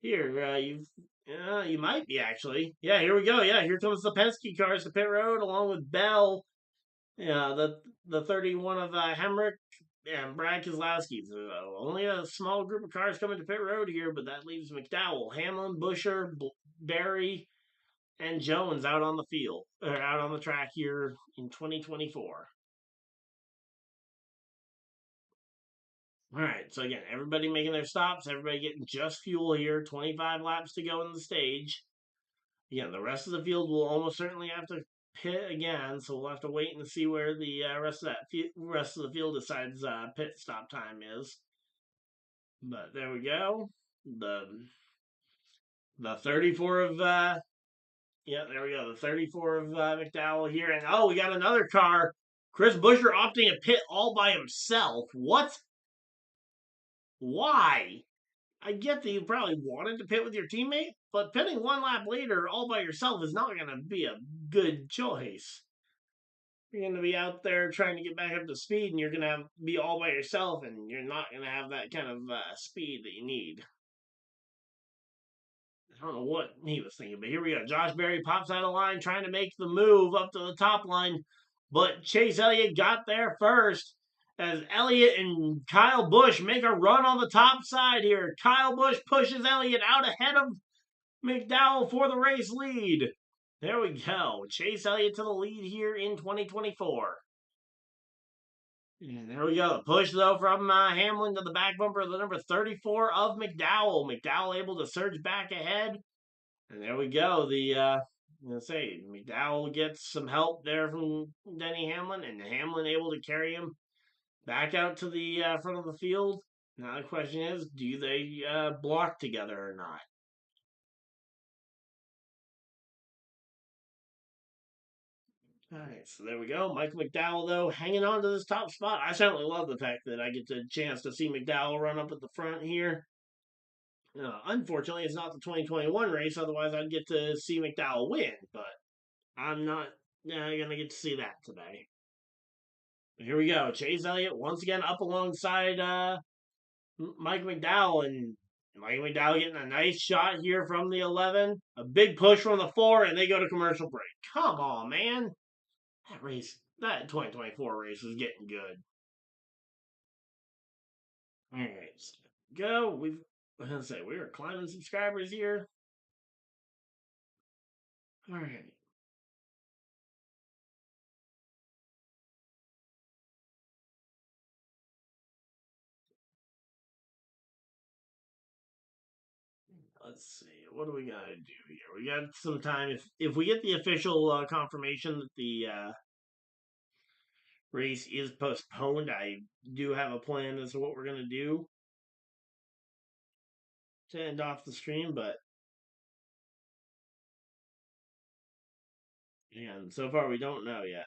here. You might be actually. Yeah, here we go. Yeah, here comes the Penske cars to pit road along with Bell. Yeah, the 31 of Hemrick and Brad Keselowski. So, only a small group of cars coming to pit road here, but that leaves McDowell, Hamlin, Buscher, Barry, and Jones out on the field, or out on the track here in 2024. All right, so again, everybody making their stops, everybody getting just fuel here, 25 laps to go in the stage. Again, the rest of the field will almost certainly have to pit again, so we'll have to wait and see where the rest of the field decides pit stop time is. But there we go. The 34 of yeah, there we go. The 34 of McDowell here, and oh, we got another car. Chris Buescher opting to pit all by himself. What? Why? I get that you probably wanted to pit with your teammate, but pitting one lap later all by yourself is not going to be a good choice. You're going to be out there trying to get back up to speed, and you're going to be all by yourself, and you're not going to have that kind of speed that you need. I don't know what he was thinking, but here we go. Josh Berry pops out of line, trying to make the move up to the top line, but Chase Elliott got there first as Elliott and Kyle Busch make a run on the top side here. Kyle Busch pushes Elliott out ahead of McDowell for the race lead. There we go. Chase Elliott to the lead here in 2024. And there we go. The push, though, from Hamlin to the back bumper of the number 34 of McDowell. McDowell able to surge back ahead. And there we go. McDowell gets some help there from Denny Hamlin, and Hamlin able to carry him back out to the front of the field. Now the question is, do they block together or not? All right, so there we go. Michael McDowell, though, hanging on to this top spot. I certainly love the fact that I get the chance to see McDowell run up at the front here. Unfortunately, it's not the 2021 race. Otherwise, I'd get to see McDowell win, but I'm not going to get to see that today. Here we go. Chase Elliott once again up alongside Mike McDowell, and Mike McDowell getting a nice shot here from the 11. A big push from the 4, and they go to commercial break. Come on, man. That 2024 race is getting good. All right, so go. We are climbing subscribers here. All right. Let's see. What do we got to do here? We got some time. If we get the official confirmation that the race is postponed, I do have a plan as to what we're gonna do to end off the stream. But and so far we don't know yet.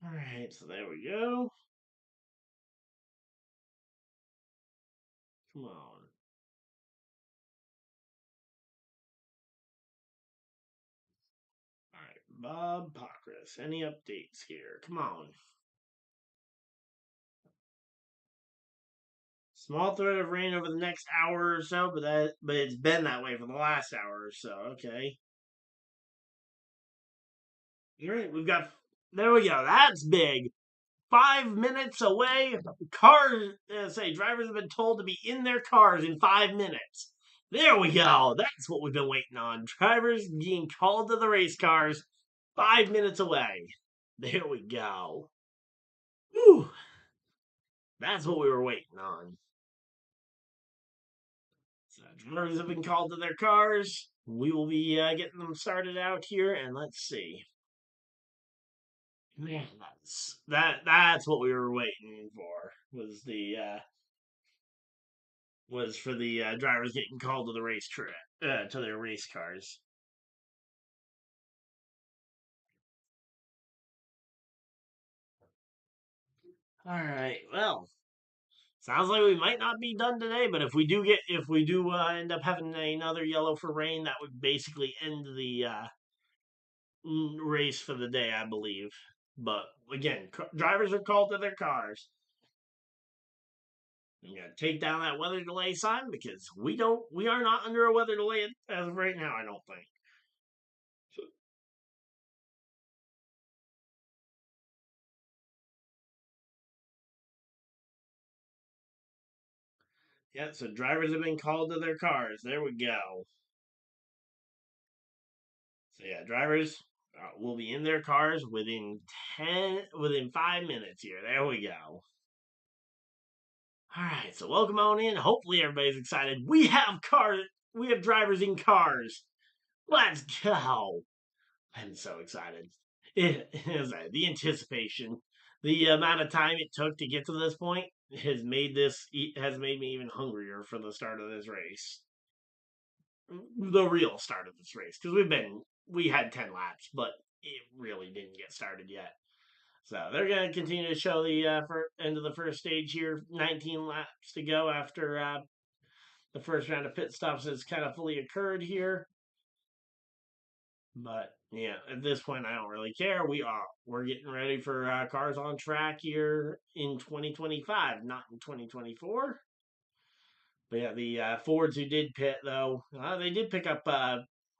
All right, so there we go. Come on. All right, Bob Pockris. Any updates here? Come on. Small threat of rain over the next hour or so, but it's been that way for the last hour or so. Okay. All right, we've got. There we go. That's big. 5 minutes away. Cars say drivers have been told to be in their cars in 5 minutes. There we go. That's what we've been waiting on. Drivers being called to the race cars 5 minutes away. There we go. Whew. That's what we were waiting on. So drivers have been called to their cars. We will be getting them started out here, and let's see. Man, that's what we were waiting for. Was for the drivers getting called to the racetrack to their race cars. All right, well, sounds like we might not be done today, but if we do end up having another yellow for rain, that would basically end the race for the day, I believe. But again, drivers are called to their cars. I'm gonna take down that weather delay sign because we are not under a weather delay as of right now. I don't think. Yeah, so drivers have been called to their cars. There we go. So yeah, drivers will be in their cars within 5 minutes here. There we go. All right, so welcome on in. Hopefully everybody's excited. We have cars. We have drivers in cars. Let's go. I'm so excited. The anticipation, the amount of time it took to get to this point has made me even hungrier for the start of this race. The real start of this race because we had 10 laps, but it really didn't get started yet. So they're going to continue to show the end of the first stage here. 19 laps to go after the first round of pit stops has kind of fully occurred here. But yeah, at this point, I don't really care. We're getting ready for cars on track here in 2025, not in 2024. But yeah, the Fords who did pit though, they did pick up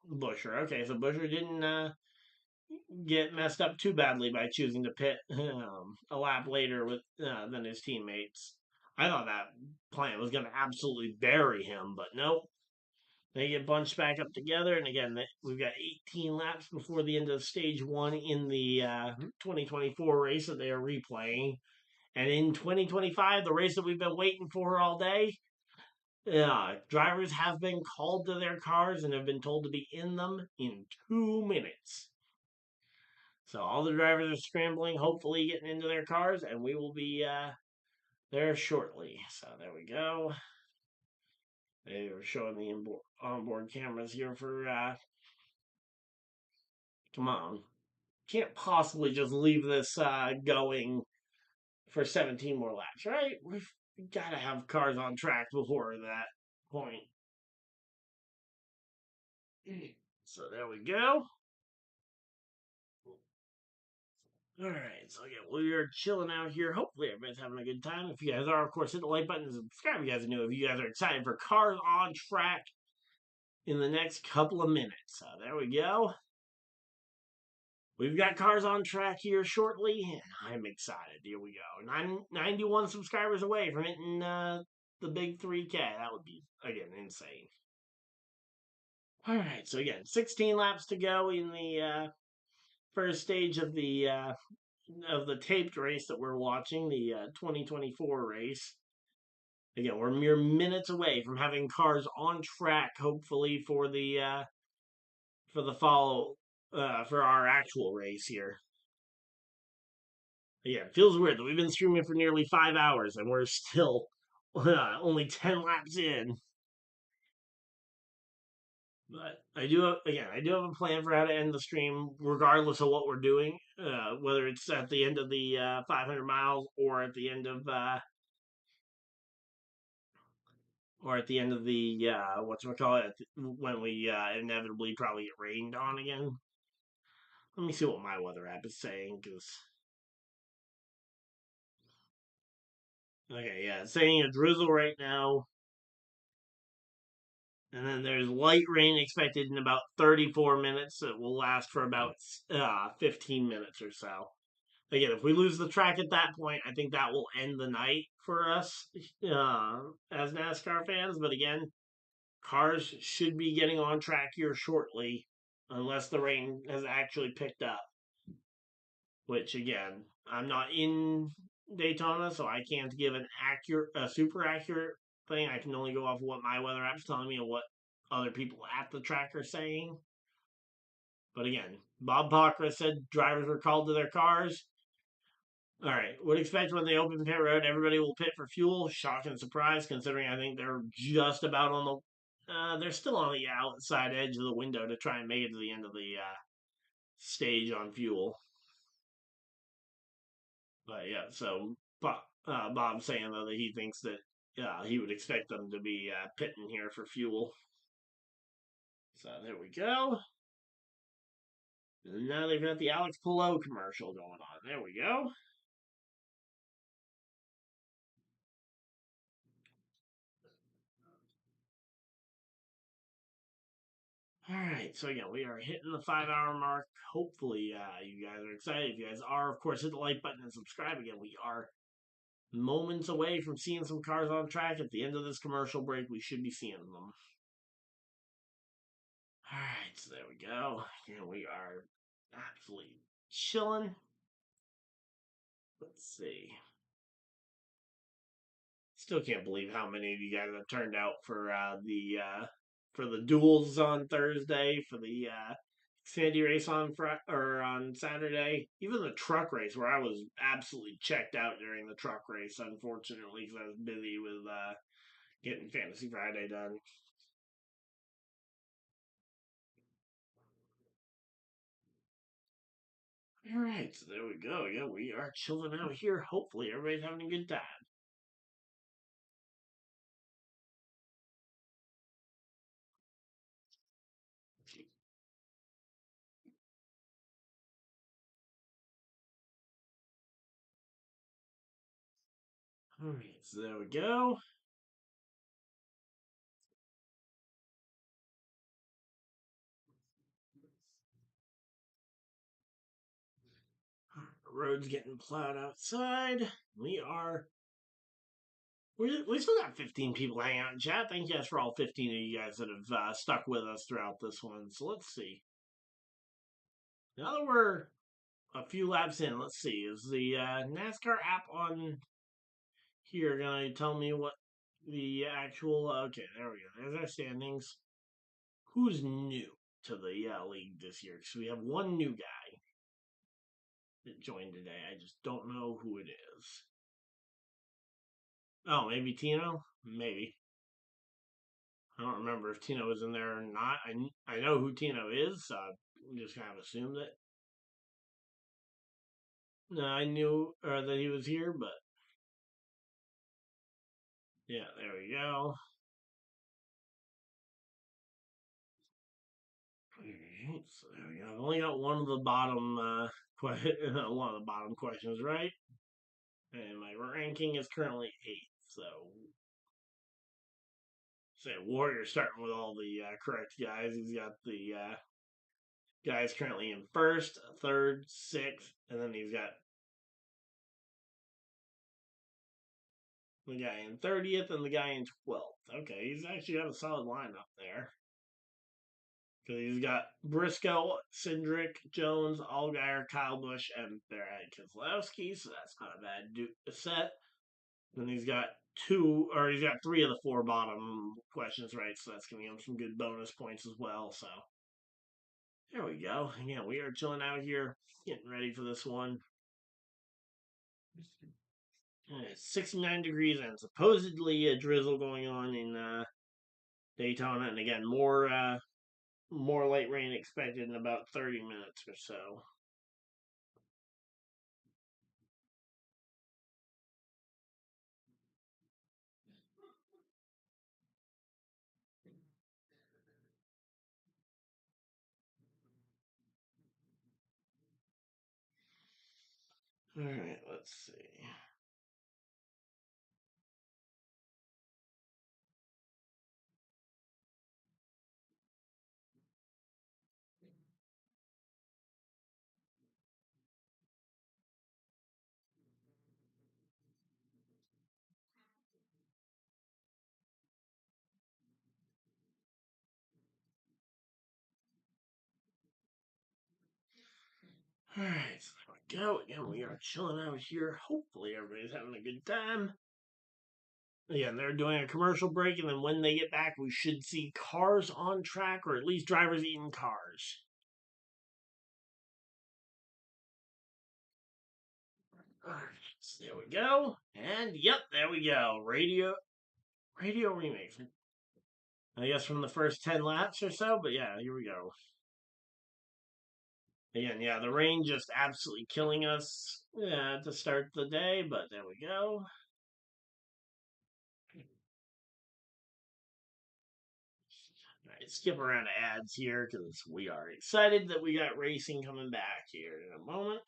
Busher. Okay, so Busher didn't get messed up too badly by choosing to pit a lap later with than his teammates. I thought that plan was going to absolutely bury him, but nope. They get bunched back up together, and again, we've got 18 laps before the end of stage one in the 2024 race that they are replaying. And in 2025, the race that we've been waiting for all day, drivers have been called to their cars and have been told to be in them in 2 minutes. So all the drivers are scrambling, hopefully getting into their cars, and we will be there shortly. So there we go. They were showing the onboard cameras here for. Come on, can't possibly just leave this going for 17 more laps, right? We've got to have cars on track before that point. So there we go. All right, so again, we are chilling out here. Hopefully, everybody's having a good time. If you guys are, of course, hit the like button and subscribe. If you guys are new. If you guys are excited for cars on track in the next couple of minutes, so there we go. We've got cars on track here shortly, and I'm excited. Here we go. 91 subscribers away from hitting the big 3K. That would be, again, insane. All right, so again, 16 laps to go in the first stage of the taped race that we're watching, the 2024 race. Again, we're mere minutes away from having cars on track, hopefully for the follow for our actual race here. Yeah, it feels weird that we've been streaming for nearly 5 hours and we're still only 10 laps in. But I do have a plan for how to end the stream, regardless of what we're doing. Whether it's at the end of the 500 miles or at the end of the whatchamacallit, when we inevitably probably get rained on again. Let me see what my weather app is saying, because okay, yeah, it's saying a drizzle right now, and then there's light rain expected in about 34 minutes. It will last for about 15 minutes or so. Again, if we lose the track at that point, I think that will end the night for us as NASCAR fans. But again, cars should be getting on track here shortly, unless the rain has actually picked up. Which again, I'm not in Daytona, so I can't give a super accurate thing. I can only go off of what my weather app's telling me and what other people at the track are saying. But again, Bob Bacra said drivers were called to their cars. All right, would expect when they open pit road, everybody will pit for fuel. Shock and surprise, considering I think they're just about on the, they're still on the outside edge of the window to try and make it to the end of the stage on fuel. But yeah, so Bob's saying though that he thinks that he would expect them to be pitting here for fuel. So there we go. And now they've got the Alex Pillow commercial going on. There we go. All right, so again, we are hitting the 5 hour mark. Hopefully, you guys are excited. If you guys are, of course, hit the like button and subscribe. Again, we are moments away from seeing some cars on track. At the end of this commercial break, we should be seeing them. All right, so there we go. Here we are absolutely chilling. Let's see. Still can't believe how many of you guys have turned out for the duels on Thursday, for the Xfinity race on on Saturday, even the truck race where I was absolutely checked out during the truck race, unfortunately, because I was busy with getting Fantasy Friday done. All right, so there we go. Yeah, we are chilling out here. Hopefully, everybody's having a good time. All right, so there we go. The road's getting plowed outside. We still got 15 people hanging out in chat. Thank you guys for all 15 of you guys that have stuck with us throughout this one. So let's see. Now that we're a few laps in, let's see. Is the NASCAR app on here going to tell me what the actual. Okay, there we go. There's our standings. Who's new to the league this year? So we have one new guy that joined today. I just don't know who it is. Oh, maybe Tino? Maybe. I don't remember if Tino was in there or not. I know who Tino is, so I just kind of assumed it. No, I knew that he was here, but yeah, there we go. Alright, so there we go. I've only got one of the bottom one of the bottom questions right, and my ranking is currently 8th. So, say Warrior starting with all the correct guys. He's got the guys currently in first, third, sixth, and then he's got the guy in 30th and the guy in 12th. Okay, he's actually got a solid lineup there. Because he's got Briscoe, Cindric, Jones, Allgaier, Kyle Busch, and Barrett Keselowski, so that's not a bad set. Then he's got he's got 3 of the 4 bottom questions right, so that's going to give him some good bonus points as well. So there we go. Again, we are chilling out here, getting ready for this one. It's 69 degrees and supposedly a drizzle going on in Daytona, and again, more more light rain expected in about 30 minutes or so. All right, let's see. All right, so there we go. Again, we are chilling out here. Hopefully, everybody's having a good time. Again, they're doing a commercial break, and then when they get back, we should see cars on track, or at least drivers in cars. All right, so there we go. And yep, there we go. Radio remix. I guess from the first 10 laps or so, but yeah, here we go. Again, yeah, the rain just absolutely killing us to start the day, but there we go. All right, skip around to ads here because we are excited that we got racing coming back here in a moment.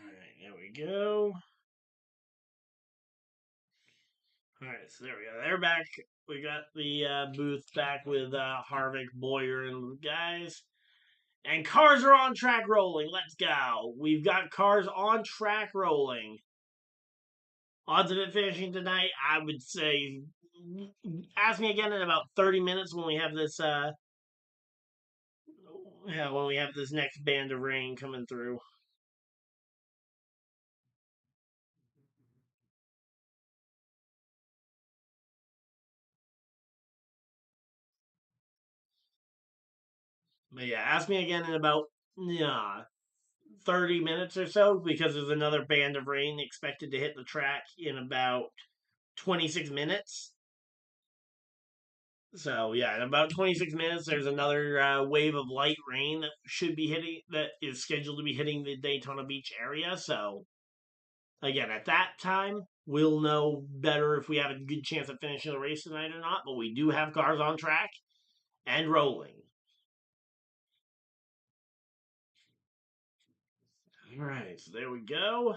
All right, there we go. All right, so there we go. They're back. We got the booth back with Harvick, Boyer, and the guys. And cars are on track rolling. Let's go. We've got cars on track rolling. Odds of it finishing tonight, I would say. Ask me again in about 30 minutes when we have this. When we have this next band of rain coming through. But yeah, ask me again in about 30 minutes or so because there's another band of rain expected to hit the track in about 26 minutes. So yeah, in about 26 minutes, there's another wave of light rain that should be hitting, that is scheduled to be hitting the Daytona Beach area. So again, at that time, we'll know better if we have a good chance of finishing the race tonight or not. But we do have cars on track and rolling. All right, so there we go.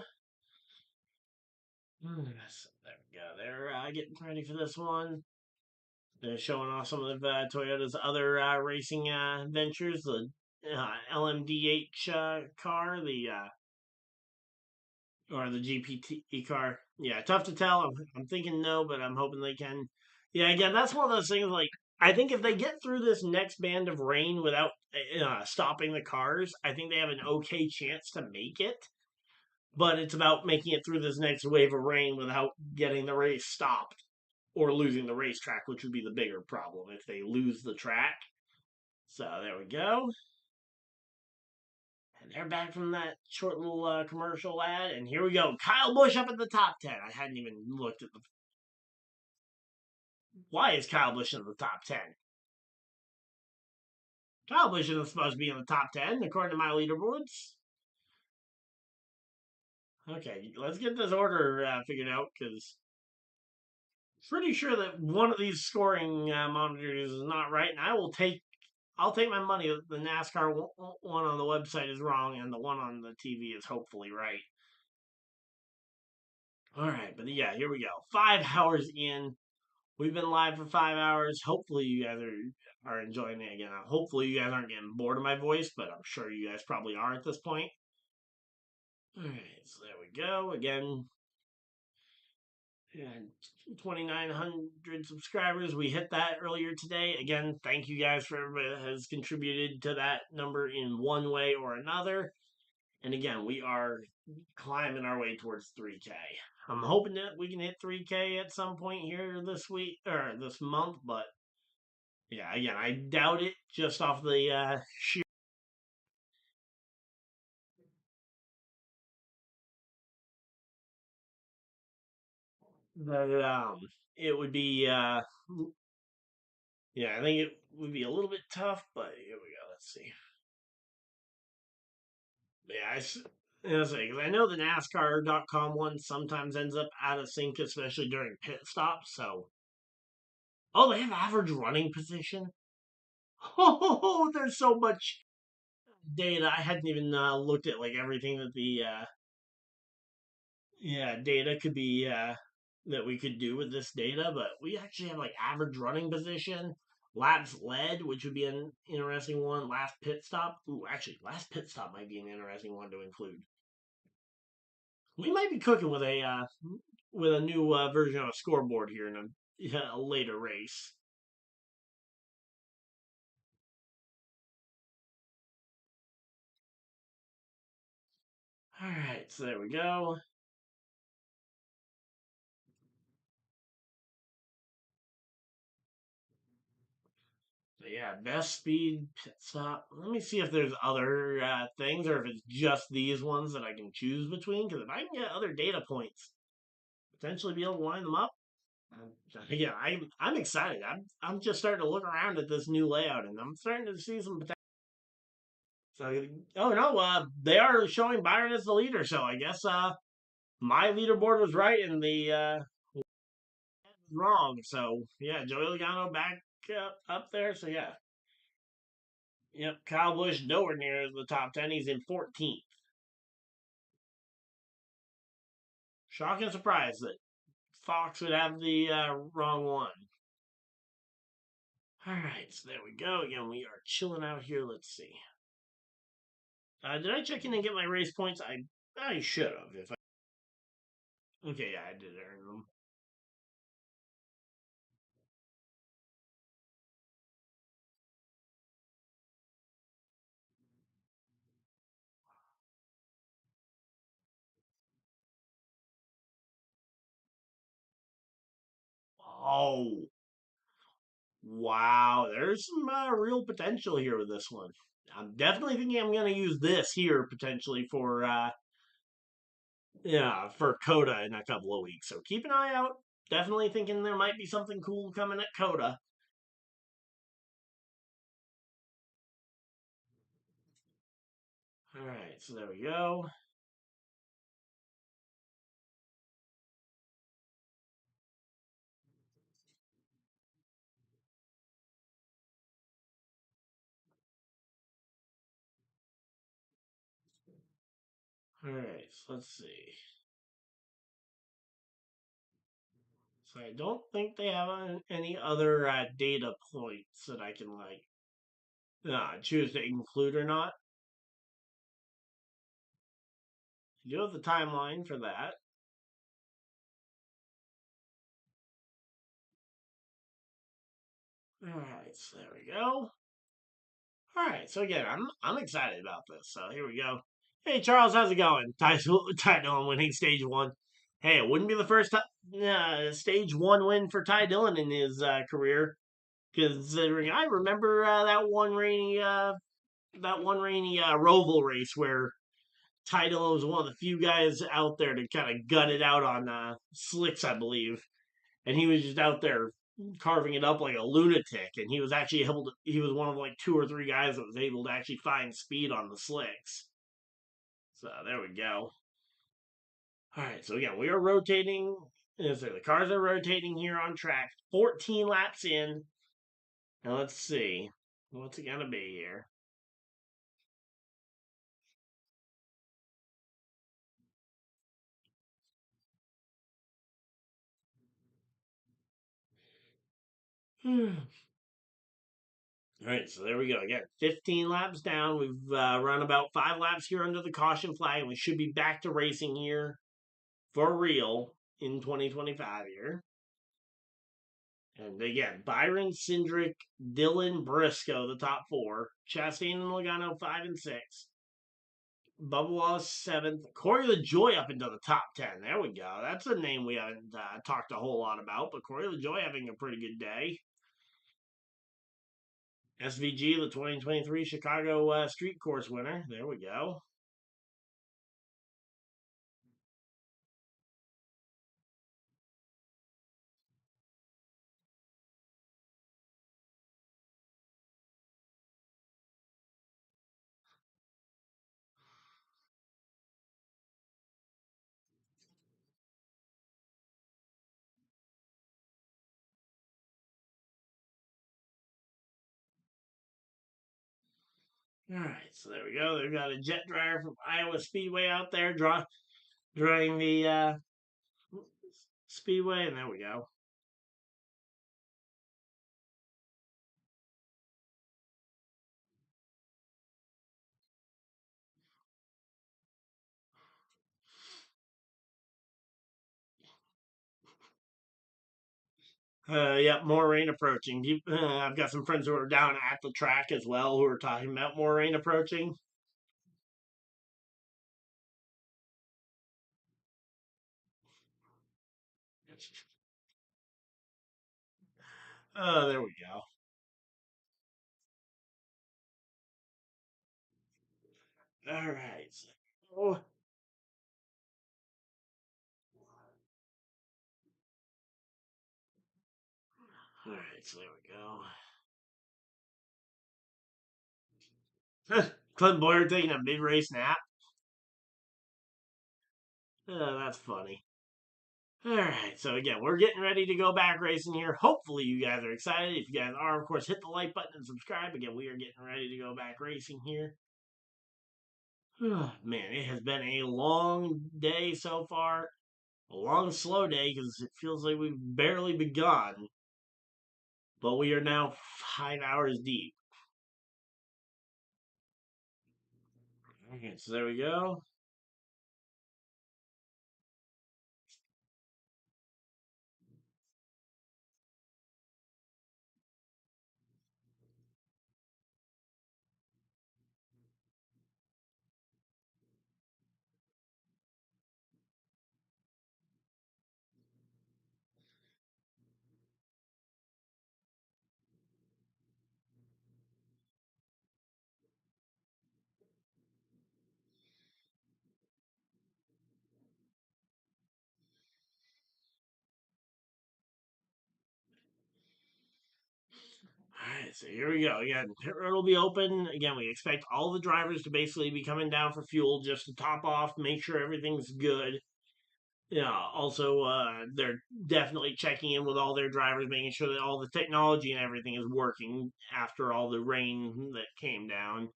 So there we go. They're getting ready for this one. They're showing off some of Toyota's other racing ventures, the LMDH car, the or the GPT car. Yeah, tough to tell. I'm thinking no, but I'm hoping they can. Yeah, again, that's one of those things. Like, I think if they get through this next band of rain without stopping the cars, I think they have an okay chance to make it. But it's about making it through this next wave of rain without getting the race stopped or losing the racetrack, which would be the bigger problem if they lose the track. So there we go. And they're back from that short little commercial ad, and here we go. Kyle Busch up at the top 10. I hadn't even looked at the. Why is Kyle Busch in the top 10? Kyle Busch isn't supposed to be in the top 10, according to my leaderboards. Okay, let's get this order figured out because pretty sure that one of these scoring monitors is not right, and I'll take my money that the NASCAR one on the website is wrong and the one on the TV is hopefully right. All right, but yeah, here we go. 5 hours in. We've been live for 5 hours. Hopefully, you guys are enjoying it again. Hopefully, you guys aren't getting bored of my voice, but I'm sure you guys probably are at this point. All right, so there we go. Again, and 2,900 subscribers. We hit that earlier today. Again, thank you guys for everybody that has contributed to that number in one way or another. And again, we are climbing our way towards 3K. I'm hoping that we can hit 3K at some point here this week or this month, but yeah, again, I doubt it just off the sheer that it would be yeah, I think it would be a little bit tough, but here we go. Let's see. Yeah, because I know the NASCAR.com one sometimes ends up out of sync, especially during pit stops. So, oh, they have average running position. Oh, there's so much data. I hadn't even looked at like everything that the yeah data could be that we could do with this data, but we actually have like average running position, laps led, which would be an interesting one. Last pit stop. Ooh, actually, last pit stop might be an interesting one to include. We might be cooking with a new version of a scoreboard here in a later race. All right, so there we go. So yeah, best speed pit stop. Let me see if there's other things or if it's just these ones that I can choose between. Because if I can get other data points, potentially be able to line them up. Yeah, I'm excited. I'm just starting to look around at this new layout, and I'm starting to see some potential. So, oh no, they are showing Byron as the leader. So I guess my leaderboard was right and the wrong. So yeah, Joey Logano back up there. So yeah, yep. Kyle Busch nowhere near the top 10. He's in 14th. Shock and surprise that Fox would have the wrong one. All right, so there we go. Again, we are chilling out here. Let's see. Did I check in and get my race points? I should have. If I okay, yeah, I did earn them. Oh, wow! There's some real potential here with this one. I'm definitely thinking I'm going to use this here potentially for yeah for Coda in a couple of weeks. So keep an eye out. Definitely thinking there might be something cool coming at Coda. All right, so there we go. All right, so let's see. So I don't think they have any other data points that I can like choose to include or not. You have the timeline for that. All right, so there we go. All right, so again, I'm excited about this. So here we go. Hey Charles, how's it going? Ty Dillon winning stage one. Hey, it wouldn't be the first stage one win for Ty Dillon in his career, considering I remember that one rainy Roval race where Ty Dillon was one of the few guys out there to kind of gut it out on slicks, I believe, and he was just out there carving it up like a lunatic. And he was actually able to. He was one of like two or three guys that was able to actually find speed on the slicks. So there we go. All right, so again, we are rotating. So the cars are rotating here on track. 14 laps in. Now let's see. What's it going to be here? All right, so there we go. Again, 15 laps down. We've run about 5 laps here under the caution flag, and we should be back to racing here for real in 2025 here. And again, Byron, Cindric, Dylan, Briscoe, the top four. Chastain and Logano, 5 and 6. Bubba Wallace, 7th. Corey LaJoy up into the top 10. There we go. That's a name we haven't talked a whole lot about, but Corey LaJoy having a pretty good day. SVG, the 2023 Chicago Street Course winner. There we go. All right, so there we go. They've got a jet dryer from Iowa Speedway out there drying the Speedway, and there we go. Yeah, more rain approaching. I've got some friends who are down at the track as well who are talking about more rain approaching. There we go. All right. So, all right, so there we go. Clint Boyer taking a mid-race nap. That's funny. All right, so again, we're getting ready to go back racing here. Hopefully, you guys are excited. If you guys are, of course, hit the like button and subscribe. Again, we are getting ready to go back racing here. Man, it has been a long day so far. A long, slow day because it feels like we've barely begun. But we are now 5 hours deep. Okay, so there we go. Alright, so here we go. Again, pit road will be open. Again, we expect all the drivers to basically be coming down for fuel just to top off, make sure everything's good. Yeah, also, they're definitely checking in with all their drivers, making sure that all the technology and everything is working after all the rain that came down.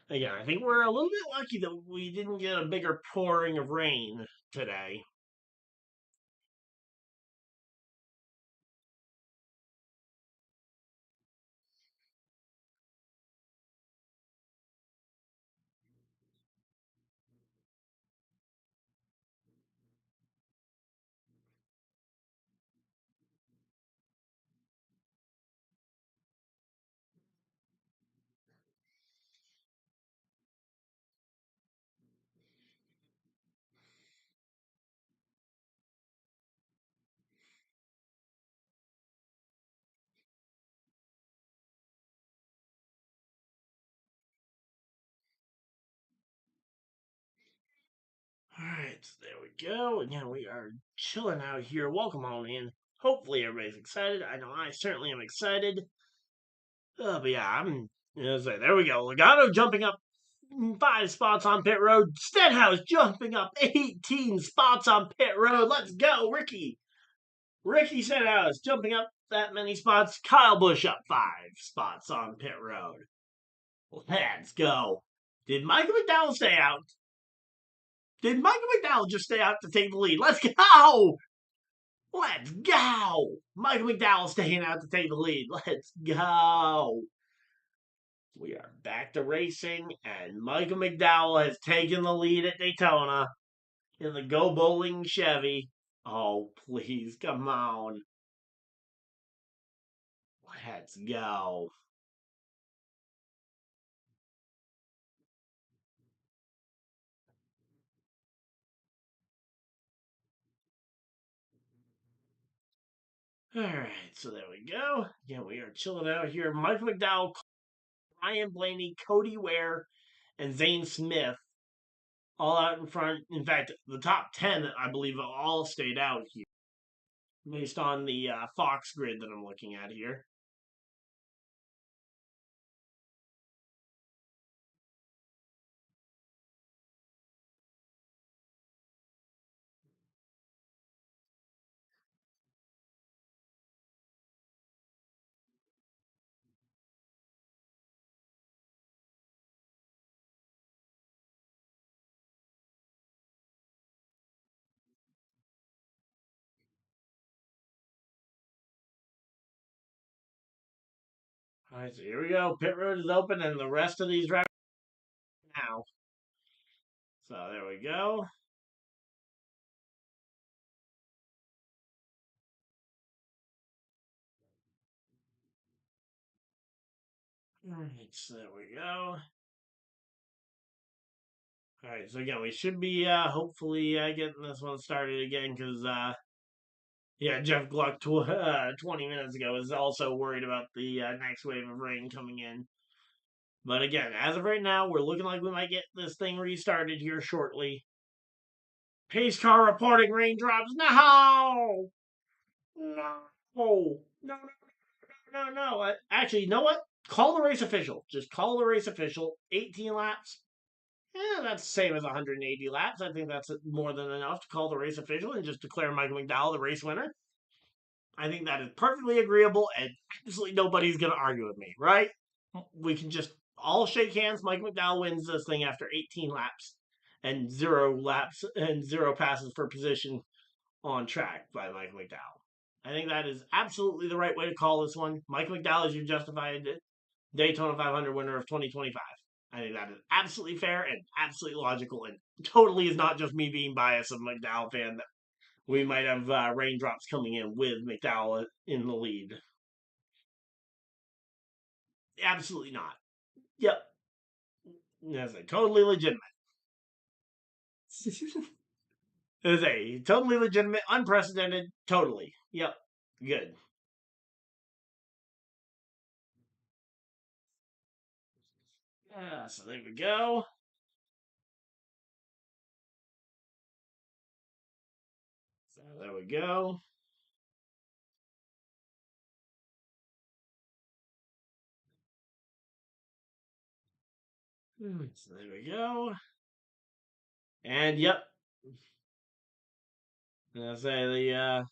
Again, I think we're a little bit lucky that we didn't get a bigger pouring of rain today. Alright, so there we go. Again, we are chilling out here. Welcome on in. Hopefully, everybody's excited. I know I certainly am excited. But yeah, I'm. There we go. Logano jumping up 5 spots on pit road. Stenhouse jumping up 18 spots on pit road. Let's go, Ricky. Ricky Stenhouse jumping up that many spots. Kyle Busch up 5 spots on pit road. Let's go. Did Michael McDowell stay out? Did Michael McDowell just stay out to take the lead? Let's go! Let's go! Michael McDowell staying out to take the lead. Let's go! We are back to racing, and Michael McDowell has taken the lead at Daytona in the Go Bowling Chevy. Oh, please, come on. Let's go. All right, so there we go. Again, we are chilling out here. Michael McDowell, Ryan Blaney, Cody Ware, and Zane Smith all out in front. In fact, the top 10, I believe, all stayed out here based on the Fox grid that I'm looking at here. All right, so here we go. Pit road is open, and the rest of these rounds now. So there we go. All right, so there we go. All right, so again, we should be hopefully getting this one started again because yeah, Jeff Gluck 20 minutes ago was also worried about the next wave of rain coming in. But again, as of right now, we're looking like we might get this thing restarted here shortly. Pace car reporting raindrops. No! No! No! No! No! No! Actually, you know what? Call the race official. Just call the race official. 18 laps. Yeah, that's the same as 180 laps. I think that's more than enough to call the race official and just declare Michael McDowell the race winner. I think that is perfectly agreeable, and absolutely nobody's going to argue with me, right? We can just all shake hands. Mike McDowell wins this thing after 18 laps and 0 laps and 0 passes for position on track by Mike McDowell. I think that is absolutely the right way to call this one. Mike McDowell is your justified Daytona 500 winner of 2025. I think that is absolutely fair and absolutely logical, and totally is not just me being biased of McDowell fan that we might have raindrops coming in with McDowell in the lead. Absolutely not. Yep. That's a totally legitimate. It is a totally legitimate, unprecedented, totally. Yep. Good. So there we go. So there we go. So there we go. And yep. I say yeah,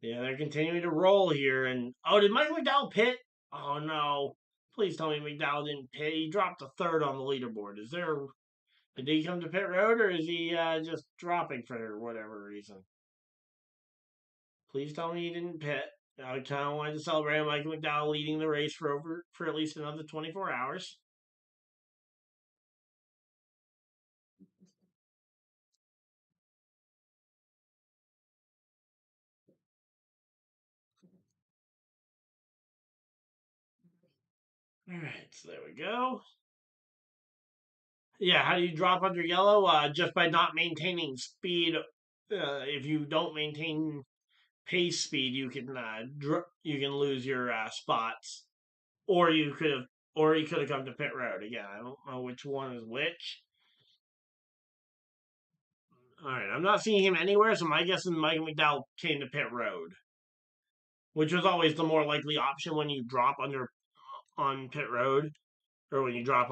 they're continuing to roll here. And oh, did Mike McDowell pit? Oh no! Please tell me McDowell didn't pit. He dropped a third on the leaderboard. Did he come to pit road, or is he just dropping for whatever reason? Please tell me he didn't pit. I kind of wanted to celebrate Michael McDowell leading the race for at least another 24 hours. All right, so there we go. Yeah, how do you drop under yellow? Just by not maintaining speed. If you don't maintain pace speed, you can you can lose your spots, or you could have come to pit road again. I don't know which one is which. All right, I'm not seeing him anywhere, so my guess is Mike McDowell came to pit road, which was always the more likely option when you drop under on pit road, or when you drop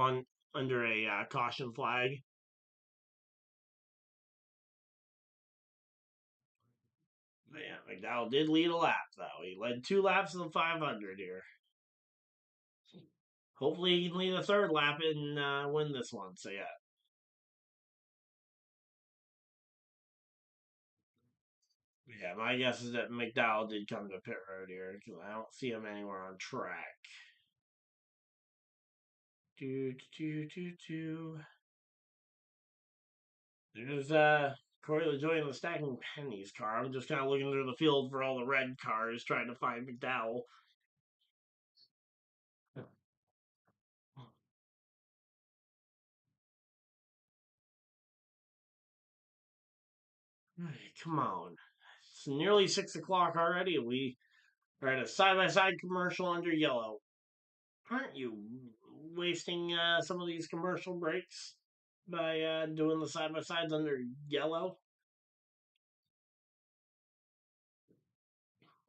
under a caution flag. But yeah, McDowell did lead a lap, though. He led 2 laps of the 500 here. Hopefully, he can lead a third lap and win this one. So, yeah. Yeah, my guess is that McDowell did come to pit road here because I don't see him anywhere on track. Do, do, do, do. There's Corey LaJoy in the Stacking Pennies car. I'm just kind of looking through the field for all the red cars, trying to find McDowell. Hey, come on. It's nearly 6 o'clock already. We are at a side by side commercial under yellow. Aren't you wasting some of these commercial breaks by doing the side by sides under yellow?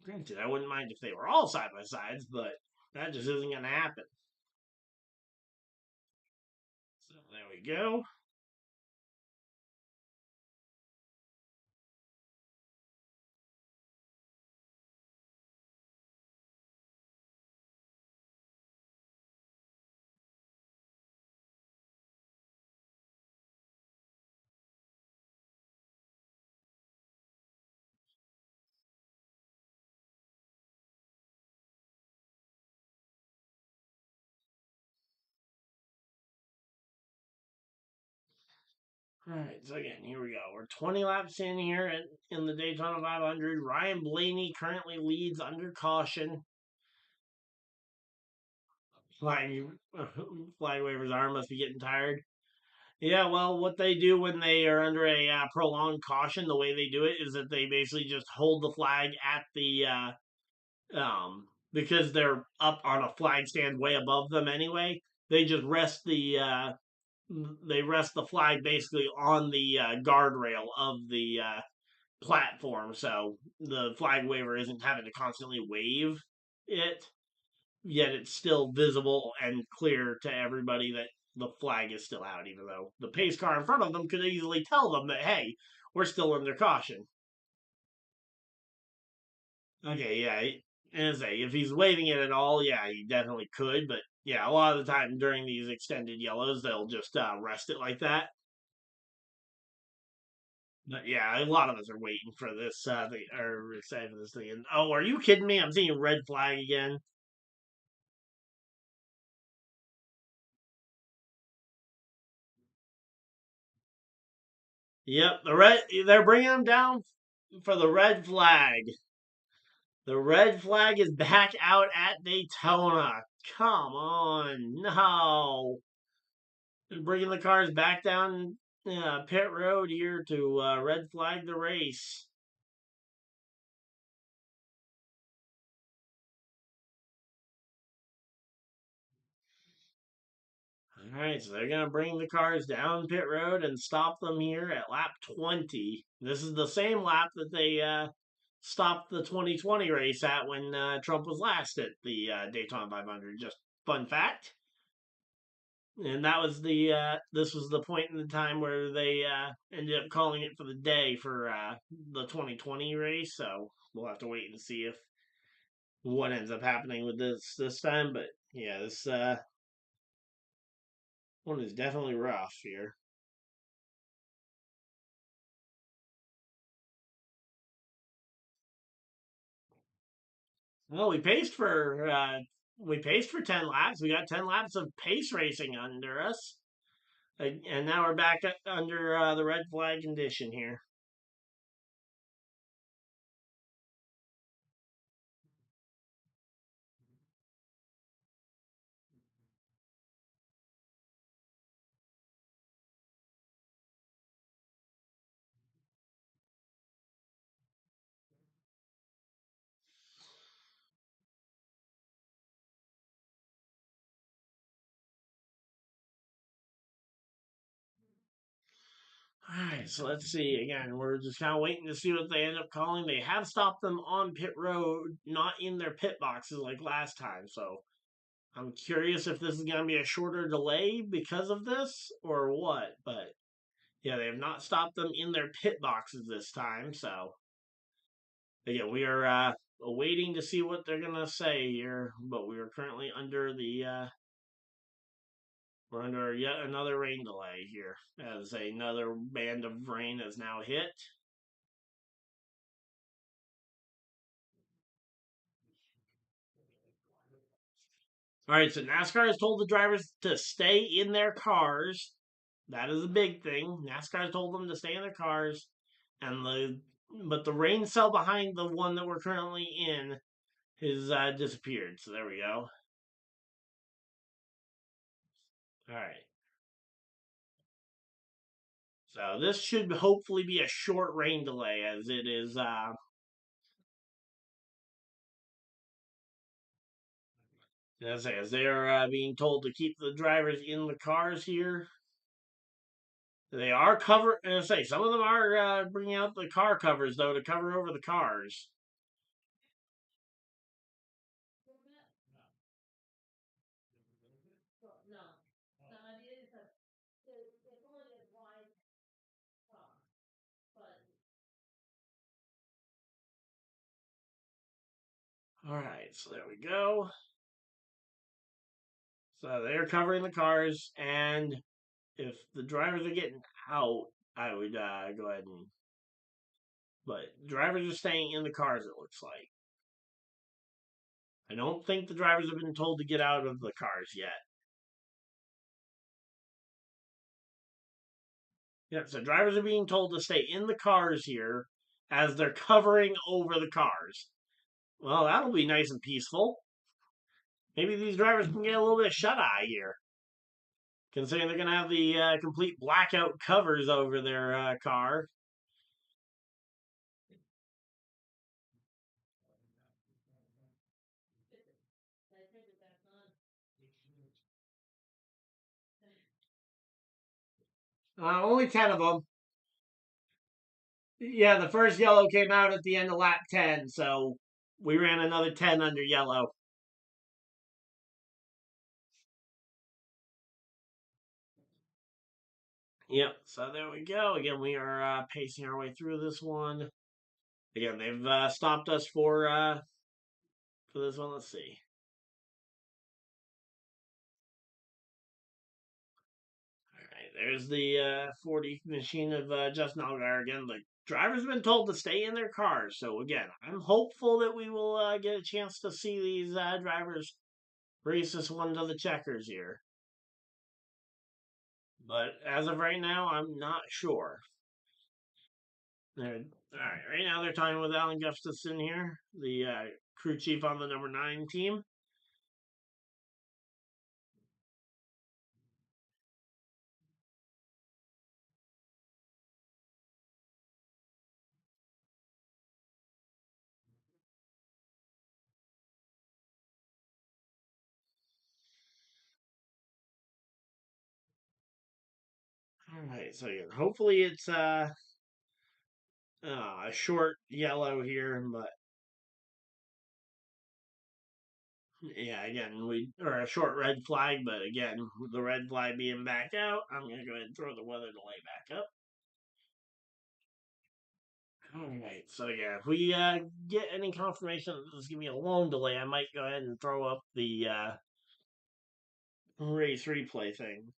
Granted, I wouldn't mind if they were all side by sides, but that just isn't going to happen. So there we go. All right, so again, here we go. We're 20 laps in here in the Daytona 500. Ryan Blaney currently leads under caution. Flag, flag waver's arm must be getting tired. Yeah, well, what they do when they are under a prolonged caution, the way they do it is that they basically just hold the flag at the because they're up on a flag stand way above them anyway. They just rest the flag basically on the guardrail of the platform, so the flag waver isn't having to constantly wave it. Yet it's still visible and clear to everybody that the flag is still out, even though the pace car in front of them could easily tell them that, hey, we're still under caution. Okay, yeah, as I say, if he's waving it at all, yeah, he definitely could, but yeah, a lot of the time during these extended yellows, they'll just rest it like that. But yeah, a lot of us are waiting for this, are excited for this thing. And, oh, are you kidding me? I'm seeing a red flag again. Yep, they're bringing him down for the red flag. The red flag is back out at Daytona. Come on, no. They're bringing the cars back down pit road here to red flag the race. All right, so they're going to bring the cars down pit road and stop them here at lap 20. This is the same lap that they stopped the 2020 race at when Trump was last at the Daytona 500. Just fun fact. And that was this was the point in the time where they ended up calling it for the day for the 2020 race. So we'll have to wait and see if what ends up happening with this time. But yeah, this one is definitely rough here. Well, we paced for 10 laps. We got 10 laps of pace racing under us, and now we're back under the red flag condition here. All right, so let's see. Again, we're just kind of waiting to see what they end up calling. They have stopped them on pit road, not in their pit boxes like last time. So I'm curious if this is going to be a shorter delay because of this or what. But yeah, they have not stopped them in their pit boxes this time. So again, we are waiting to see what they're going to say here. But we are currently under the we're under yet another rain delay here, as another band of rain has now hit. All right, so NASCAR has told the drivers to stay in their cars. That is a big thing. NASCAR has told them to stay in their cars, and the rain cell behind the one that we're currently in has disappeared. So there we go. All right. So this should hopefully be a short rain delay, as it is. As they are being told to keep the drivers in the cars here. They are cover. I say some of them are bringing out the car covers though to cover over the cars. No. No, I mean, it's only a wide top, but All right, so there we go. So they're covering the cars, and if the drivers are getting out, I would go ahead and. But drivers are staying in the cars. It looks like. I don't think the drivers have been told to get out of the cars yet. Yeah, so drivers are being told to stay in the cars here as they're covering over the cars. Well, that'll be nice and peaceful. Maybe these drivers can get a little bit of shut eye here, considering they're going to have the complete blackout covers over their car. I think that's not. Only 10 of them. Yeah, the first yellow came out at the end of lap 10, so we ran another 10 under yellow. Yep, so there we go. Again, we are pacing our way through this one. Again, they've stopped us for this one. Let's see. All right, there's the 40 machine of Justin Allgaier again. The drivers have been told to stay in their cars, so again, I'm hopeful that we will get a chance to see these drivers race this one to the checkers here. But as of right now, I'm not sure. All right, right now they're talking with Alan Gustafson here, the crew chief on the number 9 team. All right, so yeah, hopefully it's a short yellow here, but yeah, again we or a short red flag, but again the red flag being back out, I'm gonna go ahead and throw the weather delay back up. All right, so yeah, if we get any confirmation that this is gonna be a long delay, I might go ahead and throw up the race replay thing.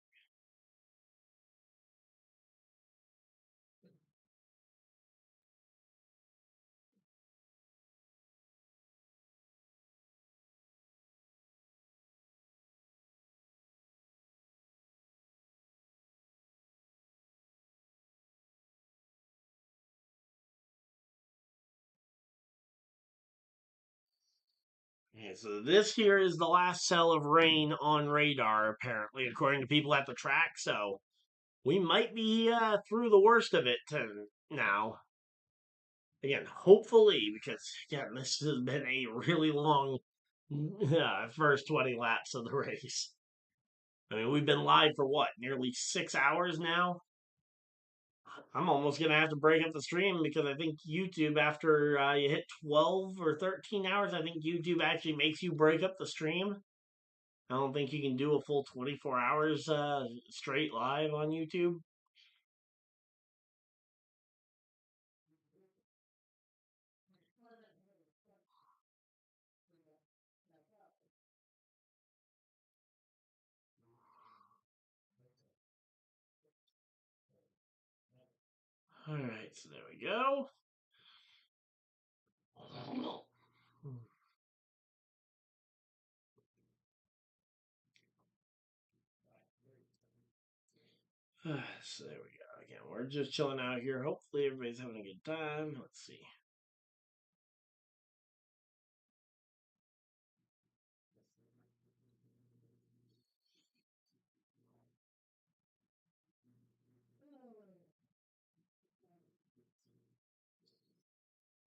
Yeah, so this here is the last cell of rain on radar, apparently, according to people at the track. So we might be through the worst of it now. Again, hopefully, because again, this has been a really long first 20 laps of the race. I mean, we've been live for what, nearly 6 hours now? I'm almost going to have to break up the stream because I think YouTube, after you hit 12 or 13 hours, I think YouTube actually makes you break up the stream. I don't think you can do a full 24 hours straight live on YouTube. All right, so there we go. So there we go. Again, we're just chilling out here. Hopefully, everybody's having a good time. Let's see.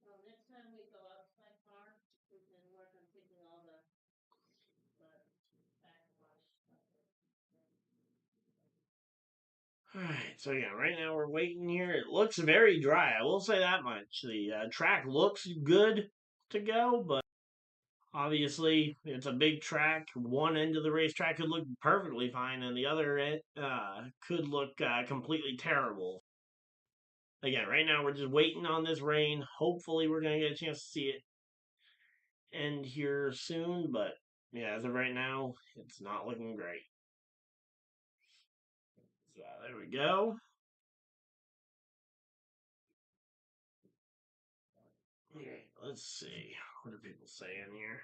Well, next time we go out to my car, we can work on taking all the backwash stuff. Alright, so yeah, right now we're waiting here. It looks very dry. I will say that much. The track looks good to go, but obviously it's a big track. One end of the racetrack could look perfectly fine, and the other end could look completely terrible. Again, right now we're just waiting on this rain. Hopefully, we're going to get a chance to see it end here soon, but yeah, as of right now, it's not looking great. So there we go. Alright, let's see. What are people saying here?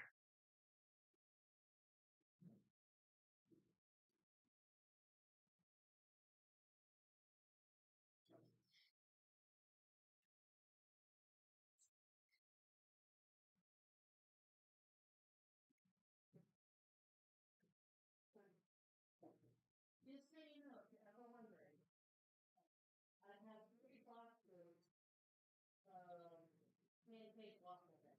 Just so you know, if you're ever wondering, I have 3 boxes of pancake waffle mix.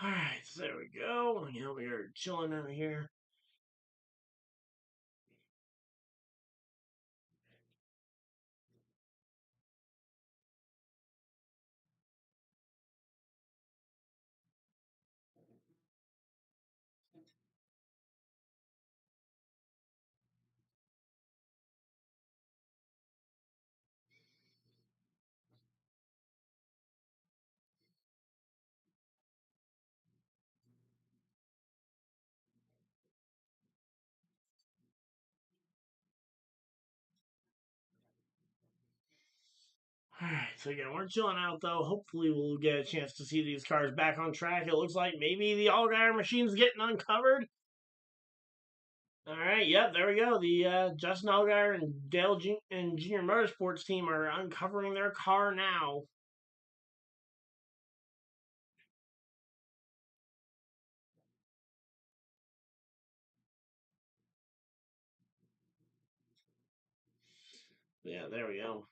Alright, so there we go. You know, we are chilling out here. Alright, so again, we're chilling out though. Hopefully, we'll get a chance to see these cars back on track. It looks like maybe the Allgaier machine's getting uncovered. Alright, yep, there we go. The Justin Allgaier and and Junior Motorsports team are uncovering their car now. Yeah, there we go.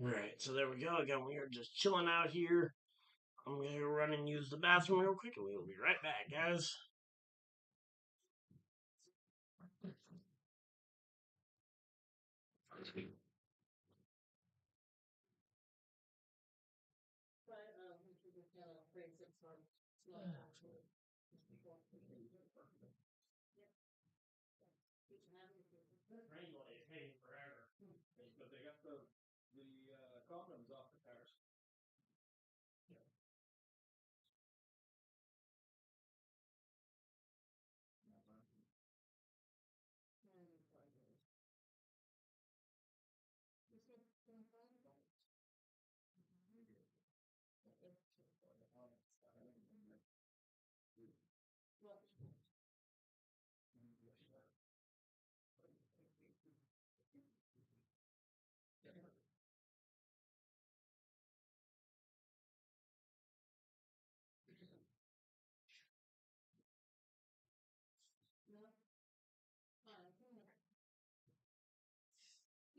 Alright, so there we go. Again, we are just chilling out here. I'm going to run and use the bathroom real quick, and we will be right back, guys. 3 and 6 months. Rainbow is taking forever. But they got the condoms off the cars.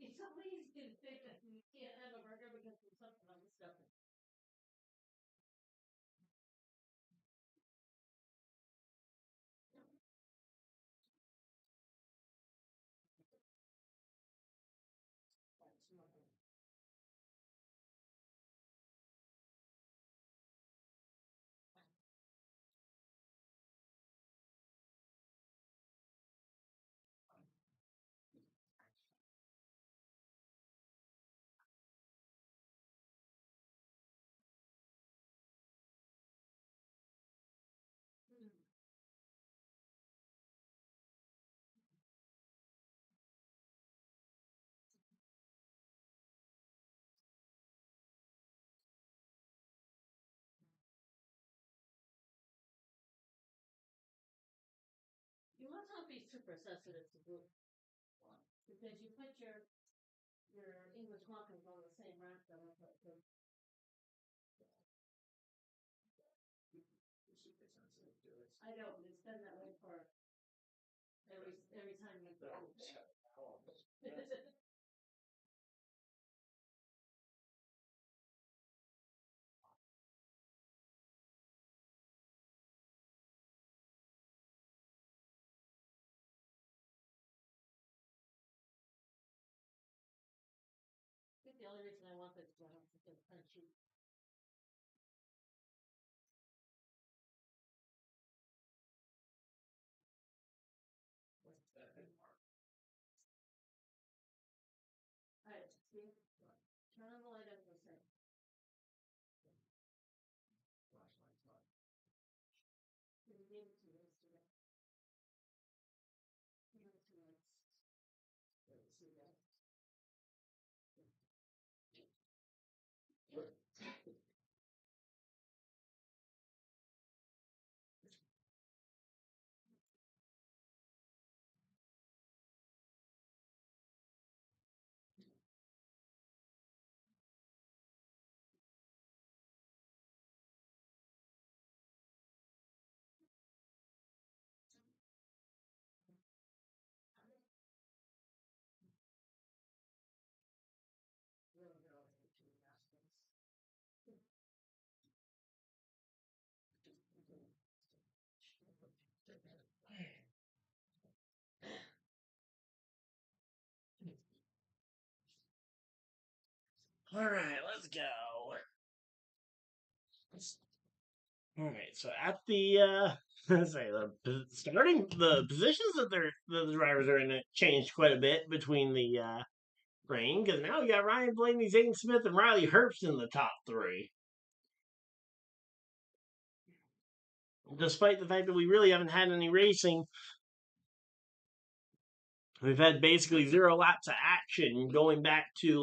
It's so easy to think that you can't have a burger because there's something on the stuffing. You must not be super sensitive to gluten. Because you put your English muffins on the same rack that I put them. Super sensitive to it. I know, but it's been that way for every time you go. I think the only reason I want this is I have to get crunchy. What's that big mark? Alright, see? Turn on the light up for a second. Flashlight's on. You gave it to me yesterday. You gave it to me. Let's see that. All right, let's go. All right, so at the let's say the positions that the drivers are in it changed quite a bit between the rain, because now you got Ryan Blaney, Zane Smith, and Riley Herbst in the top 3. Despite the fact that we really haven't had any racing, we've had basically 0 laps of action going back to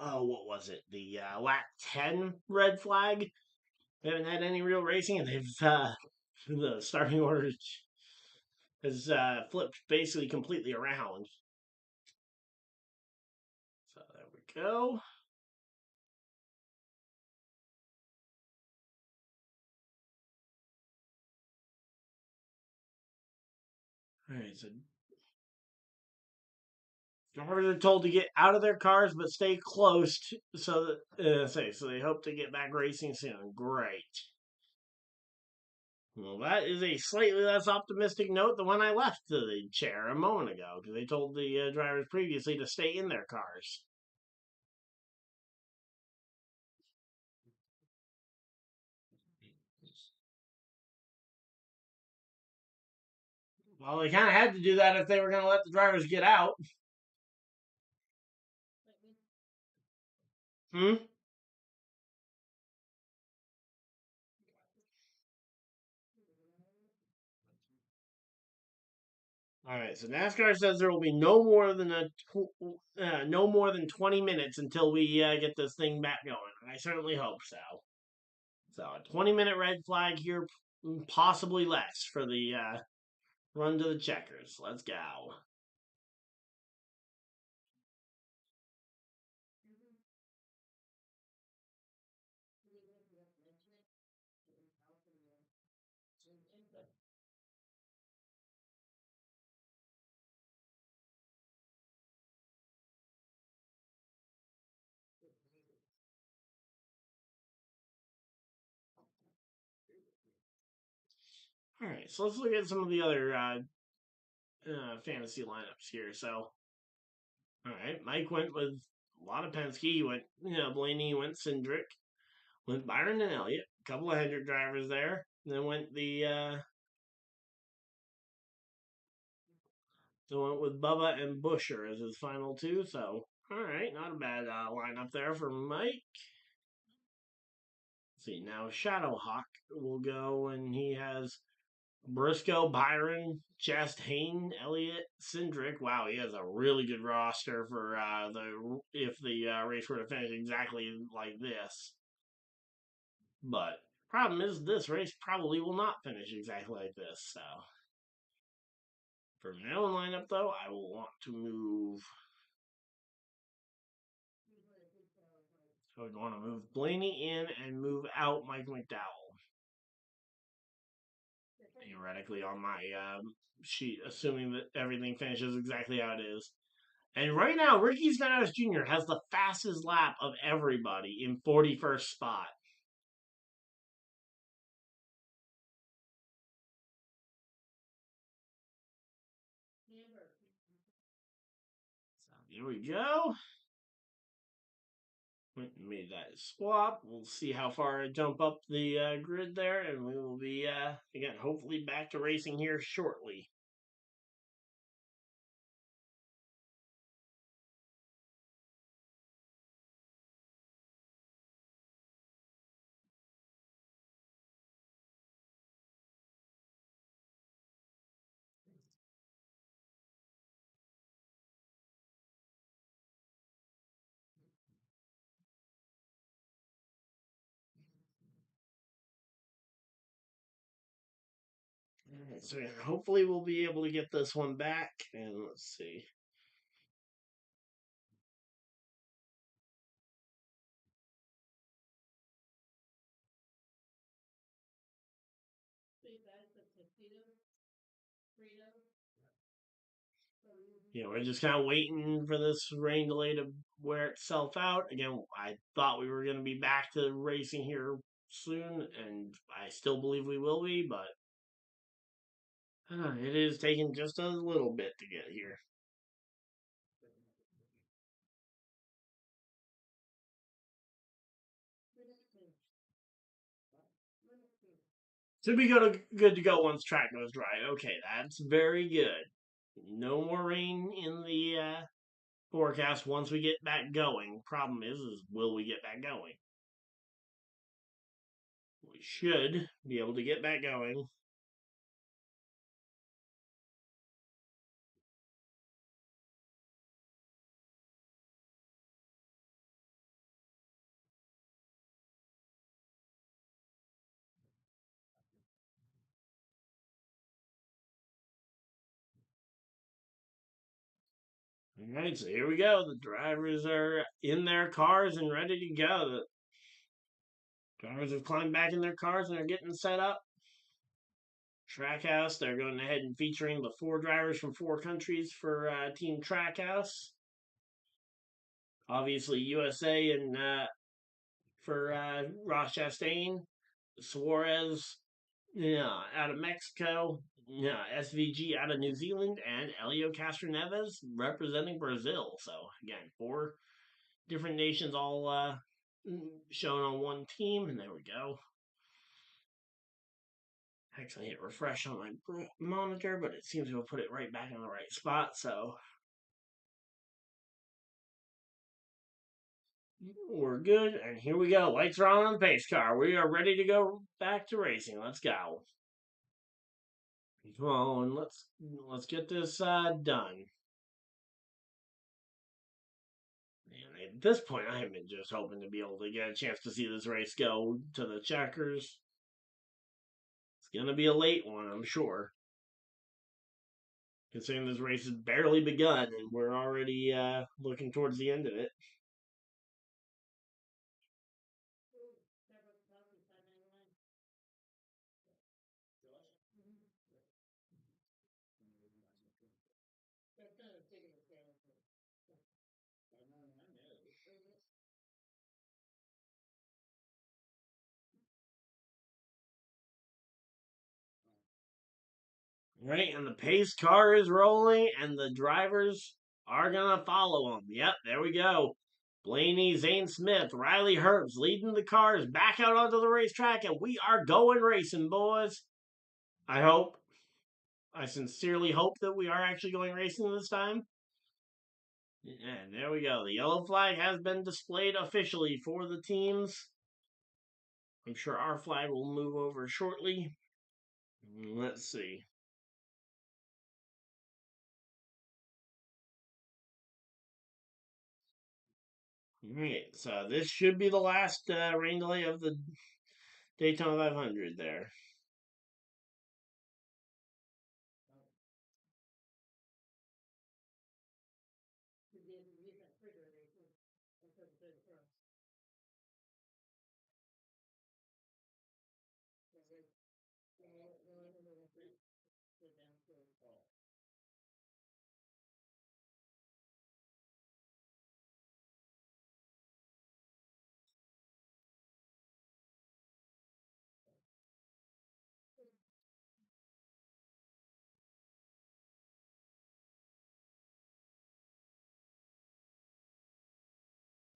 what was it? The lap 10 red flag. We haven't had any real racing, and the starting order has flipped basically completely around. So there we go. All right, so drivers are told to get out of their cars but stay close so they hope to get back racing soon. Great. Well, that is a slightly less optimistic note than when I left the chair a moment ago, because they told the drivers previously to stay in their cars. Well, they kind of had to do that if they were going to let the drivers get out. Hmm? All right, so NASCAR says there will be no more than 20 minutes until we get this thing back going. I certainly hope so. So a 20-minute red flag here, possibly less for the run to the checkers. Let's go. All right, so let's look at some of the other fantasy lineups here. So, all right, Mike went with a lot of Penske. He went, Blaney went Cindric, went Byron and Elliott. A couple of Hendrick drivers there. Then went with Bubba and Busher as his final two. So, all right, not a bad lineup there for Mike. Let's see, now Shadowhawk will go, and he has Briscoe, Byron, Chastain, Elliott, Cindric. Wow, he has a really good roster for the if the race were to finish exactly like this. But problem is, this race probably will not finish exactly like this. So for my own lineup, though, I will want to move. I would want to move Blaney in and move out Mike McDowell. Theoretically, on my sheet, assuming that everything finishes exactly how it is. And right now, Ricky Stenhouse Jr. has the fastest lap of everybody in 41st spot. So here we go. Made that swap. We'll see how far I jump up the grid there, and we will be, again, hopefully back to racing here shortly. Alright, so hopefully we'll be able to get this one back, and let's see. We're just kind of waiting for this rain delay to wear itself out. Again, I thought we were going to be back to racing here soon, and I still believe we will be, but it is taking just a little bit to get here. Should be good to go once track goes dry. Okay, that's very good. No more rain in the forecast once we get back going. Problem is will we get back going? We should be able to get back going. All right, so here we go. The drivers are in their cars and ready to go. The drivers have climbed back in their cars and are getting set up. Trackhouse, they're going ahead and featuring the 4 drivers from 4 countries for Team Trackhouse. Obviously, USA and for Ross Chastain, Suarez, out of Mexico, SVG out of New Zealand, and Elio Castroneves representing Brazil. So again, 4 different nations all shown on one team, and there we go. Actually hit refresh on my monitor, but it seems to have put it right back in the right spot, so we're good. And here we go. Lights are on the pace car. We are ready to go back to racing. Let's go. Come on, let's get this done. And at this point, I have been just hoping to be able to get a chance to see this race go to the checkers. It's gonna be a late one, I'm sure. Considering this race has barely begun and we're already looking towards the end of it. Right, and the pace car is rolling, and the drivers are gonna follow them. Yep, there we go. Blaney, Zane Smith, Riley Herbst leading the cars back out onto the racetrack, and we are going racing, boys. I hope. I sincerely hope that we are actually going racing this time. And there we go. The yellow flag has been displayed officially for the teams. I'm sure our flag will move over shortly. Let's see. Alright, so this should be the last rain delay of the Daytona 500 there.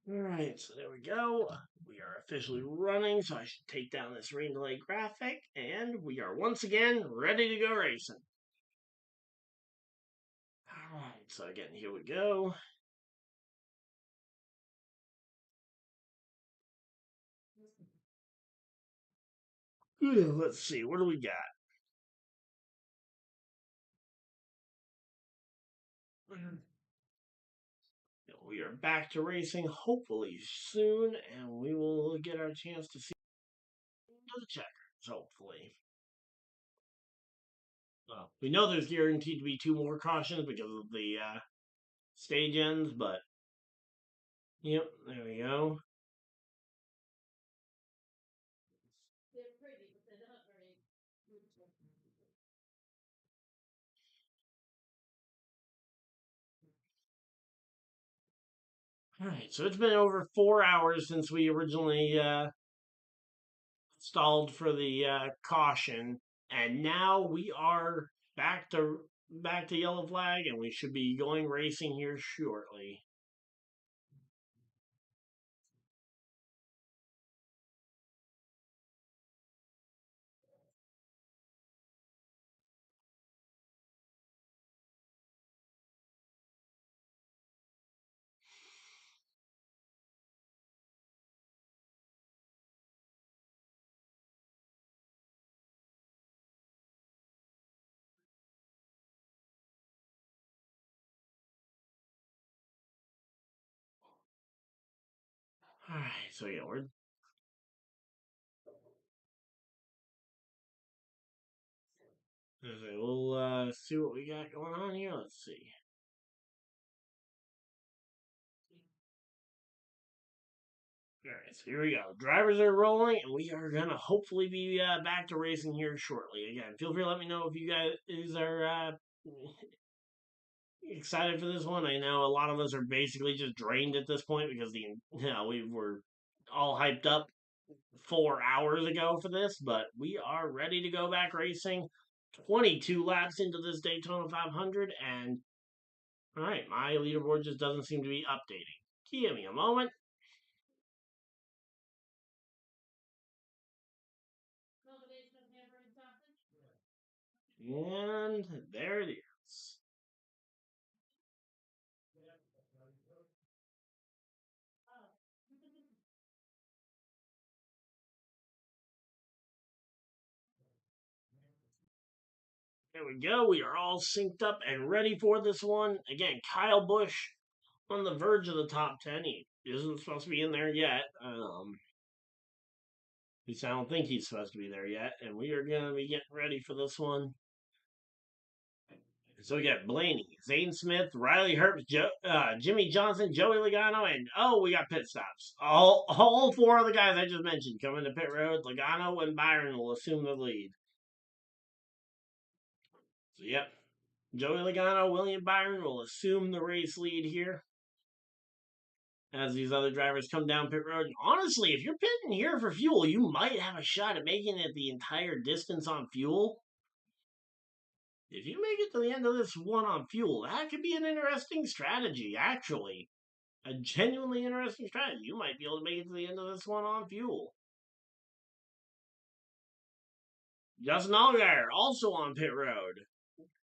Alright, so there we go. We are officially running, so I should take down this rain delay graphic, and we are once again ready to go racing. Alright, so again, here we go. Let's see, what do we got? We are back to racing, hopefully soon, and we will get our chance to see the checkers, hopefully. Well, we know there's guaranteed to be 2 more cautions because of the stage ends, but yep, there we go. Alright, so it's been over 4 hours since we originally stalled for the caution, and now we are back to yellow flag, and we should be going racing here shortly. Alright, so yeah, we'll see what we got going on here. Let's see. Alright, so here we go. Drivers are rolling, and we are going to hopefully be back to racing here shortly. Again, feel free to let me know if you guys are excited for this one. I know a lot of us are basically just drained at this point because we were all hyped up 4 hours ago for this, but we are ready to go back racing. 22 laps into this Daytona 500, and all right, my leaderboard just doesn't seem to be updating. Give me a moment. Combination of hamburger and sausage? And there it is. There we go. We are all synced up and ready for this one. Again, Kyle Busch on the verge of the top 10. He isn't supposed to be in there yet. At least I don't think he's supposed to be there yet. And we are going to be getting ready for this one. So we got Blaney, Zane Smith, Riley Herbst, Jimmy Johnson, Joey Logano, and we got pit stops. All four of the guys I just mentioned coming to pit road. Logano and Byron will assume the lead. So yep, Joey Logano, William Byron will assume the race lead here as these other drivers come down pit road. And honestly, if you're pitting here for fuel, you might have a shot at making it the entire distance on fuel. If you make it to the end of this one on fuel, that could be an interesting strategy, actually. A genuinely interesting strategy. You might be able to make it to the end of this one on fuel. Justin Allgaier, also on pit road.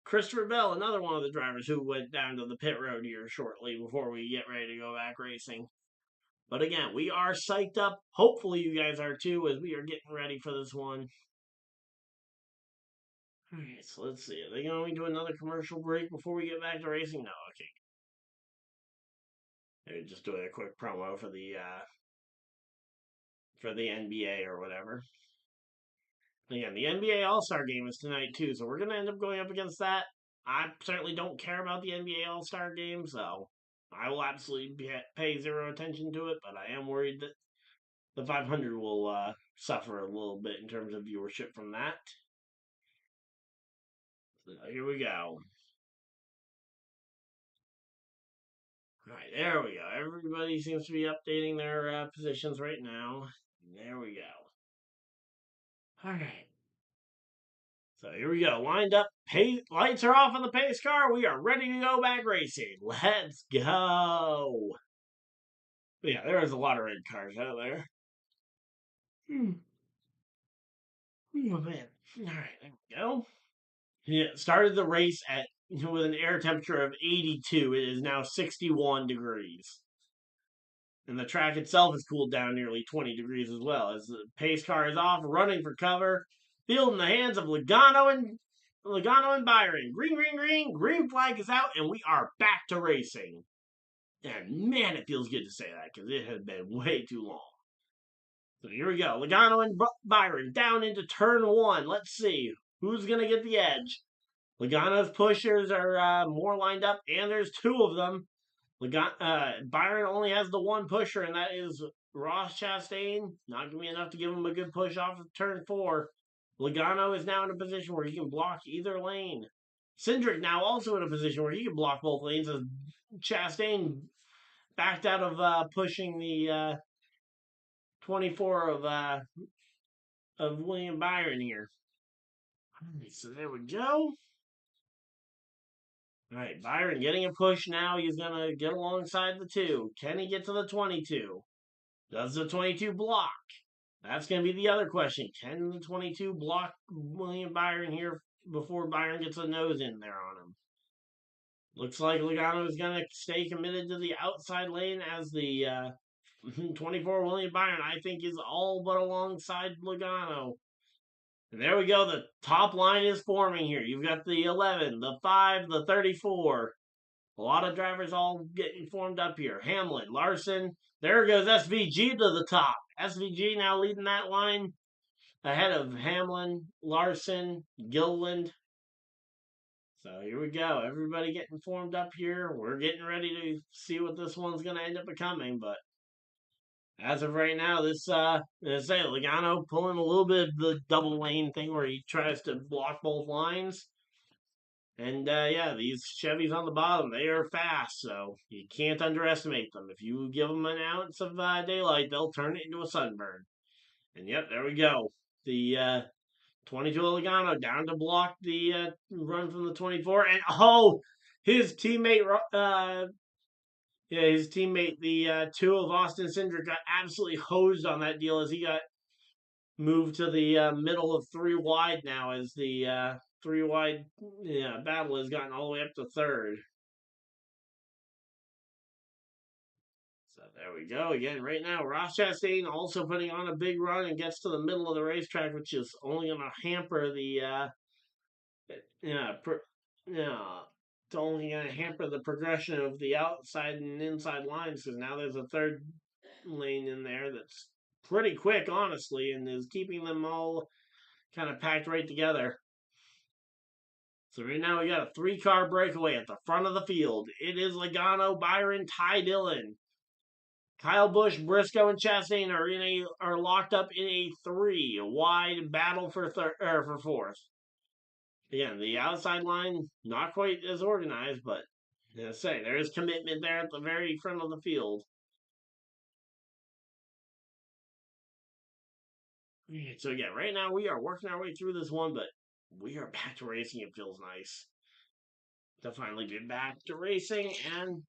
Christopher Bell, another one of the drivers who went down to the pit road here shortly before we get ready to go back racing. But again, we are psyched up. Hopefully you guys are too, as we are getting ready for this one. Alright, so let's see. Are they going to do another commercial break before we get back to racing? No, okay. They're just doing a quick promo for the NBA or whatever. Again, the NBA All-Star Game is tonight too, so we're going to end up going up against that. I certainly don't care about the NBA All-Star Game, so I will absolutely pay zero attention to it, but I am worried that the 500 will suffer a little bit in terms of viewership from that. So here we go. All right, there we go. Everybody seems to be updating their positions right now. There we go. All right. So here we go. Lined up. Lights are off on the pace car. We are ready to go back racing. Let's go. But yeah, there is a lot of red cars out there. Oh, man. All right, there we go. Yeah, started the race with an air temperature of 82. It is now 61 degrees. And the track itself has cooled down nearly 20 degrees as well, as the pace car is off, running for cover. Field in the hands of Logano and Byron. Green, green, green. Green flag is out, and we are back to racing. And man, it feels good to say that because it has been way too long. So here we go. Logano and Byron down into turn one. Let's see who's going to get the edge. Logano's pushers are more lined up, and there's two of them. Byron only has the one pusher, and that is Ross Chastain. Not going to be enough to give him a good push off of turn four. Logano is now in a position where he can block either lane. Cindric now also in a position where he can block both lanes as Chastain backed out of pushing the 24 of William Byron here. So there we go. All right, Byron getting a push now. He's going to get alongside the two. Can he get to the 22? Does the 22 block? That's going to be the other question. Can the 22 block William Byron here before Byron gets a nose in there on him? Looks like Logano is going to stay committed to the outside lane as the 24 William Byron, I think, is all but alongside Logano. And there we go. The top line is forming here. You've got the 11, the 5, the 34. A lot of drivers all getting formed up here. Hamlin, Larson. There goes SVG to the top. SVG now leading that line ahead of Hamlin, Larson, Gilliland. So here we go. Everybody getting formed up here. We're getting ready to see what this one's going to end up becoming. But as of right now, Logano pulling a little bit of the double lane thing where he tries to block both lines. And yeah, these Chevys on the bottom, they are fast, so you can't underestimate them. If you give them an ounce of daylight, they'll turn it into a sunburn. And yep, there we go. The 22 Logano down to block the run from the 24. And his teammate, the 2 of Austin Cindric got absolutely hosed on that deal as he got moved to the middle of 3 wide now as the three wide battle has gotten all the way up to third. So there we go. Again, right now, Ross Chastain also putting on a big run and gets to the middle of the racetrack, which is only going to hamper the it's only going to hamper the progression of the outside and inside lines because now there's a third lane in there that's pretty quick, honestly, and is keeping them all kind of packed right together. So right now we got a 3-car breakaway at the front of the field. It is Logano, Byron, Ty Dillon. Kyle Busch, Briscoe, and Chastain are locked up in a 3-wide battle for fourth. Again, the outside line not quite as organized, but as I say, there is commitment there at the very front of the field. So yeah, right now we are working our way through this one, but we are back to racing. It feels nice to finally be back to racing. And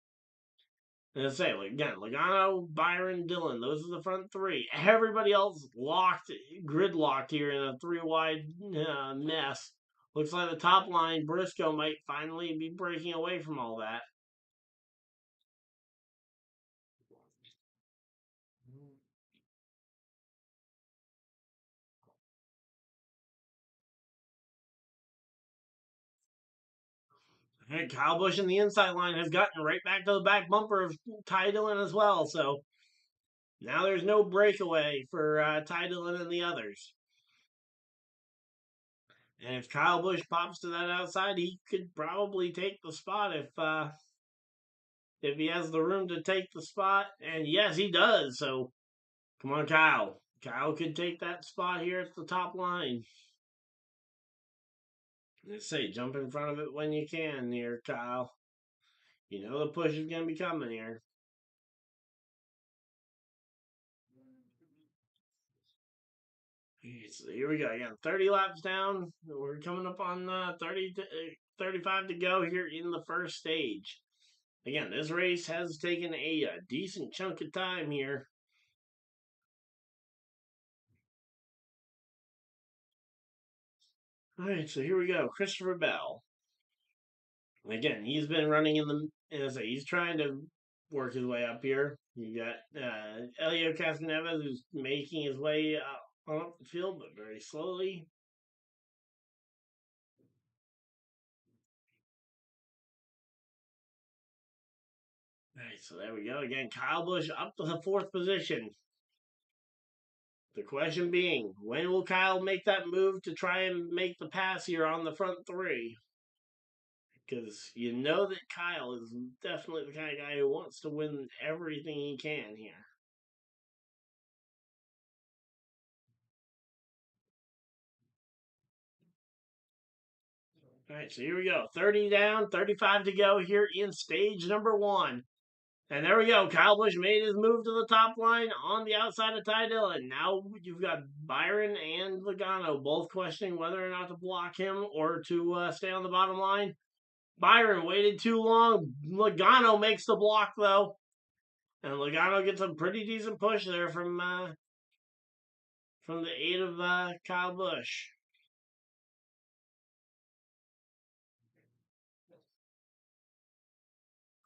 as I say, again, Logano, Byron, Dillon, those are the front three. Everybody else gridlocked here in a 3-wide mess. Looks like the top line, Briscoe, might finally be breaking away from all that. And Kyle Busch in the inside line has gotten right back to the back bumper of Ty Dillon as well. So now there's no breakaway for Ty Dillon and the others. And if Kyle Busch pops to that outside, he could probably take the spot if he has the room to take the spot. And yes, he does. So come on, Kyle. Kyle could take that spot here at the top line. Let's say, jump in front of it when you can here, Kyle. You know the push is going to be coming here. So here we go. Again, 30 laps down. We're coming up on 35 to go here in the first stage. Again, this race has taken a decent chunk of time here. All right, so here we go. Christopher Bell. Again, he's been running he's trying to work his way up here. You got Elio Castroneves, who's making his way up the field, but very slowly. All right, so there we go. Again, Kyle Busch up to the 4th position. The question being, when will Kyle make that move to try and make the pass here on the front 3? Because you know that Kyle is definitely the kind of guy who wants to win everything he can here. All right, so here we go. 30 down, 35 to go here in stage number 1. And there we go. Kyle Busch made his move to the top line on the outside of Ty Dillon. Now you've got Byron and Logano both questioning whether or not to block him or to stay on the bottom line. Byron waited too long. Logano makes the block, though. And Logano gets a pretty decent push there from the aid of Kyle Busch.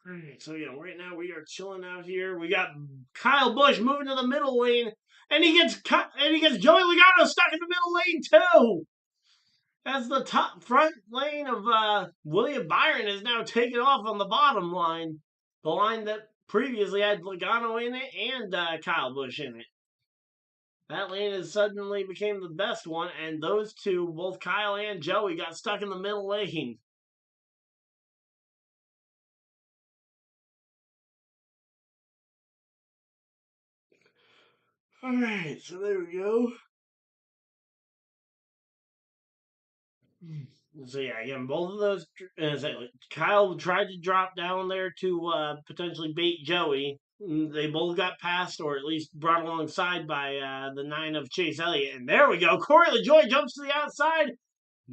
Alright, so yeah, right now we are chilling out here. We got Kyle Busch moving to the middle lane, and he gets Joey Logano stuck in the middle lane too. As the top front lane of William Byron is now taken off on the bottom line, the line that previously had Logano in it and Kyle Busch in it. That lane has suddenly became the best one, and those two, both Kyle and Joey, got stuck in the middle lane. Alright, so there we go. So yeah, again, both of those. Kyle tried to drop down there to potentially bait Joey. They both got passed, or at least brought alongside by the 9 of Chase Elliott. And there we go. Corey LaJoie jumps to the outside.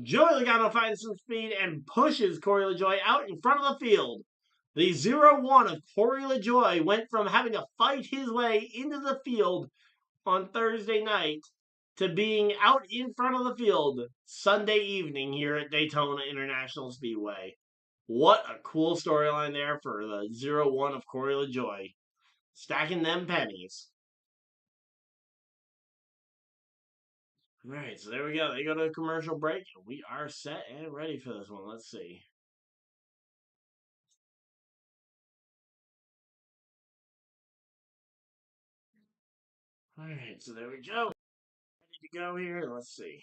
Joey Logano finds some speed and pushes Corey LaJoie out in front of the field. The 0-1 of Corey LaJoie went from having to fight his way into the field on Thursday night to being out in front of the field Sunday evening here at Daytona International Speedway. What a cool storyline there for the 0-1 of Corey LaJoie. Stacking them pennies. All right, so there we go. They go to a commercial break. We are set and ready for this one. Let's see. All right, so there we go. Ready to go here. Let's see.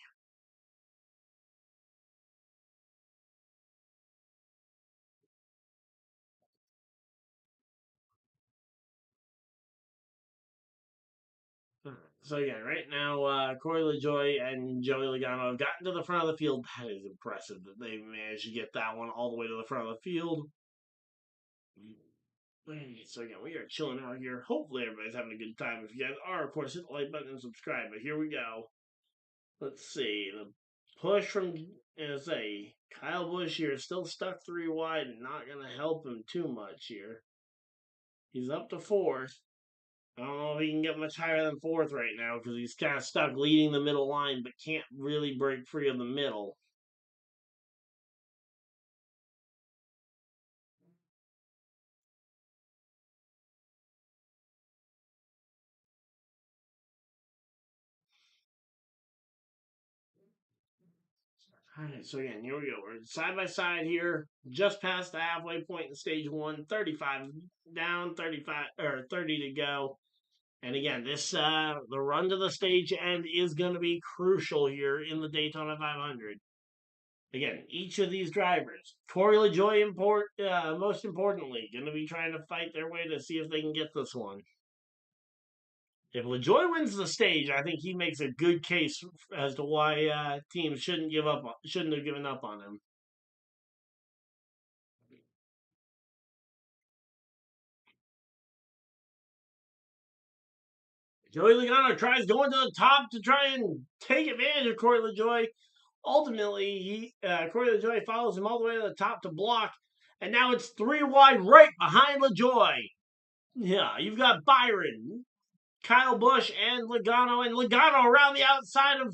So again, right now, Corey LaJoie and Joey Logano have gotten to the front of the field. That is impressive that they managed to get that one all the way to the front of the field. So again, we are chilling out here. Hopefully everybody's having a good time. If you guys are, of course, hit the like button and subscribe. But here we go. Let's see. The push from, say, Kyle Busch here is still stuck 3 wide and not going to help him too much here. He's up to 4th. I don't know if he can get much higher than 4th right now because he's kind of stuck leading the middle line but can't really break free of the middle. Alright, so again, here we go. We're side by side here, just past the halfway point in stage 1, 35 down, 35 or 30 to go. And again, this the run to the stage end is going to be crucial here in the Daytona 500. Again, each of these drivers, Corey LaJoie, most importantly, going to be trying to fight their way to see if they can get this one. If LaJoie wins the stage, I think he makes a good case as to why teams shouldn't have given up on him. Joey Logano tries going to the top to try and take advantage of Corey LaJoie. Ultimately, Corey LaJoie follows him all the way to the top to block, and now it's 3 wide right behind LaJoie. Yeah, you've got Byron, Kyle Busch, and Logano around the outside of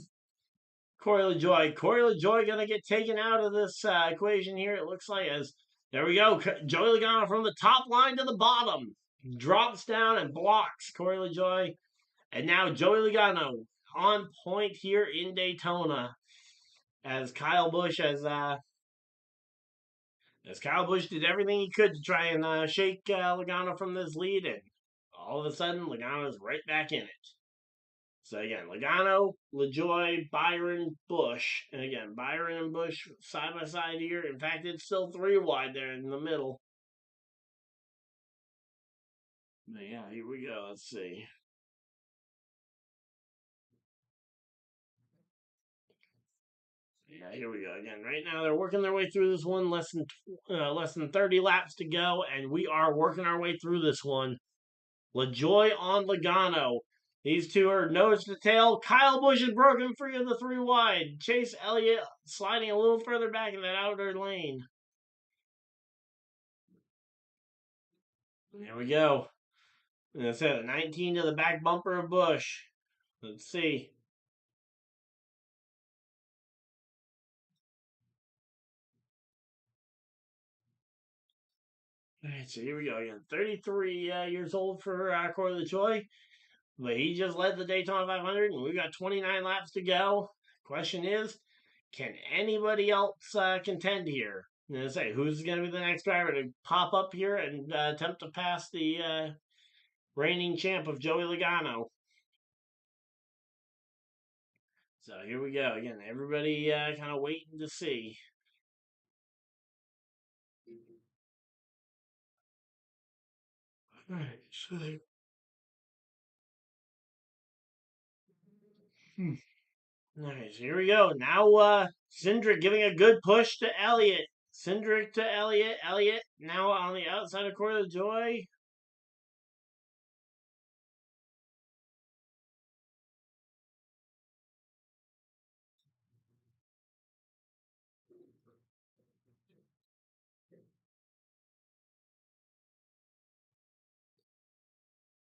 Corey LaJoie. Corey LaJoie going to get taken out of this equation here, it looks like, as there we go. Joey Logano from the top line to the bottom drops down and blocks Corey LaJoie. And now Joey Logano on point here in Daytona as Kyle Busch did everything he could to try and shake Logano from this lead, and all of a sudden Logano's right back in it. So again, Logano, LaJoie, Byron, Busch, and again Byron and Busch side by side here. In fact, it's still 3 wide there in the middle. But yeah, here we go. Let's see. Yeah, here we go again. Right now, they're working their way through this one. Less than 30 laps to go, and we are working our way through this one. LaJoie on Logano. These two are nose to tail. Kyle Busch is broken free of the 3 wide. Chase Elliott sliding a little further back in that outer lane. There we go. And that's it. 19 to the back bumper of Busch. Let's see. All right, so here we go again. 33 years old for Corey LaJoie. But he just led the Daytona 500, and we've got 29 laps to go. Question is, can anybody else contend here? I'm going to say, who's going to be the next driver to pop up here and attempt to pass the reigning champ of Joey Logano? So here we go. Again, everybody kind of waiting to see. All right, so Nice. Here we go. Now, Cindric giving a good push to Elliott. Cindric to Elliott. Elliott now on the outside of Corey LaJoie.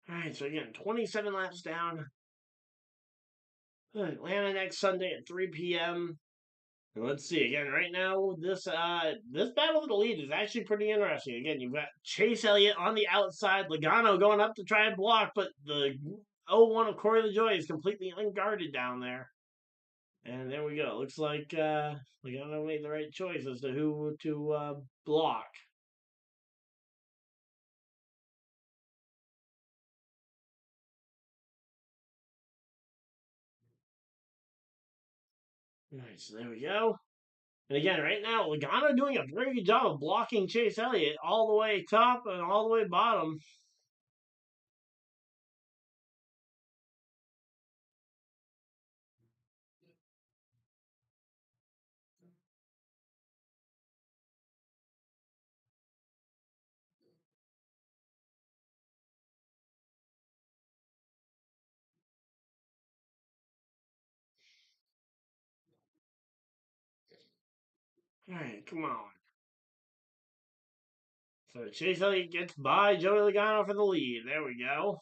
All right, so again, 27 laps down. Atlanta next Sunday at 3 p.m. And let's see again. Right now, this battle of the lead is actually pretty interesting. Again, you've got Chase Elliott on the outside, Logano going up to try and block, but the 0-1 of Corey LaJoie is completely unguarded down there. And there we go. Looks like Logano made the right choice as to who to block. All right, so there we go. And again, right now, Logano doing a very good job of blocking Chase Elliott all the way top and all the way bottom. All right, come on. So Chase Elliott gets by Joey Logano for the lead. There we go.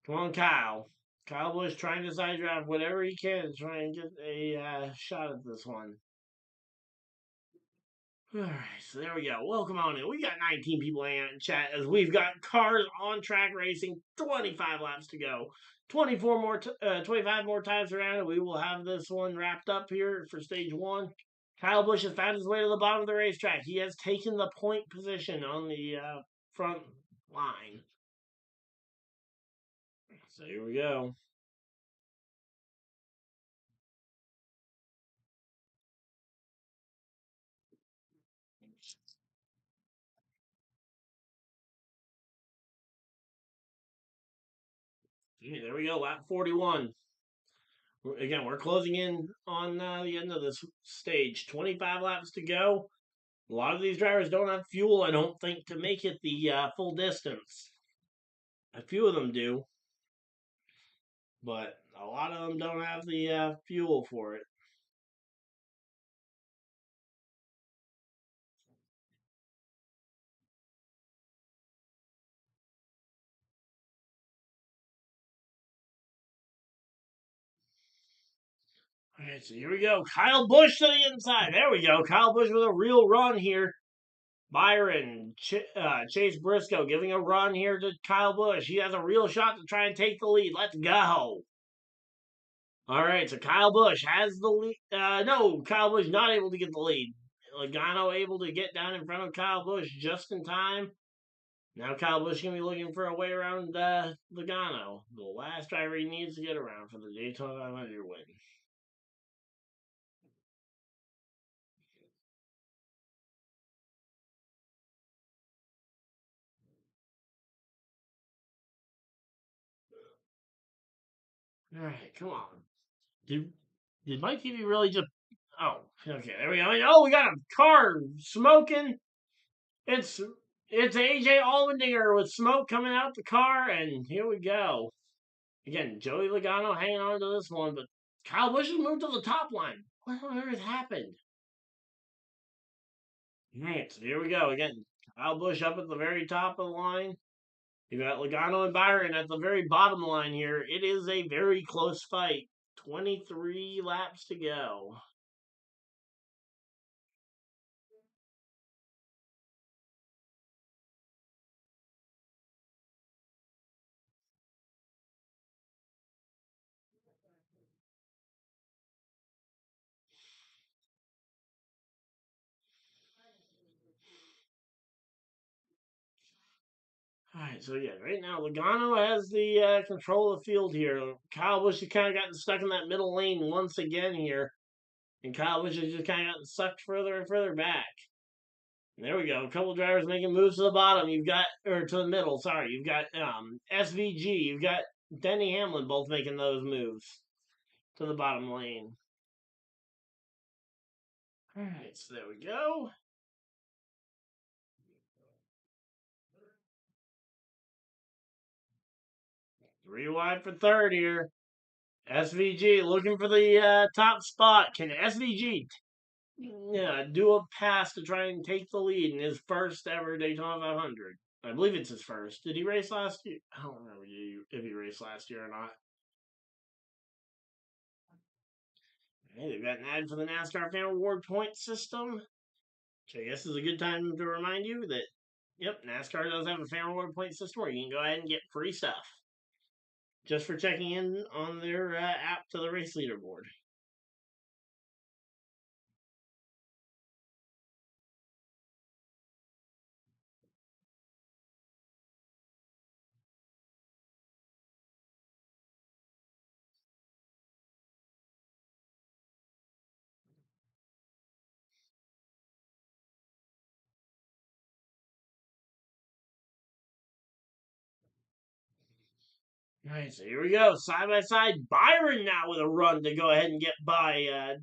Come on, Kyle. Kyle Busch trying to side drive whatever he can to try and get a shot at this one. Alright, so there we go. Welcome on in. We got 19 people hanging out in chat as we've got cars on track racing. 25 laps to go. 25 more times around, and we will have this one wrapped up here for stage one. Kyle Busch has found his way to the bottom of the racetrack. He has taken the point position on the front line. So here we go. Okay, there we go, lap 41. Again, we're closing in on the end of this stage. 25 laps to go. A lot of these drivers don't have fuel, I don't think, to make it the full distance. A few of them do, but a lot of them don't have the fuel for it. All right, so here we go. Kyle Busch to the inside. There we go. Kyle Busch with a real run here. Byron, Chase Briscoe giving a run here to Kyle Busch. He has a real shot to try and take the lead. Let's go. All right, so Kyle Busch has the lead. No, Kyle Busch not able to get the lead. Logano able to get down in front of Kyle Busch just in time. Now Kyle Busch going to be looking for a way around Logano, the last driver he needs to get around for the Daytona 500 win. All right, come on. Did my TV really just? Oh, okay, there we go. Oh, we got a car smoking. It's AJ Allmendinger with smoke coming out the car, and here we go. Again, Joey Logano hanging on to this one, but Kyle Busch has moved to the top line. What on earth happened? All right, so here we go. Again, Kyle Busch up at the very top of the line. You got Logano and Byron at the very bottom line here. It is a very close fight. 23 laps to go. All right, so yeah, right now Logano has the control of the field here. Kyle Busch has kind of gotten stuck in that middle lane once again here, and Kyle Busch has just kind of gotten sucked further and further back. And there we go. A couple drivers making moves to the bottom. You've got, or to the middle. Sorry, you've got SVG. You've got Denny Hamlin both making those moves to the bottom lane. All right, so there we go. Three wide for third here. SVG looking for the top spot. Can SVG do a pass to try and take the lead in his first ever Daytona 500? I believe it's his first. Did he race last year? I don't remember if he raced last year or not. Hey, they've got an ad for the NASCAR Fan Reward Point System, which I guess is a good time to remind you that, yep, NASCAR does have a Fan Reward Point System where you can go ahead and get free stuff just for checking in on their app to the race leaderboard. All right, so here we go. Side by side, Byron now with a run to go ahead and get by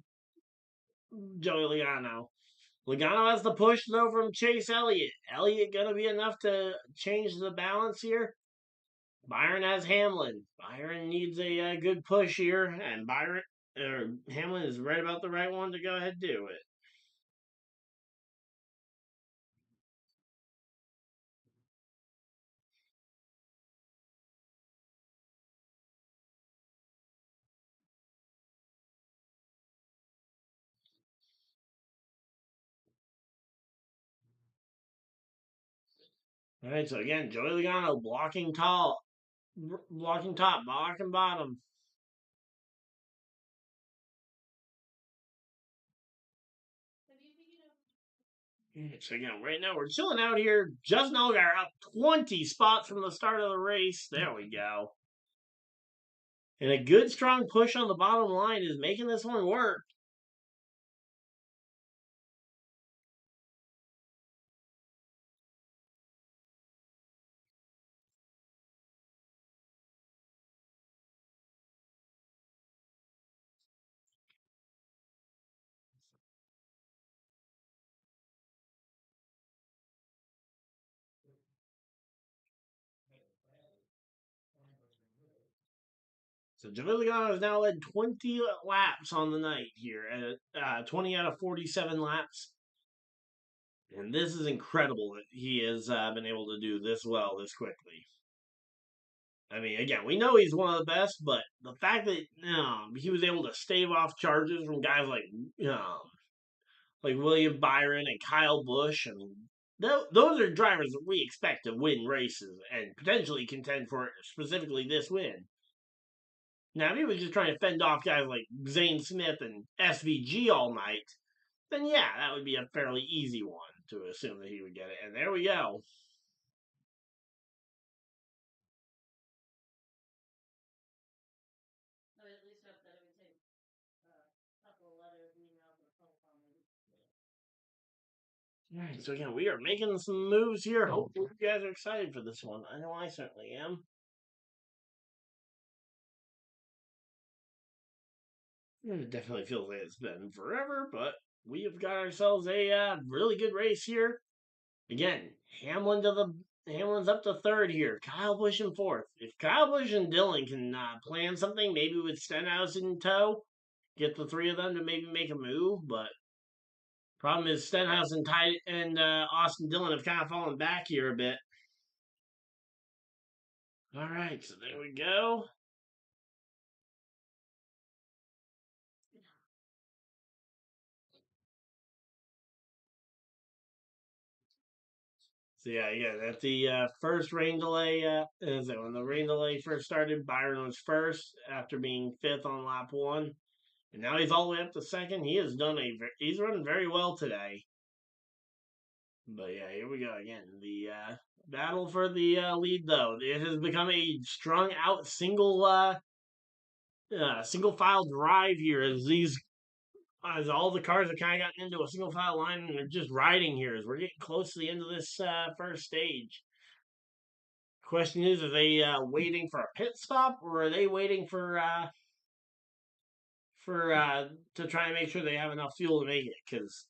Joey Logano. Logano has the push though from Chase Elliott. Elliott gonna be enough to change the balance here. Byron has Hamlin. Byron needs a good push here, and Hamlin is right about the right one to go ahead and do it. All right, so again, Joey Logano blocking top, blocking bottom. So again, right now we're chilling out here. Justin Allgaier up 20 spots from the start of the race. There we go. And a good strong push on the bottom line is making this one work. So Joey Logano has now led 20 laps on the night here, at 20 out of 47 laps. And this is incredible that he has been able to do this well this quickly. I mean, again, we know he's one of the best, but the fact that he was able to stave off charges from guys like William Byron and Kyle Busch, I mean, those are drivers that we expect to win races and potentially contend for specifically this win. Now, if he was just trying to fend off guys like Zane Smith and SVG all night, then yeah, that would be a fairly easy one to assume that he would get it. And there we go. I mean, at least hope that it would take a couple of letters leading out the phone call maybe. Alright, so again, we are making some moves here. Hopefully you guys are excited for this one. I know I certainly am. It definitely feels like it's been forever, but we have got ourselves a really good race here. Again, Hamlin's up to third here. Kyle Busch in fourth. If Kyle Busch and Dylan can plan something, maybe with Stenhouse in tow, get the three of them to maybe make a move. But problem is Stenhouse and Austin Dillon have kind of fallen back here a bit. All right, so there we go. So yeah, at the first rain delay, when the rain delay first started, Byron was first after being fifth on lap one, and now he's all the way up to second. He's running very well today. But yeah, here we go again. The battle for the lead, though, it has become a strung out single file drive here as all the cars have kind of gotten into a single file line and they're just riding here as we're getting close to the end of this first stage. Question is, are they waiting for a pit stop or are they waiting for to try and make sure they have enough fuel to make it? Because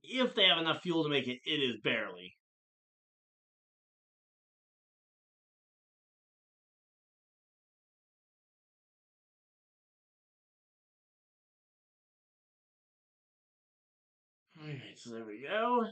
if they have enough fuel to make it, it is barely. All right, so there we go.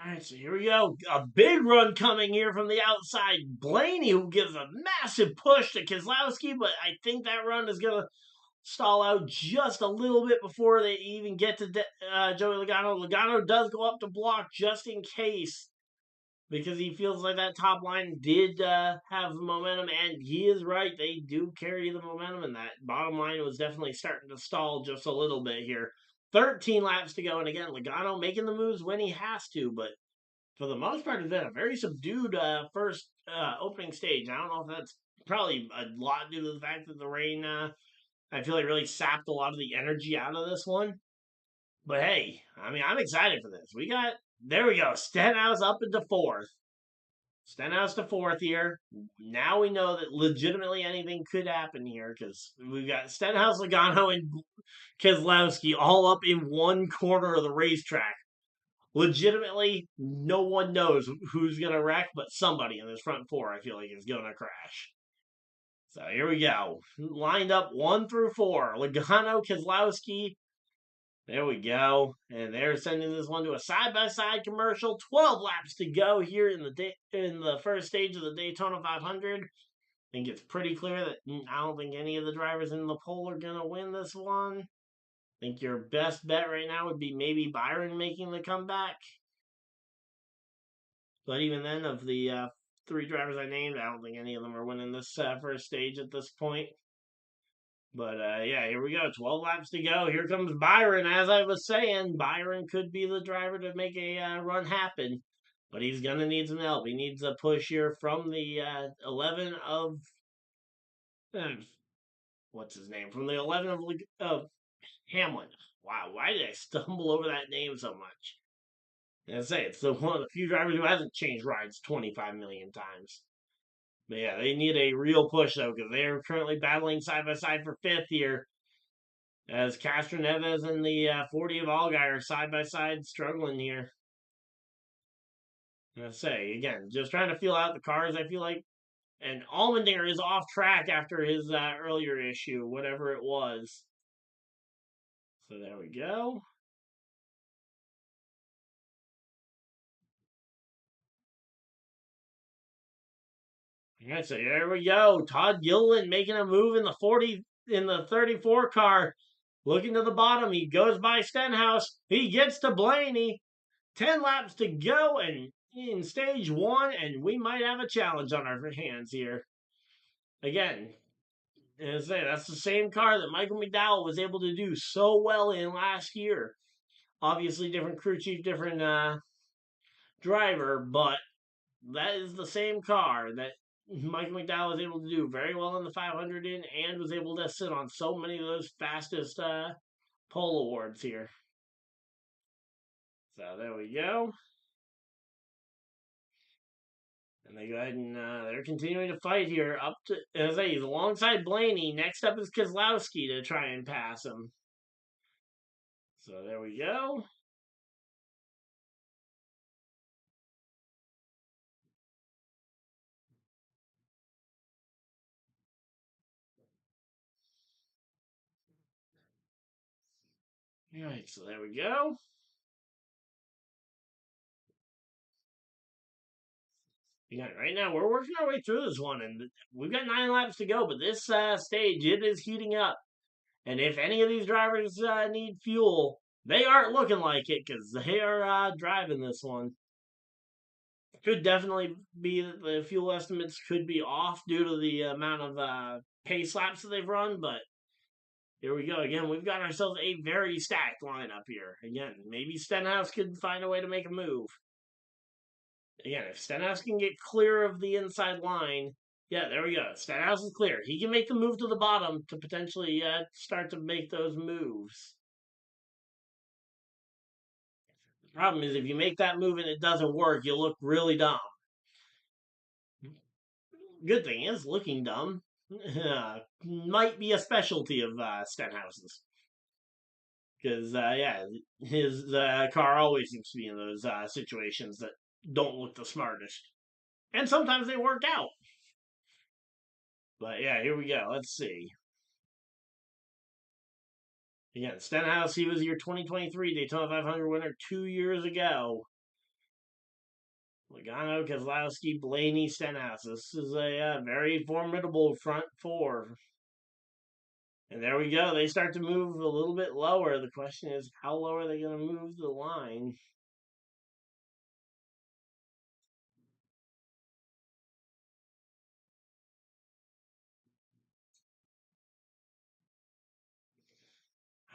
All right, so here we go. A big run coming here from the outside. Blaney, who gives a massive push to Keselowski, but I think that run is going to stall out just a little bit before they even get to Joey Logano. Logano does go up to block just in case because he feels like that top line did have the momentum, and he is right. They do carry the momentum, and that bottom line was definitely starting to stall just a little bit here. 13 laps to go, and again, Logano making the moves when he has to, but for the most part, it's been a very subdued first opening stage. I don't know if that's probably a lot due to the fact that the rain, I feel like, really sapped a lot of the energy out of this one. But hey, I mean, I'm excited for this. There we go, Stenhouse up into fourth. Stenhouse to fourth here. Now we know that legitimately anything could happen here because we've got Stenhouse, Logano, and Keselowski all up in one corner of the racetrack. Legitimately, no one knows who's going to wreck, but somebody in this front four, I feel like, is going to crash. So here we go. Lined up 1 through 4. Logano, Keselowski. There we go. And they're sending this one to a side-by-side commercial. 12 laps to go here in the first stage of the Daytona 500. I think it's pretty clear that I don't think any of the drivers in the pole are going to win this one. I think your best bet right now would be maybe Byron making the comeback. But even then, of the 3 drivers I named, I don't think any of them are winning this first stage at this point. But yeah, here we go. 12 laps to go. Here comes Byron. As I was saying, Byron could be the driver to make a run happen. But he's going to need some help. He needs a push here from the 11 of... what's his name? From the 11 of Hamlin. Wow, why did I stumble over that name so much? I say it's one of the few drivers who hasn't changed rides 25 million times. But yeah, they need a real push though because they are currently battling side by side for 5th here. As Castro Neves and the 40 of Allgaier are side by side struggling here. I say again, just trying to feel out the cars. I feel like, and Allmendinger is off track after his earlier issue, whatever it was. So there we go. Yeah, so there we go. Todd Gilliland making a move in the 34 car. Looking to the bottom, he goes by Stenhouse. He gets to Blaney. 10 laps to go and in stage 1, and we might have a challenge on our hands here. Again, as I say, that's the same car that Michael McDowell was able to do so well in last year. Obviously, different crew chief, different driver, but that is the same car that Michael McDowell was able to do very well in the 500 in and was able to sit on so many of those fastest pole awards here. So there we go. And they go ahead and they're continuing to fight here up to, as I say, he's alongside Blaney. Next up is Keselowski to try and pass him. So there we go. All right, so there we go. Yeah, right now we're working our way through this one, and we've got 9 laps to go. But this stage, it is heating up, and if any of these drivers need fuel, they aren't looking like it because they are driving this one. Could definitely be that the fuel estimates could be off due to the amount of pace laps that they've run, but here we go. Again, we've got ourselves a very stacked lineup here. Again, maybe Stenhouse could find a way to make a move. Again, if Stenhouse can get clear of the inside line, yeah, there we go. Stenhouse is clear. He can make the move to the bottom to potentially start to make those moves. The problem is if you make that move and it doesn't work, you look really dumb. Good thing is, looking dumb might be a specialty of Stenhouse's. Because, yeah, his car always seems to be in those situations that don't look the smartest. And sometimes they work out. But, yeah, here we go. Let's see. Again, Stenhouse, he was your 2023 Daytona 500 winner 2 years ago. Logano, Keselowski, Blaney, Stenhouse. This is a very formidable front four. And there we go. They start to move a little bit lower. The question is, how low are they going to move the line?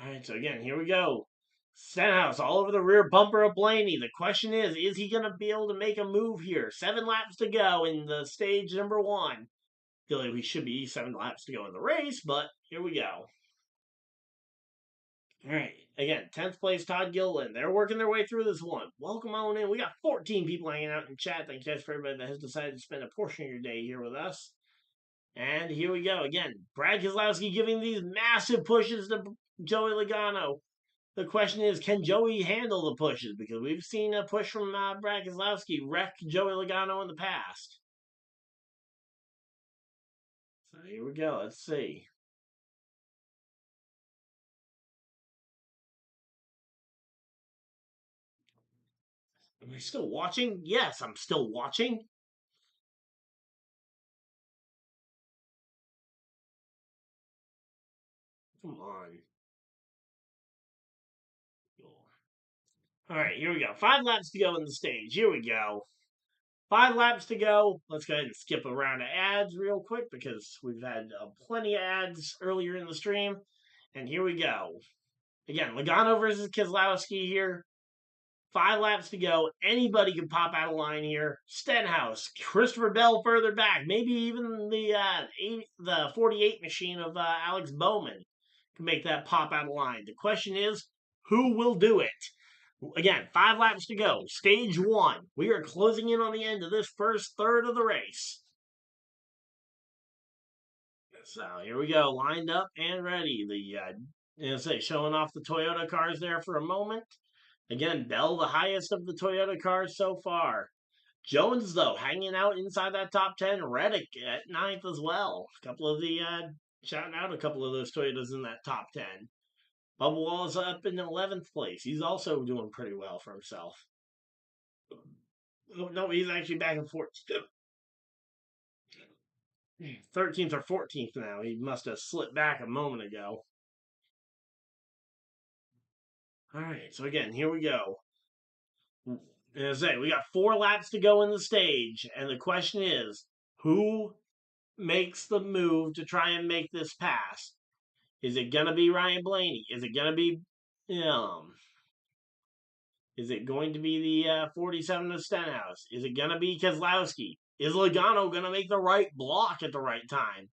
All right, so again, here we go. Stenhouse all over the rear bumper of Blaney. The question is he going to be able to make a move here? 7 laps to go in the stage number 1. Feel like we should be 7 laps to go in the race, but here we go. All right, again, 10th place Todd Gilliland. They're working their way through this one. Welcome on in. We got 14 people hanging out in chat. Thank you guys for everybody that has decided to spend a portion of your day here with us. And here we go again. Brad Keselowski giving these massive pushes to Joey Logano. The question is, can Joey handle the pushes? Because we've seen a push from Brad Keselowski wreck Joey Logano in the past. So here we go. Let's see. Am I still watching? Yes, I'm still watching. Come on. All right, here we go. 5 laps to go in the stage. Here we go. 5 laps to go. Let's go ahead and skip a round of ads real quick because we've had plenty of ads earlier in the stream. And here we go. Again, Logano versus Keselowski here. 5 laps to go. Anybody can pop out of line here. Stenhouse, Christopher Bell further back. Maybe even the 48 machine of Alex Bowman can make that pop out of line. The question is, who will do it? Again, 5 laps to go. Stage 1. We are closing in on the end of this first third of the race. So here we go, lined up and ready. Showing off the Toyota cars there for a moment. Again, Bell, the highest of the Toyota cars so far. Jones, though, hanging out inside that top 10. Reddick at 9th as well. Shouting out a couple of those Toyotas in that top 10. Bubba Wallace up in 11th place. He's also doing pretty well for himself. Oh, no, he's actually back in 14th. 13th or 14th now. He must have slipped back a moment ago. All right, so again, here we go. As I say, we got 4 laps to go in the stage, and the question is, who makes the move to try and make this pass? Is it gonna be Ryan Blaney? Is it gonna be Is it going to be the 47 of Stenhouse? Is it gonna be Keselowski? Is Logano gonna make the right block at the right time?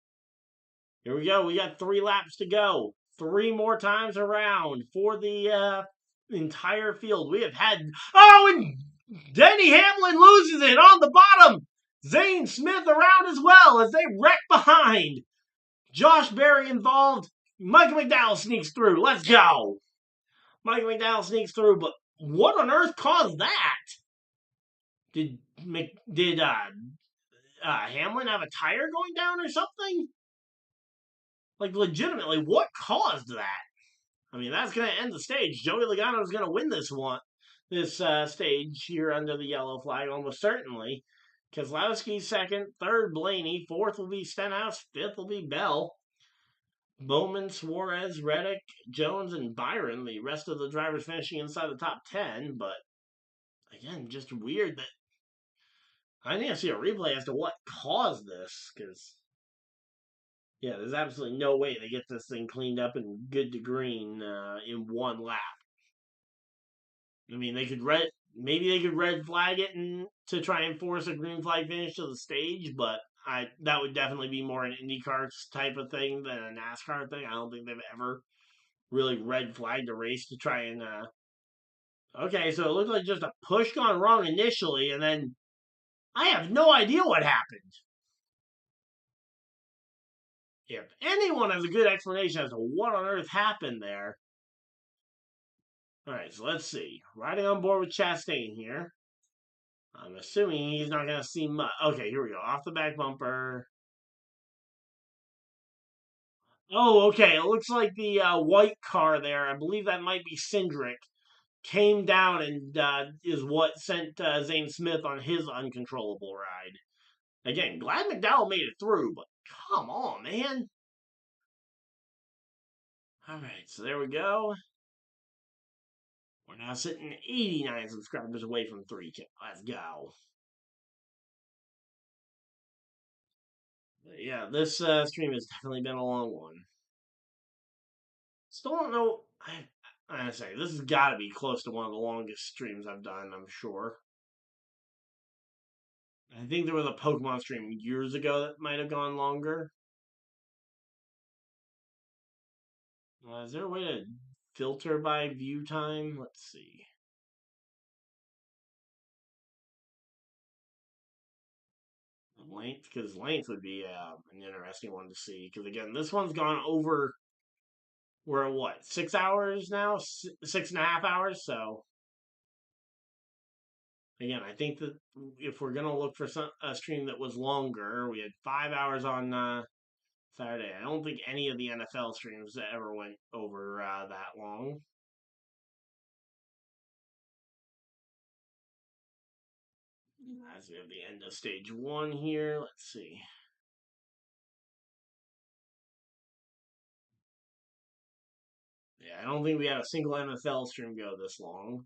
Here we go. We got 3 laps to go. 3 more times around for the entire field. We have had... Oh, and Denny Hamlin loses it on the bottom. Zane Smith around as well as they wreck behind. Josh Berry involved. Michael McDowell sneaks through. Let's go. Michael McDowell sneaks through, but what on earth caused that? Did Hamlin have a tire going down or something? Like, legitimately, what caused that? I mean, that's going to end the stage. Joey Logano is going to win this stage here under the yellow flag, almost certainly. Keselowski 2nd, 3rd Blaney, 4th will be Stenhouse, 5th will be Bell. Bowman, Suarez, Reddick, Jones, and Byron, the rest of the drivers finishing inside the top 10, but again, just weird that I need to see a replay as to what caused this, because yeah, there's absolutely no way they get this thing cleaned up and good to green in 1 lap. I mean, maybe they could red flag it to try and force a green flag finish to the stage, but that would definitely be more an IndyCar type of thing than a NASCAR thing. I don't think they've ever really red flagged a race to try and. Okay, so it looked like just a push gone wrong initially, and then I have no idea what happened. If anyone has a good explanation as to what on earth happened there. All right, so let's see. Riding on board with Chastain here. I'm assuming he's not going to see much. Okay, here we go. Off the back bumper. Oh, okay. It looks like the white car there. I believe that might be Cindric. came down and is what sent Zane Smith on his uncontrollable ride. Again, glad McDowell made it through, but come on, man. All right, so there we go. We're now sitting 89 subscribers away from 3K. Let's go. But yeah, this stream has definitely been a long one. Still don't know. I say this has got to be close to one of the longest streams I've done. I'm sure. I think there was a Pokemon stream years ago that might have gone longer. Is there a way to filter by view time? Let's see. Length, because length would be an interesting one to see. Because again, this one's gone over. We're at what, 6 hours now? 6.5 hours. So again, I think that if we're gonna look for a stream that was longer, we had 5 hours on Saturday. I don't think any of the NFL streams ever went over that long. As we have the end of stage one here, let's see. Yeah, I don't think we had a single NFL stream go this long.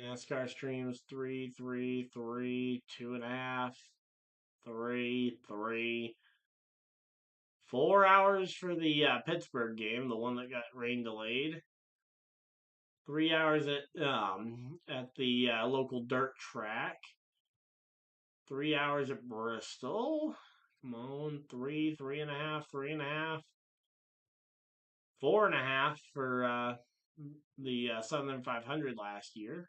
NASCAR streams 3, 3, 3, 2.5, 3, 3. 4 hours for the Pittsburgh game, the one that got rain delayed. 3 hours at the local dirt track. 3 hours at Bristol. Come on, 3, 3.5, 3.5. 4.5 for the Southern 500 last year.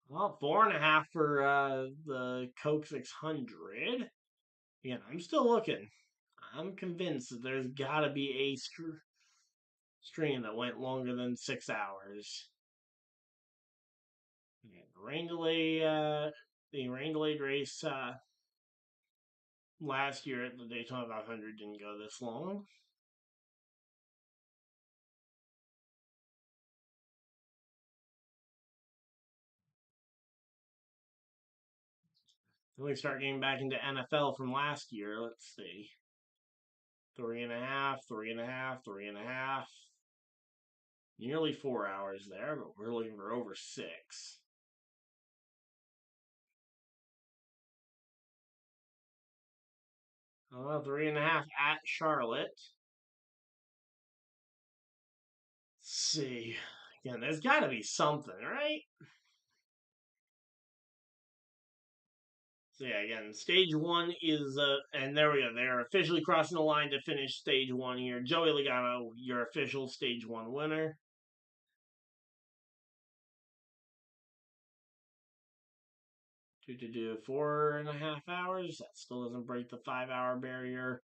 Well, 4.5 for the Coke 600. Yeah, I'm still looking. I'm convinced that there's got to be a stream that went longer than 6 hours. Rain delay, the rain delayed race last year at the Daytona 500 didn't go this long. Then we start getting back into NFL from last year. Let's see. 3.5, 3.5, 3.5. Nearly 4 hours there, but we're looking for over 6. Oh, 3.5 at Charlotte. Let's see. Again, there's got to be something, right? So yeah, again, stage one is, and there we go. They're officially crossing the line to finish stage one here. Joey Logano, your official stage one winner. Do 4.5 hours. That still doesn't break the 5 hour barrier.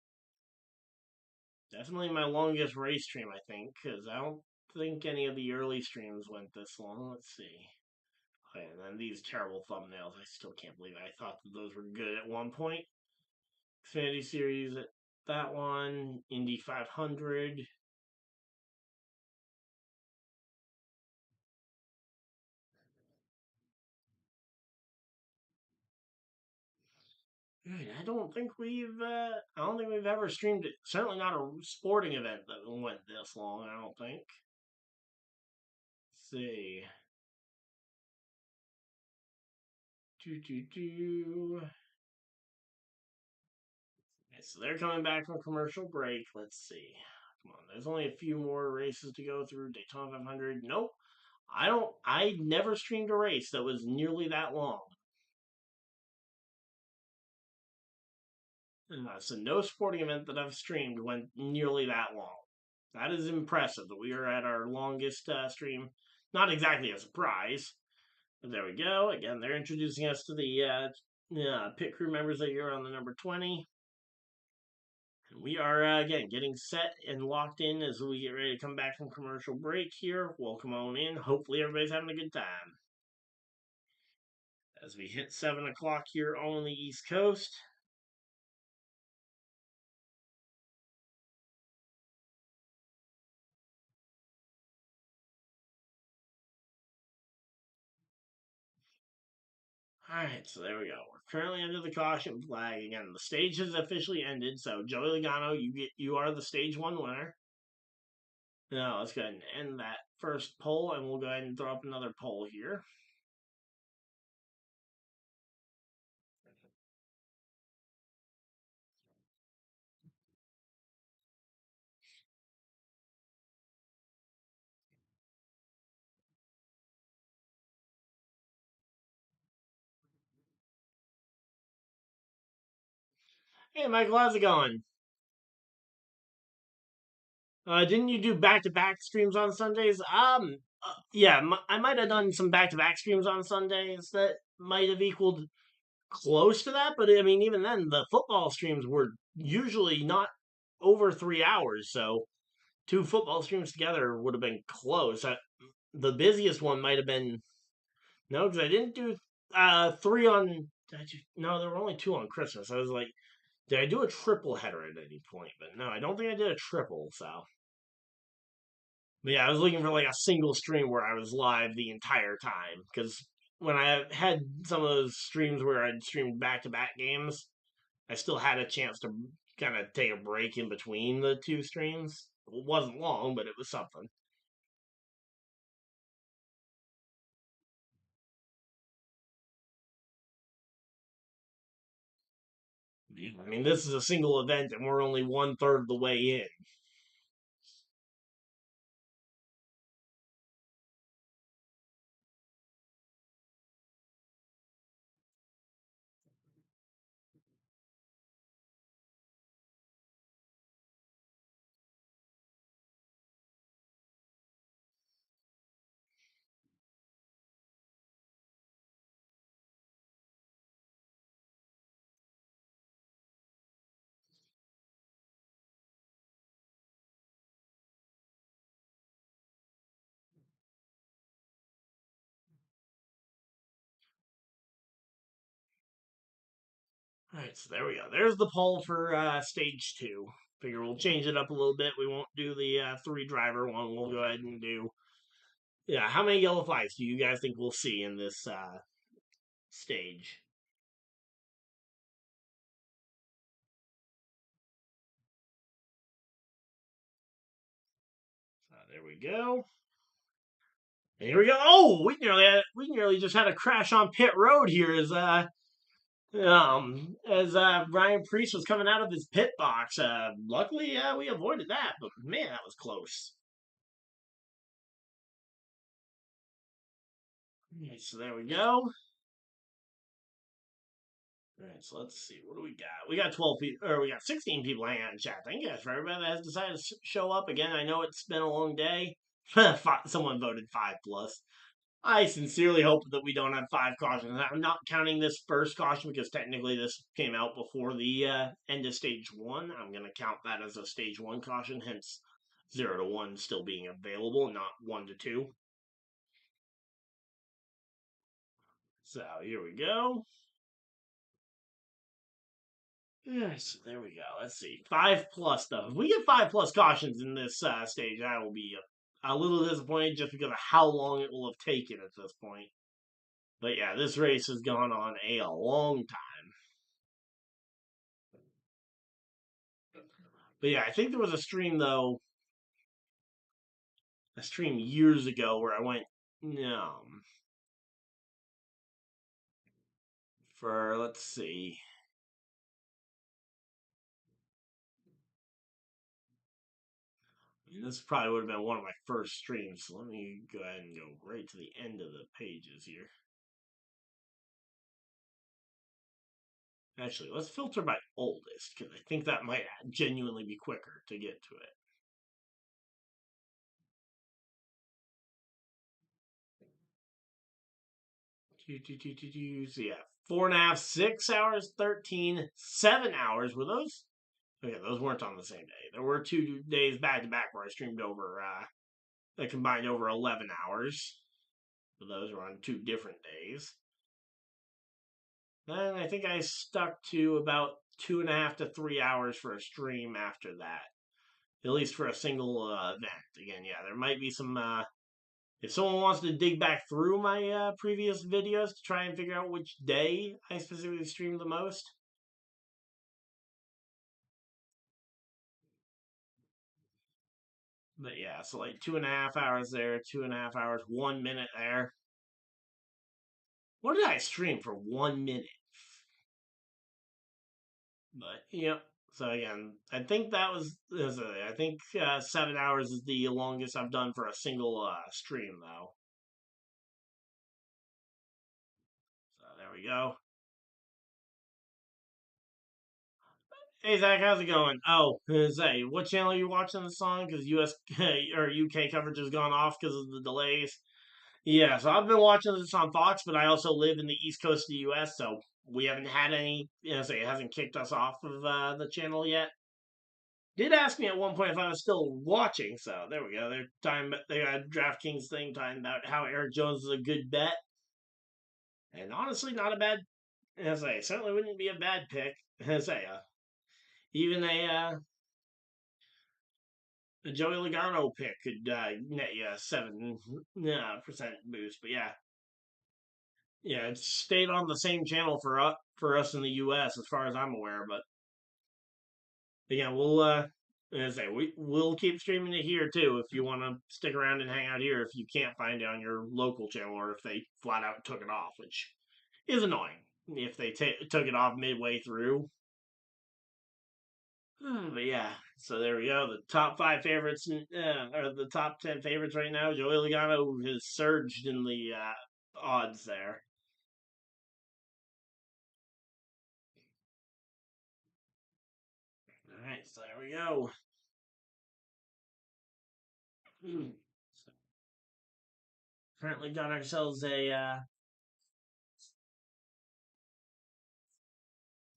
Definitely my longest race stream, I think, because I don't think any of the early streams went this long. Let's see. Okay, and then these terrible thumbnails. I still can't believe I thought that those were good at one point. Xfinity Series, that one. Indy 500. I don't think we've ever streamed it. Certainly not a sporting event that went this long. I don't think. Let's see. Okay, so they're coming back from commercial break. Let's see. Come on, there's only a few more races to go through. Daytona 500. Nope. I never streamed a race that was nearly that long. So no sporting event that I've streamed went nearly that long. That is impressive that we are at our longest stream. Not exactly a surprise, but there we go. Again, they're introducing us to the pit crew members that are on the number 20. We are, again, getting set and locked in as we get ready to come back from commercial break here. Welcome on in. Hopefully, everybody's having a good time. As we hit 7 o'clock here on the East Coast. Alright, so there we go. We're currently under the caution flag. Again, the stage has officially ended, so Joey Logano, you are the stage 1 winner. Now, let's go ahead and end that first poll, and we'll go ahead and throw up another poll here. Hey, Michael, how's it going? Didn't you do back-to-back streams on Sundays? Yeah, I might have done some back-to-back streams on Sundays that might have equaled close to that, but I mean, even then, the football streams were usually not over 3 hours, so two football streams together would have been close. The busiest one might have been no, because I didn't do three on. No, there were only two on Christmas. I was like, did I do a triple header at any point? But no, I don't think I did a triple. So, but yeah, I was looking for like a single stream where I was live the entire time because when I had some of those streams where I'd streamed back to back games, I still had a chance to kind of take a break in between the two streams. It wasn't long, but it was something. I mean, this is a single event, and we're only 1/3 of the way in. All right, so there we go. There's the poll for stage 2. Figure we'll change it up a little bit. We won't do the 3 driver one. We'll go ahead and do. Yeah, how many yellow flags do you guys think we'll see in this stage? There we go. And here we go. Oh, we nearly just had a crash on pit road here as Ryan Priest was coming out of his pit box. Luckily, we avoided that, but man, that was close. Right, so there we go. All right, so let's see. What do we got? We got 12 people, or we got 16 people hanging out in chat. Thank you guys for everybody that has decided to show up again. I know it's been a long day. Someone voted 5 plus. I sincerely hope that we don't have 5 cautions. I'm not counting this first caution because technically this came out before the end of stage 1. I'm going to count that as a stage 1 caution, hence 0 to 1 still being available, not 1 to 2. So here we go. Yes, there we go. Let's see. 5 plus, though. If we get 5 plus cautions in this stage, I will be a little disappointed just because of how long it will have taken at this point. But yeah, this race has gone on a long time. But yeah, I think there was a stream, though, a stream years ago where I went, no, for, let's see. I mean, this probably would have been one of my first streams, so let me go ahead and go right to the end of the pages here. Actually, let's filter by oldest, because I think that might genuinely be quicker to get to it. So yeah, 4.5, 6 hours, 13, 7 hours. Were those? Okay, those weren't on the same day. There were 2 days back to back where I streamed over, I combined over 11 hours. But those were on 2 different days. Then I think I stuck to about 2.5 to 3 hours for a stream after that. At least for a single event. Again, yeah, there might be some. If someone wants to dig back through my previous videos to try and figure out which day I specifically streamed the most. But yeah, so like 2.5 hours there, 2.5 hours, 1 minute there. What did I stream for 1 minute? But yeah, so again, I think that was. I think 7 hours is the longest I've done for a single stream, though. So there we go. Hey Zach, how's it going? Oh, say, what channel are you watching this on? Because US or UK coverage has gone off because of the delays. Yeah, so I've been watching this on Fox, but I also live in the East Coast of the US, so we haven't had any. Say it hasn't kicked us off of the channel yet. Did ask me at one point if I was still watching, so there we go. They got a DraftKings thing talking about how Eric Jones is a good bet, and honestly, not a bad. As I say, certainly wouldn't be a bad pick. As I say, even a Joey Logano pick could net you a 7% boost. But yeah, it's stayed on the same channel for us in the U.S. as far as I'm aware. But again, as I say, we'll keep streaming it here too if you want to stick around and hang out here. If you can't find it on your local channel, or if they flat out took it off, which is annoying if they took it off midway through. But yeah, so there we go. The top 5 favorites, or the top 10 favorites right now. Joey Logano has surged in the odds there. All right, so there we go. So currently got ourselves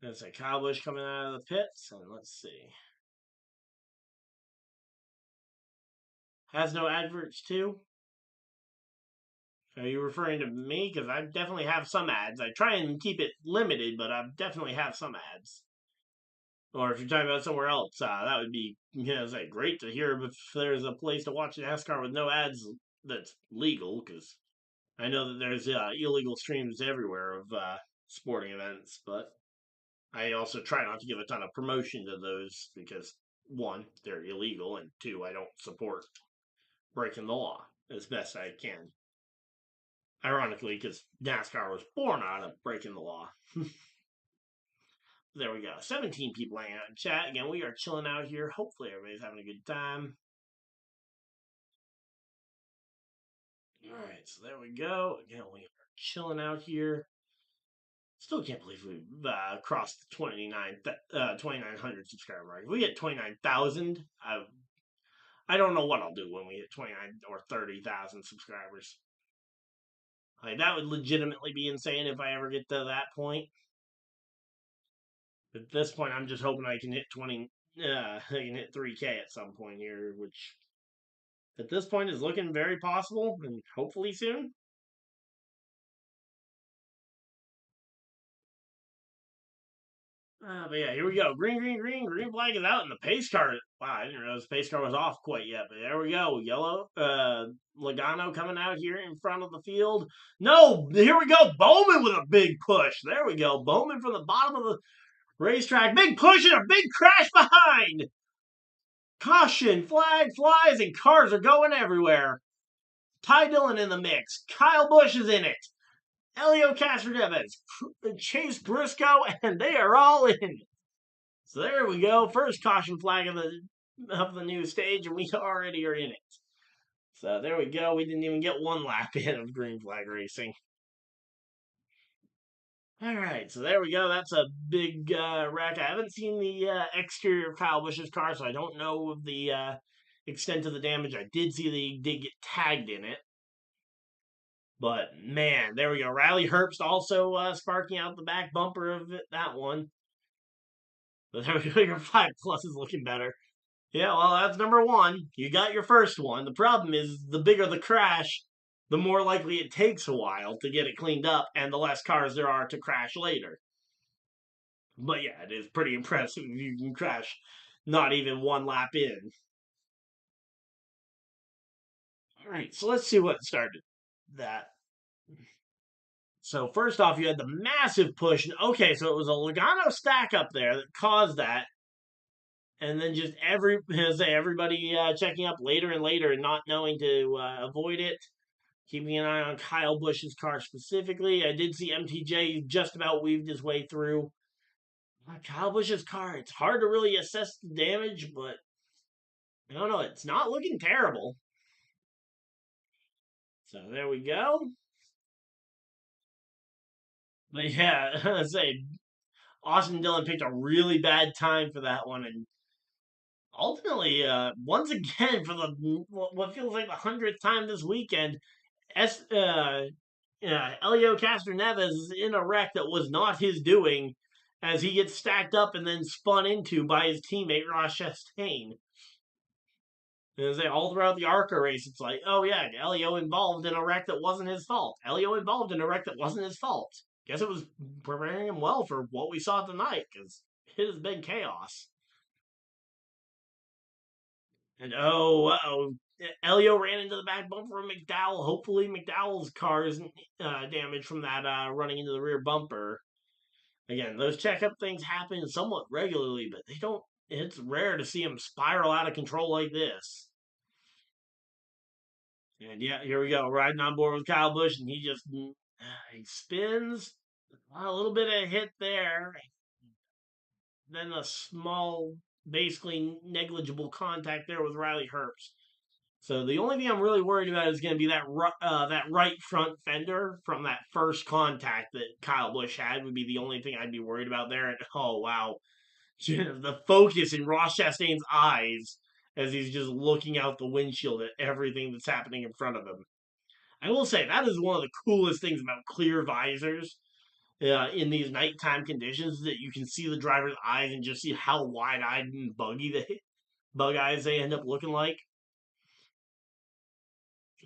that's a Kyle Busch coming out of the pits, and let's see. Has no adverts too. Are you referring to me? Because I definitely have some ads. I try and keep it limited, but I definitely have some ads. Or if you're talking about somewhere else, that would be say great to hear if there's a place to watch NASCAR with no ads that's legal. Because I know that there's illegal streams everywhere of sporting events, but I also try not to give a ton of promotion to those because one, they're illegal, and two, I don't support breaking the law as best I can. Ironically, because NASCAR was born out of breaking the law. There we go. 17 people hanging out in chat. Again, we are chilling out here. Hopefully, everybody's having a good time. All right, so there we go. Again, we are chilling out here. Still can't believe we've crossed the 2,900 subscriber mark. If we get 29,000, I don't know what I'll do when we hit 29 or 30,000 subscribers. Like that would legitimately be insane if I ever get to that point. At this point, I'm just hoping I can hit 20. I can hit 3K at some point here, which at this point is looking very possible, and hopefully soon. But yeah, here we go. Green flag is out, and the pace car. Wow, I didn't realize the pace car was off quite yet, but there we go. Yellow, Logano coming out here in front of the field. No, here we go. Bowman with a big push. There we go. Bowman from the bottom of the racetrack. Big push and a big crash behind. Caution, flag flies, and cars are going everywhere. Ty Dillon in the mix. Kyle Busch is in it. Elio Castroneves, Chase Briscoe, and they are all in. So there we go. First caution flag of the new stage, and we already are in it. So there we go. We didn't even get one lap in of green flag racing. All right, so there we go. That's a big wreck. I haven't seen the exterior of Kyle Busch's car, so I don't know of the extent of the damage. I did see that he did get tagged in it. But man, there we go. Riley Herbst also sparking out the back bumper of that one. But there we go. Your 5 Plus is looking better. Yeah, well, that's number one. You got your first one. The problem is the bigger the crash, the more likely it takes a while to get it cleaned up, and the less cars there are to crash later. But yeah, it is pretty impressive if you can crash not even one lap in. All right, so let's see what started that. So first off, you had the massive push. Okay, so it was a Logano stack up there that caused that, and then just everybody checking up later and later and not knowing to avoid it. Keeping an eye on Kyle Busch's car specifically. I did see MTJ just about weaved his way through. Kyle Busch's car, it's hard to really assess the damage, but I don't know. It's not looking terrible. So there we go. But yeah, I say Austin Dillon picked a really bad time for that one, and ultimately, once again, for the what feels like the 100th time this weekend, S Elio Castroneves is in a wreck that was not his doing, as he gets stacked up and then spun into by his teammate Ross Chastain. And they all throughout the ARCA race, it's like, oh yeah, Elio involved in a wreck that wasn't his fault. Elio involved in a wreck that wasn't his fault. Guess it was preparing him well for what we saw tonight, because it has been chaos. And oh, Elio ran into the back bumper of McDowell. Hopefully, McDowell's car isn't damaged from that running into the rear bumper. Again, those checkup things happen somewhat regularly, but they don't. It's rare to see them spiral out of control like this. And yeah, here we go, riding on board with Kyle Busch, and he spins. A little bit of hit there, then a small, basically negligible contact there with Riley Herbst. So the only thing I'm really worried about is going to be that right front fender from that first contact that Kyle Busch had would be the only thing I'd be worried about there. And oh wow, the focus in Ross Chastain's eyes as he's just looking out the windshield at everything that's happening in front of him. I will say that is one of the coolest things about clear visors in these nighttime conditions, that you can see the driver's eyes and just see how wide-eyed and bug eyes they end up looking like.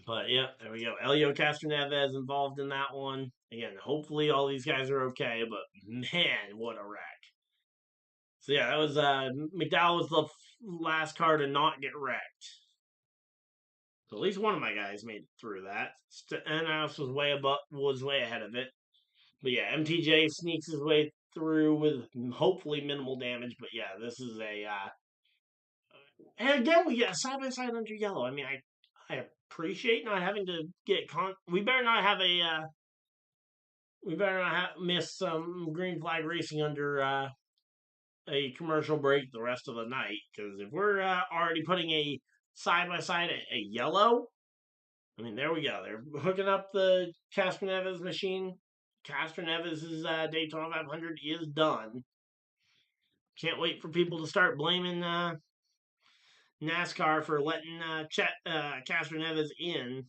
But yeah, there we go. Elio Castroneves involved in that one. Again, hopefully all these guys are okay, but man, what a wreck. So yeah, that was McDowell was the last car to not get wrecked. So at least one of my guys made it through that. Stenhouse was way ahead of it. But yeah, MTJ sneaks his way through with hopefully minimal damage. But yeah, this is and again we get a side by side under yellow. I mean, I appreciate not having to get We better not have miss some green flag racing under a commercial break the rest of the night, because if we're already putting a side by side a yellow, I mean, there we go. They're hooking up the Castroneves machine. Castroneves' Daytona 500 is done. Can't wait for people to start blaming NASCAR for letting Castroneves in.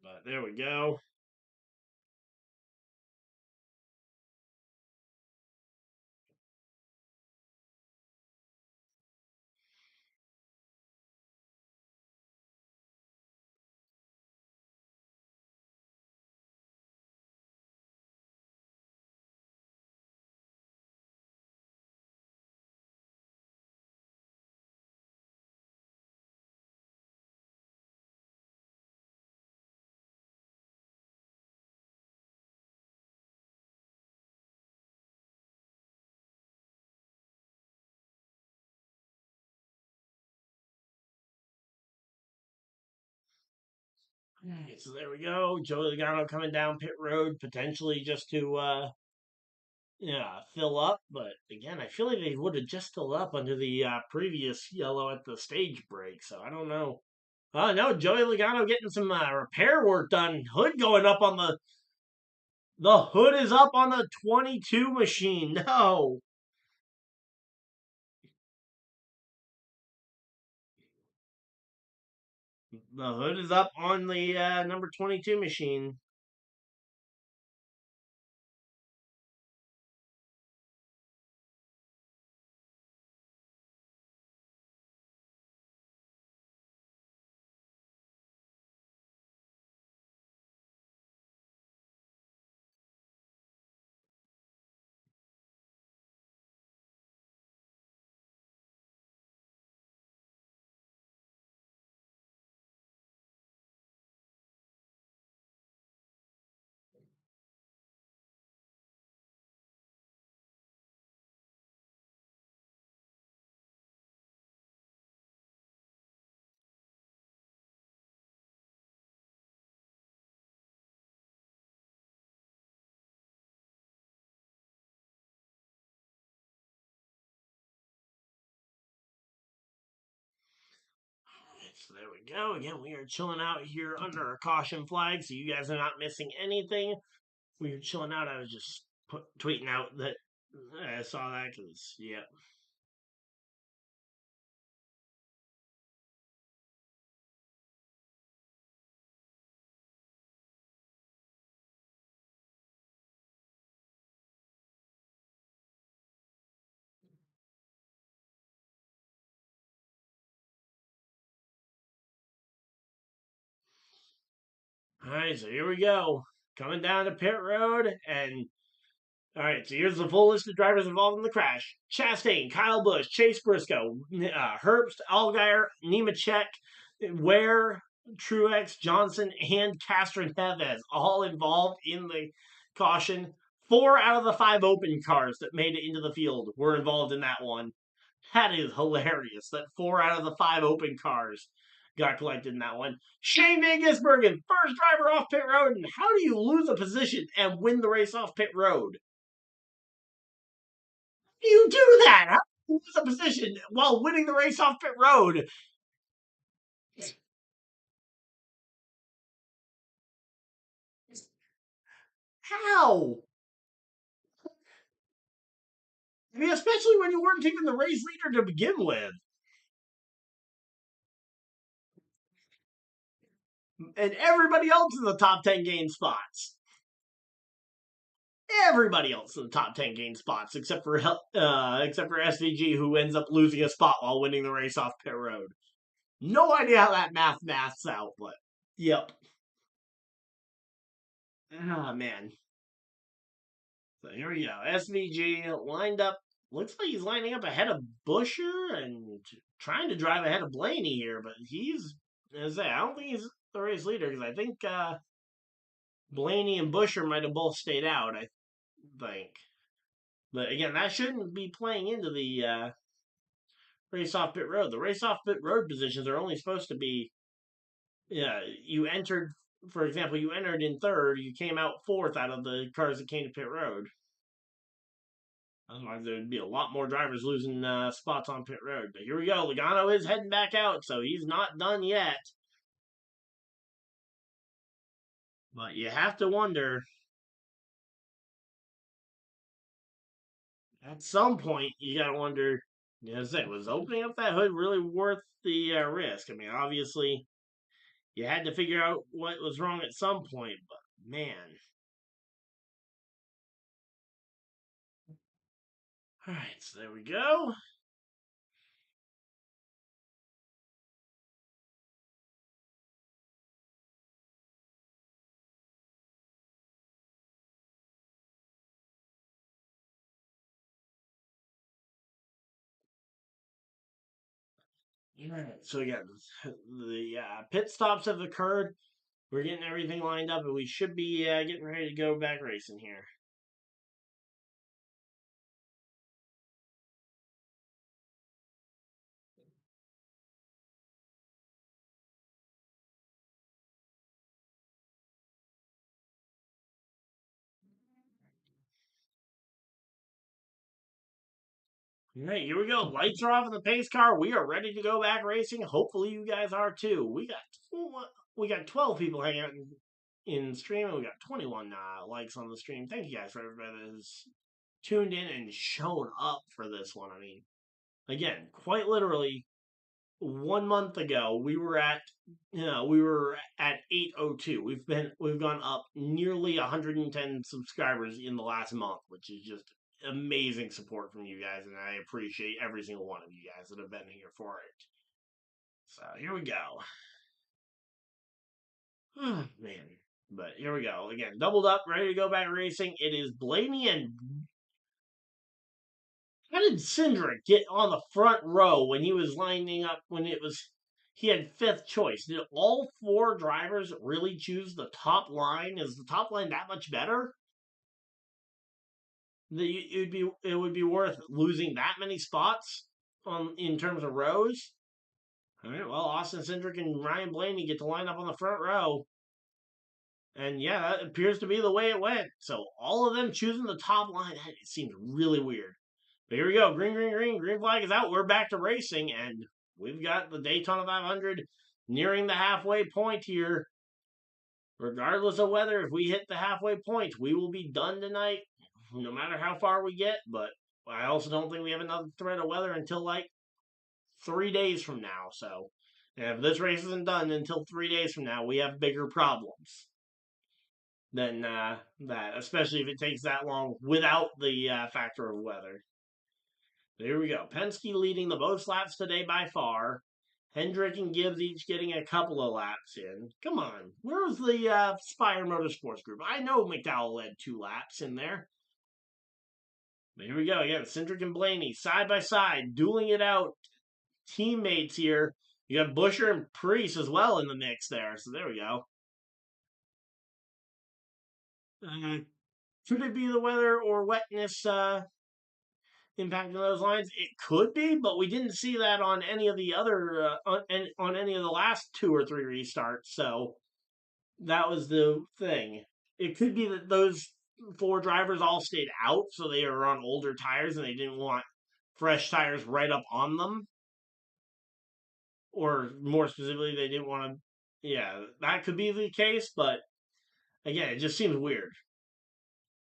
But there we go. So there we go. Joey Logano coming down pit road, potentially just to fill up. But again, I feel like they would have just filled up under the previous yellow at the stage break. So I don't know. No, Joey Logano getting some repair work done. Hood going up on the hood is up on the 22 machine. No. The hood is up on the number 22 machine. so there we go. Again, we are chilling out here under a caution flag, so you guys are not missing anything. We were chilling out. I was just tweeting out that I saw that because, yep. All right, so here we go. Coming down to pit road, and all right, so here's the full list of drivers involved in the crash: Chastain, Kyle Busch, Chase Briscoe, Herbst, Allgaier, Nemechek, Ware, Truex, Johnson, and Castro Neves, all involved in the caution. 4 out of the 5 open cars that made it into the field were involved in that one. That is hilarious that 4 out of the 5 open cars got collected in that one. Shane Van Gisbergen, first driver off pit road. And how do you lose a position and win the race off pit road? How do you do that? How do you lose a position while winning the race off pit road? How? I mean, especially when you weren't even the race leader to begin with. And everybody else in the top 10 gained spots. Everybody else in the top 10 gained spots except for SVG, who ends up losing a spot while winning the race off pit road. No idea how that maths out, but yep. Ah, man. So here we go. SVG lined up. Looks like he's lining up ahead of Busher and trying to drive ahead of Blaney here, but as I don't think he's the race leader because I think Blaney and Busher might have both stayed out, I think. But again, that shouldn't be playing into the race off pit road. The race off pit road positions are only supposed to be, you entered, for example, you entered in third, you came out fourth out of the cars that came to pit road. Otherwise, there would be a lot more drivers losing spots on pit road. But here we go. Logano is heading back out, so he's not done yet. But you have to wonder, at some point, you got to wonder, as I said, was opening up that hood really worth the risk? I mean, obviously, you had to figure out what was wrong at some point, but man. All right, so there we go. All right, so again, the pit stops have occurred. We're getting everything lined up, and we should be getting ready to go back racing here. All right, here we go. Lights are off in the pace car. We are ready to go back racing. Hopefully, you guys are too. We got 12 people hanging out in stream, and we got 21 likes on the stream. Thank you guys for everybody that has tuned in and shown up for this one. I mean, again, quite literally, 1 month ago we were at 802. We've gone up nearly 110 subscribers in the last month, which is just amazing support from you guys, and I appreciate every single one of you guys that have been here for it. So here we go. Man. But here we go. Again, doubled up, ready to go back racing. It is Blaney and how did Cindric get on the front row when he was lining up he had fifth choice? Did all 4 drivers really choose the top line? Is the top line that much better? It would be worth losing that many spots in terms of rows. All right, well, Austin Cindric and Ryan Blaney get to line up on the front row. And yeah, that appears to be the way it went. So all of them choosing the top line, it seems really weird. But here we go. Green flag is out. We're back to racing, and we've got the Daytona 500 nearing the halfway point here. Regardless of weather, if we hit the halfway point, we will be done tonight, no matter how far we get. But I also don't think we have another threat of weather until like 3 days from now. So if this race isn't done until 3 days from now, we have bigger problems than that, especially if it takes that long without the factor of weather. There we go. Penske leading the most laps today by far. Hendrick and Gibbs each getting a couple of laps in. Come on. Where's the Spire Motorsports group? I know McDowell led 2 laps in there. But here we go again. Cindric and Blaney side by side, dueling it out. Teammates here. You got Busher and Priest as well in the mix there. So there we go. Could it be the weather or wetness impacting those lines? It could be, but we didn't see that on any of the other on any of the last 2 or 3 restarts. So that was the thing. It could be that those 4 drivers all stayed out, so they were on older tires and they didn't want fresh tires right up on them. Or more specifically, they didn't want to. Yeah, that could be the case, but again, it just seems weird.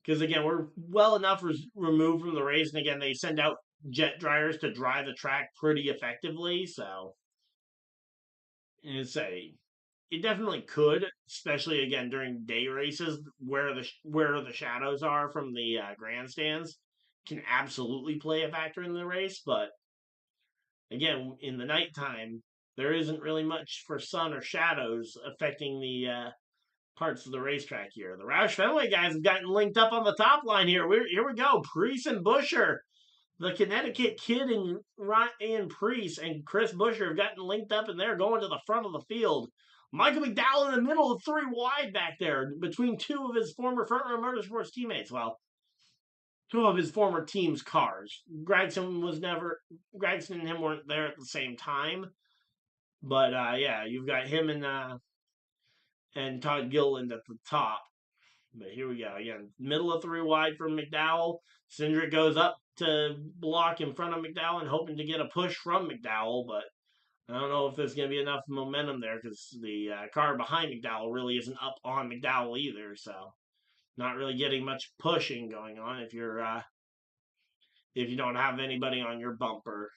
Because again, we're well enough removed from the race, and again, they send out jet dryers to dry the track pretty effectively. So, it definitely could, especially again during day races where the shadows are from the grandstands, can absolutely play a factor in the race. But again, in the nighttime, there isn't really much for sun or shadows affecting the parts of the racetrack here. The Roush Fenway guys have gotten linked up on the top line here. Here we go. Priest and Busher. The Connecticut Kid and Ryan Priest and Chris Busher have gotten linked up and they're going to the front of the field. Michael McDowell in the middle of 3 wide back there between 2 of his former Front Row Motorsports teammates. Well, 2 of his former team's cars. Gregson and him weren't there at the same time. But yeah, you've got him and Todd Gilliland at the top. But here we go. Again, middle of 3 wide from McDowell. Cindric goes up to block in front of McDowell and hoping to get a push from McDowell, but I don't know if there's going to be enough momentum there because the car behind McDowell really isn't up on McDowell either, so not really getting much pushing going on if you don't have anybody on your bumper.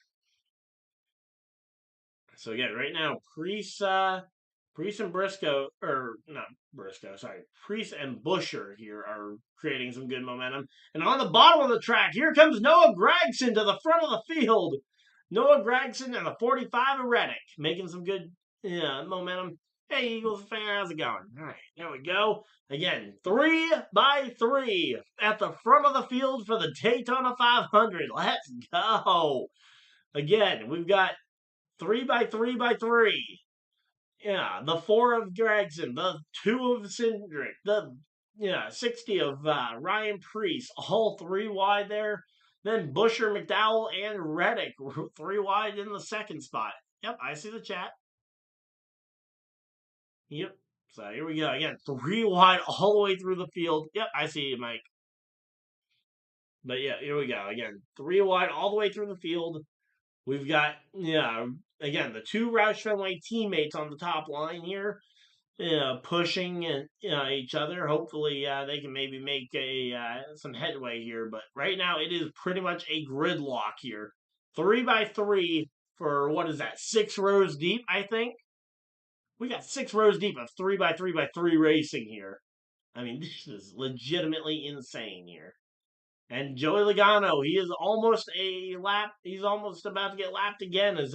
So again, right now, Priest and Briscoe, or not Briscoe, sorry, Priest and Busher here are creating some good momentum. And on the bottom of the track, here comes Noah Gragson to the front of the field. Noah Gragson and the 45 of Reddick making some good momentum. Hey, Eagles fan, how's it going? All right, there we go. Again, 3 by 3 at the front of the field for the Daytona 500. Let's go. Again, we've got 3 by 3 by 3. Yeah, the 4 of Gregson, the 2 of Cindric, the 60 of Ryan Priest, all 3 wide there. Then Busher, McDowell, and Reddick 3 wide in the second spot. Yep, I see the chat. Yep. So here we go. Again, 3 wide all the way through the field. Yep, I see you, Mike. But yeah, here we go. Again, 3 wide all the way through the field. We've got, again, the 2 Roush Fenway teammates on the top line here, pushing each other. Hopefully, they can maybe make some headway here. But right now, it is pretty much a gridlock here. 3 by 3 for, what is that, 6 rows deep, I think? We got 6 rows deep of 3 by 3 by 3 racing here. I mean, this is legitimately insane here. And Joey Logano, he's almost about to get lapped again as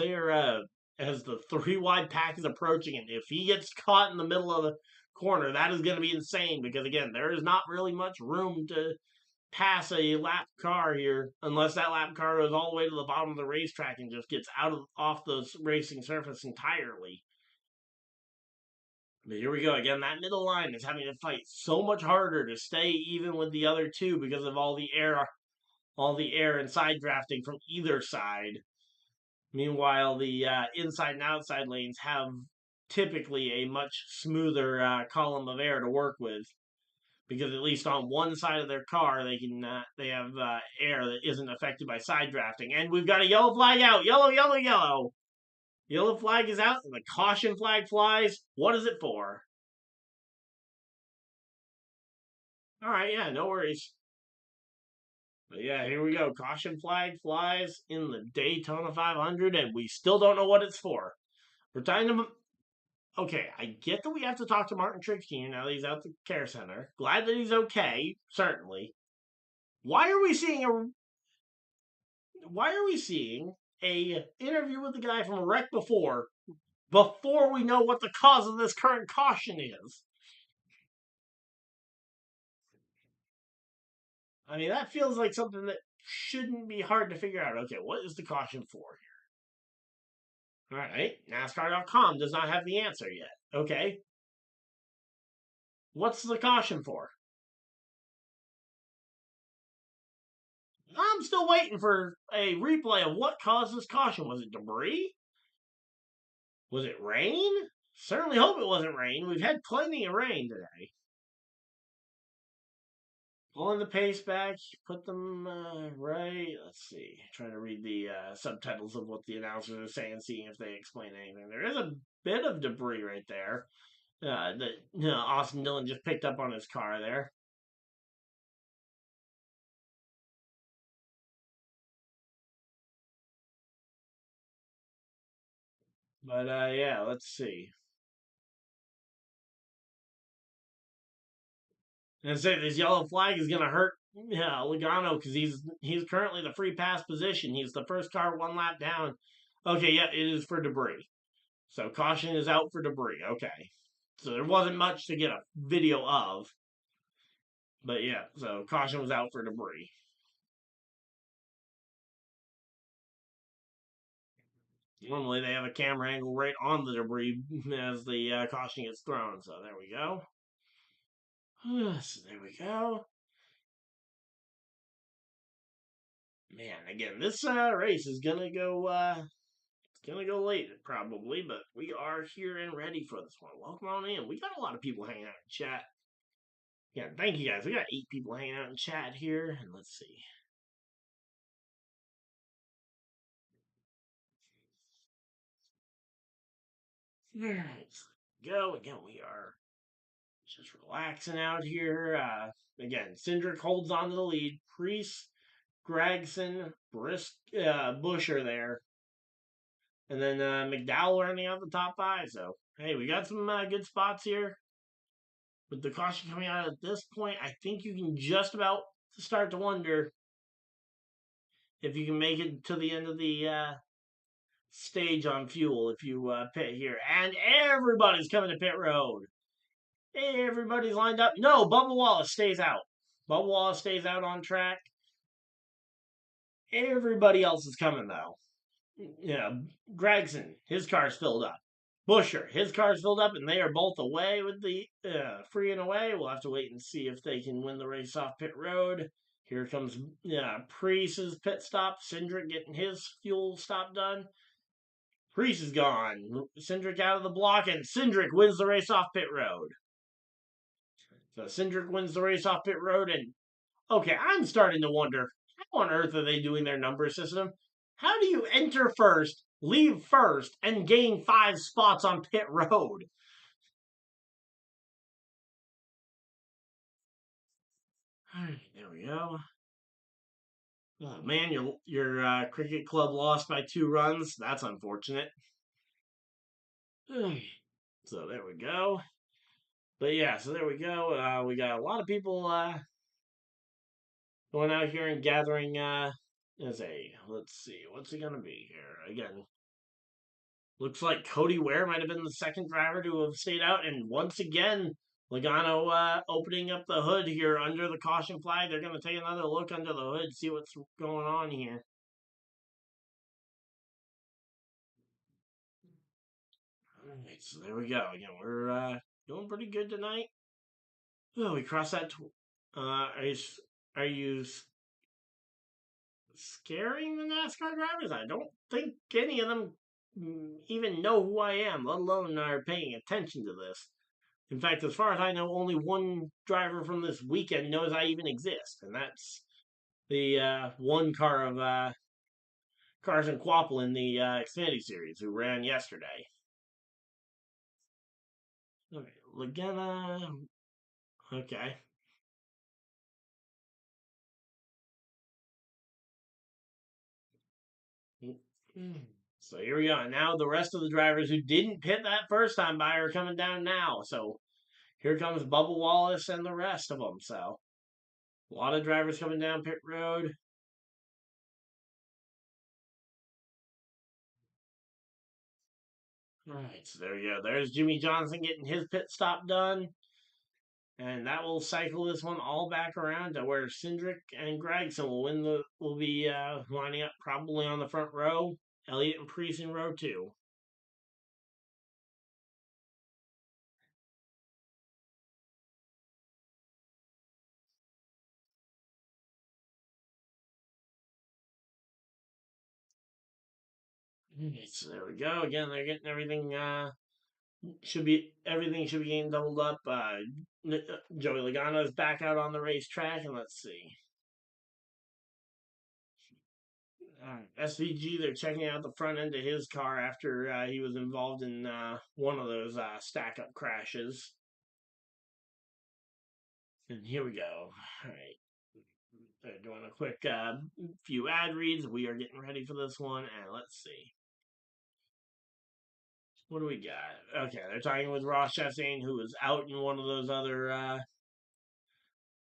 as the 3 wide pack is approaching. And if he gets caught in the middle of the corner, that is going to be insane because again, there is not really much room to pass a lap car here unless that lap car goes all the way to the bottom of the racetrack and just gets off the racing surface entirely. But here we go again. That middle line is having to fight so much harder to stay even with the other 2 because of all the air and side drafting from either side. Meanwhile, the inside and outside lanes have typically a much smoother column of air to work with because at least on one side of their car they have air that isn't affected by side drafting. And we've got a yellow flag out. Yellow, yellow, yellow. Yellow flag is out and the caution flag flies. What is it for? All right, yeah, no worries. But yeah, here we go. Caution flag flies in the Daytona 500, and we still don't know what it's for. We're trying to. Okay, I get that we have to talk to Martin Truex Jr. now that he's out the care center. Glad that he's okay, certainly. Why are we seeing a interview with the guy from a wreck before we know what the cause of this current caution is? I mean, that feels like something that shouldn't be hard to figure out. Okay, what is the caution for here? All right, NASCAR.com does not have the answer yet. Okay, what's the caution for? I'm still waiting for a replay of what caused this caution. Was it debris? Was it rain? Certainly hope it wasn't rain. We've had plenty of rain today. Pulling the pace back, put them right. Let's see. Trying to read the subtitles of what the announcers are saying, seeing if they explain anything. There is a bit of debris right there that Austin Dillon just picked up on his car there. But yeah, let's see. And say this yellow flag is gonna hurt Logano because he's currently the free pass position. He's the first car one lap down. Okay, yeah, it is for debris. So caution is out for debris. Okay. So there wasn't much to get a video of. But yeah, so caution was out for debris. Normally they have a camera angle right on the debris as the caution gets thrown. So there we go. So there we go. Man, again, this race is gonna go. It's gonna go late probably, but we are here and ready for this one. Welcome on in. We got a lot of people hanging out in chat. Yeah, thank you guys. We got 8 people hanging out in chat here, and let's see. All right, go again. We are just relaxing out here. Again, Cindric holds on to the lead. Priest, Gregson, Bush are there. And then McDowell running out the top 5. So, hey, we got some good spots here. With the caution coming out at this point, I think you can just about start to wonder if you can make it to the end of the stage on fuel if you pit here. And everybody's coming to pit road. Hey, everybody's lined up. No, Bubba Wallace stays out. Bubba Wallace stays out on track. Everybody else is coming, though. Yeah, Gregson, his car's filled up. Busher, his car's filled up, and they are both away with the free and away. We'll have to wait and see if they can win the race off pit road. Here comes Priest's pit stop. Cindric getting his fuel stop done. Priest is gone. Cindric out of the block, and Cindric wins the race off pit road. So Cindric wins the race off pit road, and okay, I'm starting to wonder how on earth are they doing their number system? How do you enter first, leave first, and gain 5 spots on pit road? All right, there we go. Oh man, your cricket club lost by 2 runs. That's unfortunate. So there we go. But yeah, so there we go. We got a lot of people going out here and gathering as a, let's see, what's it gonna be here? Again, looks like Cody Ware might have been the second driver to have stayed out, and once again, Logano opening up the hood here under the caution flag. They're gonna take another look under the hood, see what's going on here. Alright, so there we go. Again, we're doing pretty good tonight. Oh, we crossed that. Are you scaring the NASCAR drivers? I don't think any of them even know who I am, let alone are paying attention to this. In fact, as far as I know, only one driver from this weekend knows I even exist, and that's the one car of Carson Kvapil in the Xfinity Series, who ran yesterday. Okay, Laguna. Okay. So here we go. And now the rest of the drivers who didn't pit that first time by are coming down now. So here comes Bubba Wallace and the rest of them. So a lot of drivers coming down pit road. All right, so there we go. There's Jimmy Johnson getting his pit stop done. And that will cycle this one all back around to where Cindric and Gregson will be lining up probably on the front row. Elliott and Priest in row 2. So there we go. Again, they're getting everything. Everything should be getting doubled up. Joey Logano is back out on the racetrack, and let's see. SVG, they're checking out the front end of his car after he was involved in one of those stack up crashes. And here we go. All right. They're doing a quick few ad reads. We are getting ready for this one, and let's see. What do we got? Okay, they're talking with Ross Chastain, who was out in one of those other,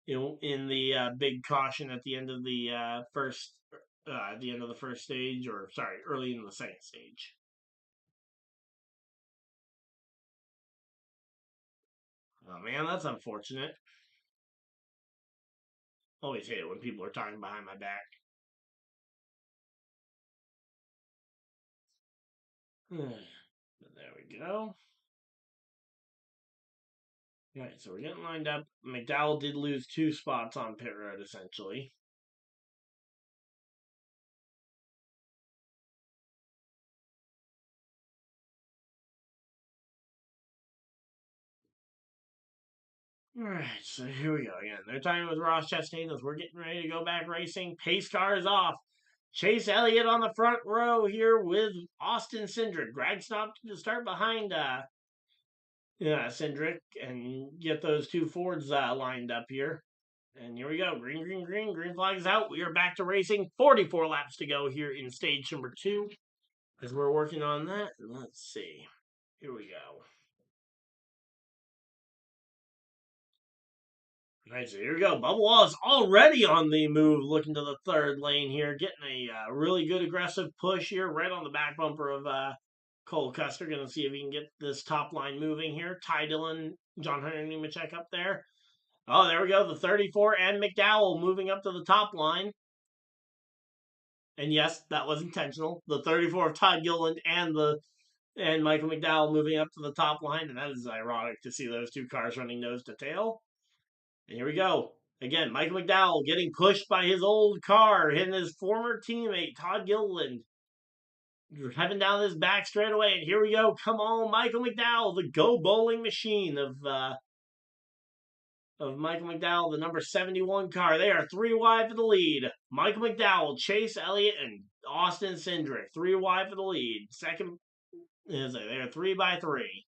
in the big caution at the end of the first stage, or sorry, early in the second stage. Oh man, that's unfortunate. Always hate it when people are talking behind my back. There we go. All right, so we're getting lined up. McDowell did lose 2 spots on pit road, essentially. All right, so here we go again. They're talking with Ross Chastain as we're getting ready to go back racing. Pace car is off. Chase Elliott on the front row here with Austin Cindric. Greg stopped to start behind Cindric and get those 2 Fords lined up here. And here we go. Green, green, green. Green flag is out. We are back to racing. 44 laps to go here in stage number 2 as we're working on that. Let's see. Here we go. All right, so here we go. Bubba Wallace already on the move, looking to the third lane here, getting a really good aggressive push here right on the back bumper of Cole Custer. Going to see if he can get this top line moving here. Ty Dillon, John Hunter Nemechek up there. Oh, there we go. The 34 and McDowell moving up to the top line. And yes, that was intentional. The 34 of Todd Gilliland and Michael McDowell moving up to the top line, and that is ironic to see those 2 cars running nose to tail. And here we go. Again, Michael McDowell getting pushed by his old car, hitting his former teammate, Todd Gilliland. Heading down this back straightaway, and here we go. Come on, Michael McDowell, the go bowling machine of Michael McDowell, the number 71 car. They are 3 wide for the lead. Michael McDowell, Chase Elliott, and Austin Cindric, 3 wide for the lead. Second, they are 3 by 3.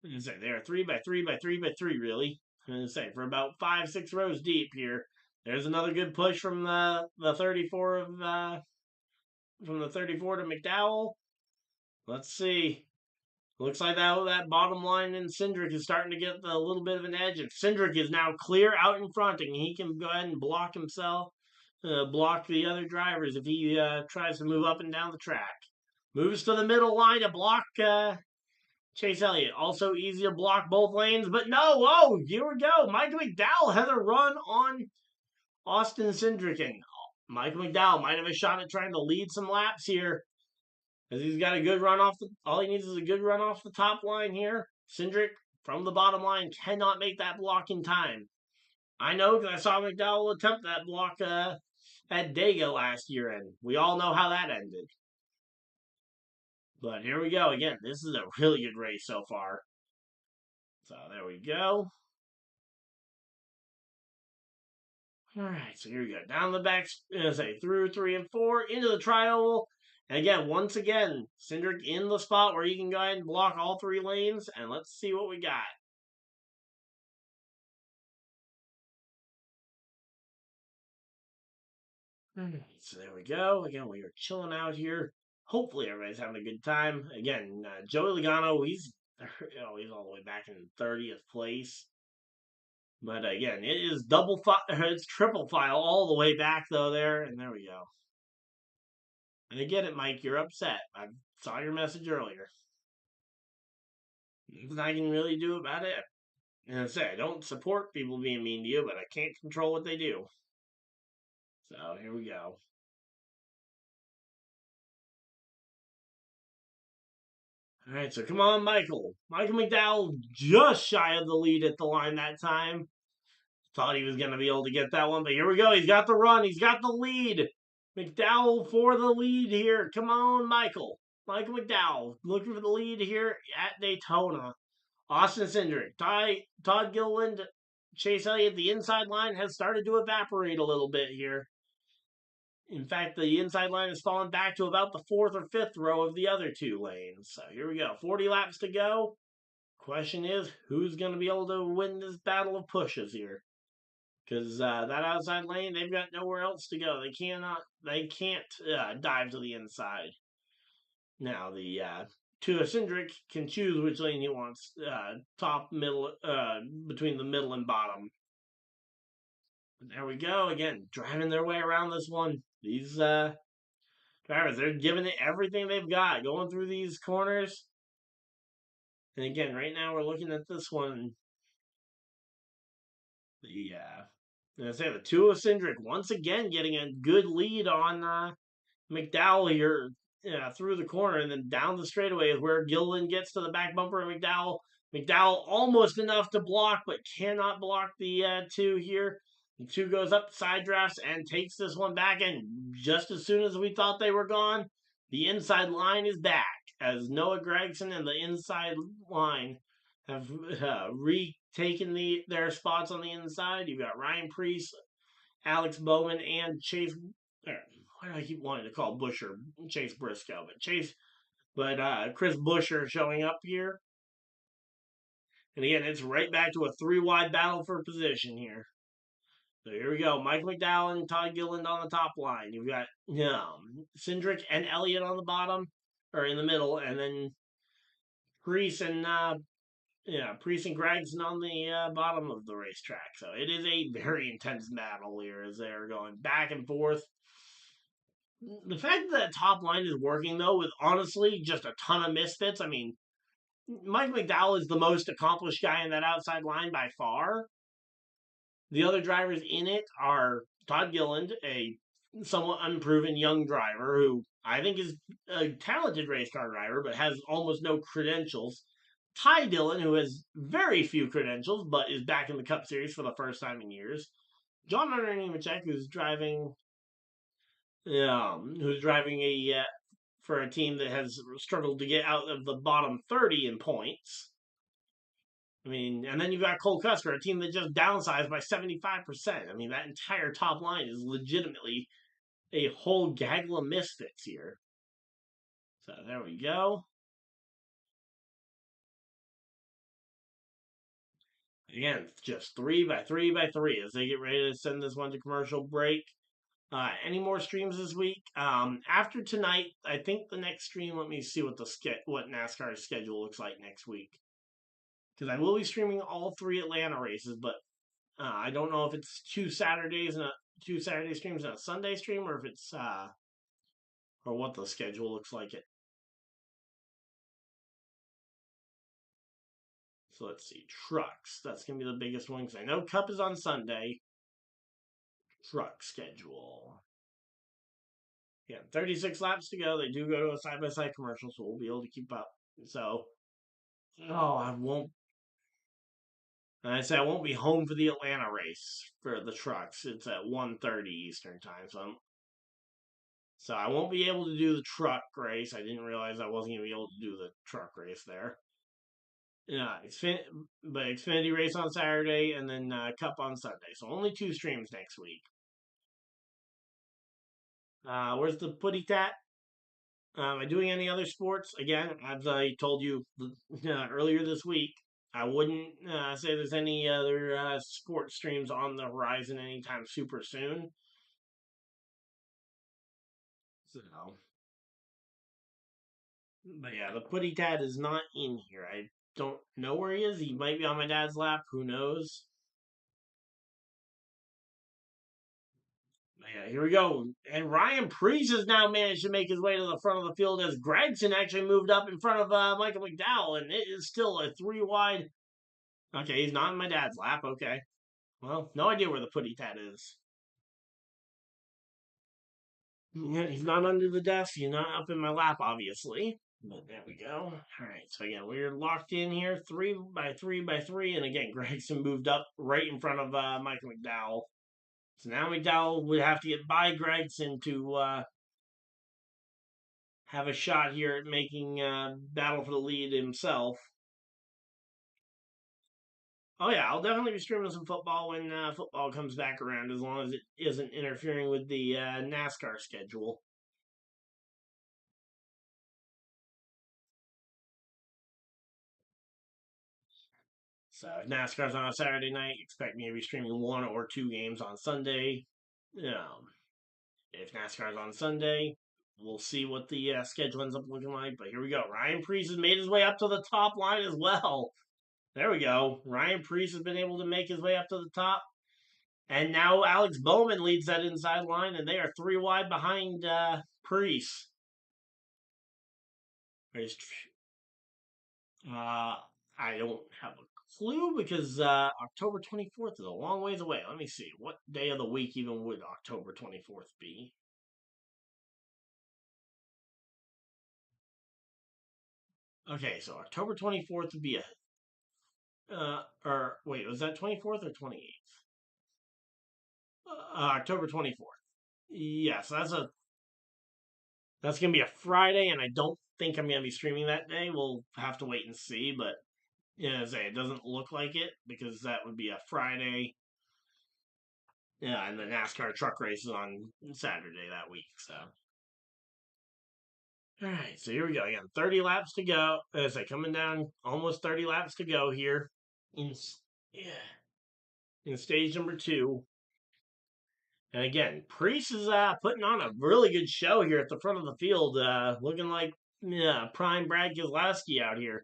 They are 3 by 3 by 3 by 3, really. For about 5-6 rows deep here. There's another good push from the 34 of from the 34 to McDowell. Let's see. Looks like that bottom line in Cindric is starting to get a little bit of an edge. And Cindric is now clear out in front, and he can go ahead and block himself, block the other drivers if he tries to move up and down the track. Moves to the middle line to block Chase Elliott. Also easy to block both lanes, but no. Oh, here we go. Michael McDowell has a run on Austin Cindric, and Michael McDowell might have a shot at trying to lead some laps here. Because he's got a good run all he needs is a good run off the top line here. Cindric, from the bottom line, cannot make that block in time. I know because I saw McDowell attempt that block at Dega last year, and we all know how that ended. But here we go again. This is a really good race so far. So there we go. All right, so here we go. Down the back, through 3 and 4, into the tri-oval. And again, once again, Cindric in the spot where you can go ahead and block all 3 lanes. And let's see what we got. So there we go. Again, we are chilling out here. Hopefully everybody's having a good time. Again, Joey Logano, he's all the way back in 30th place. But again, it is it's triple file all the way back though there, and there we go. And I get it, Mike, you're upset. I saw your message earlier. Nothing I can really do about it. And I say I don't support people being mean to you, but I can't control what they do. So here we go. All right, so come on, Michael. Michael McDowell just shy of the lead at the line that time. Thought he was going to be able to get that one, but here we go. He's got the run. He's got the lead. McDowell for the lead here. Come on, Michael. Michael McDowell looking for the lead here at Daytona. Austin Cindric, Todd Gilliland, Chase Elliott. The inside line has started to evaporate a little bit here. In fact, the inside line has fallen back to about the 4th or 5th row of the other 2 lanes. So here we go. 40 laps to go. Question is, who's going to be able to win this battle of pushes here? Because that outside lane, they've got nowhere else to go. They can't dive to the inside. Now, the Cindric can choose which lane he wants, top, middle, between the middle and bottom. There we go. Again, driving their way around this one. These drivers, they're giving it everything they've got, going through these corners. And again, right now we're looking at this one. I say the 2 of Cindric once again getting a good lead on McDowell here through the corner, and then down the straightaway is where Gilliland gets to the back bumper of McDowell. McDowell almost enough to block, but cannot block the 2 here. The 2 goes up side drafts and takes this one back, and just as soon as we thought they were gone, the inside line is back as Noah Gragson and the inside line have retaken their spots on the inside. You've got Ryan Preece, Alex Bowman, and Chase. Why do I keep wanting to call Busher Chase Briscoe? But Chris Busher showing up here. And again, it's right back to a 3-wide battle for position here. So here we go. Mike McDowell and Todd Gilliland on the top line. You've got Cindric and Elliott on the bottom, or in the middle, and then Preece and Gregson on the bottom of the racetrack. So it is a very intense battle here as they're going back and forth. The fact that top line is working, though, with honestly just a ton of misfits. I mean, Mike McDowell is the most accomplished guy in that outside line by far. The other drivers in it are Todd Gilliland, a somewhat unproven young driver who I think is a talented race car driver, but has almost no credentials. Ty Dillon, who has very few credentials, but is back in the Cup Series for the first time in years. John Hunter Nemechek, who's driving for a team that has struggled to get out of the bottom 30 in points. I mean, and then you've got Cole Custer, a team that just downsized by 75%. I mean, that entire top line is legitimately a whole gaggle of misfits here. So there we go. Again, just 3 by 3 by 3 as they get ready to send this one to commercial break. Any more streams this week? After tonight, I think the next stream. Let me see what NASCAR's schedule looks like next week, because I will be streaming all 3 Atlanta races, but I don't know if it's 2 Saturdays and 2 Saturday streams and a Sunday stream, or if it's or what the schedule looks like. So let's see, trucks. That's gonna be the biggest one because I know Cup is on Sunday. Truck schedule. Yeah, 36 laps to go. They do go to a side-by-side commercial, so we'll be able to keep up. So, I won't. And I say I won't be home for the Atlanta race for the trucks. It's at 1:30 Eastern time, so I won't be able to do the truck race. I didn't realize I wasn't going to be able to do the truck race there. But Xfinity race on Saturday and then Cup on Sunday. So only 2 streams next week. Where's the putty tat? Am I doing any other sports? Again, as I told you earlier this week, I wouldn't say there's any other sports streams on the horizon anytime super soon. So, but yeah, the putty tat is not in here. I don't know where he is. He might be on my dad's lap. Who knows? Yeah, here we go. And Ryan Preece has now managed to make his way to the front of the field as Gregson actually moved up in front of Michael McDowell, and it is still a 3 wide. Okay, he's not in my dad's lap. Okay. Well, no idea where the putty tat is. Yeah, he's not under the desk. He's not up in my lap, obviously. But there we go. All right, so again, we're locked in here, 3 by 3 by 3, and again, Gregson moved up right in front of Michael McDowell. So now McDowell would have to get by Gregson to have a shot here at making battle for the lead himself. Oh yeah, I'll definitely be streaming some football when football comes back around, as long as it isn't interfering with the NASCAR schedule. So if NASCAR's on a Saturday night, expect me to be streaming 1 or 2 games on Sunday. If NASCAR's on Sunday, we'll see what the schedule ends up looking like. But here we go. Ryan Preece has made his way up to the top line as well. There we go. Ryan Preece has been able to make his way up to the top. And now Alex Bowman leads that inside line, and they are 3 wide behind Preece. I don't have a clue because October 24th is a long ways away. Let me see. What day of the week even would October 24th be? Okay, so October 24th would be or wait, was that 24th or 28th? October 24th. Yes, that's gonna be a Friday, and I don't think I'm gonna be streaming that day. We'll have to wait and see, but yeah, as I say, it doesn't look like it because that would be a Friday. Yeah, and the NASCAR truck race is on Saturday that week. So, all right, so here we go again. 30 laps to go. As I coming down, almost 30 laps to go here in yeah in stage number 2. And again, Priest is putting on a really good show here at the front of the field, looking like prime Brad Keselowski out here.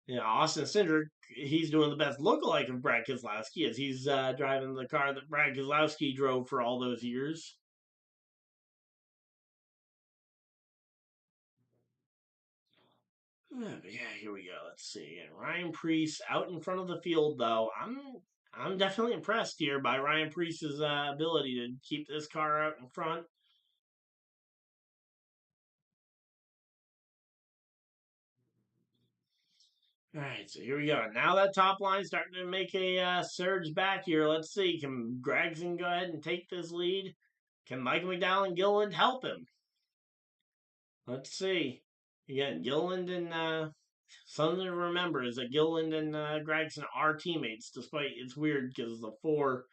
Yeah, Austin Cindric, he's doing the best lookalike of Brad Keselowski as he's driving the car that Brad Keselowski drove for all those years. Yeah, here we go. Let's see. And Ryan Preece out in front of the field, though. I'm definitely impressed here by Ryan Preece's ability to keep this car out in front. All right, so here we go. Now that top line's starting to make a surge back here. Let's see. Can Gregson go ahead and take this lead? Can Michael McDowell and Gilliland help him? Let's see. Again, Gilliland and something to remember is that Gilliland and Gregson are teammates, despite it's weird because the 4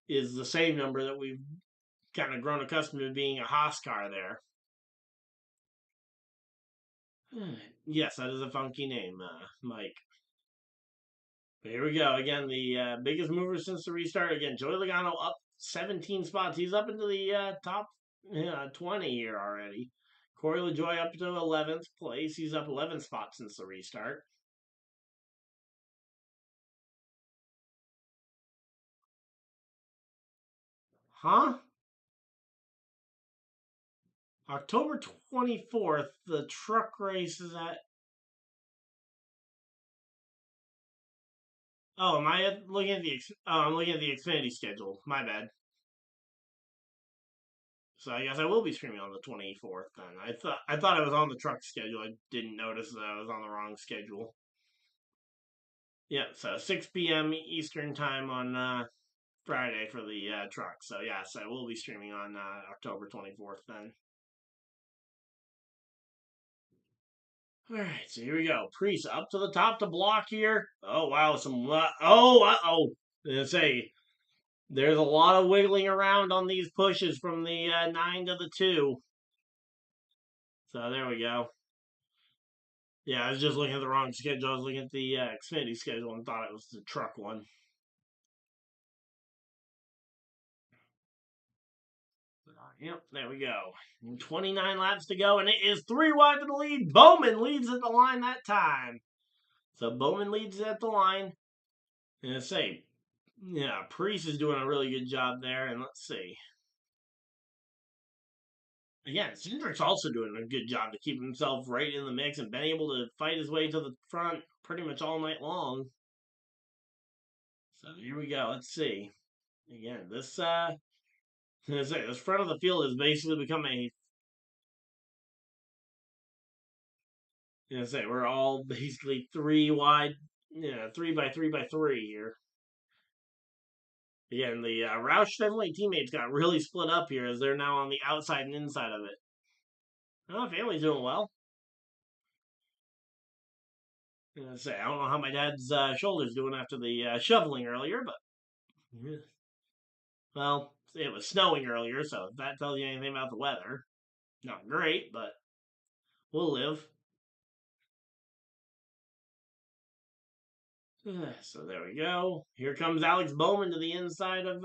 is the same number that we've kind of grown accustomed to being a Haas car there. Yes, that is a funky name, Mike. But here we go. Again, the biggest mover since the restart. Again, Joey Logano up 17 spots. He's up into the top 20 here already. Corey LaJoie up to 11th place. He's up 11 spots since the restart. Huh? October 24th, the truck race is at. Oh, am I looking at the? Oh, I'm looking at the Xfinity schedule. My bad. So I guess I will be streaming on the 24th then. I thought I was on the truck schedule. I didn't notice that I was on the wrong schedule. Yeah, so 6 p.m. Eastern time on Friday for the truck. So yes, I will be streaming on October 24th then. All right, so here we go. Priest up to the top to block here. Oh wow, oh. Let's say there's a lot of wiggling around on these pushes from the 9 to the 2. So there we go. Yeah, I was just looking at the wrong schedule. I was looking at the Xfinity schedule and thought it was the truck one. Yep, there we go. 29 laps to go, and it is 3 wide to the lead. Bowman leads at the line that time. So Bowman leads at the line. And let's say, yeah, Priest is doing a really good job there. And let's see. Again, Cindric's also doing a good job to keep himself right in the mix and been able to fight his way to the front pretty much all night long. So here we go. Let's see. Again, this this front of the field has basically become a. We're all basically 3 wide, 3 by 3 by 3 here. Again, the Roush Fenway teammates got really split up here as they're now on the outside and inside of it. Oh, family's doing well. I don't know how my dad's shoulder's doing after the shoveling earlier, but well, it was snowing earlier, so if that tells you anything about the weather, not great, but we'll live. So there we go. Here comes Alex Bowman to the inside of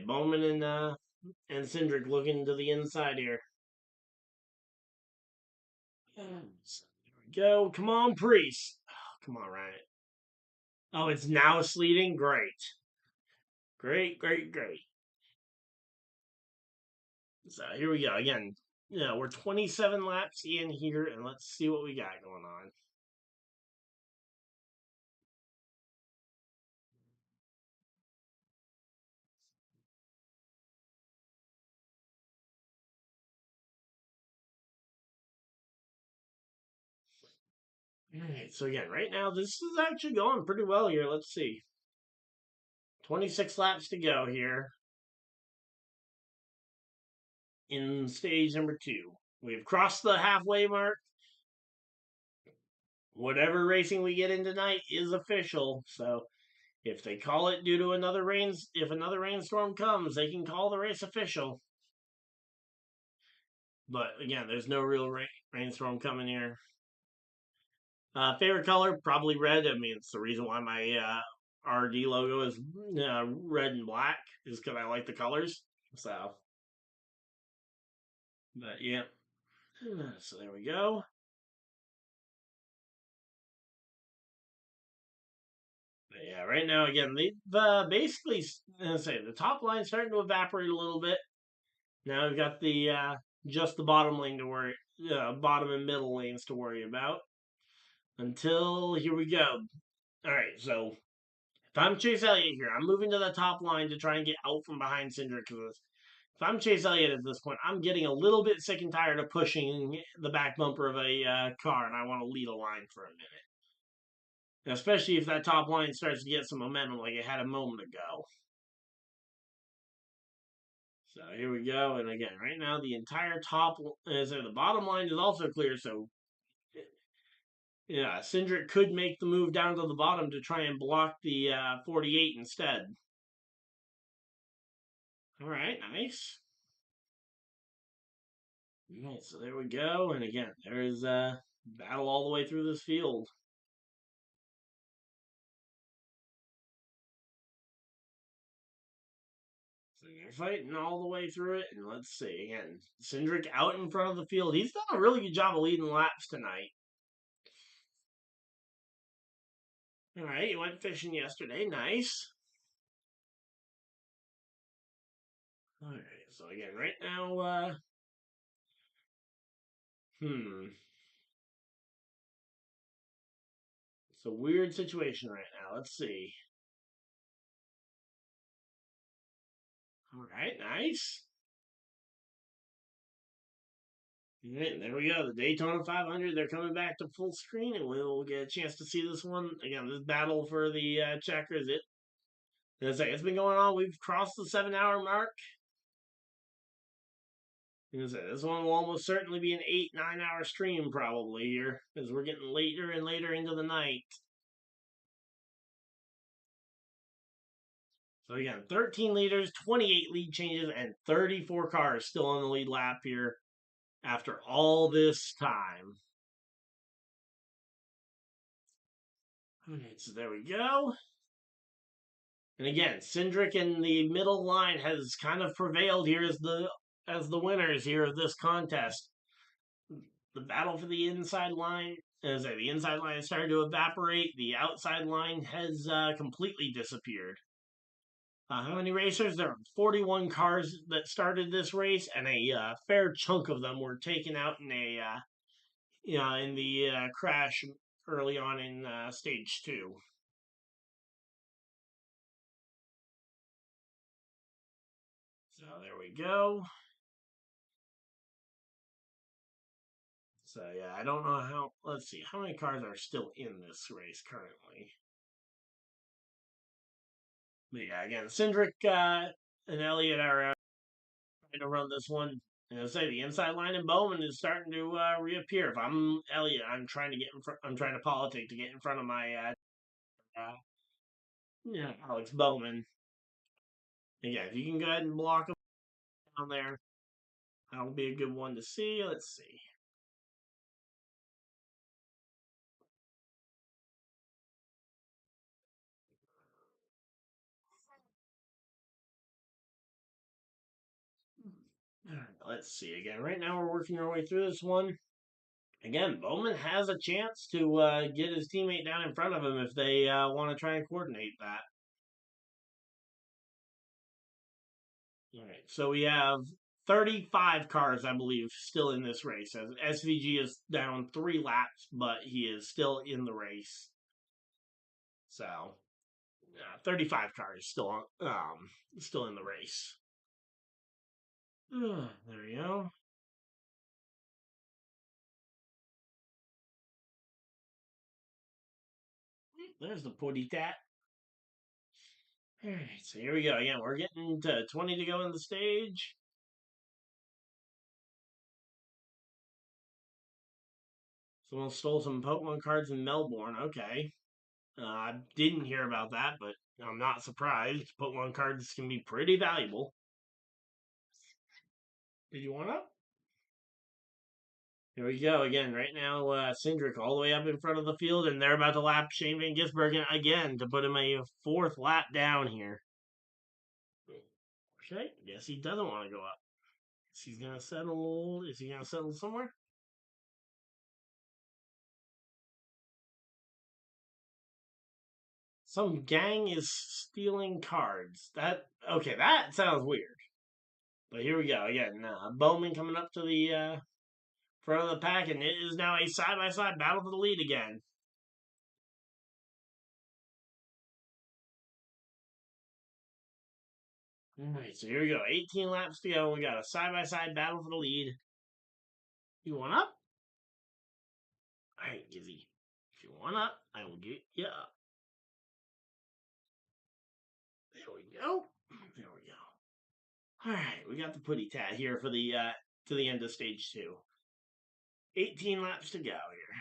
Bowman and Cindric looking to the inside here. So there we go. Come on, Priest. Oh, come on, Ryan. Oh, it's now sleeting? Great. Great. So here we go. Again, we're 27 laps in here, and let's see what we got going on. Alright, so again, right now, this is actually going pretty well here. Let's see. 26 laps to go here in stage number 2. We've crossed the halfway mark. Whatever racing we get in tonight is official, so if they call it due to if another rainstorm comes, they can call the race official. But again, there's no real rainstorm coming here. Favorite color, probably red. I mean, it's the reason why my RD logo is red and black, is because I like the colors. So, but yeah. So there we go. But yeah, right now, again, they've basically, the top line's starting to evaporate a little bit. Now we've got the just the bottom lane to worry, bottom and middle lanes to worry about. Until here we go. All right, so if I'm Chase Elliott here, I'm moving to the top line to try and get out from behind Cindric. Because if I'm Chase Elliott at this point, I'm getting a little bit sick and tired of pushing the back bumper of a car, and I want to lead a line for a minute. Especially if that top line starts to get some momentum like it had a moment ago. So here we go. And again, right now, the entire the bottom line is also clear. So, yeah, Cindric could make the move down to the bottom to try and block the 48 instead. All right, nice. All right, so there we go. And again, there is a battle all the way through this field. So they're fighting all the way through it. And let's see. Again, Cindric out in front of the field. He's done a really good job of leading laps tonight. All right, you went fishing yesterday. Nice. All right, so again, right now, it's a weird situation right now. Let's see. All right, nice. All right, there we go. The Daytona 500, they're coming back to full screen, and we'll get a chance to see this one. Again, this battle for the checkers, it's been going on. We've crossed the 7-hour mark. This one will almost certainly be an 8-9 hour stream probably here, as we're getting later and later into the night. So again, 13 leaders, 28 lead changes, and 34 cars still on the lead lap here after all this time. Okay, so there we go. And again, Cindric in the middle line has kind of prevailed here as the winners here of this contest. The battle for the inside line, as the inside line has started to evaporate. The outside line has completely disappeared. How many racers? There are 41 cars that started this race, and a fair chunk of them were taken out in in the crash early on in stage 2. So there we go. So yeah, I don't know how. Let's see, how many cars are still in this race currently? But yeah, again, Cindric and Elliott are trying to run this one. And I say the inside line in Bowman is starting to reappear. If I'm Elliott, I'm trying to get in front. I'm trying to politic to get in front of my Alex Bowman. Again, if you can go ahead and block him down there, that'll be a good one to see. Let's see. All right, let's see again. Right now, we're working our way through this one. Again, Bowman has a chance to get his teammate down in front of him if they want to try and coordinate that. All right, so we have 35 cars, I believe, still in this race. As SVG is down 3 laps, but he is still in the race. So, 35 cars still in the race. There we go. There's the putty tat. All right, so here we go. Again, we're getting to 20 to go in the stage. Someone stole some Pokemon cards in Melbourne. Okay. I didn't hear about that, but I'm not surprised. Pokemon cards can be pretty valuable. Did you want up? Here we go again. Right now, Cindric all the way up in front of the field, and they're about to lap Shane Van Gisbergen again to put him a 4th lap down here. Okay, guess he doesn't want to go up. He's gonna settle. Is he gonna settle somewhere? Some gang is stealing cards. That sounds weird. But here we go again. Bowman coming up to the front of the pack, and it is now a side-by-side battle for the lead again. Alright, so here we go. 18 laps to go. We got a side-by-side battle for the lead. You want up? Alright, Gizzy. If you want up, I will get you up. There we go. There we go. Alright, we got the putty tat here for the to the end of stage 2. 18 laps to go here.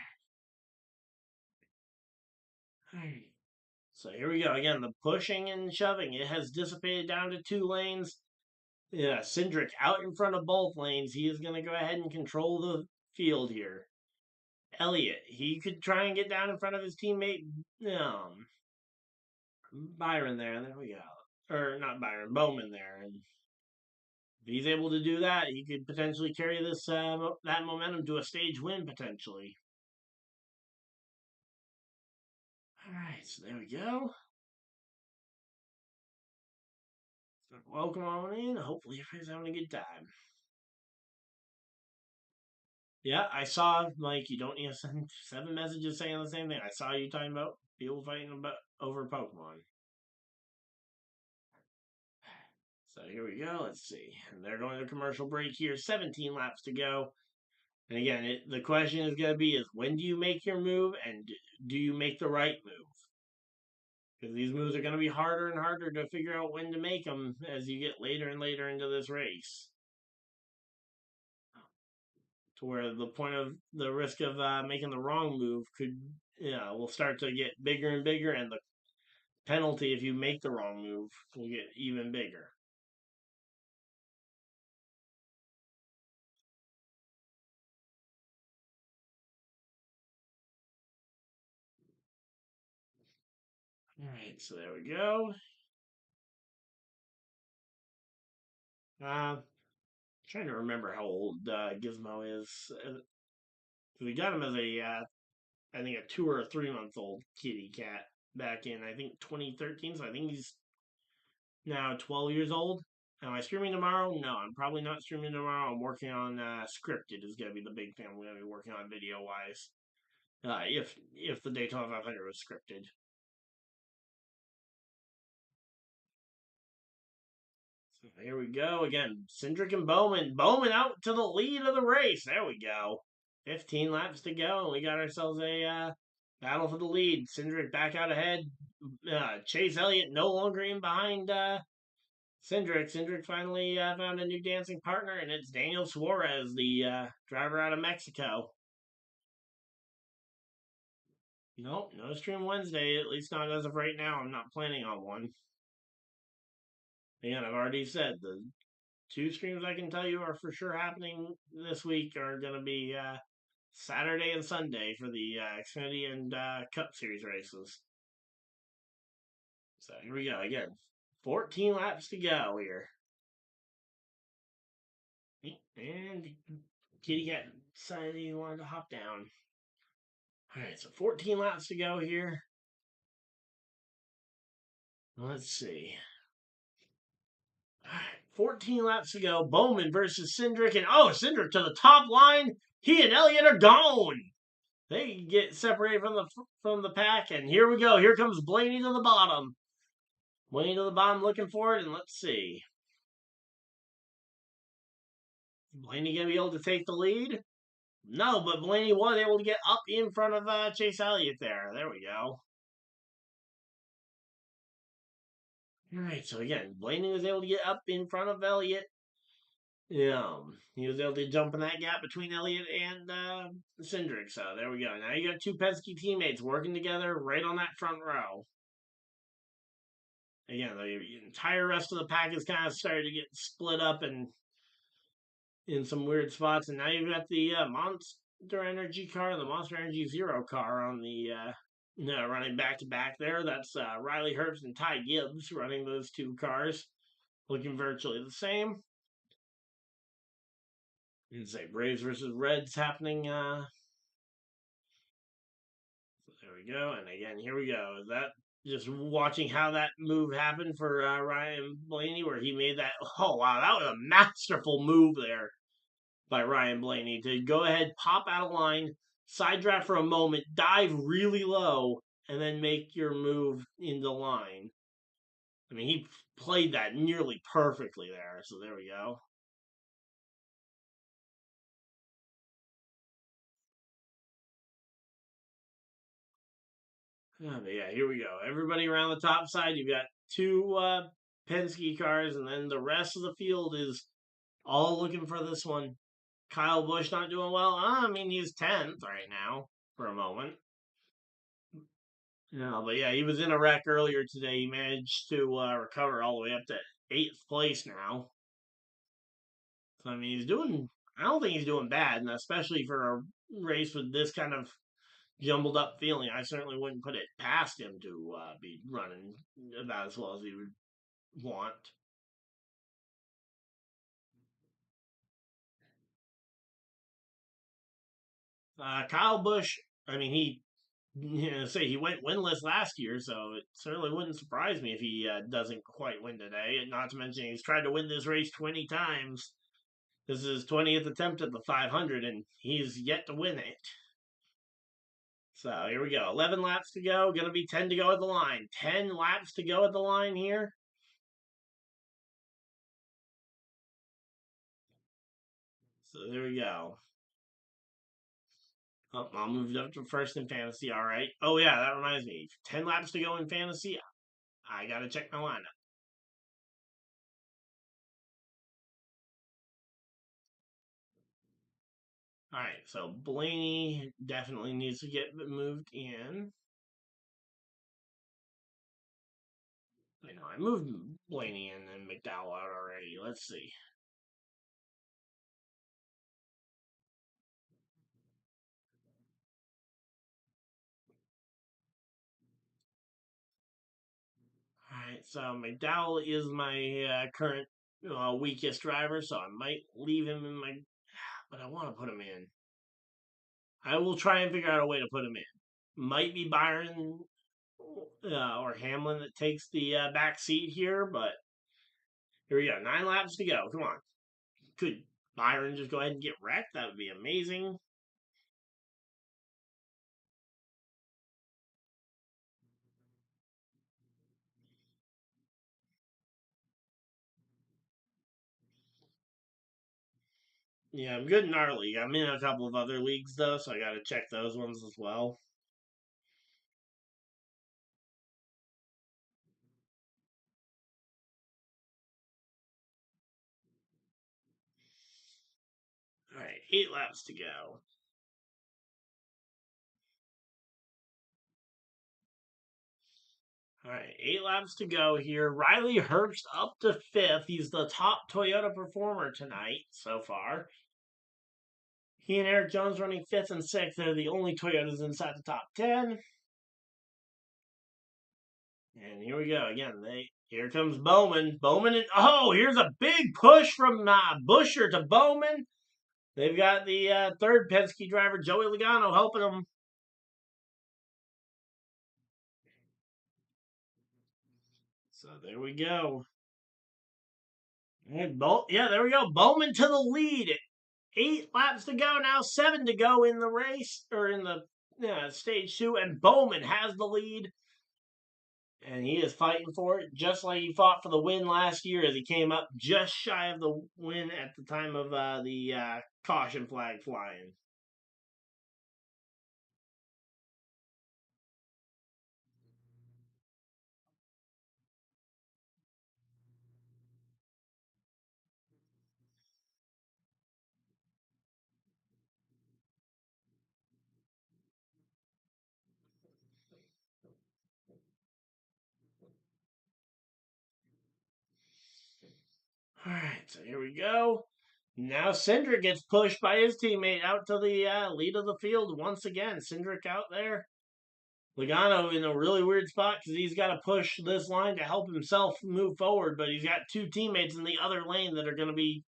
Alright. So here we go. Again, the pushing and shoving. It has dissipated down to 2 lanes. Yeah, Cindric out in front of both lanes. He is going to go ahead and control the field here. Elliott, he could try and get down in front of his teammate Byron there. There we go. Or not Byron, Bowman there. And if he's able to do that, he could potentially carry this that momentum to a stage win potentially. All right, so there we go. So welcome on in. Hopefully everybody's having a good time. Yeah, I saw, Mike, you don't need to send 7 messages saying the same thing. I saw you talking about people fighting about over Pokemon. So here we go. Let's see. And they're going to commercial break here. 17 laps to go. And again, the question is going to be is when do you make your move and do you make the right move? Because these moves are going to be harder and harder to figure out when to make them as you get later and later into this race. to where the point of the risk of making the wrong move will start to get bigger and bigger, and the penalty if you make the wrong move will get even bigger. All right, so there we go. Trying to remember how old Gizmo is. We got him as I think a 2 or a 3 month old kitty cat back in I think 2013. So I think he's now 12 years old. Am I streaming tomorrow? No, I'm probably not streaming tomorrow. I'm working on scripted is gonna be the big thing I'm gonna be working on video wise. If the Daytona 500 was scripted. So here we go again. Cindric and Bowman. Bowman out to the lead of the race. There we go. 15 laps to go, and we got ourselves a battle for the lead. Cindric back out ahead. Chase Elliott no longer in behind Cindric. Cindric finally found a new dancing partner, and it's Daniel Suarez, the driver out of Mexico. Nope, no stream Wednesday, at least not as of right now. I'm not planning on one. Again, I've already said the 2 streams I can tell you are for sure happening this week are going to be Saturday and Sunday for the Xfinity and Cup Series races. So here we go again. 14 laps to go here. And Kitty Cat decided he wanted to hop down. Alright, so 14 laps to go here. Let's see. Alright, 14 laps to go. Bowman versus Cindric. And Cindric to the top line. He and Elliott are gone. They get separated from the pack. And here we go. Here comes Blaney to the bottom. Blaney to the bottom looking for it. And let's see. Blaney going to be able to take the lead? No, but Blaney was able to get up in front of Chase Elliott there. There we go. All right, so again, Blaney was able to get up in front of Elliott. Yeah, he was able to jump in that gap between Elliott and Cindric. So there we go. Now you got 2 Penske teammates working together right on that front row. Again, the entire rest of the pack is kind of started to get split up and in some weird spots, and now you've got the Monster Energy car and the Monster Energy Zero car on the running back to back there. That's Riley Herbst and Ty Gibbs running those 2 cars, looking virtually the same. You say Braves versus Reds happening. So there we go, and again, here we go. Is that just watching how that move happened for Ryan Blaney, where he made that? Oh wow, that was a masterful move there by Ryan Blaney to go ahead, pop out of line, side draft for a moment, dive really low, and then make your move into line. I mean, he played that nearly perfectly there, so there we go. But yeah, here we go. Everybody around the top side, you've got 2 Penske cars, and then the rest of the field is all looking for this one. Kyle Busch not doing well. I mean, he's 10th right now for a moment. No, but yeah, he was in a wreck earlier today. He managed to recover all the way up to 8th place now. So, I mean, I don't think he's doing bad, and especially for a race with this kind of jumbled up feeling, I certainly wouldn't put it past him to be running about as well as he would want. Kyle Busch, I mean, he went winless last year, so it certainly wouldn't surprise me if he doesn't quite win today. And not to mention, he's tried to win this race 20 times. This is his 20th attempt at the 500, and he's yet to win it. So here we go. 11 laps to go. Going to be 10 to go at the line. 10 laps to go at the line here. So there we go. Oh, I'll move up to first in fantasy. All right. Oh, yeah, that reminds me. 10 laps to go in fantasy. I got to check my lineup. All right, so Blaney definitely needs to get moved in. I know I moved Blaney in and McDowell out already. Let's see. All right, so McDowell is my current weakest driver, so I might leave him in my. But I want to put him in. I will try and figure out a way to put him in. Might be Byron or Hamlin that takes the back seat here, but here we go. 9 laps to go. Come on. Could Byron just go ahead and get wrecked? That would be amazing. Yeah, I'm good in our league. I'm in a couple of other leagues, though, so I got to check those ones as well. All right, 8 laps to go. All right, 8 laps to go here. Riley Herbst up to 5th. He's the top Toyota performer tonight so far. He and Eric Jones running 5th and 6th. They're the only Toyotas inside the top 10. And here we go again. Here comes Bowman. Bowman and here's a big push from Buescher to Bowman. They've got the third Penske driver Joey Logano helping them. So there we go. And there we go. Bowman to the lead. 8 laps to go now. 7 to go in the race or in the stage 2, and Bowman has the lead. And he is fighting for it, just like he fought for the win last year as he came up just shy of the win at the time of the caution flag flying. All right, so here we go. Now Cindric gets pushed by his teammate out to the lead of the field once again. Cindric out there. Logano in a really weird spot because he's got to push this line to help himself move forward, but he's got two teammates in the other lane that are going to be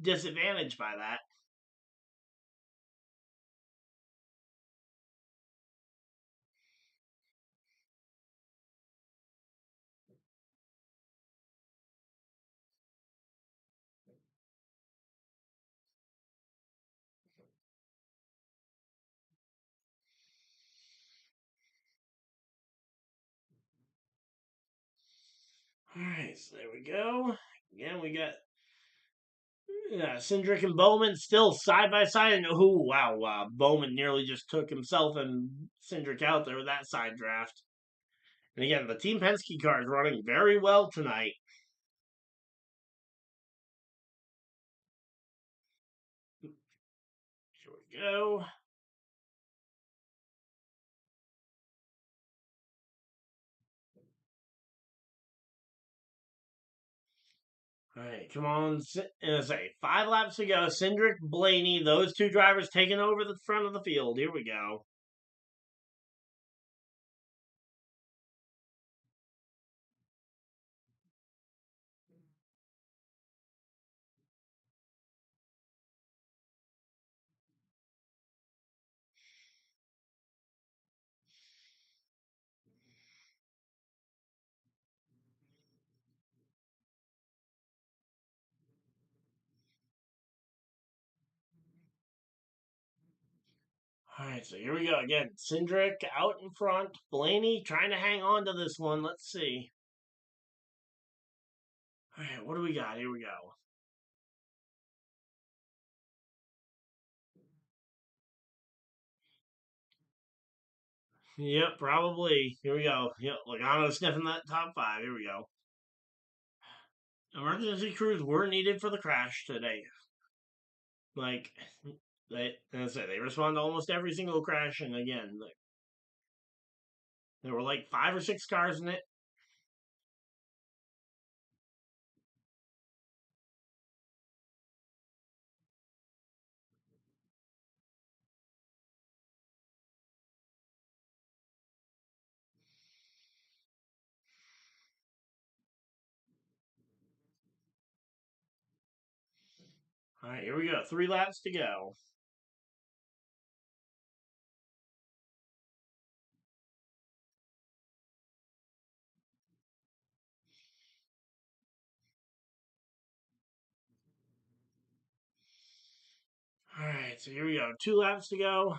disadvantaged by that. All right, so there we go. Again, we got Cindric and Bowman still side by side. And wow. Bowman nearly just took himself and Cindric out there with that side draft. And again, the Team Penske car is running very well tonight. Here we go. All right, come on. Say 5 laps to go. Cindric, Blaney, those two drivers taking over the front of the field. Here we go. All right, so here we go again. Cindric out in front. Blaney trying to hang on to this one. Let's see. All right, what do we got? Here we go. Yep, probably. Here we go. Yep, Logano sniffing that top 5. Here we go. Emergency crews were needed for the crash today. Like, They respond to almost every single crash, and again, there were like 5 or 6 cars in it. All right, here we go. 3 laps to go. All right, so here we go. 2 laps to go.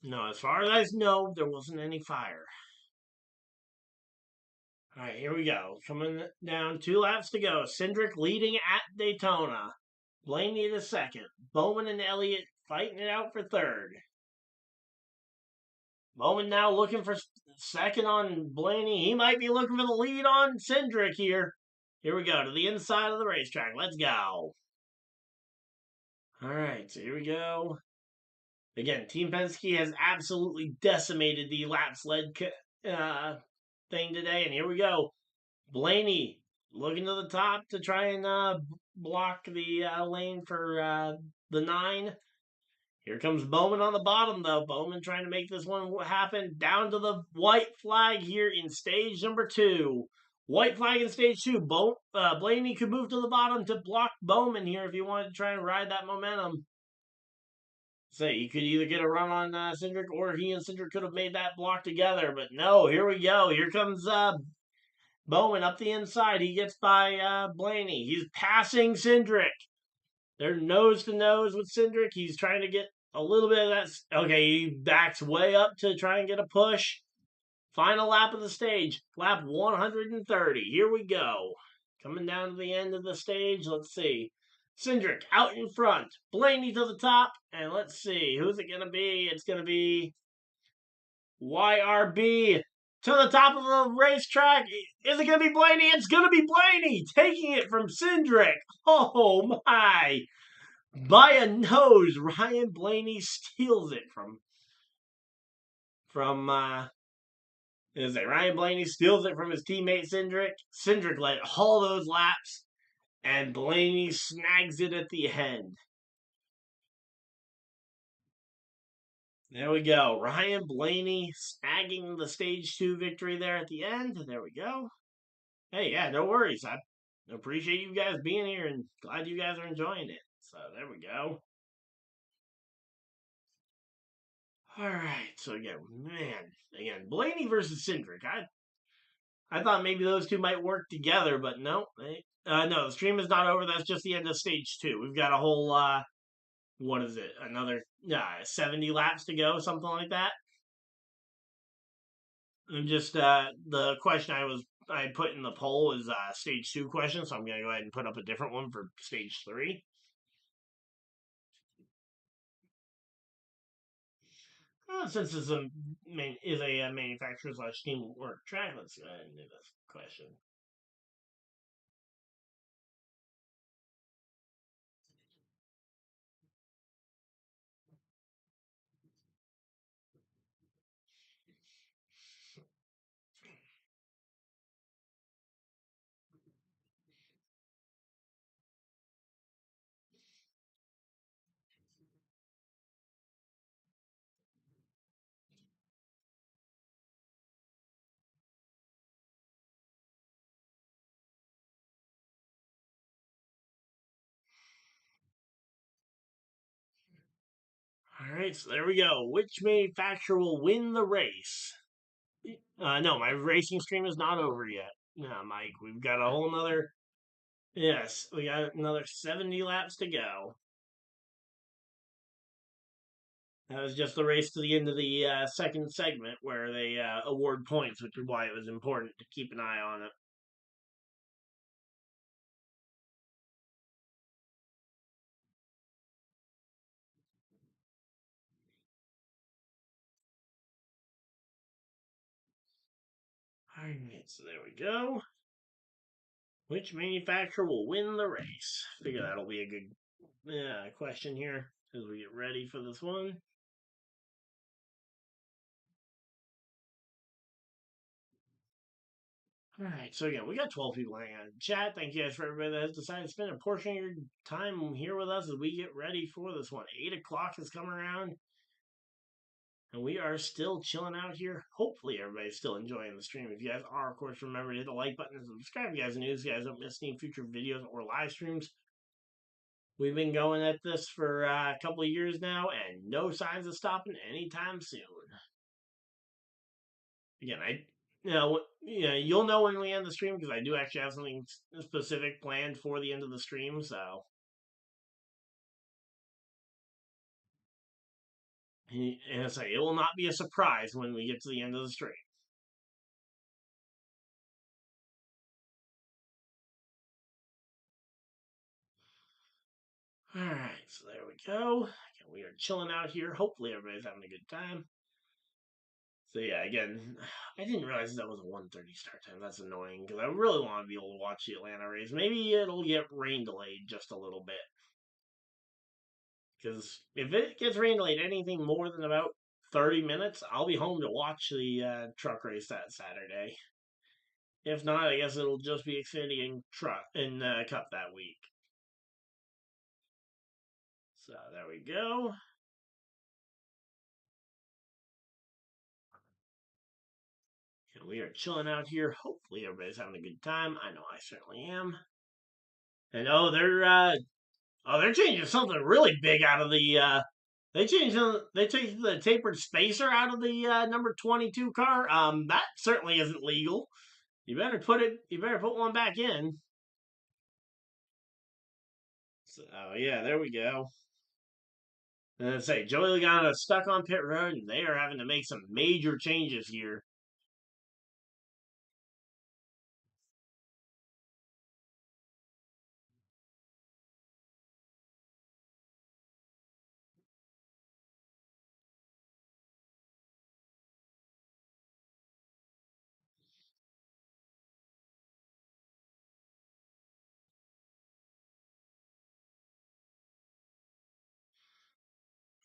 No, as far as I know, there wasn't any fire. All right, here we go. Coming down, 2 laps to go. Cindric leading at Daytona. Blaney to second. Bowman and Elliott fighting it out for third. Bowman now looking for second on Blaney. He might be looking for the lead on Cindric here. Here we go to the inside of the racetrack. Let's go. All right, so here we go. Again, Team Penske has absolutely decimated the laps led thing today. And here we go. Blaney looking to the top to try and block the lane for the 9. Here comes Bowman on the bottom, though. Bowman trying to make this one happen. Down to the white flag here in stage number 2. White flag in stage 2. Blaney could move to the bottom to block Bowman here if he wanted to try and ride that momentum. So he could either get a run on Cindric, or he and Cindric could have made that block together. But no, here we go. Here comes Bowman up the inside. He gets by Blaney. He's passing Cindric. They're nose to nose with Cindric. He's trying to get a little bit of that. Okay, he backs way up to try and get a push. Final lap of the stage. Lap 130. Here we go. Coming down to the end of the stage. Let's see. Cindric out in front. Blaney to the top. And let's see. Who's it going to be? It's going to be YRB to the top of the racetrack. Is it going to be Blaney? It's going to be Blaney taking it from Cindric. Oh, my. By a nose, Ryan Blaney steals it from Ryan Blaney steals it from his teammate Cindric. Cindric let haul those laps, and Blaney snags it at the end. There we go. Ryan Blaney snagging the stage 2 victory there at the end. There we go. Hey, yeah, no worries. I appreciate you guys being here and glad you guys are enjoying it. So there we go. All right. So again, Blaney versus Cindric. I thought maybe those two might work together, but no. No, the stream is not over. That's just the end of stage 2. We've got a whole, what is it? Another 70 laps to go, something like that. And just the question I put in the poll is stage 2 question, so I'm gonna go ahead and put up a different one for stage 3. Since it's a manufacturer / teamwork track, let's go ahead and do this question. All right, so there we go. Which manufacturer will win the race? No, my racing stream is not over yet. No, Mike, we've got a whole nother. Yes, we got another 70 laps to go. That was just the race to the end of the second segment where they award points, which is why it was important to keep an eye on it. All right, so there we go. Which manufacturer will win the race? Figure that'll be a good question here. as we get ready for this one. Alright, so again, we got 12 people hanging out in chat. Thank you guys for everybody that has decided to spend a portion of your time here with us as we get ready for this one. 8 o'clock is coming around, and we are still chilling out here. Hopefully, everybody's still enjoying the stream. If you guys are, of course, remember to hit the like button and subscribe if you guys are new so you guys don't miss any future videos or live streams. We've been going at this for a couple of years now, and no signs of stopping anytime soon. Again, you'll know when we end the stream because I do actually have something specific planned for the end of the stream. So, and I say it will not be a surprise when we get to the end of the stream. All right, so there we go. Again, we are chilling out here. Hopefully, everybody's having a good time. So yeah, again, I didn't realize that was a 1:30 start time. That's annoying because I really want to be able to watch the Atlanta race. Maybe it'll get rain delayed just a little bit. Because if it gets rain delayed anything more than about 30 minutes, I'll be home to watch the truck race that Saturday. If not, I guess it'll just be Xfinity and Cup that week. So there we go. And we are chilling out here. Hopefully everybody's having a good time. I know I certainly am. And they're changing something really big out of the. They changed the tapered spacer out of the number 22 car. That certainly isn't legal. You better put one back in. So yeah, there we go. And I say Joey Logano stuck on pit road, and they are having to make some major changes here.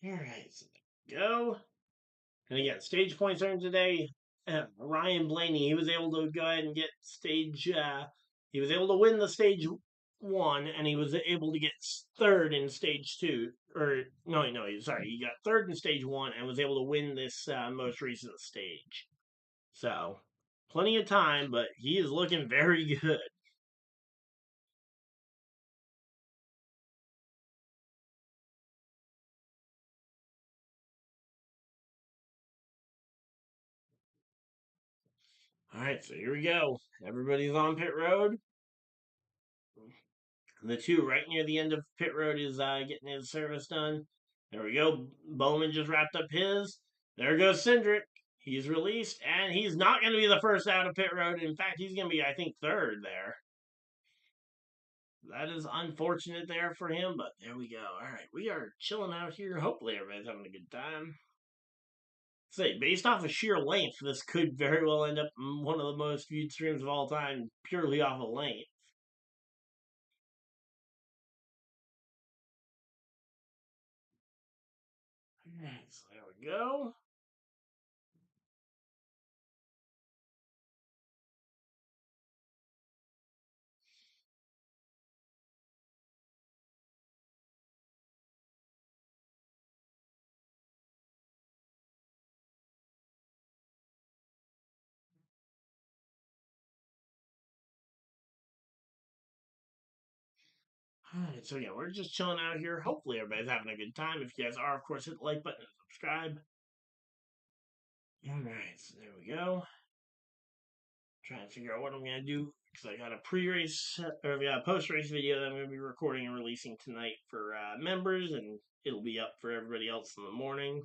All right, so there we go. And again, stage points earned today. Ryan Blaney, he was able to go ahead and get stage. He was able to win the stage one, and he was able to get third in stage two. Or no, sorry, he got third in stage one and was able to win this most recent stage. So plenty of time, but he is looking very good. All right, so here we go. Everybody's on pit road. The two right near the end of pit road is getting his service done. There we go. Bowman just wrapped up his. There goes Cindric. He's released, and he's not going to be the first out of pit road. In fact, he's going to be, I think, third there. That is unfortunate there for him, but there we go. All right, we are chilling out here. Hopefully, everybody's having a good time. Say, based off of sheer length, this could very well end up one of the most viewed streams of all time, purely off of length. Alright, so there we go. Alright, so yeah, we're just chilling out here. Hopefully everybody's having a good time. If you guys are, of course, hit the like button and subscribe. Alright, so there we go. Trying to figure out what I'm going to do because I got a pre-race or a post-race video that I'm going to be recording and releasing tonight for members, and it'll be up for everybody else in the morning.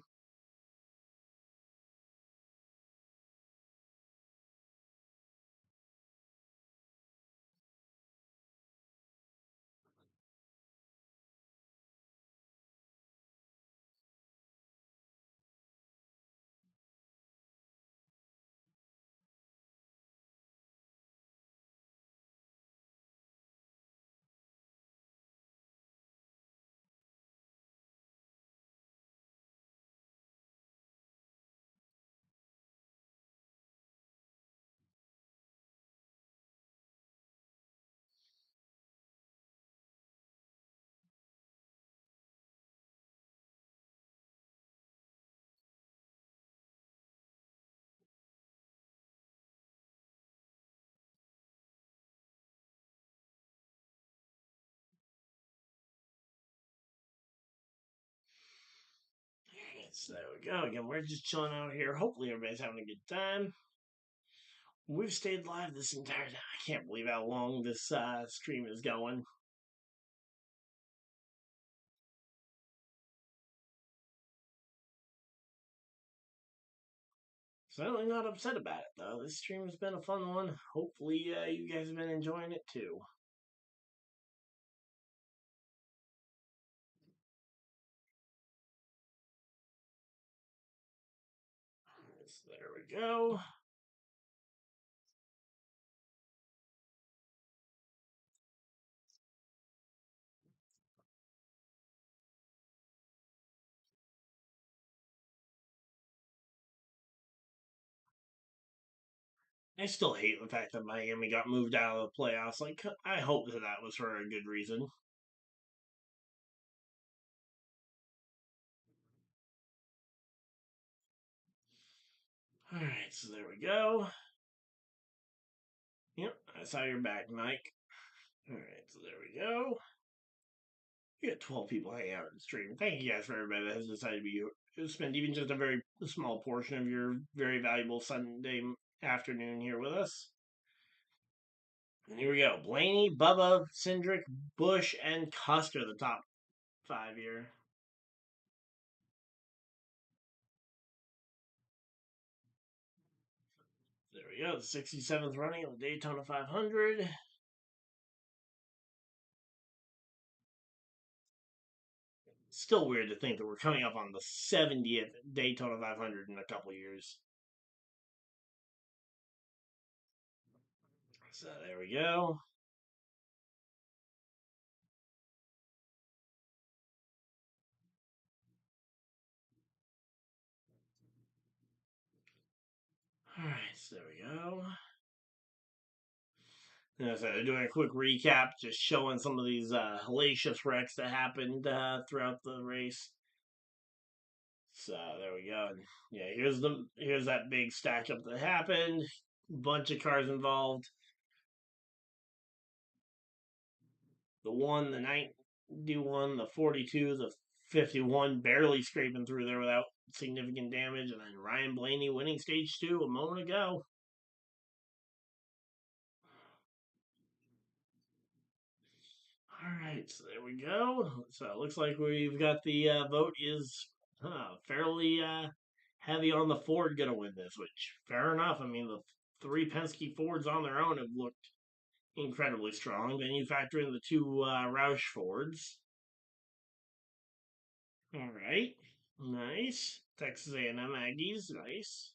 so there we go. Again, we're just chilling out here. Hopefully, everybody's having a good time. We've stayed live this entire time. I can't believe how long this stream is going. Certainly not upset about it, though. This stream has been a fun one. Hopefully, you guys have been enjoying it, too. So there we go. I still hate the fact that Miami got moved out of the playoffs. Like, I hope that was for a good reason. Alright, so there we go. Yep, I saw your back, Mike. Alright, so there we go. We got 12 people hanging out in the stream. Thank you guys for everybody that has decided to spend even just a very small portion of your very valuable Sunday afternoon here with us. And here we go. Blaney, Bubba, Cindric, Bush, and Custer, the top 5 here. There we go. The 67th running of the Daytona 500. Still weird to think that we're coming up on the 70th Daytona 500 in a couple years. So there we go. Alright, so there we go. So they're doing a quick recap, just showing some of these hellacious wrecks that happened throughout the race. So there we go. And yeah, here's that big stack up that happened. Bunch of cars involved. The 1, the 91, the 42, the 51 barely scraping through there without significant damage, and then Ryan Blaney winning stage 2 a moment ago. Alright, so there we go. So it looks like we've got the vote is fairly heavy on the Ford going to win this, which, fair enough. I mean, the 3 Penske Fords on their own have looked incredibly strong. Then you factor in the 2 Roush Fords. Alright, nice. Texas A&M Aggies, nice.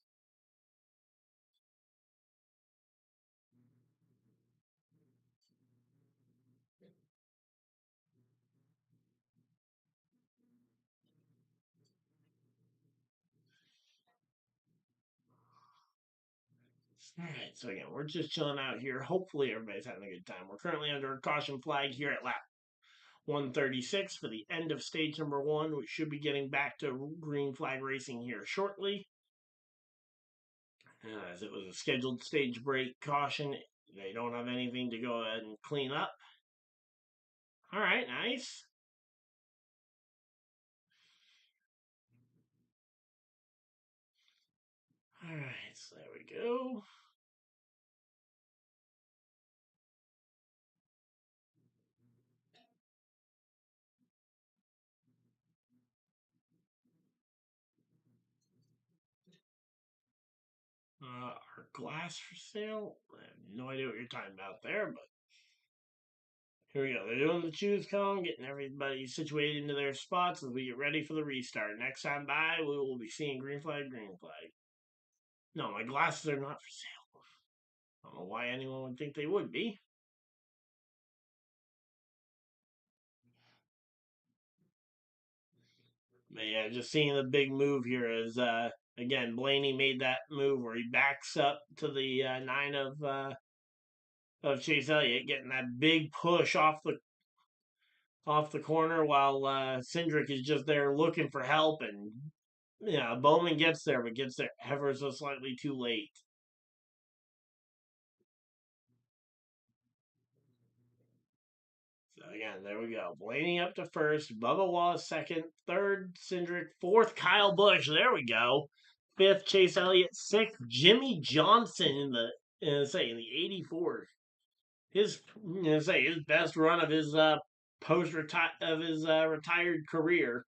Alright, so again, we're just chilling out here. Hopefully everybody's having a good time. We're currently under a caution flag here at lap 136 for the end of stage number 1. We should be getting back to green flag racing here shortly. As it was a scheduled stage break caution, they don't have anything to go ahead and clean up. Alright, nice. Alright, so there we go. Our glass for sale? I have no idea what you're talking about there, but here we go. They're doing the choose cone, getting everybody situated into their spots as we get ready for the restart. Next time by, we will be seeing green flag, green flag. No, my glasses are not for sale. I don't know why anyone would think they would be. But yeah, just seeing the big move here is again Blaney made that move where he backs up to the 9 of Chase Elliott, getting that big push off the corner while Cindric is just there looking for help, and yeah, Bowman gets there, but gets there ever so slightly too late. So again, there we go. Blaney up to first, Bubba Wallace second, third Cindric, fourth Kyle Busch. There we go. Fifth Chase Elliott, sixth Jimmy Johnson in the in the '84. His his best run of his retired career.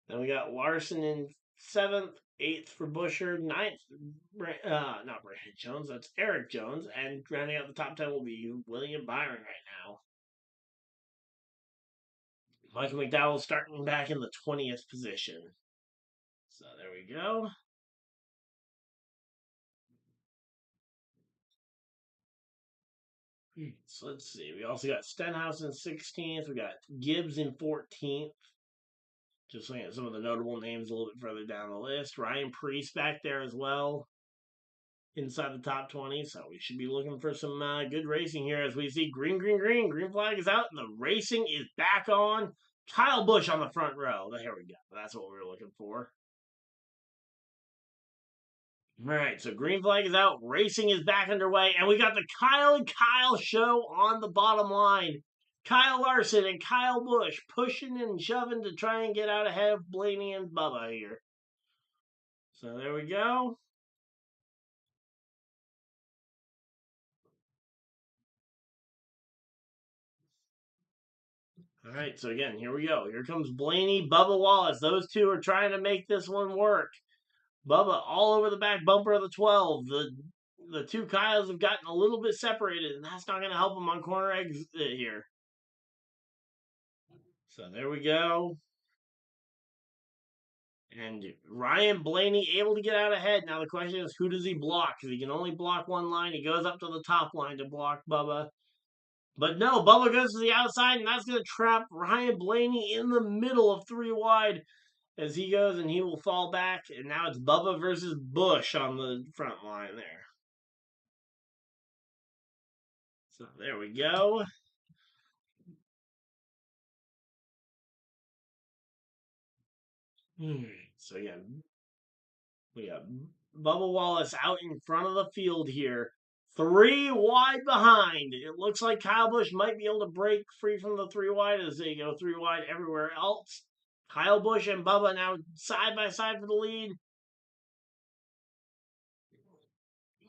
Then we got Larson in seventh, eighth for Busher, ninth, not Brandon Jones, that's Eric Jones, and rounding out the top 10 will be William Byron right now. Michael McDowell starting back in the 20th position. So there we go. So let's see. We also got Stenhouse in 16th. We got Gibbs in 14th. Just looking at some of the notable names a little bit further down the list. Ryan Preece back there as well, inside the top 20. So we should be looking for some good racing here as we see green. Green flag is out, and the racing is back on. Kyle Busch on the front row. Here we go. That's what we were looking for. All right, so green flag is out. Racing is back underway, and we got the Kyle and Kyle show on the bottom line. Kyle Larson and Kyle Busch pushing and shoving to try and get out ahead of Blaney and Bubba here. So there we go. All right, so again, here we go. Here comes Blaney, Bubba Wallace. Those two are trying to make this one work. Bubba all over the back bumper of the 12. The two Kyles have gotten a little bit separated, and that's not going to help them on corner exit here. So there we go. And Ryan Blaney able to get out ahead. Now the question is, who does he block? Because he can only block one line. He goes up to the top line to block Bubba. But no, Bubba goes to the outside, and that's going to trap Ryan Blaney in the middle of three wide as he goes, and he will fall back. And now it's Bubba versus Busch on the front line there. So there we go. So again, we got Bubba Wallace out in front of the field here. Three wide behind. It looks like Kyle Busch might be able to break free from the three wide as they go three wide everywhere else. Kyle Busch and Bubba now side by side for the lead.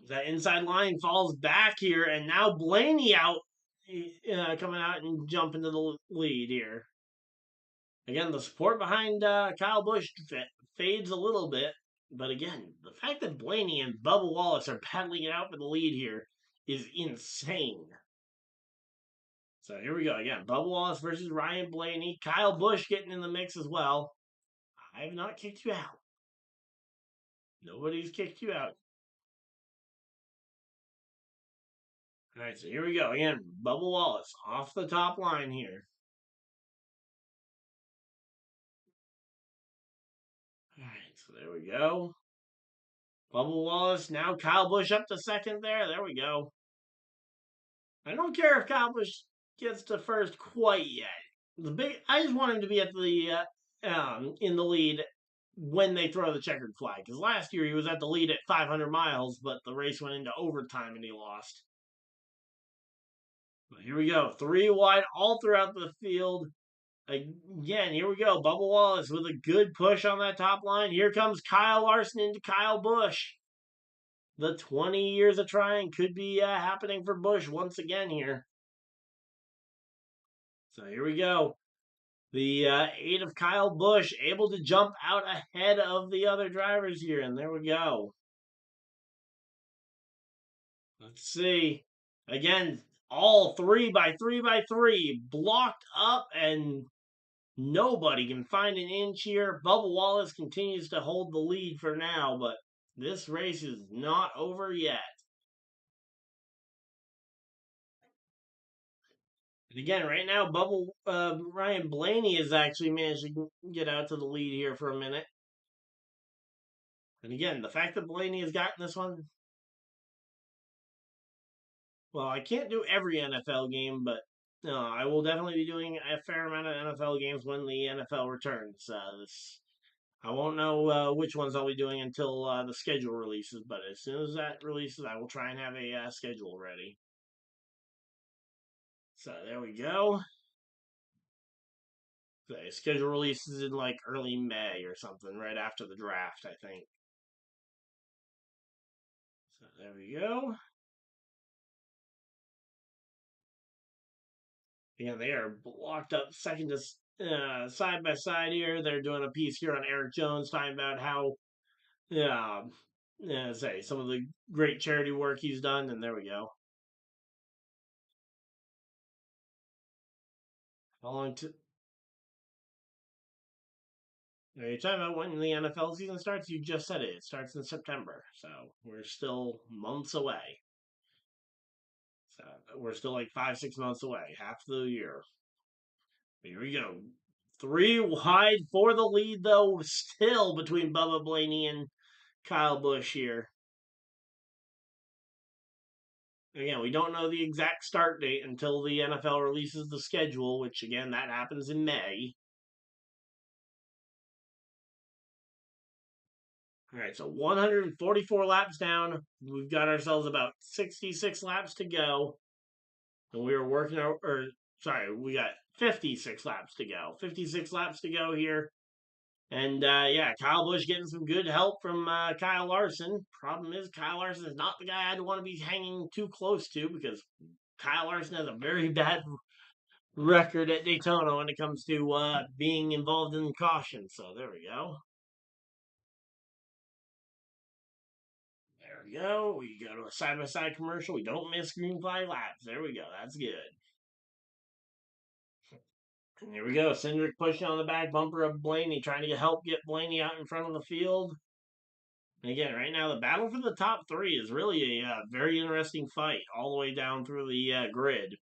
That inside line falls back here, and now Blaney out, coming out and jumping to the lead here. Again, the support behind Kyle Busch fades a little bit. But again, the fact that Blaney and Bubba Wallace are battling it out for the lead here is insane. So here we go again. Bubba Wallace versus Ryan Blaney. Kyle Busch getting in the mix as well. I have not kicked you out. Nobody's kicked you out. All right, so here we go again. Bubba Wallace off the top line here. All right, so there we go. Bubba Wallace, now Kyle Busch up to second there. There we go. I don't care if Kyle Busch gets to first quite yet. I just want him to be at the in the lead when they throw the checkered flag. Because last year he was at the lead at 500 miles, but the race went into overtime and he lost. But here we go. Three wide all throughout the field. Again, here we go. Bubba Wallace with a good push on that top line. Here comes Kyle Larson into Kyle Busch. The 20 years of trying could be happening for Busch once again here. So here we go. The 8 of Kyle Busch able to jump out ahead of the other drivers here. And there we go. Let's see. Again, all 3x3x3 blocked up, and nobody can find an inch here. Bubba Wallace continues to hold the lead for now, but this race is not over yet. And again, right now, Ryan Blaney has actually managed to get out to the lead here for a minute. And again, the fact that Blaney has gotten this one, well, I can't do every NFL game, but I will definitely be doing a fair amount of NFL games when the NFL returns. I won't know which ones I'll be doing until the schedule releases, but as soon as that releases, I will try and have a schedule ready. So there we go. The schedule releases in like early May or something, right after the draft, I think. So there we go. Yeah, they are blocked up second to side by side here. They're doing a piece here on Eric Jones talking about how, say some of the great charity work he's done, and there we go. How long to? You're talking about when the NFL season starts. You just said it. It starts in September, so we're still months away. So we're still like 5, 6 months away, half the year. Here we go. 3 wide for the lead, though, still between Bubba Blaney and Kyle Busch here. Again, we don't know the exact start date until the NFL releases the schedule, which, again, that happens in May. All right, so 144 laps down. We've got ourselves about 66 laps to go. And we were working we got 56 laps to go. 56 laps to go here. And yeah, Kyle Busch getting some good help from Kyle Larson. Problem is, Kyle Larson is not the guy I'd want to be hanging too close to because Kyle Larson has a very bad record at Daytona when it comes to being involved in caution. So there we go. There we go. We go to a side by side commercial. We don't miss green flag laps. There we go. That's good. And here we go. Cindric pushing on the back bumper of Blaney, trying to help get Blaney out in front of the field. And again, right now, the battle for the top three is really a very interesting fight all the way down through the grid.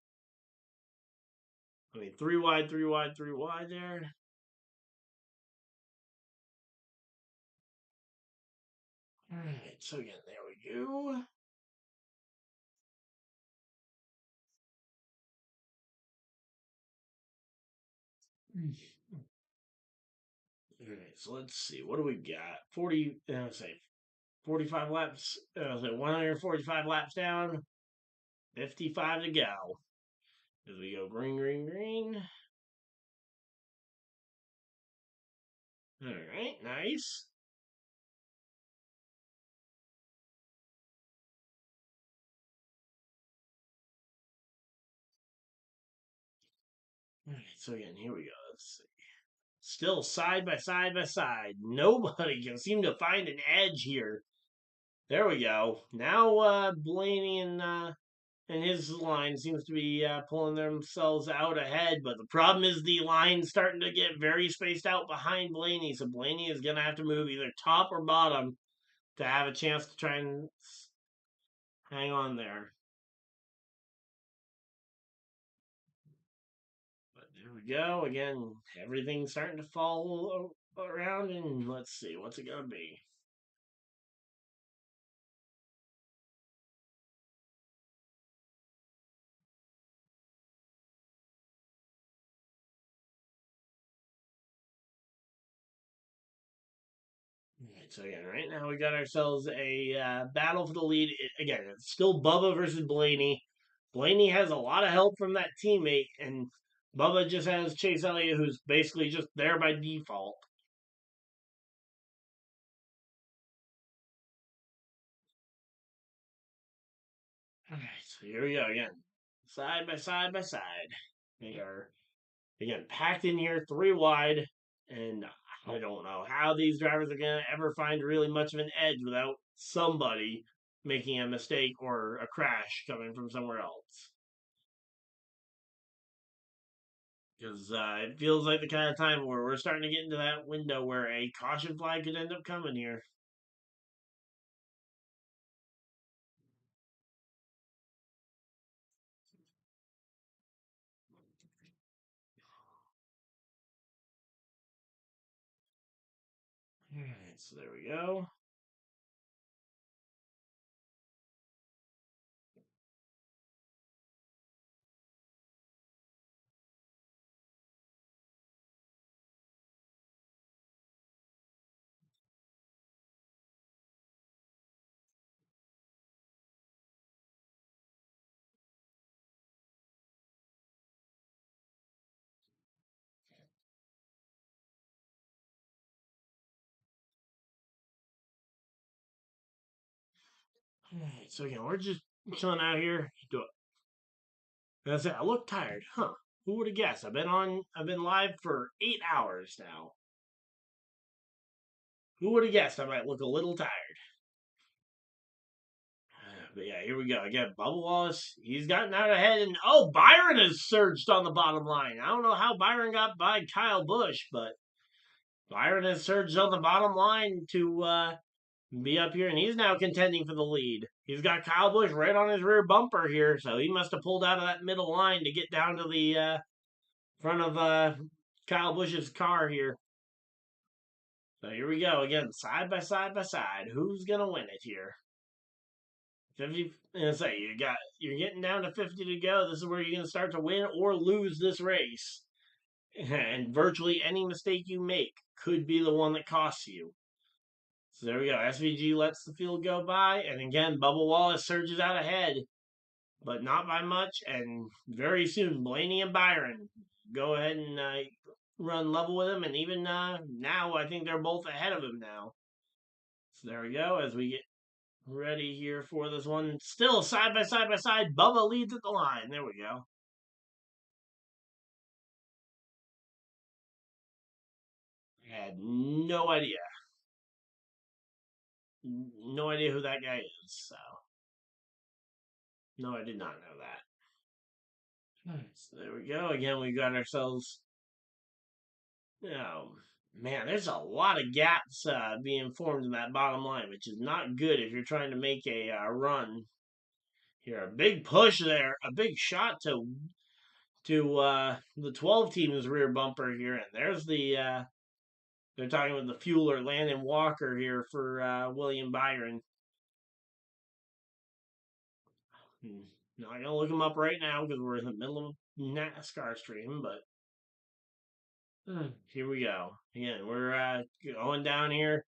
I mean, 3 wide, 3 wide, 3 wide there. All right, so again, there we go. All right, so let's see. What do we got? 45 laps. 145 laps down. 55 to go. As we go green, green, green. All right, nice. All right, so again, here we go. Let's see. Still side by side by side. Nobody can seem to find an edge here. There we go. Now Blaney and his line seems to be pulling themselves out ahead, but the problem is the line's starting to get very spaced out behind Blaney, so Blaney is going to have to move either top or bottom to have a chance to try and hang on there. But there we go. Again, everything's starting to fall around, and let's see, what's it going to be? Alright, so again, right now we got ourselves a battle for the lead. Again, it's still Bubba versus Blaney. Blaney has a lot of help from that teammate, and Bubba just has Chase Elliott, who's basically just there by default. Alright, so here we go again. Side by side by side. They are, again, packed in here 3 wide, and I don't know how these drivers are going to ever find really much of an edge without somebody making a mistake or a crash coming from somewhere else. Because it feels like the kind of time where we're starting to get into that window where a caution flag could end up coming here. Alright, so there we go. Alright, so again, we're just chilling out here. That's it. I look tired, huh? Who would have guessed? I've been live for 8 hours now. Who would have guessed I might look a little tired? But yeah, here we go. Again, Bubba Wallace, he's gotten out ahead, and oh, Byron has surged on the bottom line. I don't know how Byron got by Kyle Busch, but Byron has surged on the bottom line to be up here, and he's now contending for the lead. He's got Kyle Busch right on his rear bumper here, so he must have pulled out of that middle line to get down to the front of Kyle Busch's car here. So here we go again, side by side by side. Who's gonna win it here? 50. You're getting down to 50 to go. This is where you're gonna start to win or lose this race, and virtually any mistake you make could be the one that costs you. So there we go. SVG lets the field go by, and again, Bubba Wallace surges out ahead, but not by much. And very soon, Blaney and Byron go ahead and run level with him, and even now, I think they're both ahead of him now. So there we go. As we get ready here for this one, still side by side by side, Bubba leads at the line. There we go. I had no idea. No idea who that guy is. So, no, I did not know that. So there we go. Again, we got ourselves. Oh, man, there's a lot of gaps being formed in that bottom line, which is not good if you're trying to make a run here. A big push there, a big shot to the 12 team's rear bumper here, and there's the they're talking with the fueler Landon Walker here for William Byron. Not gonna look him up right now because we're in the middle of NASCAR stream, but here we go. Again, we're going down here.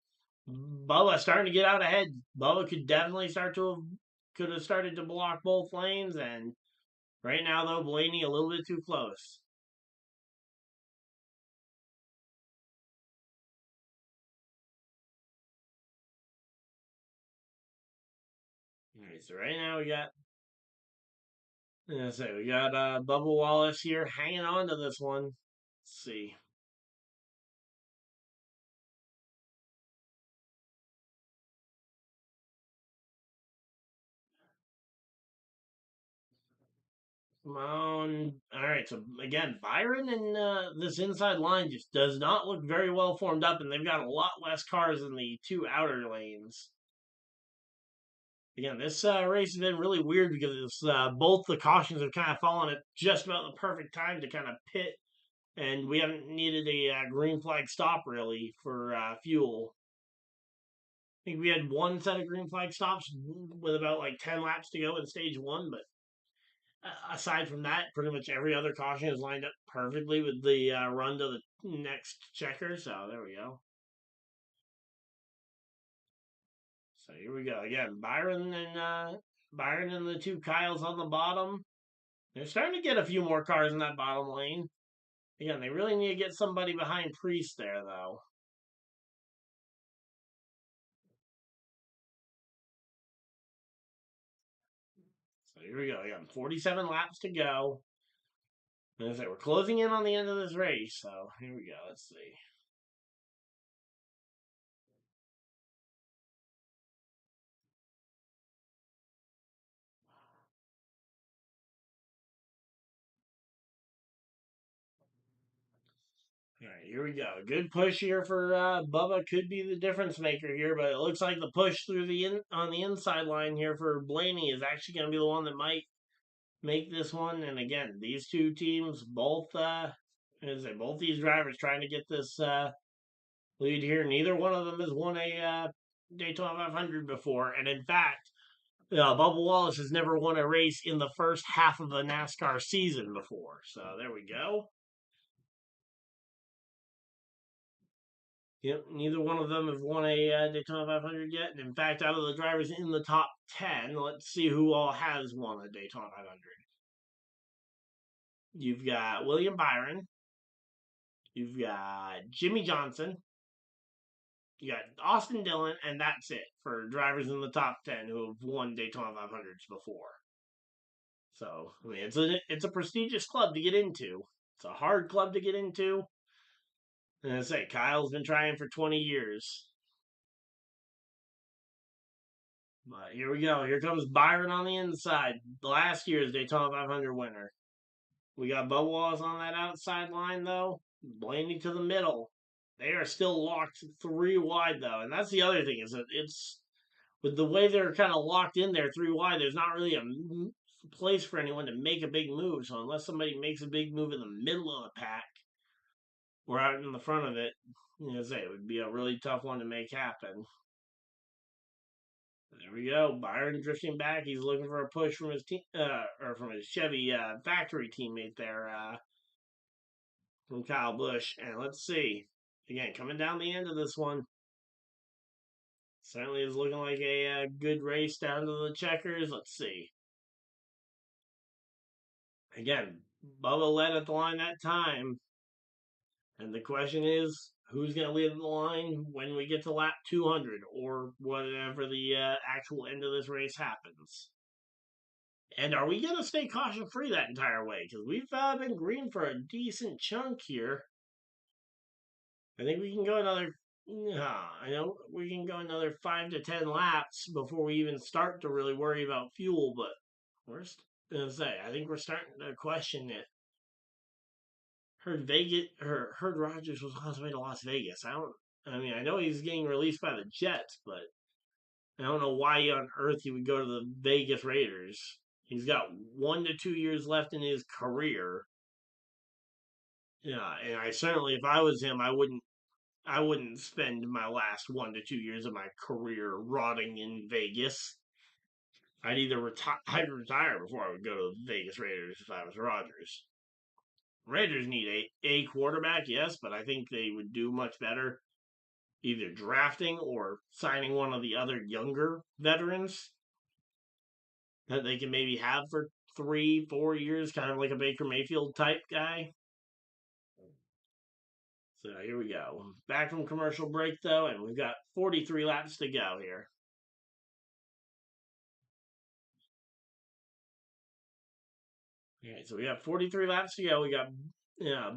Bubba starting to get out ahead. Bubba could definitely could have started to block both lanes, and right now though Blaney a little bit too close. All right, so right now we got. We got Bubba Wallace here hanging on to this one. Let's see. Come on. All right, so again, Byron and this inside line just does not look very well formed up, and they've got a lot less cars in the two outer lanes. Again, this race has been really weird because both the cautions have kind of fallen at just about the perfect time to kind of pit, and we haven't needed a green flag stop really for fuel. I think we had one set of green flag stops with about like 10 laps to go in stage one, but aside from that, pretty much every other caution is lined up perfectly with the run to the next checker. So there we go. So here we go again. Byron and the two Kyles on the bottom. They're starting to get a few more cars in that bottom lane. Again, they really need to get somebody behind Priest there, though. So here we go. Again, 47 laps to go. And as I say, we're closing in on the end of this race. So here we go. Let's see. All right, here we go. Good push here for Bubba. Could be the difference maker here, but it looks like the push through on the inside line here for Blaney is actually going to be the one that might make this one. And again, these two teams, both these drivers trying to get this lead here. Neither one of them has won a Daytona 500 before, and in fact, Bubba Wallace has never won a race in the first half of a NASCAR season before. So there we go. Yep, neither one of them have won a Daytona 500 yet. And in fact, out of the drivers in the top 10, let's see who all has won a Daytona 500. You've got William Byron. You've got Jimmy Johnson. you got Austin Dillon, and that's it for drivers in the top 10 who have won Daytona 500s before. So, I mean, it's a prestigious club to get into. It's a hard club to get into. And I say, Kyle's been trying for 20 years. But here we go. Here comes Byron on the inside. Last year's Daytona 500 winner. We got Bubba Wallace on that outside line, though. Blaney to the middle. They are still locked 3 wide, though. And that's the other thing, is that it's with the way they're kind of locked in there 3 wide, there's not really a place for anyone to make a big move. So unless somebody makes a big move in the middle of the pack or out in the front of it, it would be a really tough one to make happen. There we go. Byron drifting back. He's looking for a push from his team, or from his Chevy factory teammate there, from Kyle Busch. And let's see. Again, coming down the end of this one. Certainly is looking like a good race down to the checkers. Let's see. Again, Bubba led at the line that time. And the question is, who's going to lead the line when we get to lap 200 or whatever the actual end of this race happens? And are we going to stay caution-free that entire way? Because we've been green for a decent chunk here. I think we can go I know we can go another 5 to 10 laps before we even start to really worry about fuel, but I think we're starting to question it. Heard Rogers was on his way to Las Vegas. I know he's getting released by the Jets, but I don't know why on earth he would go to the Vegas Raiders. He's got 1 to 2 years left in his career. Yeah, and I certainly, if I was him, I wouldn't spend my last 1 to 2 years of my career rotting in Vegas. I'd retire before I would go to the Vegas Raiders if I was Rodgers. Raiders need a quarterback, yes, but I think they would do much better either drafting or signing one of the other younger veterans that they can maybe have for 3-4 years, kind of like a Baker Mayfield type guy. So here we go. Back from commercial break, though, and we've got 43 laps to go here. Okay, so we got 43 laps to go. We got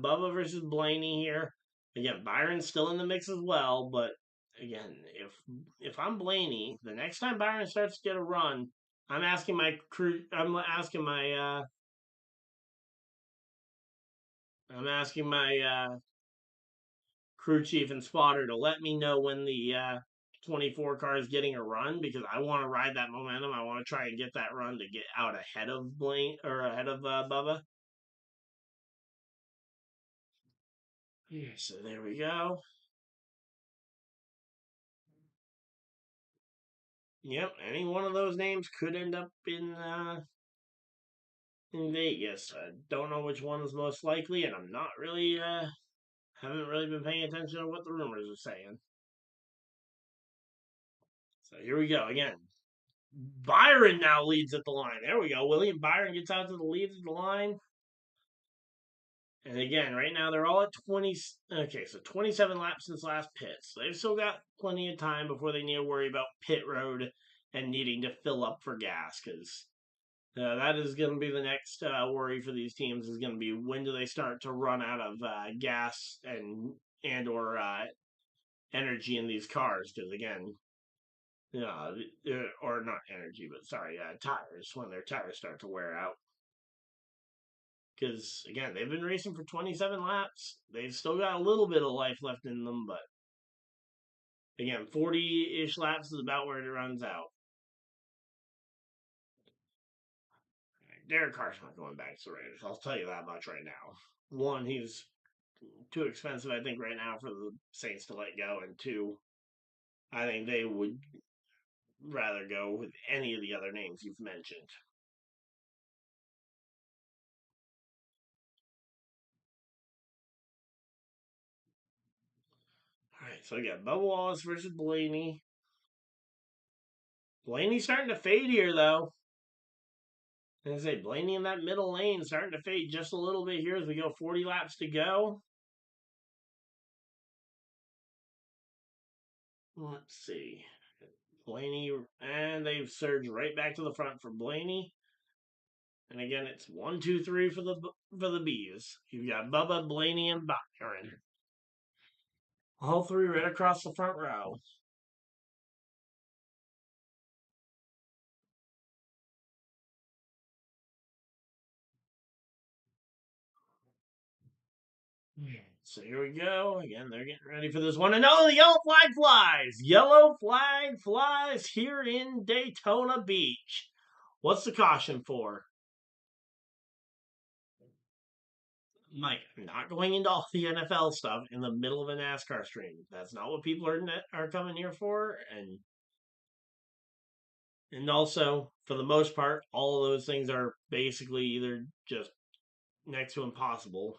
Bubba versus Blaney here. Again, Byron's still in the mix as well, but again, if I'm Blaney, the next time Byron starts to get a run, I'm asking my crew. I'm asking my crew chief and spotter to let me know when the 24 car is getting a run, because I want to ride that momentum. I want to try and get that run to get out ahead of ahead of Bubba. Yeah, so there we go. Yep, any one of those names could end up in Vegas. I don't know which one is most likely, and I'm not really haven't really been paying attention to what the rumors are saying. So here we go again. Byron now leads at the line. There we go. William Byron gets out to the lead of the line. And again, right now they're all at 20. Okay, so 27 laps since last pit. So they've still got plenty of time before they need to worry about pit road and needing to fill up for gas, because that is going to be the next worry for these teams, is going to be when do they start to run out of gas and/or energy in these cars, because again, or not energy, but sorry, tires, when their tires start to wear out. Because, again, they've been racing for 27 laps. They've still got a little bit of life left in them, but, again, 40-ish laps is about where it runs out. Derek Carr's not going back to the Raiders. I'll tell you that much right now. One, he's too expensive, I think, right now for the Saints to let go. And two, I think they would rather go with any of the other names you've mentioned. All right, so we got Bubba Wallace versus Blaney. Blaney's starting to fade here, though. I say Blaney in that middle lane starting to fade just a little bit here as we go 40 laps to go. Let's see. Blaney, and they've surged right back to the front for Blaney. And again, it's 1, 2, 3 for the Bees. You've got Bubba, Blaney, and Byron. All three right across the front row. So here we go. Again, they're getting ready for this one. And oh, the yellow flag flies! Yellow flag flies here in Daytona Beach. What's the caution for? Mike, I'm not going into all the NFL stuff in the middle of a NASCAR stream. That's not what people are coming here for. And also, for the most part, all of those things are basically either just next to impossible.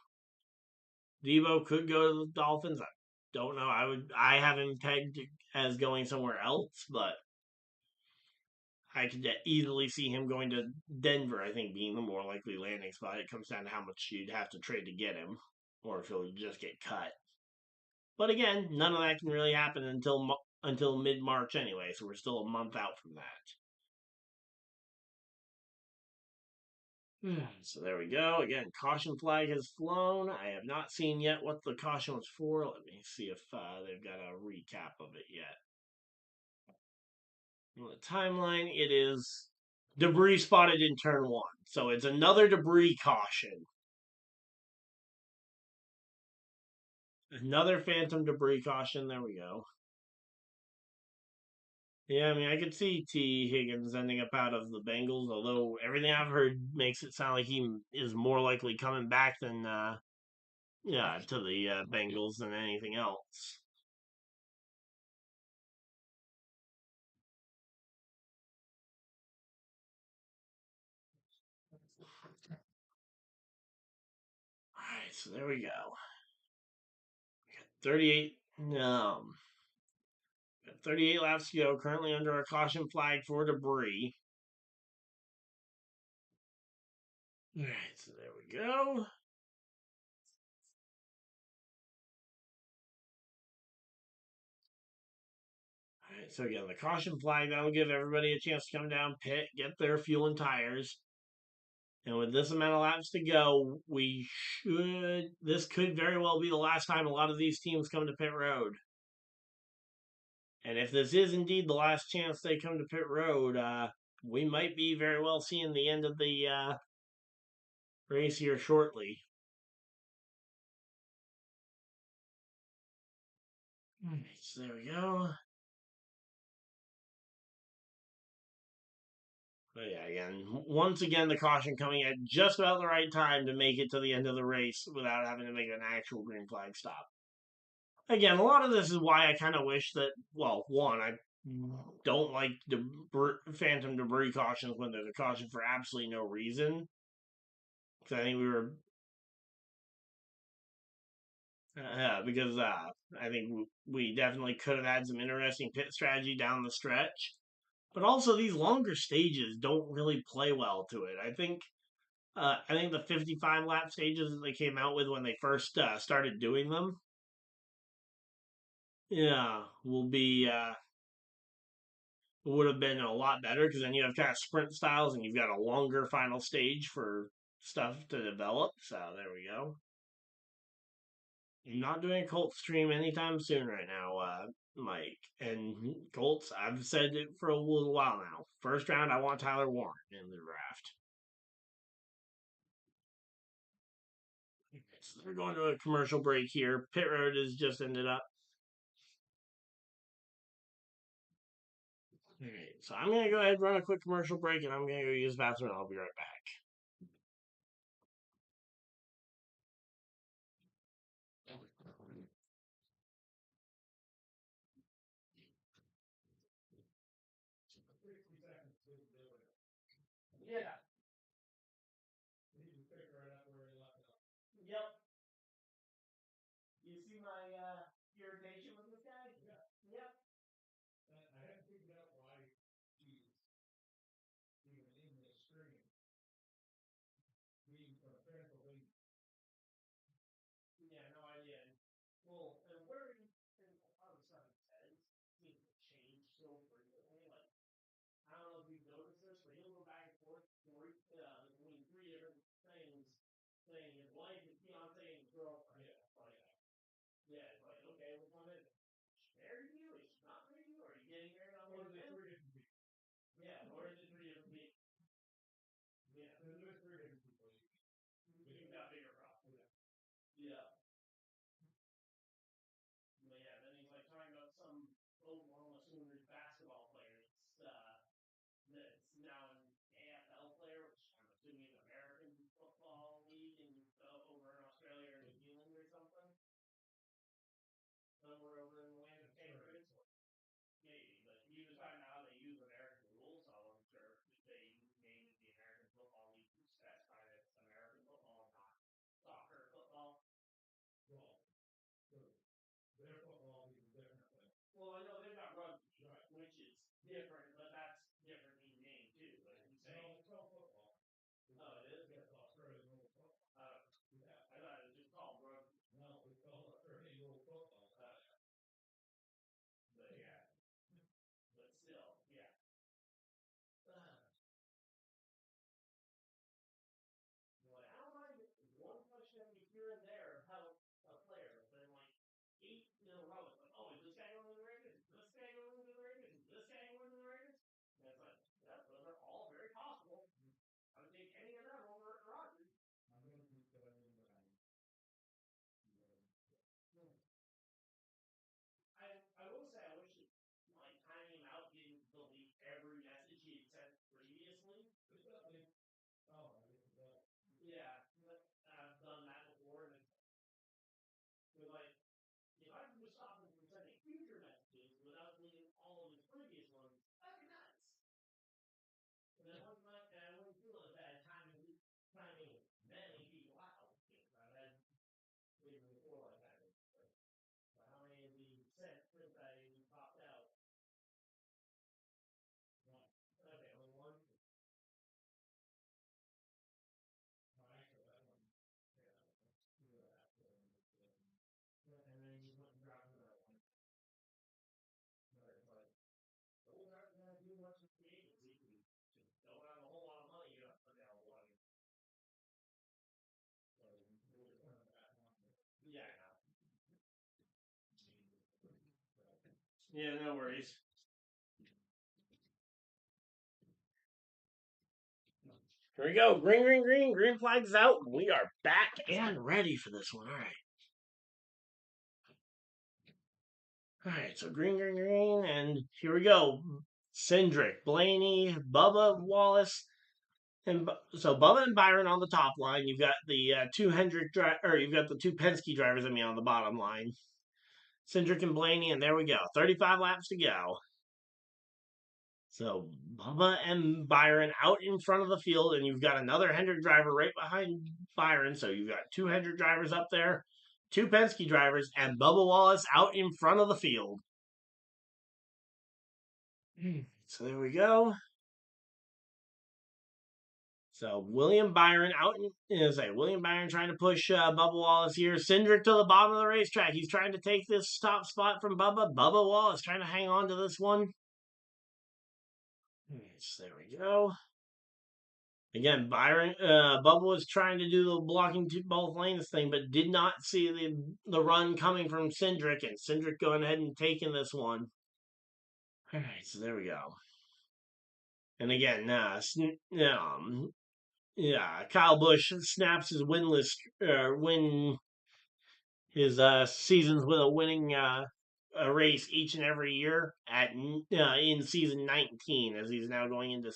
Debo could go to the Dolphins. I don't know. I have him pegged as going somewhere else, but I could easily see him going to Denver, I think, being the more likely landing spot. It comes down to how much you'd have to trade to get him, or if he'll just get cut. But again, none of that can really happen until mid-March anyway, so we're still a month out from that. So there we go. Again, caution flag has flown. I have not seen yet what the caution was for. Let me see if they've got a recap of it yet. On the timeline, it is debris spotted in turn 1. So it's another debris caution. Another phantom debris caution. There we go. Yeah, I mean, I could see T. Higgins ending up out of the Bengals, although everything I've heard makes it sound like he is more likely coming back than, to the Bengals than anything else. Alright, so there we go. 38, 38 laps to go, currently under a caution flag for debris. Alright, so there we go. Alright, so again, the caution flag, that'll give everybody a chance to come down, pit, get their fuel and tires. And with this amount of laps to go, this could very well be the last time a lot of these teams come to pit road. And if this is indeed the last chance they come to pit road, we might be very well seeing the end of the race here shortly. So there we go. But yeah, again, once again, the caution coming at just about the right time to make it to the end of the race without having to make an actual green flag stop. Again, a lot of this is why I kind of wish that, well, one, I don't like phantom debris cautions when there's a caution for absolutely no reason. Because I think I think we definitely could have had some interesting pit strategy down the stretch. But also, these longer stages don't really play well to it. I think the 55 lap stages that they came out with when they first started doing them, yeah, would have been a lot better because then you have kind of sprint styles and you've got a longer final stage for stuff to develop. So there we go. I'm not doing a Colts stream anytime soon right now, Mike. And Colts, I've said it for a little while now. First round, I want Tyler Warren in the draft. So we're going to a commercial break here. Pit Road has just ended up. All right, so I'm going to go ahead and run a quick commercial break, and I'm going to go use the bathroom, and I'll be right back. Yeah. Yep. You see my irritation with this guy? Yeah. Yep. I haven't figured out why he's even in this stream. Being from Pennsylvania. Yeah, no idea. Well, and where in other side says that's now an AFL player, which I'm assuming is American Football League over in Australia or New Zealand or something. Somewhere over in the land of kangaroos. Maybe, but he was talking about how they use American rules, so I wasn't sure if they named the American Football League to specify that it's American football, not soccer football. Well, their football is different. Well, I know they've got rugby, which is different, but that's differently named too. But you say, No, it's called football. oh, it is. It's Australian rules football. Yeah, I thought it was just called rugby. No, it's called Australian rules football. But yeah, but still, yeah. Boy, I don't mind one touchdown here and there of how a player, but then like 8 in a row, it's like, oh, is this guy going to the Raiders? Is this guy going to the Raiders? Is this guy going to the Raiders? And it's like, yeah, those are all very possible. I would take any of them over Rodgers. I'm going to keep going in behind. I will say I wish it, like, timing him out didn't delete every message he had sent previously. Oh, I didn't know. Yeah, but I've done that before, and it's like, if I could just stop him from sending future messages without deleting all of his previous ones, that'd be nice. And I wouldn't feel as bad timing many people out. Because I've had even before like that. But how many of the sent since I popped out? One. Okay, only one. Oh, actually, that one. Yeah. And then you went and dropped another one. But it's like, those aren't going to do much of the agency. Just don't have a whole lot of money you have to put down one. Yeah, I know. Yeah, no worries. Here we go. Green, green, green. Green flag's out. We are back and ready for this one. All right. All right. So green, green, green. And here we go. Cindric, Blaney, Bubba Wallace. And so Bubba and Byron on the top line. You've got the two you've got the two Penske drivers on the bottom line. Cindric and Blaney, and there we go. 35 laps to go. So Bubba and Byron out in front of the field, and you've got another Hendrick driver right behind Byron. So you've got two Hendrick drivers up there, two Penske drivers, and Bubba Wallace out in front of the field. So there we go. So William Byron William Byron trying to push Bubba Wallace here. Cindric to the bottom of the racetrack. He's trying to take this top spot from Bubba. Bubba Wallace trying to hang on to this one. So there we go. Again, Bubba was trying to do the blocking both lanes thing, but did not see the run coming from Cindric, and Cindric going ahead and taking this one. All right, so there we go. And again, Kyle Busch snaps his seasons with a winning a race each and every year in season 19, as he's now going into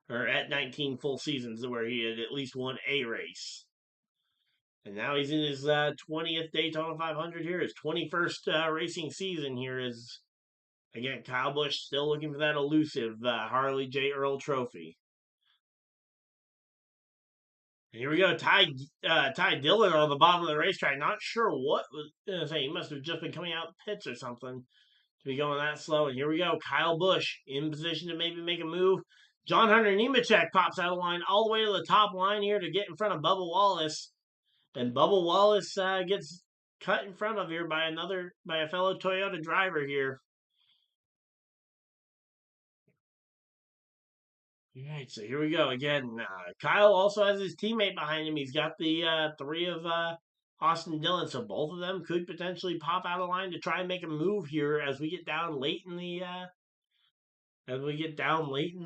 at 19 full seasons where he had at least won a race. And now he's in his 20th Daytona 500 here, his 21st racing season here is, again, Kyle Busch still looking for that elusive Harley J. Earl trophy. And here we go, Ty Dillon on the bottom of the racetrack. Not sure what was saying. He must have just been coming out the pits or something to be going that slow. And here we go, Kyle Busch in position to maybe make a move. John Hunter Nemechek pops out of line all the way to the top line here to get in front of Bubba Wallace. And Bubba Wallace gets cut in front of here by a fellow Toyota driver here. All right, so here we go again. Kyle also has his teammate behind him. He's got the three of Austin Dillon, so both of them could potentially pop out of line to try and make a move here as we get down late in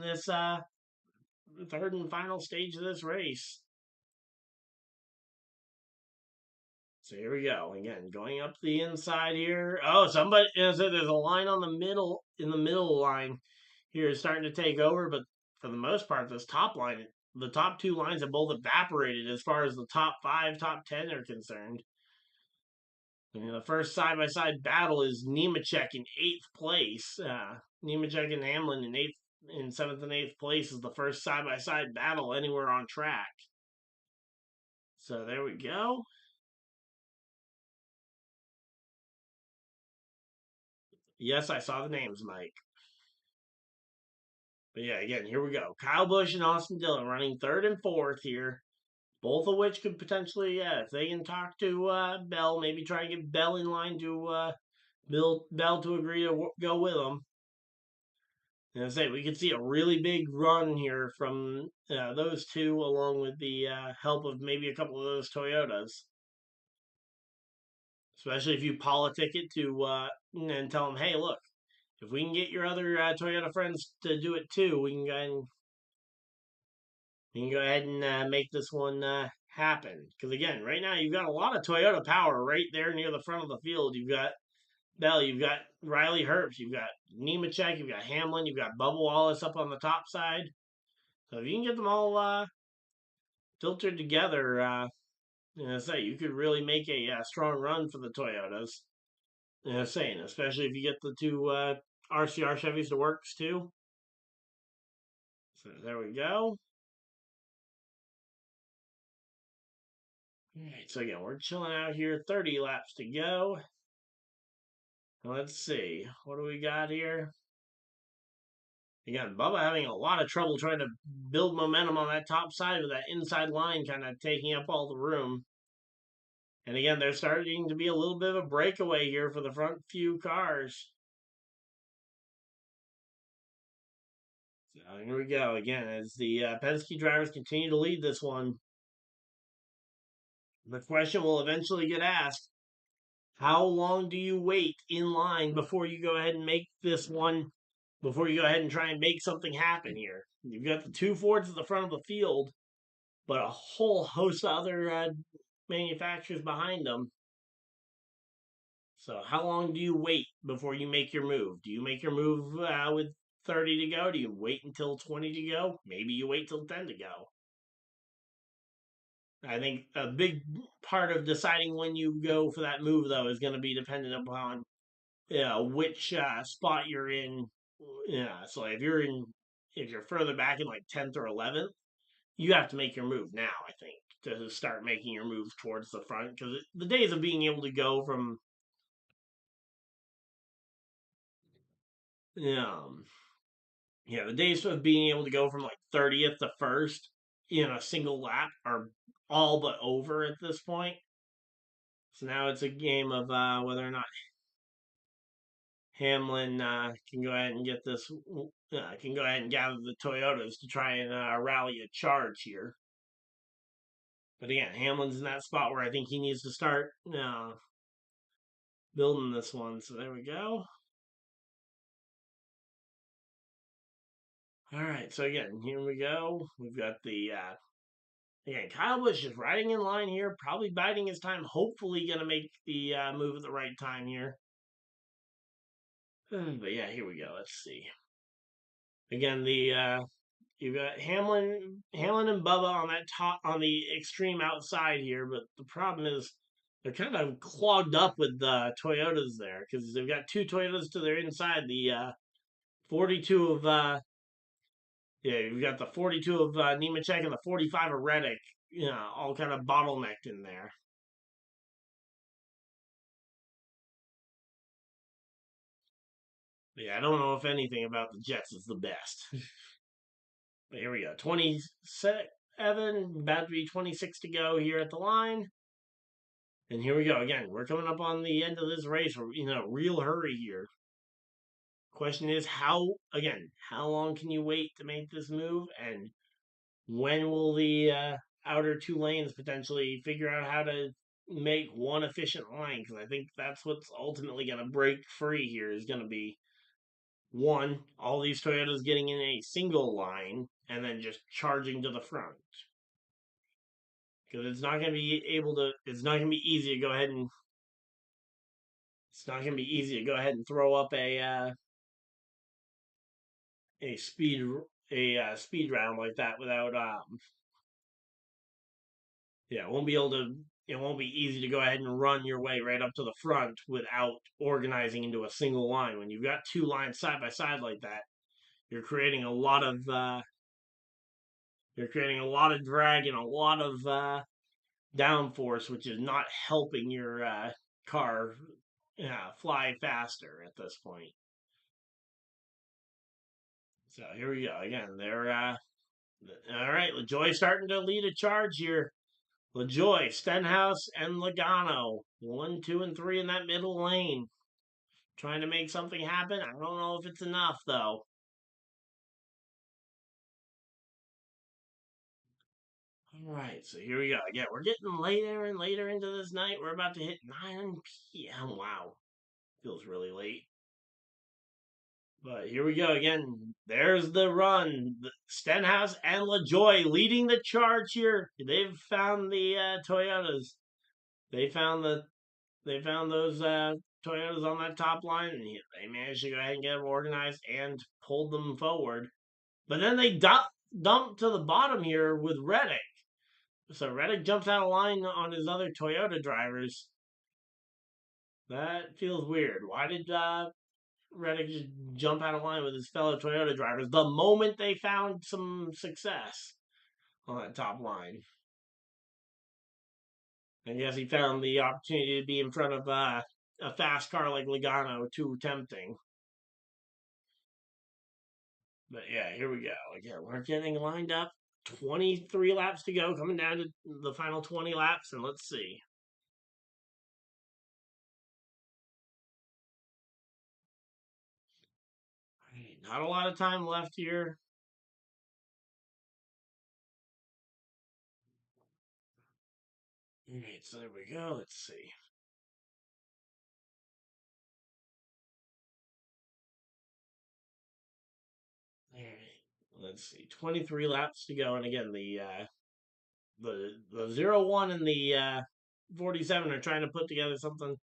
this third and final stage of this race. So here we go. Again, going up the inside here. Oh, somebody, so there's a line in the middle line here is starting to take over, but for the most part, this top line, the top two lines have both evaporated as far as the top 5, top 10 are concerned. I mean, the first side-by-side battle is Nemechek in 8th place. Nemechek and Hamlin in 7th and 8th place is the first side-by-side battle anywhere on track. So there we go. Yes, I saw the names, Mike. But yeah, again, here we go. Kyle Busch and Austin Dillon running 3rd and 4th here. Both of which could potentially, if they can talk to Bell, maybe try and get Bell in line to Bell to agree to go with them. And I say we could see a really big run here from those two, along with the help of maybe a couple of those Toyotas. Especially if you politic it to and tell them, hey, look, if we can get your other Toyota friends to do it too, we can go ahead and make this one happen. Because again, right now you've got a lot of Toyota power right there near the front of the field. You've got Bell, you've got Riley Herbst, you've got Nemechek, you've got Hamlin, you've got Bubba Wallace up on the top side. So if you can get them all filtered together, you could really make a strong run for the Toyotas. Saying, especially if you get the two RCR Chevys to works too. So there we go. All right, so again, we're chilling out here. 30 laps to go. Let's see. What do we got here? Again, Bubba having a lot of trouble trying to build momentum on that top side with that inside line kind of taking up all the room. And again, there's starting to be a little bit of a breakaway here for the front few cars. So here we go again as the Penske drivers continue to lead this one. The question will eventually get asked, how long do you wait in line before you go ahead and make this one, before you go ahead and try and make something happen here? You've got the two Fords at the front of the field, but a whole host of other manufacturers behind them. So how long do you wait before you make your move? Do you make your move with 30 to go? Do you wait until 20 to go? Maybe you wait till 10 to go. I think a big part of deciding when you go for that move, though, is going to be dependent upon which spot you're in. Yeah, so if you're further back in like 10th or 11th, you have to make your move now, I think, to start making your move towards the front. Because the days of being able to go from the days of being able to go from like 30th to first in a single lap are all but over at this point. So now it's a game of whether or not Hamlin can go ahead and get this, can go ahead and gather the Toyotas to try and rally a charge here. But again, Hamlin's in that spot where I think he needs to start building this one. So there we go. All right, so again, here we go. We've got the again, Kyle Busch just riding in line here, probably biding his time. Hopefully, gonna make the move at the right time here. But yeah, here we go. Let's see. Again, the you've got Hamlin and Bubba on that top on the extreme outside here, but the problem is they're kind of clogged up with the Toyotas there because they've got two Toyotas to their inside. The 42 of you've got the 42 of Nemechek and the 45 of Reddick, all kind of bottlenecked in there. Yeah, I don't know if anything about the Jets is the best. But here we go. 27, about to be 26 to go here at the line. And here we go again. We're coming up on the end of this race. We're in a real hurry here. Question is how long can you wait to make this move, and when will the outer two lanes potentially figure out how to make one efficient line? Because I think that's what's ultimately going to break free here is going to be one, all these Toyotas getting in a single line and then just charging to the front. Because it's not going to be easy to go ahead and throw up a speed round like that without yeah, it won't be easy to go ahead and run your way right up to the front without organizing into a single line. When you've got two lines side by side like that, you're creating a lot of drag and a lot of downforce, which is not helping your car fly faster at this point. So here we go again. They're all right. LaJoy starting to lead a charge here. LaJoy, Stenhouse, and Logano. 1, 2, and 3 in that middle lane. Trying to make something happen. I don't know if it's enough, though. All right, so here we go. Again, we're getting later and later into this night. We're about to hit 9 p.m. Wow. Feels really late. But here we go again. There's the run. Stenhouse and LaJoy leading the charge here. They've found the Toyotas. They found those Toyotas on that top line, and they managed to go ahead and get them organized and pulled them forward. But then they dumped to the bottom here with Reddick. So Reddick jumps out of line on his other Toyota drivers. That feels weird. Why did Reddick just jump out of line with his fellow Toyota drivers the moment they found some success on that top line? I guess he found the opportunity to be in front of a fast car like Logano too tempting. But yeah, here we go. Again, we're getting lined up. 23 laps to go, coming down to the final 20 laps, and let's see. Not a lot of time left here. All right, so there we go. Let's see. All right, let's see. 23 laps to go, and again, the 0-1 and the 47 are trying to put together something.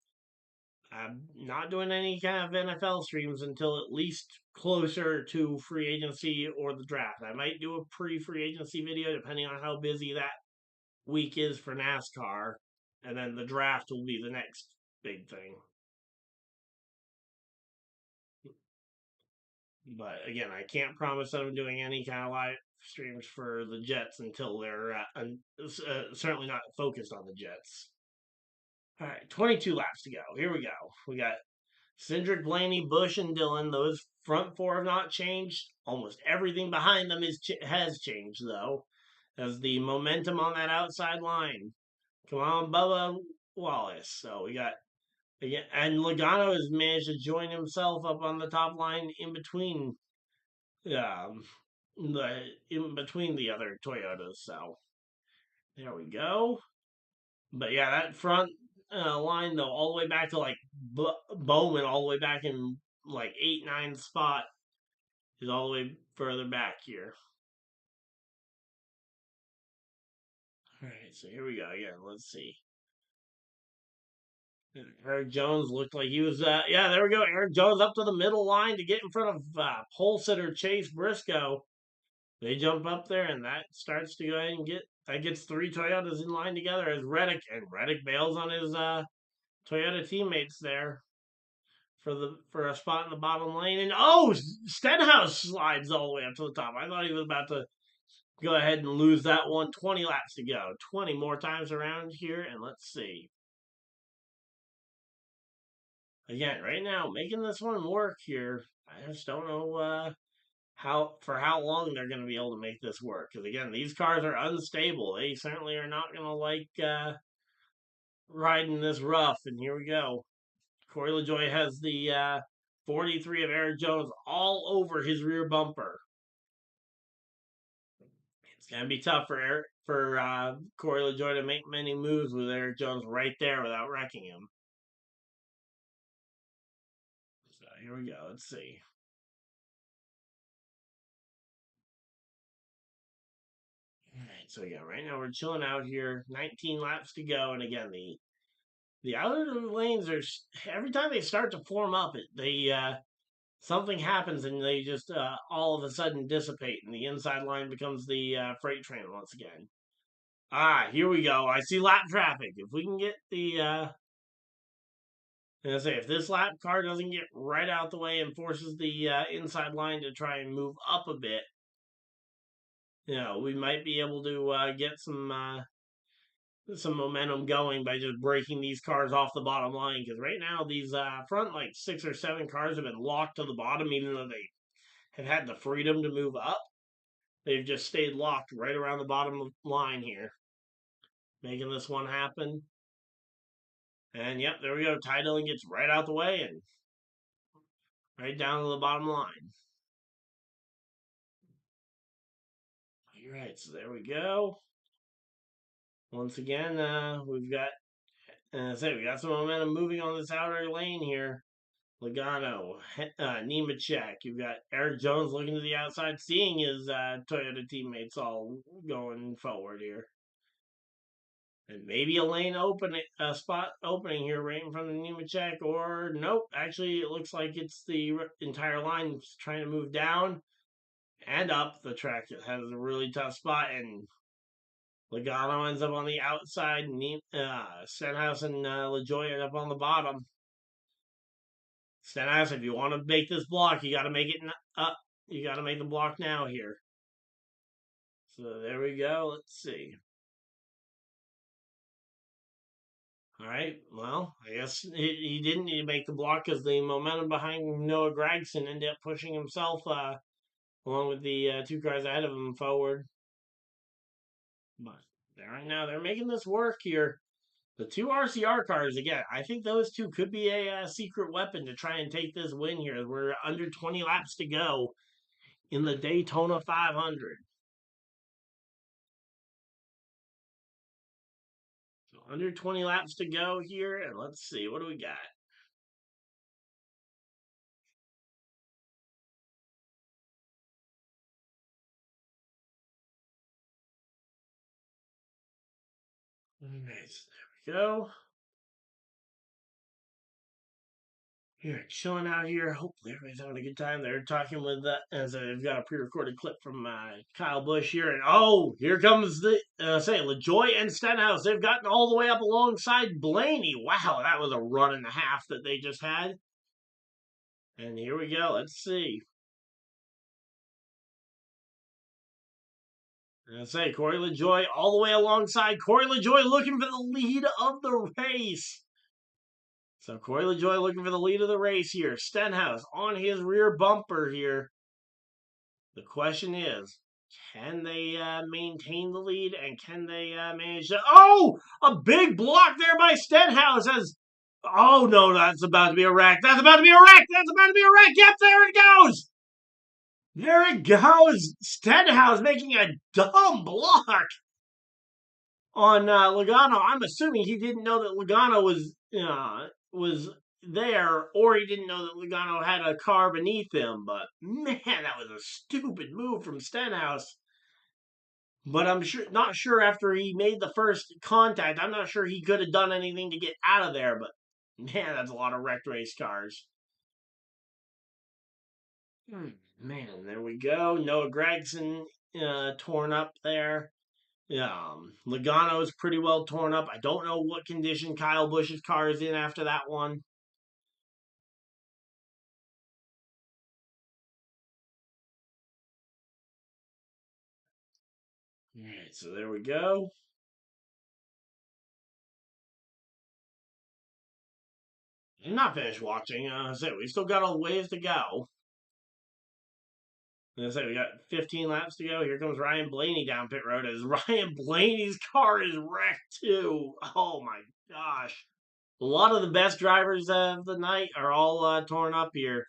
I'm not doing any kind of NFL streams until at least closer to free agency or the draft. I might do a pre-free agency video depending on how busy that week is for NASCAR, and then the draft will be the next big thing. But again, I can't promise that I'm doing any kind of live streams for the Jets until they're certainly not focused on the Jets. All right, 22 laps to go. Here we go. We got Cindric, Blaney, Bush, and Dillon. Those front four have not changed. Almost everything behind them has changed, though, as the momentum on that outside line. Come on, Bubba Wallace. So we got again, and Logano has managed to join himself up on the top line um, in between the other Toyotas. So there we go. But yeah, that front line though, all the way back to like Bowman, all the way back in like 8, 9 spot, is all the way further back here. All right, so here we go again. Let's see. Eric Jones looked like he was, yeah, there we go. Eric Jones up to the middle line to get in front of pole sitter Chase Briscoe. They jump up there, and that starts to go ahead and gets 3 Toyotas in line together as Reddick bails on his Toyota teammates there for a spot in the bottom lane. And Stenhouse slides all the way up to the top. I thought he was about to go ahead and lose that one. 20 laps to go. 20 more times around here, and let's see. Again, right now, making this one work here. I just don't know how long they're going to be able to make this work. Because again, these cars are unstable. They certainly are not going to like riding this rough. And here we go. Corey LaJoy has the 43 of Eric Jones all over his rear bumper. It's going to be tough for Corey LaJoy to make many moves with Eric Jones right there without wrecking him. So here we go. Let's see. All right, so yeah, right now we're chilling out here. 19 laps to go, and again, the outer lanes are every time they start to form up, something happens and they just all of a sudden dissipate, and the inside line becomes the freight train once again. Here we go. I see lap traffic. If we can get the, if this lap car doesn't get right out the way and forces the inside line to try and move up a bit, we might be able to get some momentum going by just breaking these cars off the bottom line. Because right now these front like 6 or 7 cars have been locked to the bottom, even though they have had the freedom to move up. They've just stayed locked right around the bottom line here, making this one happen. And yep, there we go. Ty Dillon gets right out the way and right down to the bottom line. All right, so there we go. Once again, we've got, we got some momentum moving on this outer lane here. Logano, Nemechek. You've got Eric Jones looking to the outside, seeing his Toyota teammates all going forward here. And maybe a lane a spot opening here right in front of Nemechek, or nope. Actually, it looks like it's the entire line trying to move down and up the track. It has a really tough spot, and Logano ends up on the outside. Stenhouse and LaJoy end up on the bottom. Stenhouse, if you want to make this block, you got to make it up. You got to make the block now here. So there we go. Let's see. All right. Well, I guess he didn't need to make the block because the momentum behind Noah Gragson ended up pushing himself along with the 2 cars ahead of him forward. But right now they're making this work here. The 2 RCR cars, again, I think those 2 could be a secret weapon to try and take this win here. We're under 20 laps to go in the Daytona 500. So under 20 laps to go here, and let's see, what do we got? Nice, there we go. Here, chilling out here. Hopefully everybody's having a good time. They're talking with, as I've got a pre-recorded clip from Kyle Busch here. And here comes the, LaJoy and Stenhouse. They've gotten all the way up alongside Blaney. Wow, that was a run and a half that they just had. And here we go. Let's see. Corey LaJoy all the way alongside. Corey LaJoy looking for the lead of the race. So Corey LaJoy looking for the lead of the race here. Stenhouse on his rear bumper here. The question is, can they maintain the lead, and can they manage to... Oh! A big block there by Stenhouse as... Oh, no, that's about to be a wreck. That's about to be a wreck. That's about to be a wreck. Yep, there it goes. There it goes. Stenhouse making a dumb block on Logano. I'm assuming he didn't know that Logano was there, or he didn't know that Logano had a car beneath him. But man, that was a stupid move from Stenhouse. But I'm not sure after he made the first contact, I'm not sure he could have done anything to get out of there. But man, that's a lot of wrecked race cars. Man, there we go. Noah Gragson torn up there. Logano's pretty well torn up. I don't know what condition Kyle Busch's car is in after that one. All right, so there we go. I'm not finished watching. We still got a ways to go. We got 15 laps to go. Here comes Ryan Blaney down pit road as Ryan Blaney's car is wrecked too. Oh my gosh. A lot of the best drivers of the night are all torn up here.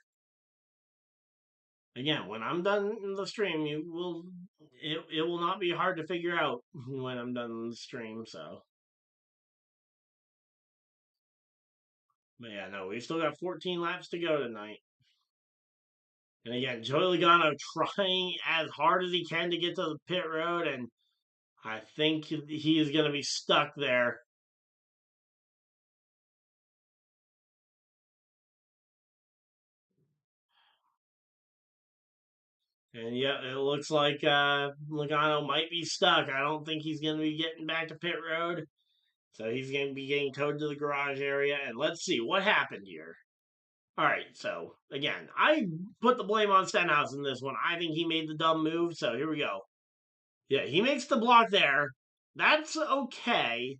Again, when I'm done in the stream, it will not be hard to figure out when I'm done in the stream, so. But yeah, no, we've still got 14 laps to go tonight. And again, Joey Logano trying as hard as he can to get to the pit road, and I think he is going to be stuck there. And yeah, it looks like Logano might be stuck. I don't think he's going to be getting back to pit road. So he's going to be getting towed to the garage area. And let's see what happened here. All right, so again, I put the blame on Stenhouse in this one. I think he made the dumb move. So here we go. Yeah, he makes the block there. That's okay.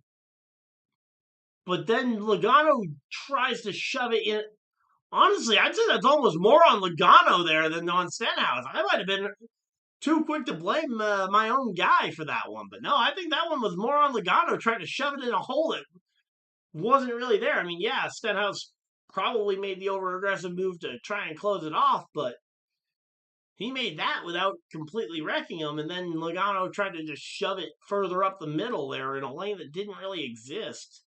But then Logano tries to shove it in. Honestly, I'd say that's almost more on Logano there than on Stenhouse. I might have been too quick to blame my own guy for that one. But no, I think that one was more on Logano trying to shove it in a hole that wasn't really there. I mean, yeah, Stenhouse probably made the over aggressive move to try and close it off, but he made that without completely wrecking him. And then Logano tried to just shove it further up the middle there in a lane that didn't really exist.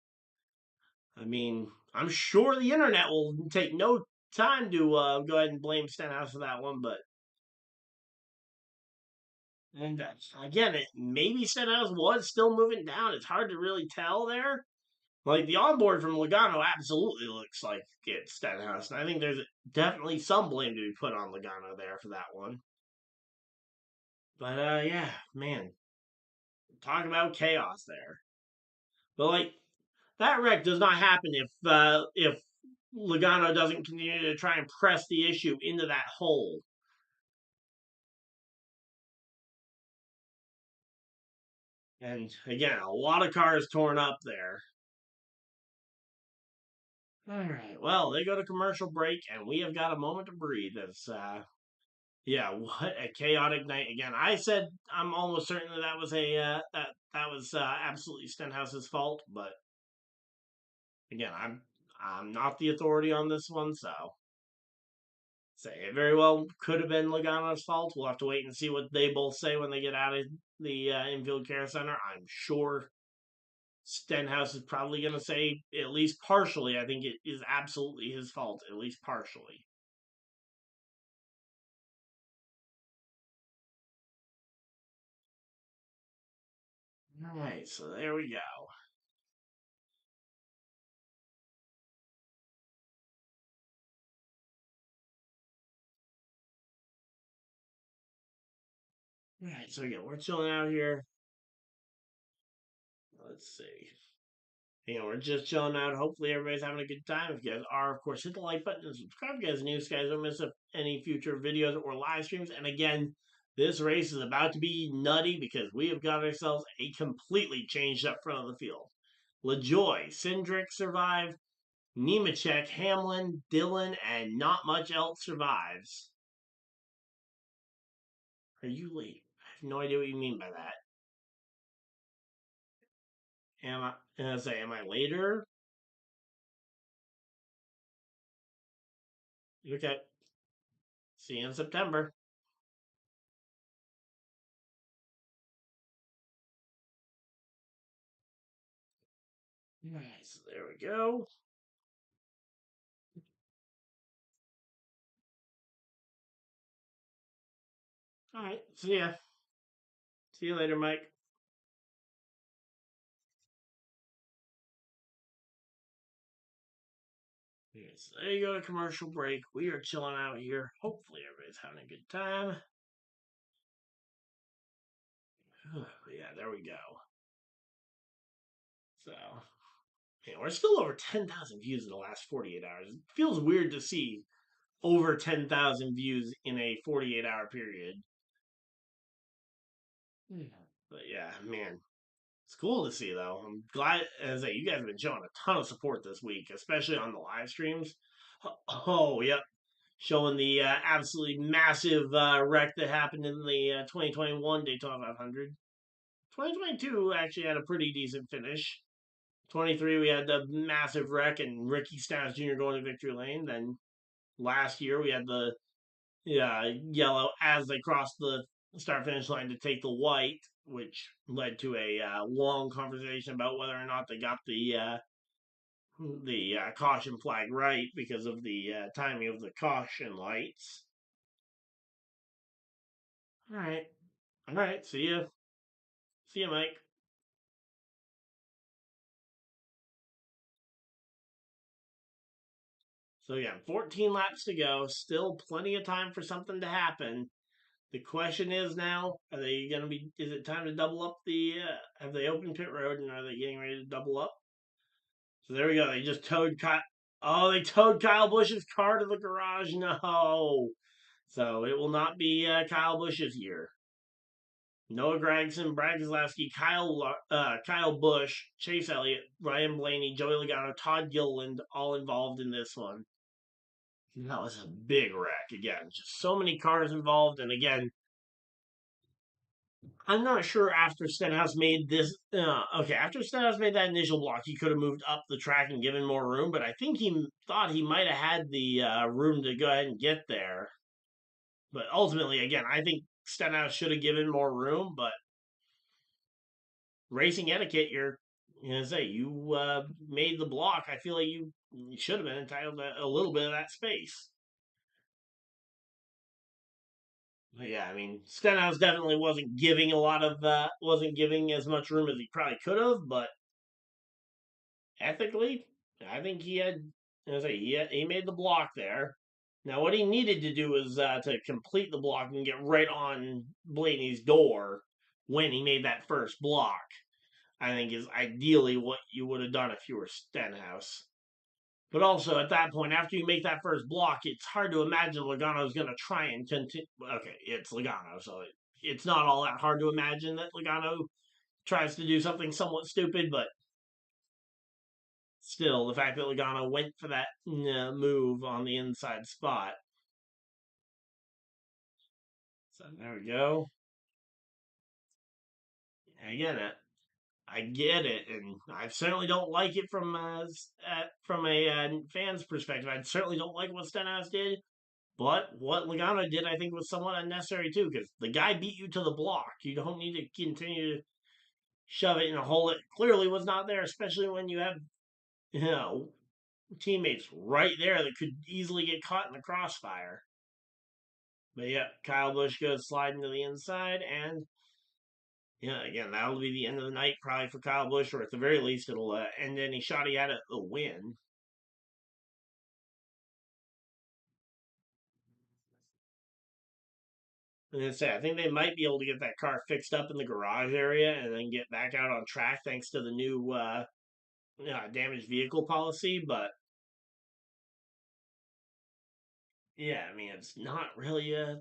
I mean, I'm sure the internet will take no time to go ahead and blame Stenhouse for that one, but and again, maybe Stenhouse was still moving down. It's hard to really tell there. Like the onboard from Logano absolutely looks like it's Stenhouse, and I think there's definitely some blame to be put on Logano there for that one. But yeah, man, talk about chaos there. But like that wreck does not happen if Logano doesn't continue to try and press the issue into that hole. And again, a lot of cars torn up there. All right. Well, they go to commercial break, and we have got a moment to breathe. As yeah, what a chaotic night again. I said I'm almost certain that was a that was absolutely Stenhouse's fault, but again, I'm not the authority on this one, so say it very well could have been Logano's fault. We'll have to wait and see what they both say when they get out of the infield care center. I'm sure Stenhouse is probably going to say, at least partially, I think it is absolutely his fault, at least partially. All right, so there we go. All right, so again, we're chilling out here. Let's see. We're just chilling out. Hopefully, everybody's having a good time. If you guys are, of course, hit the like button and subscribe. If you guys are new, guys don't miss any future videos or live streams. And again, this race is about to be nutty because we have got ourselves a completely changed up front of the field. LaJoy, Cindric survive. Nemechek, Hamlin, Dillon, and not much else survives. Are you late? I have no idea what you mean by that. Am I later? Okay. See you in September. Nice. There we go. All right. See ya. See you later, Mike. Yes, there you go to commercial break. We are chilling out here. Hopefully, everybody's having a good time. Yeah, there we go. So, yeah, we're still over 10,000 views in the last 48 hours. It feels weird to see over 10,000 views in a 48-hour period. But yeah, man, it's cool to see though. I'm glad as that you guys have been showing a ton of support this week, especially on the live streams. Oh, yep, showing the absolutely massive wreck that happened in the 2021 Daytona 500. 2022 actually had a pretty decent finish. 23 we had the massive wreck and Ricky Stenhouse Jr. going to victory lane. Then last year we had the yellow as they crossed the start finish line to take the white, which led to a long conversation about whether or not they got the caution flag right because of the timing of the caution lights. All right. See you, Mike. So again, 14 laps to go. Still plenty of time for something to happen. The question is now: are they going to be? Is it time to double up the? Have they opened pit road and are they getting ready to double up? So there we go. They just towed Kyle. Oh, they towed Kyle Busch's car to the garage. No. So it will not be Kyle Busch's year. Noah Gragson, Brad Keselowski, Kyle Busch, Chase Elliott, Ryan Blaney, Joey Logano, Todd Gilliland, all involved in this one. That was a big wreck again. Just so many cars involved, and again, I'm not sure after Stenhouse made this. After Stenhouse made that initial block, he could have moved up the track and given more room, but I think he thought he might have had the room to go ahead and get there. But ultimately, again, I think Stenhouse should have given more room, but racing etiquette, you made the block. I feel like you should have been entitled to a little bit of that space. But yeah, I mean, Stenhouse definitely wasn't giving as much room as he probably could have, but ethically, I think he made the block there. Now, what he needed to do was to complete the block and get right on Blaney's door when he made that first block. I think is ideally what you would have done if you were Stenhouse. But also at that point, after you make that first block, it's hard to imagine Logano's going to try and continue. Okay, it's Logano, so it's not all that hard to imagine that Logano tries to do something somewhat stupid, but still, the fact that Logano went for that move on the inside spot. So there we go. And again, I get it, and I certainly don't like it from a fan's perspective. I certainly don't like what Stenhouse did, but what Logano did, I think, was somewhat unnecessary too, because the guy beat you to the block. You don't need to continue to shove it in a hole that clearly was not there, especially when you have you know teammates right there that could easily get caught in the crossfire. But yeah, Kyle Busch goes sliding to the inside, and yeah, again, that'll be the end of the night probably for Kyle Busch, or at the very least, it'll end any shot he had at the win. And say, I think they might be able to get that car fixed up in the garage area and then get back out on track thanks to the new damaged vehicle policy. But yeah, I mean, it's not really a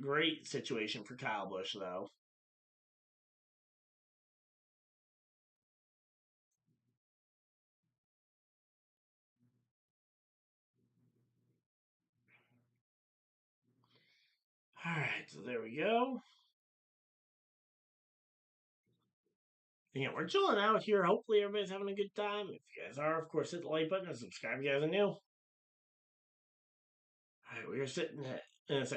great situation for Kyle Busch, though. All right, so there we go. Yeah, we're chilling out here. Hopefully, everybody's having a good time. If you guys are, of course, hit the like button and subscribe if you guys are new. All right, we are sitting at,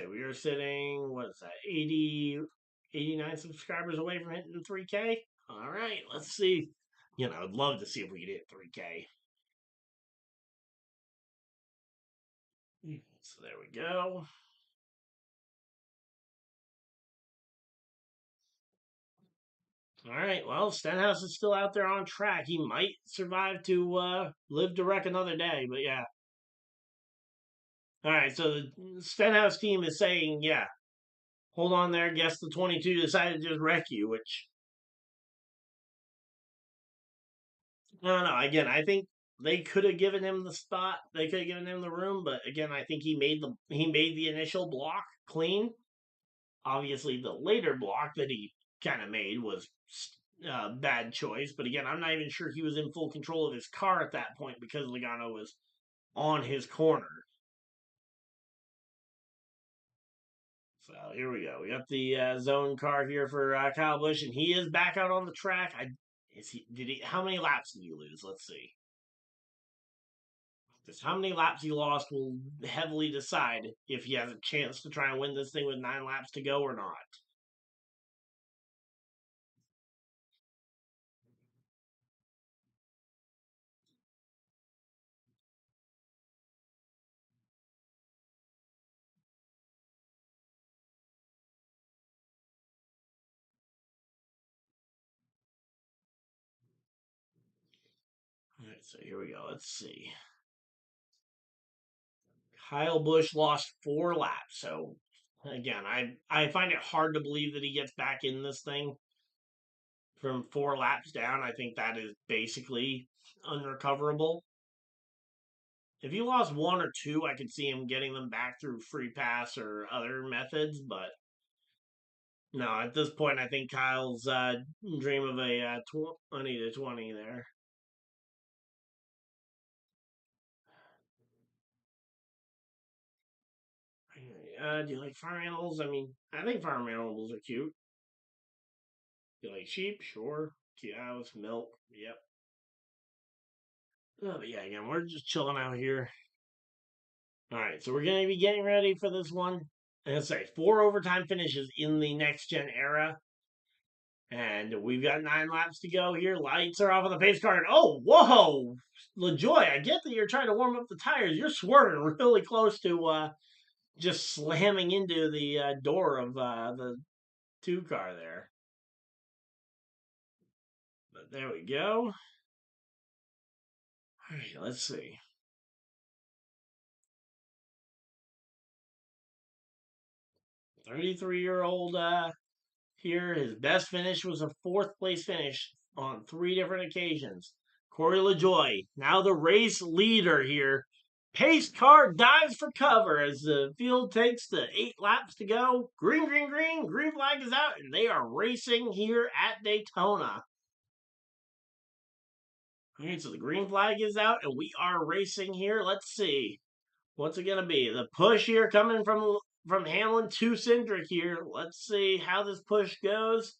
we are sitting, what is that, 89 subscribers away from hitting 3K. All right, let's see. I'd love to see if we could hit 3K. So there we go. All right, well, Stenhouse is still out there on track. He might survive to live to wreck another day, but yeah. All right, so the Stenhouse team is saying, yeah, hold on there. Guess the 22 decided to just wreck you, which I don't know. Again, I think they could have given him the spot. They could have given him the room, but again, I think he made the initial block clean. Obviously, the later block that he kind of made was a bad choice. But again, I'm not even sure he was in full control of his car at that point because Logano was on his corner. So here we go. We got the zone car here for Kyle Busch, and he is back out on the track. How many laps did he lose? Let's see. Just how many laps he lost will heavily decide if he has a chance to try and win this thing with 9 laps to go or not. All right, so here we go. Let's see. Kyle Busch lost 4 laps, so Again, I find it hard to believe that he gets back in this thing from 4 laps down. I think that is basically unrecoverable. If he lost 1 or 2, I could see him getting them back through free pass or other methods, but no, at this point, I think Kyle's dream of a 20 to 20 there. Do you like farm animals? I mean, I think farm animals are cute. Do you like sheep? Sure. Cows, milk. Yep. Oh, but yeah, again, we're just chilling out here. All right, so we're going to be getting ready for this one. And let's say 4 overtime finishes in the next gen era. And we've got 9 laps to go here. Lights are off on the pace car. And oh, whoa! LaJoy, I get that you're trying to warm up the tires. You're swerving really close to just slamming into the door of the 2 car there. But there we go. All right, let's see. 33-year-old here. His best finish was a 4th place finish on 3 different occasions. Corey LaJoy, now the race leader here. Pace car dives for cover as the field takes the 8 laps to go. Green, green, green. Green flag is out, and they are racing here at Daytona. All right, so the green flag is out, and we are racing here. Let's see. What's it going to be? The push here coming from Hamlin to Cindric here. Let's see how this push goes.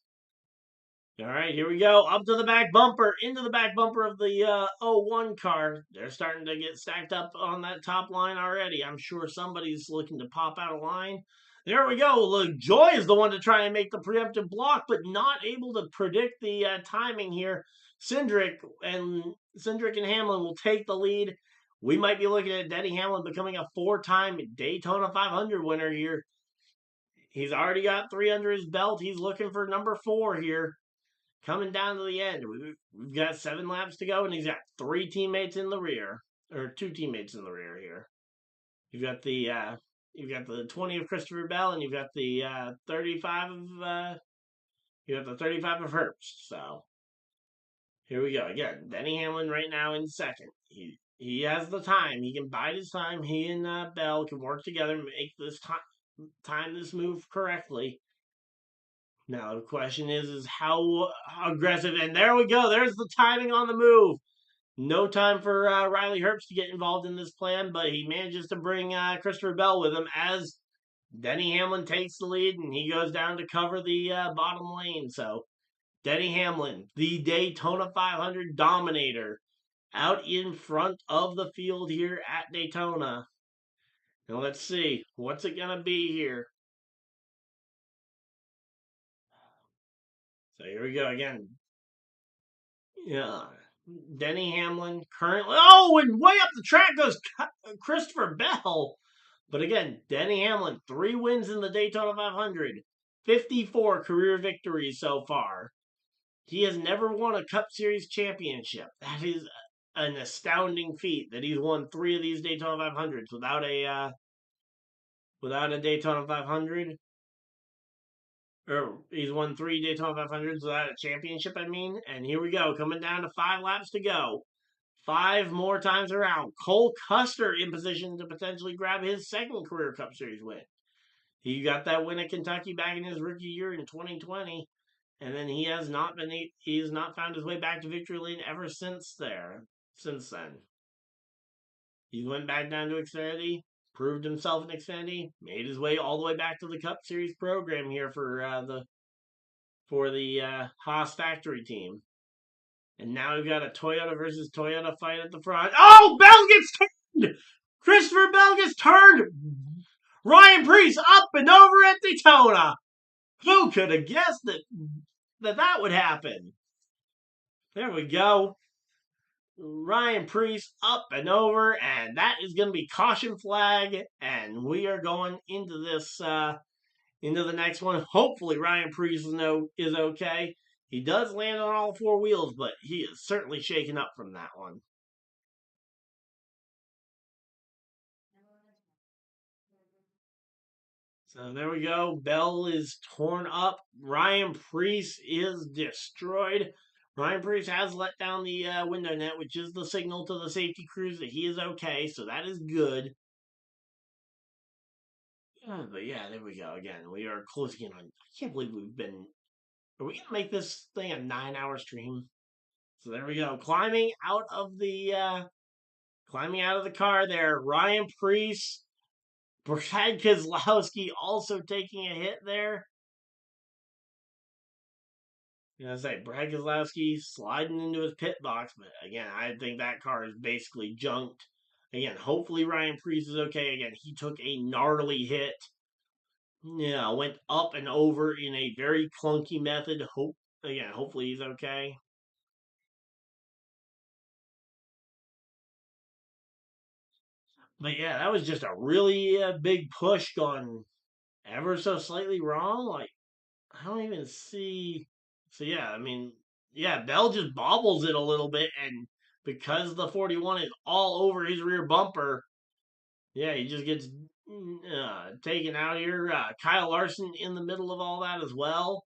All right, here we go. Up to the back bumper, into the back bumper of the 01 car. They're starting to get stacked up on that top line already. I'm sure somebody's looking to pop out a line. There we go. LaJoy is the one to try and make the preemptive block, but not able to predict the timing here. Cindric and Hamlin will take the lead. We might be looking at Denny Hamlin becoming a 4-time Daytona 500 winner here. He's already got 3 under his belt. He's looking for number 4 here. Coming down to the end, we've got 7 laps to go, and he's got 3 teammates in the rear, or 2 teammates in the rear here. You've got the 20 of Christopher Bell, and you've got the 35 of Herbst. So here we go again. Denny Hamlin right now in second. He has the time. He can bide his time. He and Bell can work together and make this time this move correctly. Now the question is how aggressive, and there we go. There's the timing on the move. No time for Riley Herbst to get involved in this plan, but he manages to bring Christopher Bell with him as Denny Hamlin takes the lead, and he goes down to cover the bottom lane. So Denny Hamlin, the Daytona 500 dominator, out in front of the field here at Daytona. Now let's see, what's it going to be here? So here we go again. Yeah. Denny Hamlin currently. Oh, and way up the track goes Christopher Bell. But again, Denny Hamlin, 3 wins in the Daytona 500, 54 career victories so far. He has never won a Cup Series championship. That is an astounding feat that he's won 3 of these Daytona 500s without a Daytona 500. Or he's won 3 Daytona 500s without a championship, I mean. And here we go, coming down to 5 laps to go. 5 more times around. Cole Custer in position to potentially grab his 2nd career Cup Series win. He got that win at Kentucky back in his rookie year in 2020, and then he has not found his way back to victory lane ever since then. He went back down to Xfinity, proved himself in Xfinity, made his way all the way back to the Cup Series program here for the Haas factory team. And now we've got a Toyota versus Toyota fight at the front. Oh, Bell gets turned! Christopher Bell gets turned! Ryan Preece up and over at Daytona! Who could have guessed that would happen? There we go. Ryan Preece up and over, and that is going to be caution flag, and we are going into this into the next one. Hopefully Ryan Preece is okay. He does land on all 4 wheels, but he is certainly shaken up from that one. So there we go. Bell is torn up. Ryan Preece is destroyed. Ryan Preece has let down the window net, which is the signal to the safety crews that he is okay. So that is good. But yeah, there we go. Again, we are closing in on. I can't believe we've been. Are we gonna make this thing a 9-hour stream? So there we go. Climbing out of the car there. Ryan Preece, Brad Keselowski also taking a hit there. I say Brad Keselowski sliding into his pit box, but again, I think that car is basically junked. Again, hopefully Ryan Preece is okay. Again, he took a gnarly hit. Yeah, went up and over in a very clunky method. Hopefully he's okay. But yeah, that was just a really big push gone ever so slightly wrong. Like I don't even see. So yeah, I mean, yeah, Bell just bobbles it a little bit, and because the 41 is all over his rear bumper, yeah, he just gets taken out here. Kyle Larson in the middle of all that as well.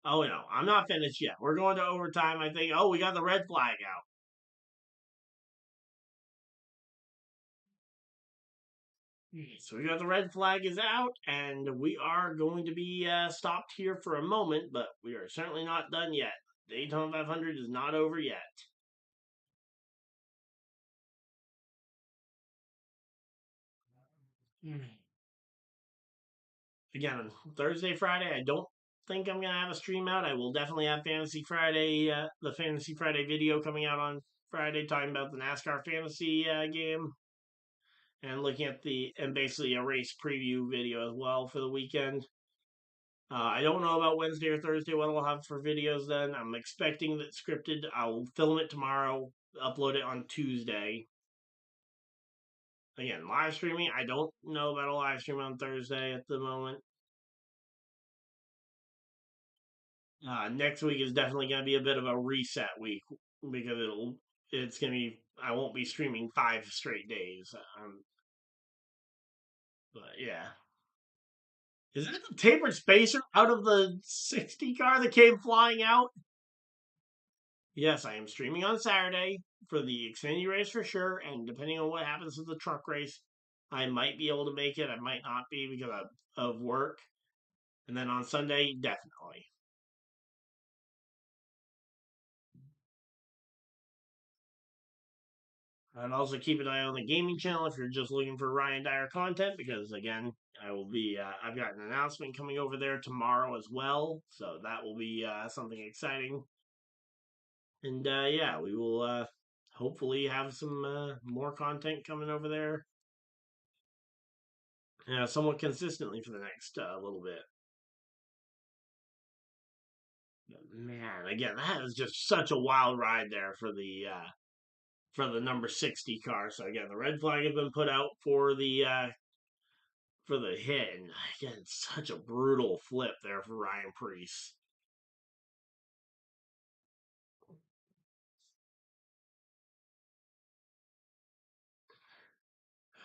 Oh no, I'm not finished yet. We're going to overtime. I think. Oh, we got the red flag out. So we got the red flag is out, and we are going to be stopped here for a moment, but we are certainly not done yet. Daytona 500 is not over yet. Again, Thursday, Friday, I don't think I'm gonna have a stream out. I will definitely have Fantasy Friday, the Fantasy Friday video coming out on Friday, talking about the NASCAR Fantasy game, and looking at and basically a race preview video as well for the weekend. I don't know about Wednesday or Thursday what I'll have for videos then. I'm expecting that scripted. I'll film it tomorrow, upload it on Tuesday. Again, live streaming. I don't know about a live stream on Thursday at the moment. Next week is definitely going to be a bit of a reset week because it's going to be. I won't be streaming 5 straight days. But yeah, is that the tapered spacer out of the 60 car that came flying out? Yes, I am streaming on Saturday for the Xfinity race for sure, and depending on what happens with the truck race, I might be able to make it. I might not be because of work. And then on Sunday, definitely. And also keep an eye on the gaming channel if you're just looking for Ryan Dyer content, because again, I will be. I've got an announcement coming over there tomorrow as well, so that will be something exciting. And yeah, we will hopefully have some more content coming over there, somewhat consistently for the next little bit. But man, again, that is just such a wild ride there for the number 60 car. So again, the red flag has been put out for the hit, and again, such a brutal flip there for Ryan Preece.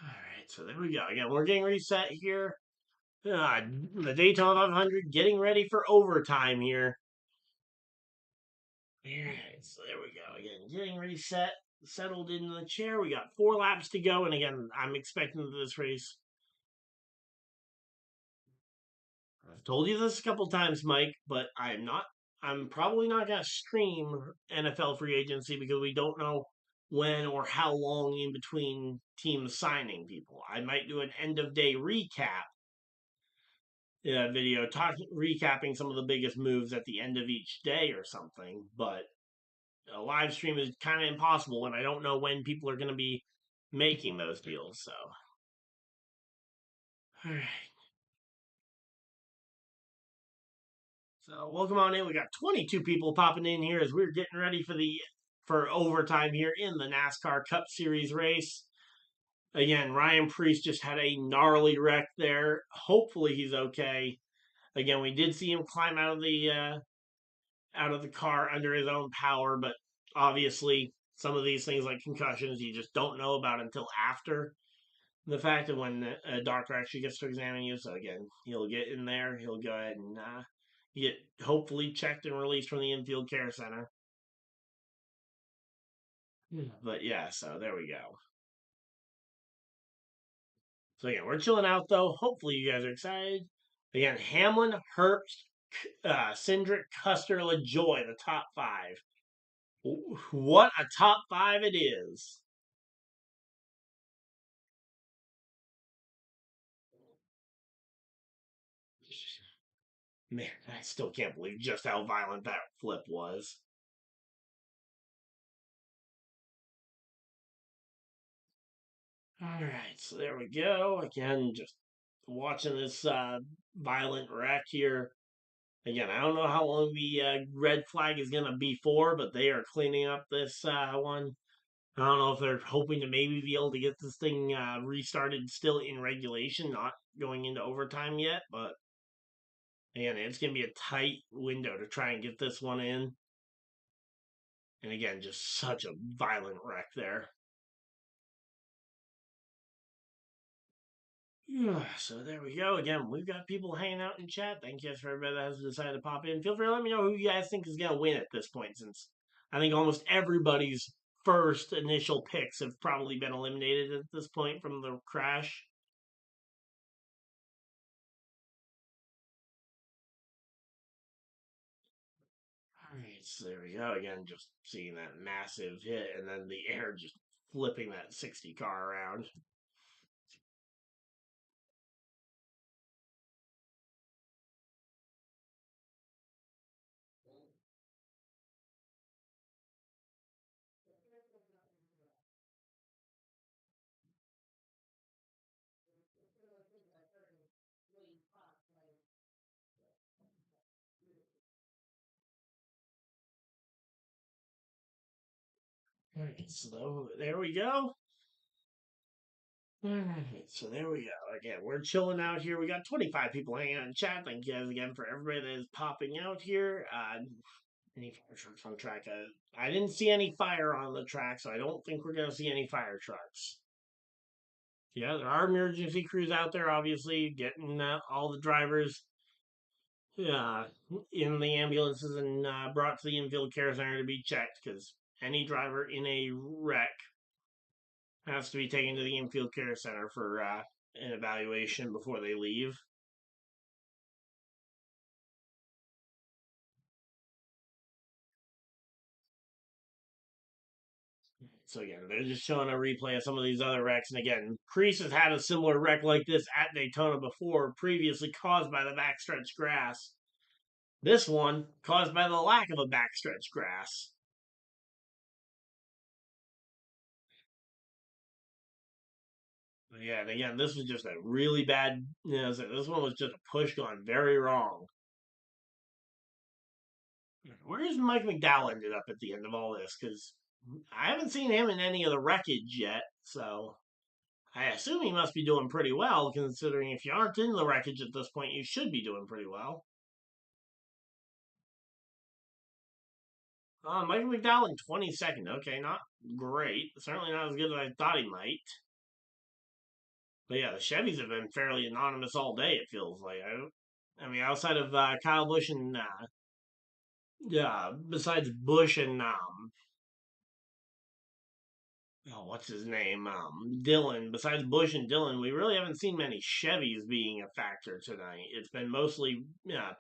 All right, so there we go. Again, we're getting reset here. The Daytona 500 getting ready for overtime here. All right, so there we go. Again, getting reset, settled in the chair. We got 4 laps to go, and again, I'm expecting this race. I've told you this a couple times, Mike, but I'm not. I'm probably not gonna stream NFL free agency because we don't know when or how long in between teams signing people. I might do an end of day recap video, recapping some of the biggest moves at the end of each day or something. But a live stream is kind of impossible when I don't know when people are going to be making those deals. So, all right. So welcome on in. We got 22 people popping in here as we're getting ready for overtime here in the NASCAR Cup Series race. Again, Ryan Preece just had a gnarly wreck there. Hopefully he's okay. Again, we did see him climb out of the car under his own power, but obviously some of these things like concussions you just don't know about until after the fact that when a doctor actually gets to examine you, so again, he'll get in there, he'll go ahead and get hopefully checked and released from the infield care center. But yeah, so there we go. So again, we're chilling out though. Hopefully you guys are excited. Again, Hamlin, Herbst, Cindric, Custer, LaJoy, the top five. What a top five it is. Man, I still can't believe just how violent that flip was. Alright, so there we go. Again, just watching this violent wreck here. Again, I don't know how long the red flag is going to be for, but they are cleaning up this one. I don't know if they're hoping to maybe be able to get this thing restarted still in regulation, not going into overtime yet, but again, it's going to be a tight window to try and get this one in. And again, just such a violent wreck there. So there we go. Again, we've got people hanging out in chat. Thank you guys for everybody that has decided to pop in. Feel free to let me know who you guys think is going to win at this point, since I think almost everybody's first initial picks have probably been eliminated at this point from the crash. Alright, so there we go. Again, just seeing that massive hit and then the air just flipping that 60 car around. Alright, so there we go. Alright, so there we go. Again, we're chilling out here. We got 25 people hanging out in chat. Thank you guys again for everybody that is popping out here. Any fire trucks on track? I didn't see any fire on the track, so I don't think we're going to see any fire trucks. Yeah, there are emergency crews out there, obviously, getting all the drivers in the ambulances and brought to the infield care center to be checked, because any driver in a wreck has to be taken to the infield care center for an evaluation before they leave. So again, they're just showing a replay of some of these other wrecks. And again, Kreese has had a similar wreck like this at Daytona before, previously caused by the backstretch grass. This one caused by the lack of a backstretch grass. Yeah, and again, this was just a really bad. This one was just a push gone very wrong. Where's Mike McDowell ended up at the end of all this? Because I haven't seen him in any of the wreckage yet, so I assume he must be doing pretty well, considering if you aren't in the wreckage at this point, you should be doing pretty well. Michael McDowell in 22nd. Okay, not great. Certainly not as good as I thought he might. But yeah, the Chevys have been fairly anonymous all day, it feels like. I mean, outside of Kyle Busch and, besides Busch and, oh, what's his name? Dillon. Besides Busch and Dillon, we really haven't seen many Chevys being a factor tonight. It's been mostly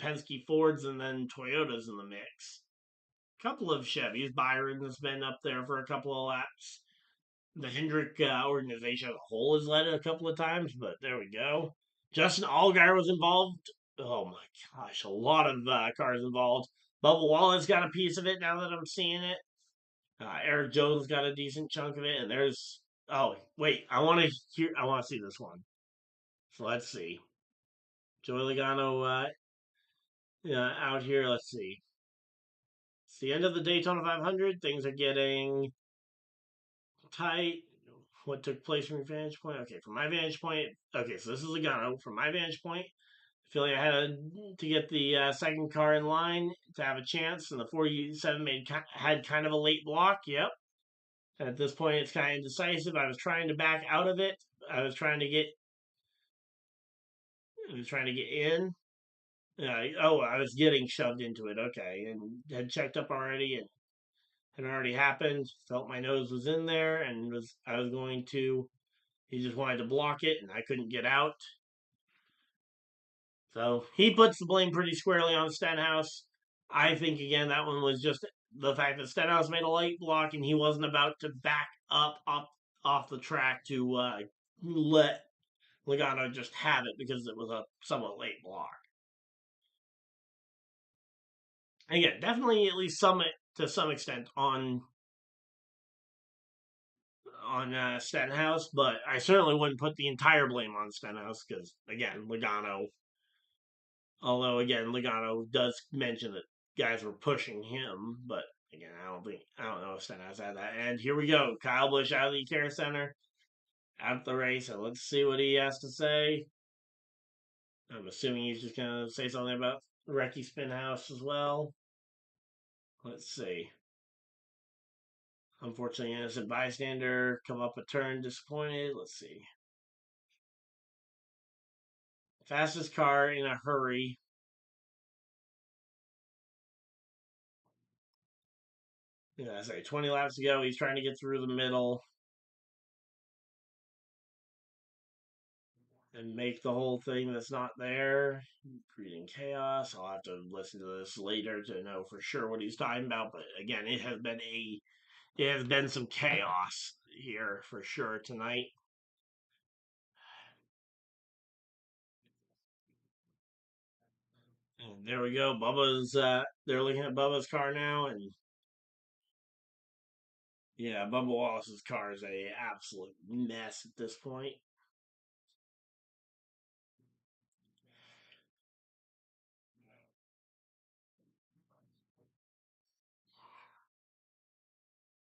Penske Fords and then Toyotas in the mix. Couple of Chevys. Byron has been up there for a couple of laps. The Hendrick organization as a whole has led it a couple of times, but there we go. Justin Allgaier was involved. Oh my gosh, a lot of cars involved. Bubba Wallace got a piece of it now that I'm seeing it. Eric Jones got a decent chunk of it, and there's. Oh wait, I want to hear. I want to see this one. So let's see. Joey Logano out here. Let's see. It's the end of the Daytona 500. Things are getting tight. What took place from your vantage point? Okay, from my vantage point. Okay, so this is Logano. From my vantage point, I feel like I had to get the second car in line to have a chance, and the 47 had kind of a late block. Yep. And at this point, it's kind of indecisive. I was trying to back out of it. I was trying to get in. I was getting shoved into it. Okay, and had checked up already, and had already happened. Felt my nose was in there, and I was going to. He just wanted to block it, and I couldn't get out. So he puts the blame pretty squarely on Stenhouse. I think again that one was just the fact that Stenhouse made a late block, and he wasn't about to back up off the track to let Logano just have it because it was a somewhat late block. Again, definitely at least to some extent on Stenhouse, but I certainly wouldn't put the entire blame on Stenhouse because again, Logano. Although again, Logano does mention that guys were pushing him, but again, I don't know if Stenhouse had that. And here we go, Kyle Busch out of the care center, out of the race, and let's see what he has to say. I'm assuming he's just gonna say something about Recky Spinhouse as well. Let's see. Unfortunately, innocent bystander come up a turn disappointed. Let's see. Fastest car in a hurry. Yeah, I say 20 laps to go. He's trying to get through the middle and make the whole thing that's not there, creating chaos. I'll have to listen to this later to know for sure what he's talking about. But again, it has been some chaos here for sure tonight. And there we go. They're looking at Bubba's car now, and yeah, Bubba Wallace's car is a absolute mess at this point.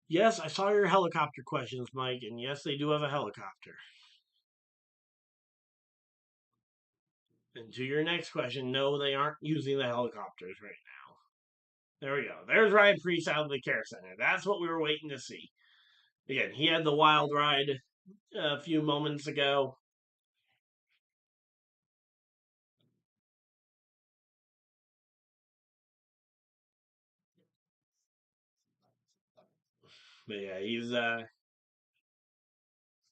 Yes, I saw your helicopter questions, Mike, and yes, they do have a helicopter. And to your next question, no, they aren't using the helicopters right now. There we go. There's Ryan Preece out of the care center. That's what we were waiting to see. Again, he had the wild ride a few moments ago. But yeah,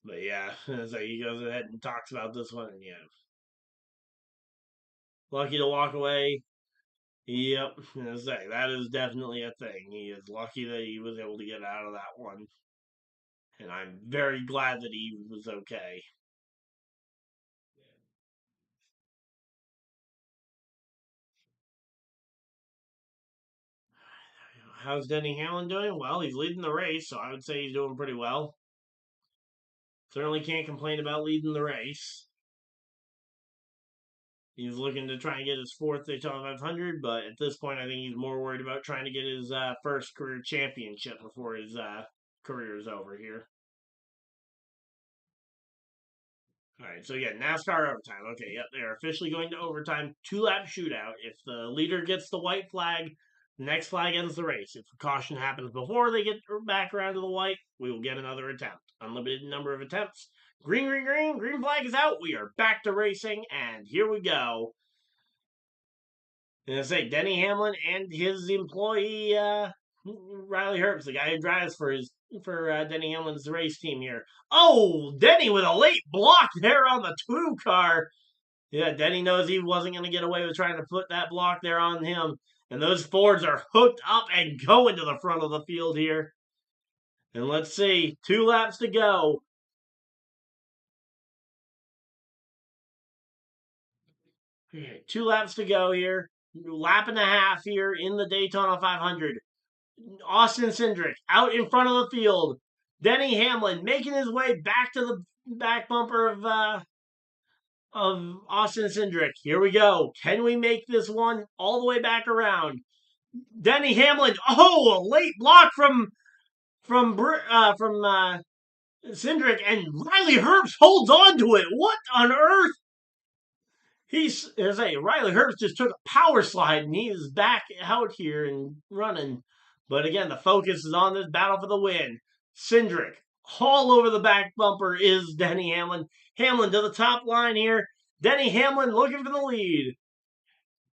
but yeah, so he goes ahead and talks about this one, and yeah. Lucky to walk away. Yep, that is definitely a thing. He is lucky that he was able to get out of that one. And I'm very glad that he was okay. How's Denny Hamlin doing? Well, he's leading the race, so I would say he's doing pretty well. Certainly can't complain about leading the race. He's looking to try and get his fourth Daytona 500, but at this point, I think he's more worried about trying to get his first career championship before his career is over here. All right, so yeah, NASCAR overtime. Okay, yep, they're officially going to overtime. 2-lap shootout. If the leader gets the white flag, the next flag ends the race. If a caution happens before they get back around to the white, we will get another attempt. Unlimited number of attempts. Green, green, green. Green flag is out. We are back to racing, and here we go. And I say Denny Hamlin and his employee Riley Herbst, the guy who drives for Denny Hamlin's race team here. Oh, Denny with a late block there on the 2 car. Yeah, Denny knows he wasn't going to get away with trying to put that block there on him. And those Fords are hooked up and going to the front of the field here. And let's see, 2 laps to go. Okay, 2 laps to go here. Lap and a half here in the Daytona 500. Austin Cindric out in front of the field. Denny Hamlin making his way back to the back bumper of Austin Cindric. Here we go. Can we make this one all the way back around? Denny Hamlin. Oh, a late block from Cindric, and Riley Herbst holds on to it. What on earth? Riley Herbst just took a power slide and he is back out here and running. But again, the focus is on this battle for the win. Cindric all over the back bumper is Denny Hamlin. Hamlin to the top line here. Denny Hamlin looking for the lead.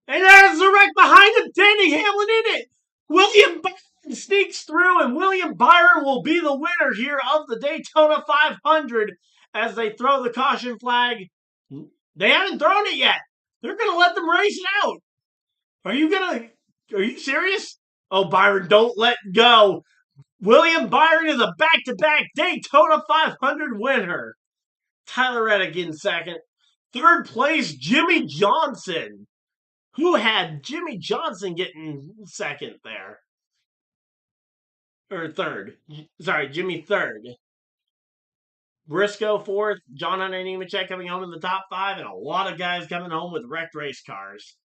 And there's the wreck behind him. Denny Hamlin in it. William Byron sneaks through, and William Byron will be the winner here of the Daytona 500 as they throw the caution flag. They haven't thrown it yet. They're going to let them race it out. Are you serious? Oh, Byron, don't let go. William Byron is a back-to-back Daytona 500 winner. Tyler Reddick in second. Third place, Jimmy Johnson. Who had Jimmy Johnson getting second there? Or third. Sorry, Jimmy third. Briscoe fourth. John Hunter Nemechek coming home in the top five. And a lot of guys coming home with wrecked race cars.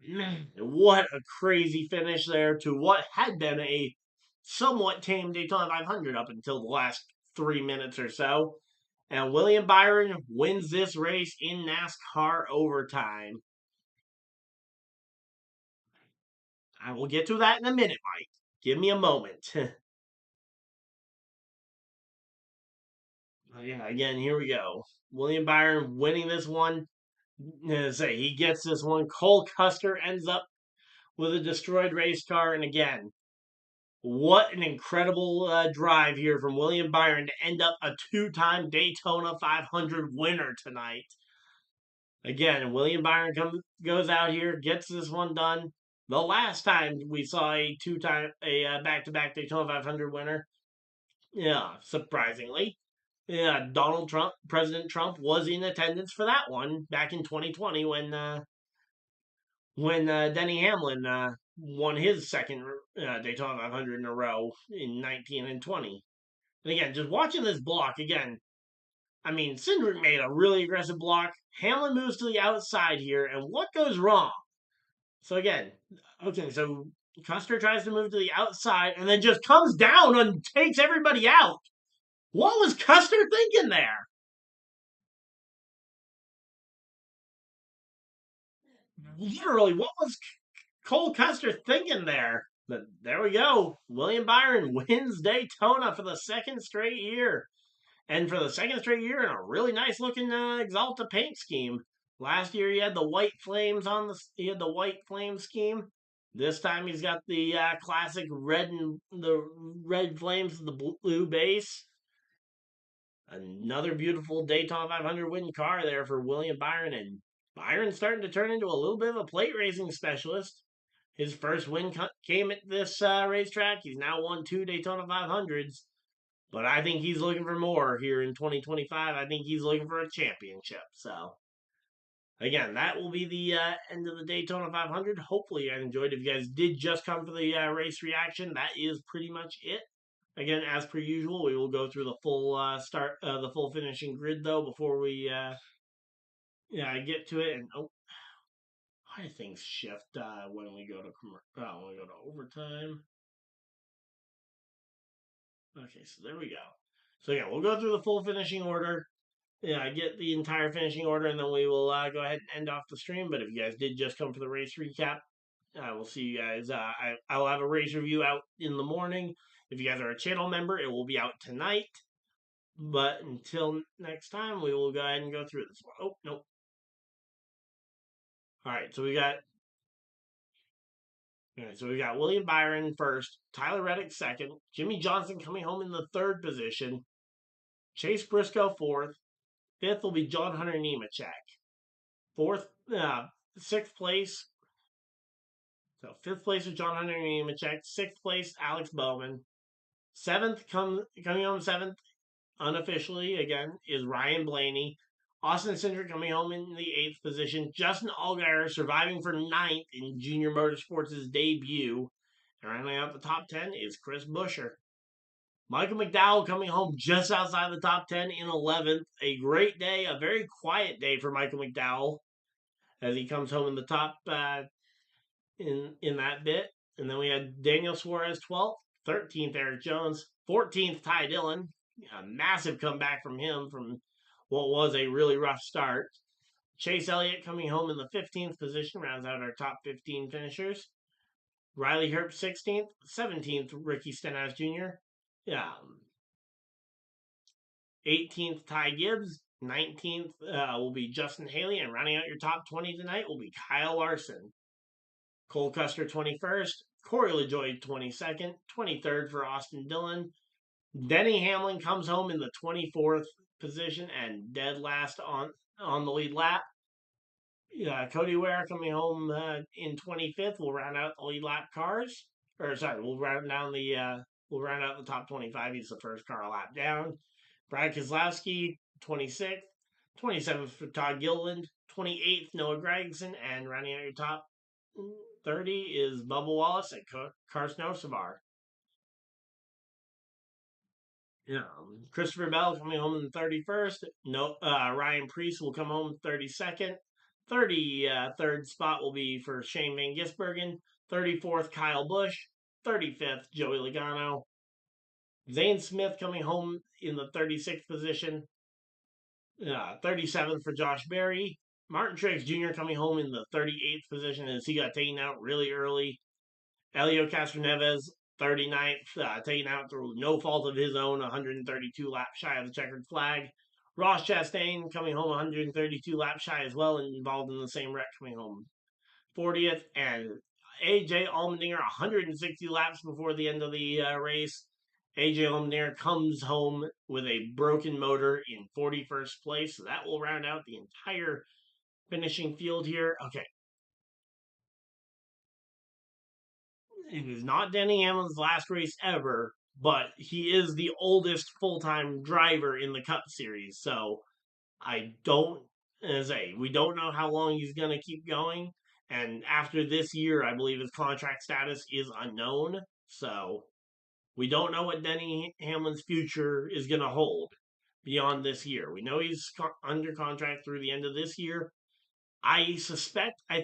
Man, what a crazy finish there to what had been a somewhat tame Daytona 500 up until the last 3 minutes or so. And William Byron wins this race in NASCAR overtime. I will get to that in a minute, Mike. Give me a moment. Yeah, again, here we go. William Byron winning this one. He gets this one. Cole Custer ends up with a destroyed race car. And again, what an incredible drive here from William Byron to end up a two-time Daytona 500 winner tonight. Again, William Byron goes out here, gets this one done. The last time we saw a back-to-back Daytona 500 winner, yeah, surprisingly, yeah, President Trump was in attendance for that one back in 2020 when Denny Hamlin won his second Daytona 500 in a row in 19 and 20. And again, just watching this block again, I mean, Cindric made a really aggressive block. Hamlin moves to the outside here, and what goes wrong? So again, okay, so Custer tries to move to the outside and then just comes down and takes everybody out. What was Custer thinking there? Literally, what was Cole Custer thinking there? But there we go. William Byron wins Daytona for the second straight year. And for the second straight year in a really nice looking Exalta paint scheme. Last year he had the white flames scheme. This time he's got the classic red and the red flames with the blue base. Another beautiful Daytona 500 win car there for William Byron, and Byron's starting to turn into a little bit of a plate racing specialist. His first win came at this racetrack. He's now won 2 Daytona 500s, but I think he's looking for more here in 2025. I think he's looking for a championship. So, again, that will be the end of the Daytona 500. Hopefully you guys enjoyed. If you guys did just come for the race reaction, that is pretty much it. Again, as per usual, we will go through the full the full finishing grid though before we get to it. And why do things shift when we go to overtime? Okay, so there we go. So yeah, we'll go through the full finishing order. Yeah, get the entire finishing order, and then we will go ahead and end off the stream. But if you guys did just come for the race recap, I will see you guys. I will have a race review out in the morning. If you guys are a channel member, it will be out tonight. But until next time, we will go ahead and go through this one. Oh, nope. All right, so we got William Byron first, Tyler Reddick second, Jimmy Johnson coming home in the third position, Chase Briscoe fourth, fifth will be John Hunter Nemechek, sixth place. So fifth place is John Hunter Nemechek, sixth place Alex Bowman, seventh coming home seventh unofficially again is Ryan Blaney. Austin Cindric coming home in the 8th position. Justin Allgaier surviving for 9th in Junior Motorsports' debut. And rounding out the top 10 is Chris Buescher. Michael McDowell coming home just outside the top 10 in 11th. A great day, a very quiet day for Michael McDowell as he comes home in the top in that bit. And then we had Daniel Suarez 12th, 13th Eric Jones, 14th Ty Dillon. A massive comeback from him from what was a really rough start. Chase Elliott coming home in the 15th position, rounds out our top 15 finishers. Riley Herbst 16th, 17th Ricky Stenhouse Jr. Yeah, 18th, Ty Gibbs. 19th will be Justin Haley. And rounding out your top 20 tonight will be Kyle Larson. Cole Custer, 21st. Corey LaJoie, 22nd. 23rd for Austin Dillon. Denny Hamlin comes home in the 24th position and dead last on the lead lap. Cody Ware coming home in 25th. We'll round out the lead lap cars. We'll round out the top 25. He's the first car a lap down. Brad Keselowski, 26th. 27th for Todd Gilliland. 28th, Noah Gragson. And rounding out your top 30 is Bubba Wallace and Carson Osavar. Christopher Bell coming home in the 31st. Ryan Preece will come home 32nd. 33rd spot will be for Shane Van Gisbergen. 34th, Kyle Busch. 35th, Joey Logano. Zane Smith coming home in the 36th position. 37th for Josh Berry. Martin Truex Jr. coming home in the 38th position as he got taken out really early. Elio Castroneves, 39th, taken out through no fault of his own, 132 laps shy of the checkered flag. Ross Chastain coming home 132 laps shy as well and involved in the same wreck, coming home 40th. And AJ Allmendinger 160 laps before the end of the race. AJ Allmendinger comes home with a broken motor in 41st place. So that will round out the entire finishing field here. Okay. It is not Denny Hamlin's last race ever, but he is the oldest full-time driver in the Cup Series. So we don't know how long he's going to keep going. And after this year, I believe his contract status is unknown. So we don't know what Denny Hamlin's future is going to hold beyond this year. We know he's under contract through the end of this year. I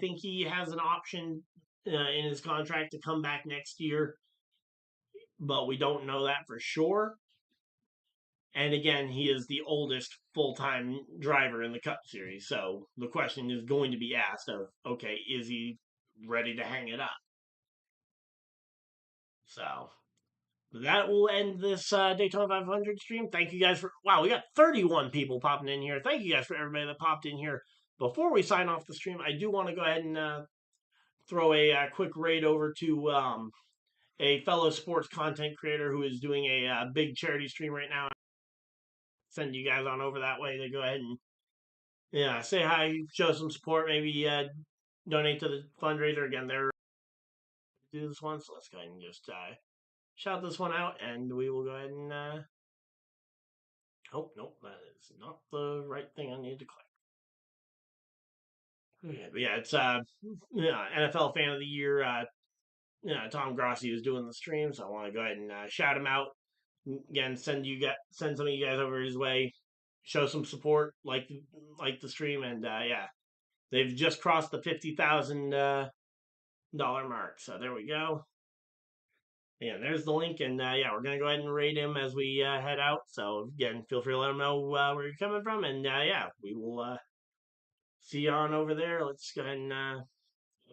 think he has an option in his contract to come back next year, but we don't know that for sure. And again, he is the oldest full-time driver in the Cup Series, so the question is going to be asked of, okay, is he ready to hang it up? So that will end this Daytona 500 stream. Thank you guys we got 31 people popping in here. Thank you guys for everybody that popped in here. Before we sign off the stream, I do want to go ahead and throw a quick raid over to a fellow sports content creator who is doing a big charity stream right now. Send you guys on over that way to go ahead and say hi, show some support, maybe donate to the fundraiser. Again, they're do this one, so let's go ahead and just shout this one out, and we will go ahead and oh nope, that is not the right thing I need to click. Okay, but yeah, it's NFL Fan of the Year. Tom Grossi was doing the stream, so I want to go ahead and shout him out. Again, send some of you guys over his way, show some support, like the stream, and they've just crossed the $50,000 mark. So there we go. Yeah, there's the link, and we're gonna go ahead and rate him as we head out. So again, feel free to let him know where you're coming from, and we will see you on over there. Let's go ahead and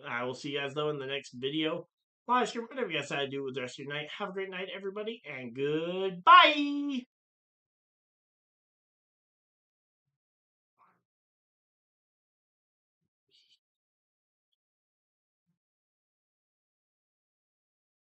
I will see you guys though in the next video. Live stream, whatever you guys decide to do with the rest of your night. Have a great night, everybody, and goodbye!